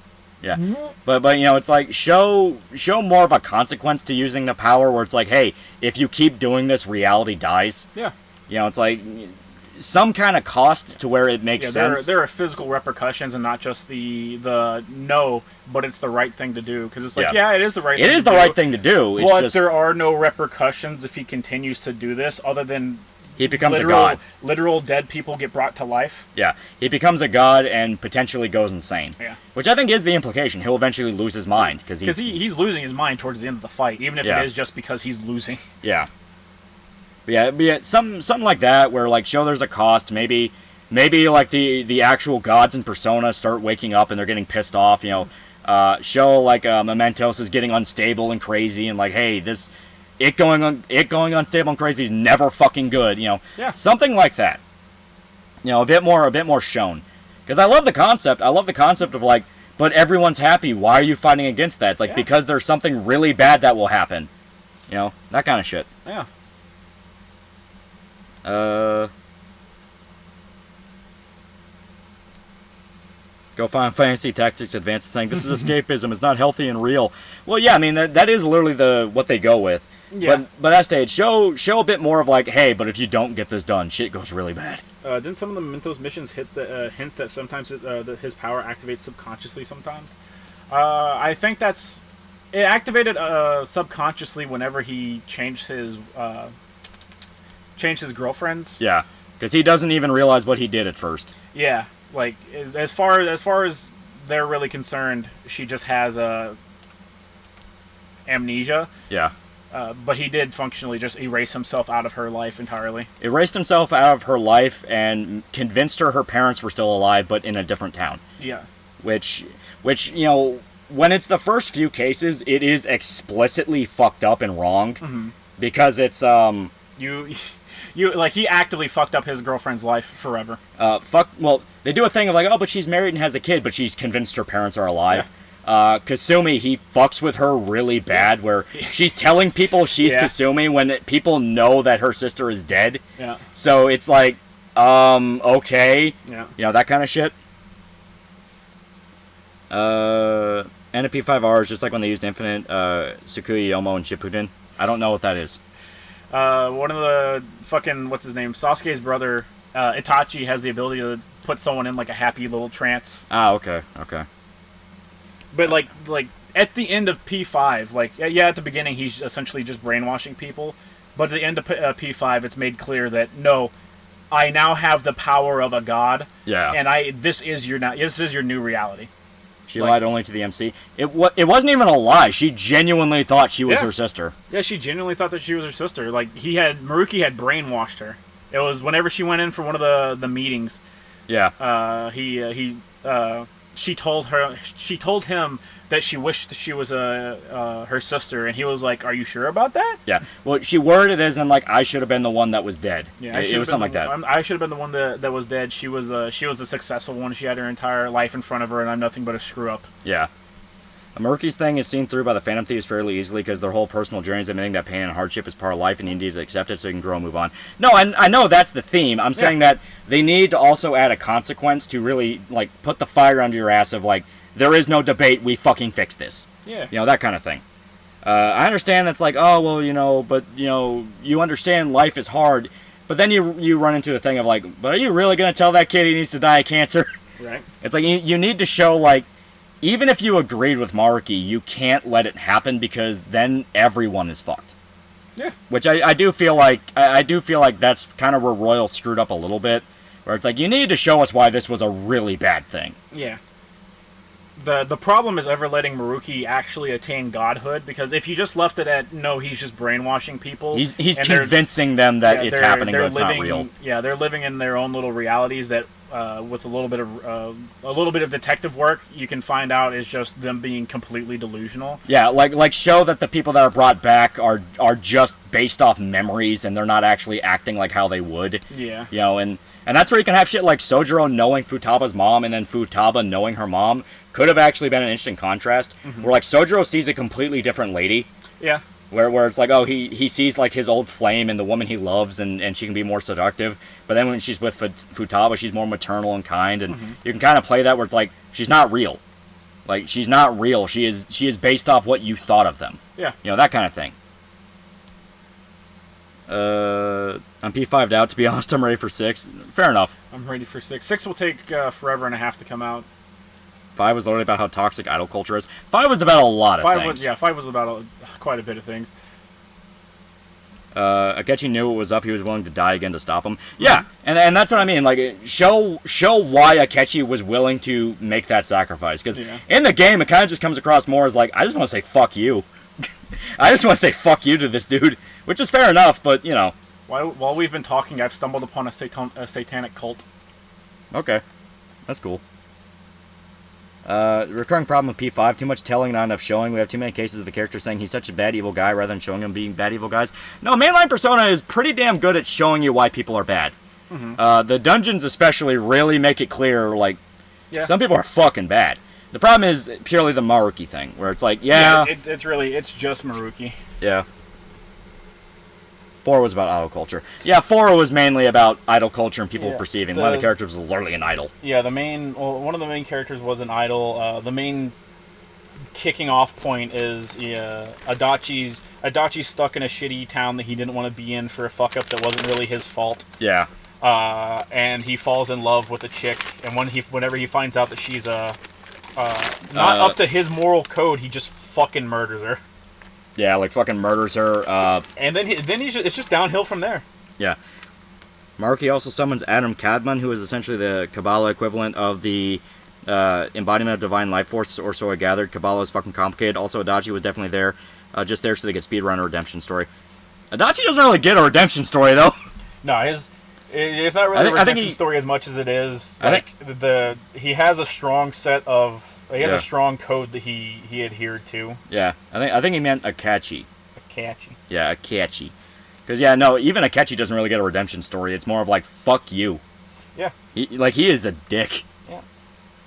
Yeah. But you know, it's like, show more of a consequence to using the power, where it's like, hey, if you keep doing this, reality dies. Yeah. You know, it's like, some kind of cost to where it makes sense. There are physical repercussions, and not just the no, but it's the right thing to do. Because it's like, it is the right thing to do. It is the right thing to do. But there are no repercussions if he continues to do this, other than... he becomes a god. Literal dead people get brought to life. Yeah, he becomes a god and potentially goes insane. Yeah. Which I think is the implication. He'll eventually lose his mind because he's losing his mind towards the end of the fight, even if it is just because he's losing. Yeah. But yeah, something like that where like show there's a cost. Maybe like the actual gods in Persona start waking up and they're getting pissed off. You know, show like Mementos is getting unstable and crazy and like, hey, it going unstable and crazy is never fucking good. You know, something like that. You know, a bit more shown. Because I love the concept. I love the concept of like, but everyone's happy. Why are you fighting against that? It's like because there's something really bad that will happen. You know, that kind of shit. Yeah. Go Final Fantasy Tactics Advanced saying this is escapism. It's not healthy and real. Well, yeah, I mean that is literally what they go with. Yeah. But as stated, show a bit more of like, hey, but if you don't get this done, shit goes really bad. Didn't some of the Mementos missions hint that sometimes his power activates subconsciously sometimes? I think it activated subconsciously whenever he changed his girlfriends. Yeah, because he doesn't even realize what he did at first. Yeah, like as far as they're really concerned, she just has amnesia. Yeah. But he did functionally just erase himself out of her life entirely. Erased himself out of her life and convinced her parents were still alive, but in a different town. Yeah. Which you know, when it's the first few cases, it is explicitly fucked up and wrong, because it's You like he actively fucked up his girlfriend's life forever. Well, they do a thing of like, oh, but she's married and has a kid, but she's convinced her parents are alive. Yeah. Kasumi, he fucks with her really bad, where she's telling people she's Kasumi when people know that her sister is dead. Yeah. So it's like, okay. Yeah. You know, that kind of shit. NP5R is just like when they used Infinite, Tsukuyomo and Shippuden. I don't know what that is. One of the fucking, what's his name? Sasuke's brother, Itachi, has the ability to put someone in like a happy little trance. Ah, okay. But like at the end of P5, like at the beginning he's essentially just brainwashing people, but at the end of P5 it's made clear that no, I now have the power of a god. Yeah. And this is your new reality. She lied only to the MC. It wasn't even a lie. She genuinely thought she was her sister. Yeah, she genuinely thought that she was her sister. Like Maruki had brainwashed her. It was whenever she went in for one of the meetings. Yeah. She told him that she wished she was her sister, and he was like, "Are you sure about that?" Yeah. Well, she worded it as in like, "I should have been the one that was dead." Yeah, it was something like that. I should have been the one that was dead. She was the successful one. She had her entire life in front of her, and I'm nothing but a screw up. Yeah. Maruki's thing is seen through by the Phantom Thieves fairly easily because their whole personal journey is admitting that pain and hardship is part of life and you need to accept it so you can grow and move on. No, I know that's the theme. I'm saying that they need to also add a consequence to really, like, put the fire under your ass of, like, there is no debate, we fucking fix this. Yeah. You know, that kind of thing. I understand that's like, oh, well, you know, but, you know, you understand life is hard, but then you run into the thing of, like, but are you really going to tell that kid he needs to die of cancer? Right. It's like, you need to show, like, even if you agreed with Maruki, you can't let it happen because then everyone is fucked. Yeah. Which I do feel like that's kind of where Royal screwed up a little bit, where it's like you need to show us why this was a really bad thing. Yeah. The problem is ever letting Maruki actually attain godhood, because if you just left it at no, he's just brainwashing people. He's convincing them that it's happening, but it's not real. Yeah, they're living in their own little realities that, with a little bit of detective work, you can find out is just them being completely delusional. Yeah, like show that the people that are brought back are just based off memories and they're not actually acting like how they would. Yeah. You know, and that's where you can have shit like Sojiro knowing Futaba's mom and then Futaba knowing her mom could have actually been an interesting contrast. Mm-hmm. Where like Sojiro sees a completely different lady. Yeah. Where it's like, oh, he sees like his old flame and the woman he loves and she can be more seductive. But then when she's with Futaba, she's more maternal and kind. And you can kind of play that where it's like, she's not real. Like, she's not real. She is based off what you thought of them. Yeah. You know, that kind of thing. I'm P5'd out, to be honest. I'm ready for 6. Fair enough. I'm ready for 6. 6 will take forever and a half to come out. 5 was literally about how toxic idol culture is. 5 was about a lot of things. 5 was about quite a bit of things. Akechi knew what was up. He was willing to die again to stop him. Yeah, and that's what I mean. Like, show why Akechi was willing to make that sacrifice. Because in the game, it kind of just comes across more as like, I just want to say fuck you. I just want to say fuck you to this dude, which is fair enough. But you know, while we've been talking, I've stumbled upon a satanic cult. Okay, that's cool. Recurring problem with P5, too much telling, not enough showing. We have too many cases of the character saying he's such a bad evil guy rather than showing him being bad evil guys. No, mainline Persona is pretty damn good at showing you why people are bad. The dungeons especially really make it clear, like, some people are fucking bad. The problem is purely the Maruki thing, where it's like, it's just Maruki. Yeah. 4 was about idol culture. Yeah, 4 was mainly about idol culture and people perceiving. One of the characters was literally an idol. Yeah, one of the main characters was an idol. The main kicking off point is Adachi's stuck in a shitty town that he didn't want to be in for a fuck up that wasn't really his fault. Yeah. And he falls in love with a chick, and whenever he finds out that she's not up to his moral code, he just fucking murders her. Yeah, like fucking murders her. And then it's just downhill from there. Yeah. Maruki also summons Adam Kadmon, who is essentially the Kabbalah equivalent of the embodiment of divine life force, or so I gathered. Kabbalah is fucking complicated. Also, Adachi was definitely there, just there so they could speedrun a redemption story. Adachi doesn't really get a redemption story, though. No, it's not really a redemption story as much as it is. He has a strong set of... He has a strong code that he adhered to. Yeah, I think he meant Akechi. Akechi. Yeah, Akechi. Because, even Akechi doesn't really get a redemption story. It's more of like, fuck you. Yeah. He is a dick. Yeah.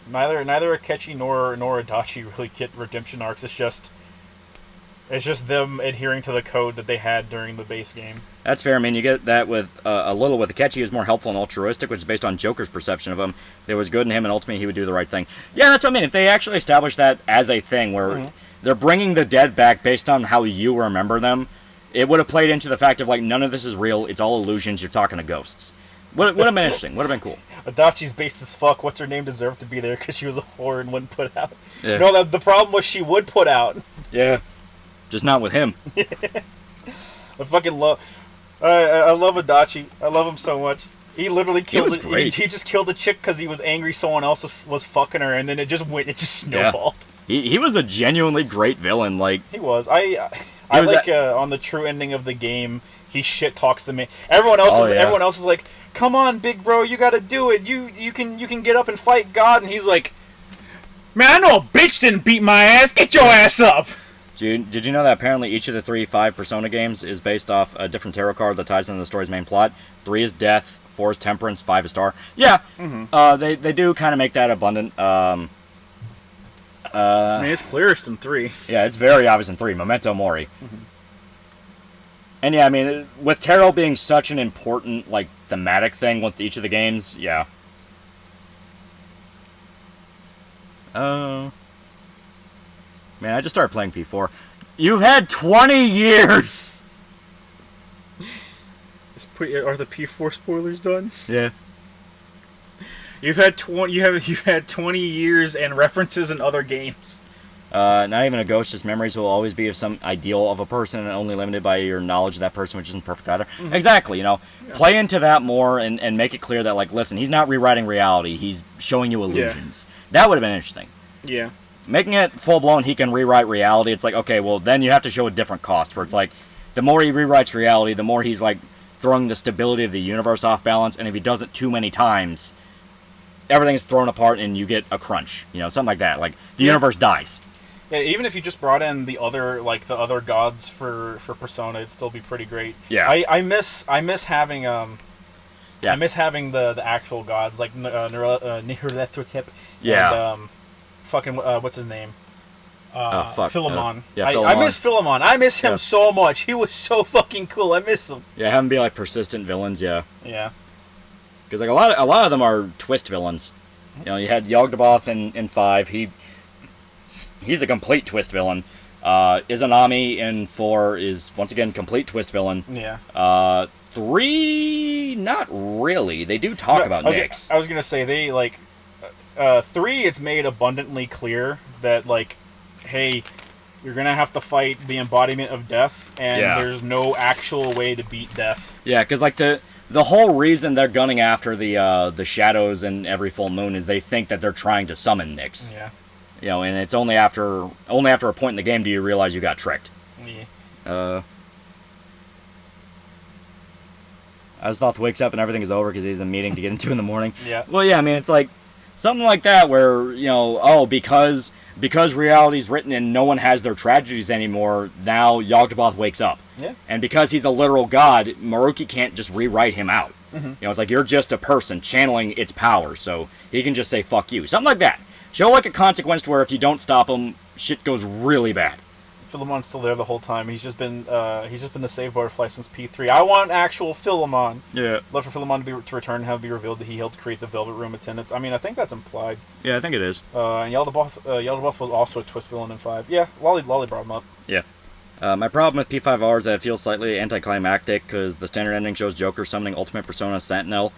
Neither Akechi nor Adachi really get redemption arcs. It's just them adhering to the code that they had during the base game. That's fair. I mean, you get that with a little with Akechi, who's more helpful and altruistic, which is based on Joker's perception of him. There was good in him, and ultimately he would do the right thing. Yeah, that's what I mean. If they actually establish that as a thing, where they're bringing the dead back based on how you remember them, it would have played into the fact of, like, none of this is real, it's all illusions, you're talking to ghosts. Would have been interesting. Would have been cool. Adachi's based as fuck. What's her name deserved to be there because she was a whore and wouldn't put out. Yeah. No, the problem was she would put out. Yeah. Just not with him. I fucking love... I love Adachi. I love him so much. He literally killed... He just killed a chick because he was angry someone else was fucking her, and then it just snowballed. Yeah. He was a genuinely great villain. Like, he was. I like on the true ending of the game, he shit talks the main... Everyone else is like, come on, big bro, you gotta do it. You can get up and fight God, and he's like, man, I know a bitch didn't beat my ass. Get your ass up. Did you know that apparently each of the 5 Persona games is based off a different tarot card that ties into the story's main plot? 3 is Death, 4 is Temperance, 5 is Star. Yeah, they do kind of make that abundant. I mean, it's clearest in 3. Yeah, it's very obvious in 3. Memento Mori. And yeah, I mean, with tarot being such an important, like, thematic thing with each of the games, yeah. Man, I just started playing P4. You've had 20 years! Are the P4 spoilers done? Yeah. You've had 20 years and references in other games. Not even a ghost, just memories will always be of some ideal of a person and only limited by your knowledge of that person, which isn't perfect either. Exactly, play into that more and make it clear that, like, listen, he's not rewriting reality, he's showing you illusions. That would have been interesting. Yeah. Making it full-blown, he can rewrite reality, it's like, okay, well, then you have to show a different cost, where it's like, the more he rewrites reality, the more he's, like, throwing the stability of the universe off balance, and if he does it too many times, everything's thrown apart and you get a crunch, something like that. Like, the universe dies. Yeah, even if you just brought in the other gods for Persona, it'd still be pretty great. Yeah. I miss having I miss having the actual gods, like Nyarlathotep. Yeah. And, fucking what's his name? Philemon. Philemon. I miss Philemon. I miss him so much. He was so fucking cool. I miss him. Yeah, have him be like persistent villains. Yeah. Yeah. Because like a lot of them are twist villains. You had Yogg-Sothoth in 5. He's a complete twist villain. Izanami in 4 is once again complete twist villain. Yeah. 3, not really. They do talk about Nyx. I was gonna say they like 3. It's made abundantly clear that like, hey, You're gonna have to fight the embodiment of death, and Yeah. there's no actual way to beat death. Yeah, because like the whole reason they're gunning after the shadows and every full moon is they think that they're trying to summon Nyx. Yeah. You know, and it's only after a point in the game do you realize you got tricked. Yeah. Asloth wakes up and everything is over because he's in a meeting to get into in the morning. Yeah. Well, yeah, I mean, it's like something like that where, you know, oh, because reality's written and no one has their tragedies anymore, now Yaldabaoth wakes up. Yeah. And because he's a literal god, Maruki can't just rewrite him out. Mm-hmm. You know, it's like you're just a person channeling its power, so he can just say, fuck you. Something like that. Show like a consequence to where if you don't stop him, shit goes really bad. Philemon's still there the whole time. He's just been the save butterfly since P3. I want actual Philemon. Yeah. Love for Philemon to return and have it be revealed that he helped create the Velvet Room attendants. I mean, I think that's implied. Yeah, I think it is. And Yaldabaoth was also a twist villain in 5. Yeah, Lolly brought him up. Yeah. My problem with P5R is that it feels slightly anticlimactic because the standard ending shows Joker summoning Ultimate Persona Satanel,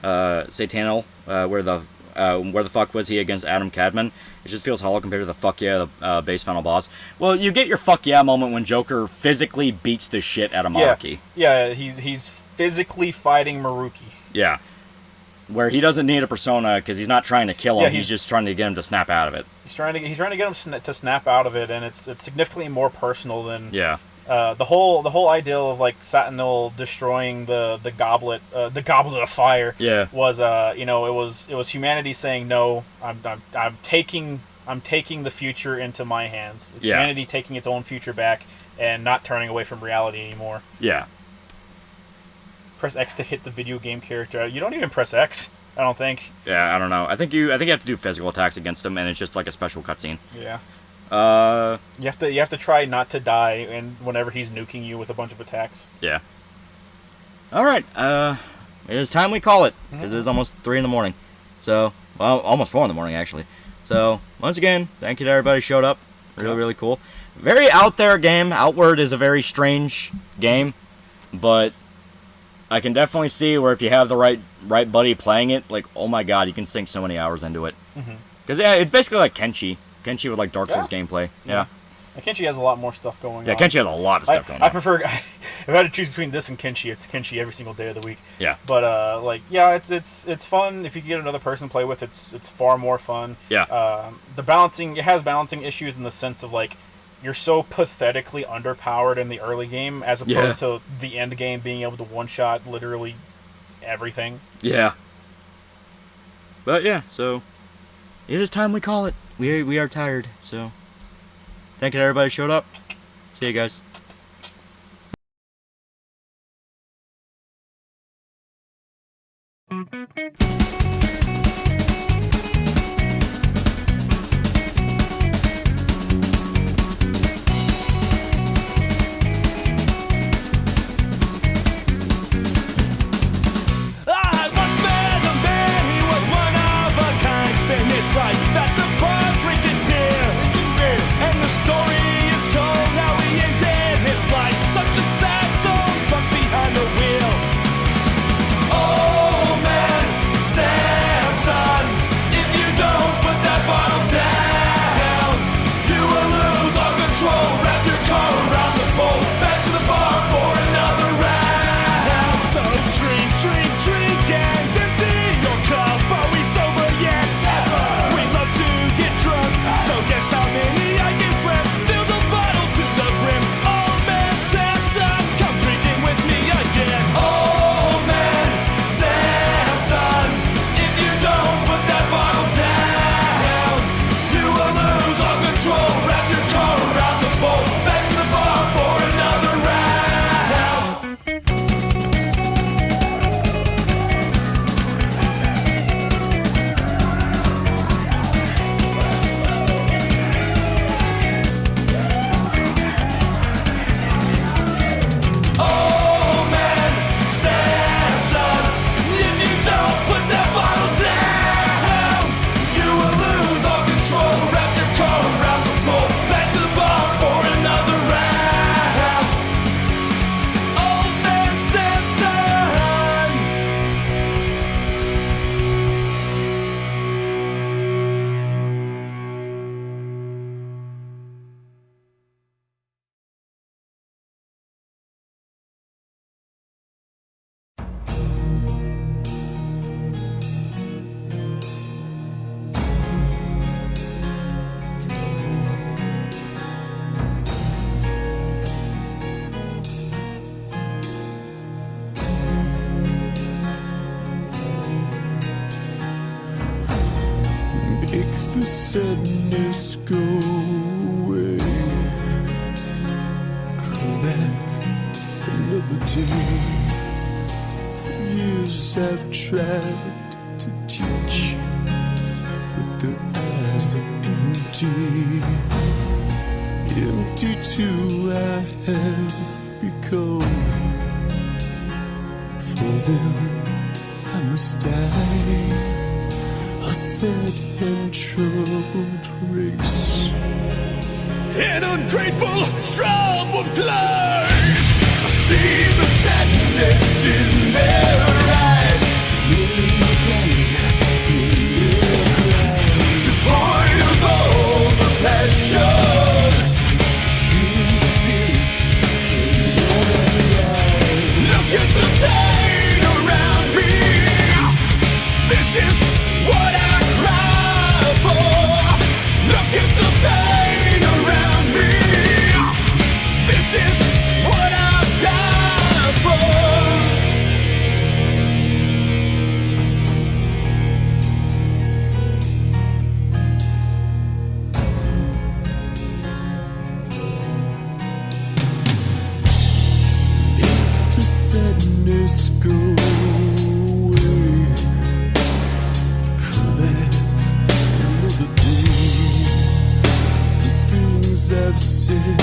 where the fuck was he against Adam Cadman? It just feels hollow compared to the fuck yeah, the base final boss. Well, you get your fuck yeah moment when Joker physically beats the shit out of Maruki. Yeah, he's physically fighting Maruki. Yeah. Where he doesn't need a persona because he's not trying to kill him, Yeah, he's just trying to get him to snap out of it. He's trying to get him to snap out of it, and it's significantly more personal than Yeah. the whole ideal of like Satanil destroying the goblet of fire. Yeah. Was it was humanity saying no. I'm taking the future into my hands. It's Yeah. humanity taking its own future back and not turning away from reality anymore. Yeah. Press X to hit the video game character. You don't even press X, I don't think. Yeah, I don't know. I think you have to do physical attacks against him, and it's just like a special cutscene. Yeah. You You have to try not to die, and whenever he's nuking you with a bunch of attacks. Yeah. All right. It is time we call it because it is almost 3 in the morning. So, well, almost 4 in the morning actually. So, once again, thank you to everybody who showed up. Really cool. Very out there game. Outward is a very strange game, but I can definitely see where if you have the right buddy playing it, like, oh my god, you can sink so many hours into it. Because yeah, it's basically like Kenshi with like Dark Souls gameplay. Yeah. And Kenshi has a lot more stuff going on. Yeah, Kenshi has a lot of stuff going on. I prefer, if I had to choose between this and Kenshi, it's Kenshi every single day of the week. Yeah. But it's fun. If you can get another person to play with, it's far more fun. Yeah. It has balancing issues in the sense of like, you're so pathetically underpowered in the early game as opposed to the end game being able to one-shot literally everything. Yeah. But yeah, so it is time we call it. We are tired, so thank you to everybody who showed up. See you guys. I once met a man, he was one of a kind. Spent his life at the bar drinking beer. And the story is told how he ended sadness go away. Come back another day. For years I've tried to teach, but their eyes are empty. Empty too I have become. For them I must die. A sad and troubled race. An ungrateful, troubled place. I see the sadness in their eyes. In the pain, in their cries. Devoid of all the passion. Human spirits in their eyes. Look at the pain around me. This is what I cry for. Look at the pain around me. This is what I die for. Let the sadness go away. Come back another day. The things I've said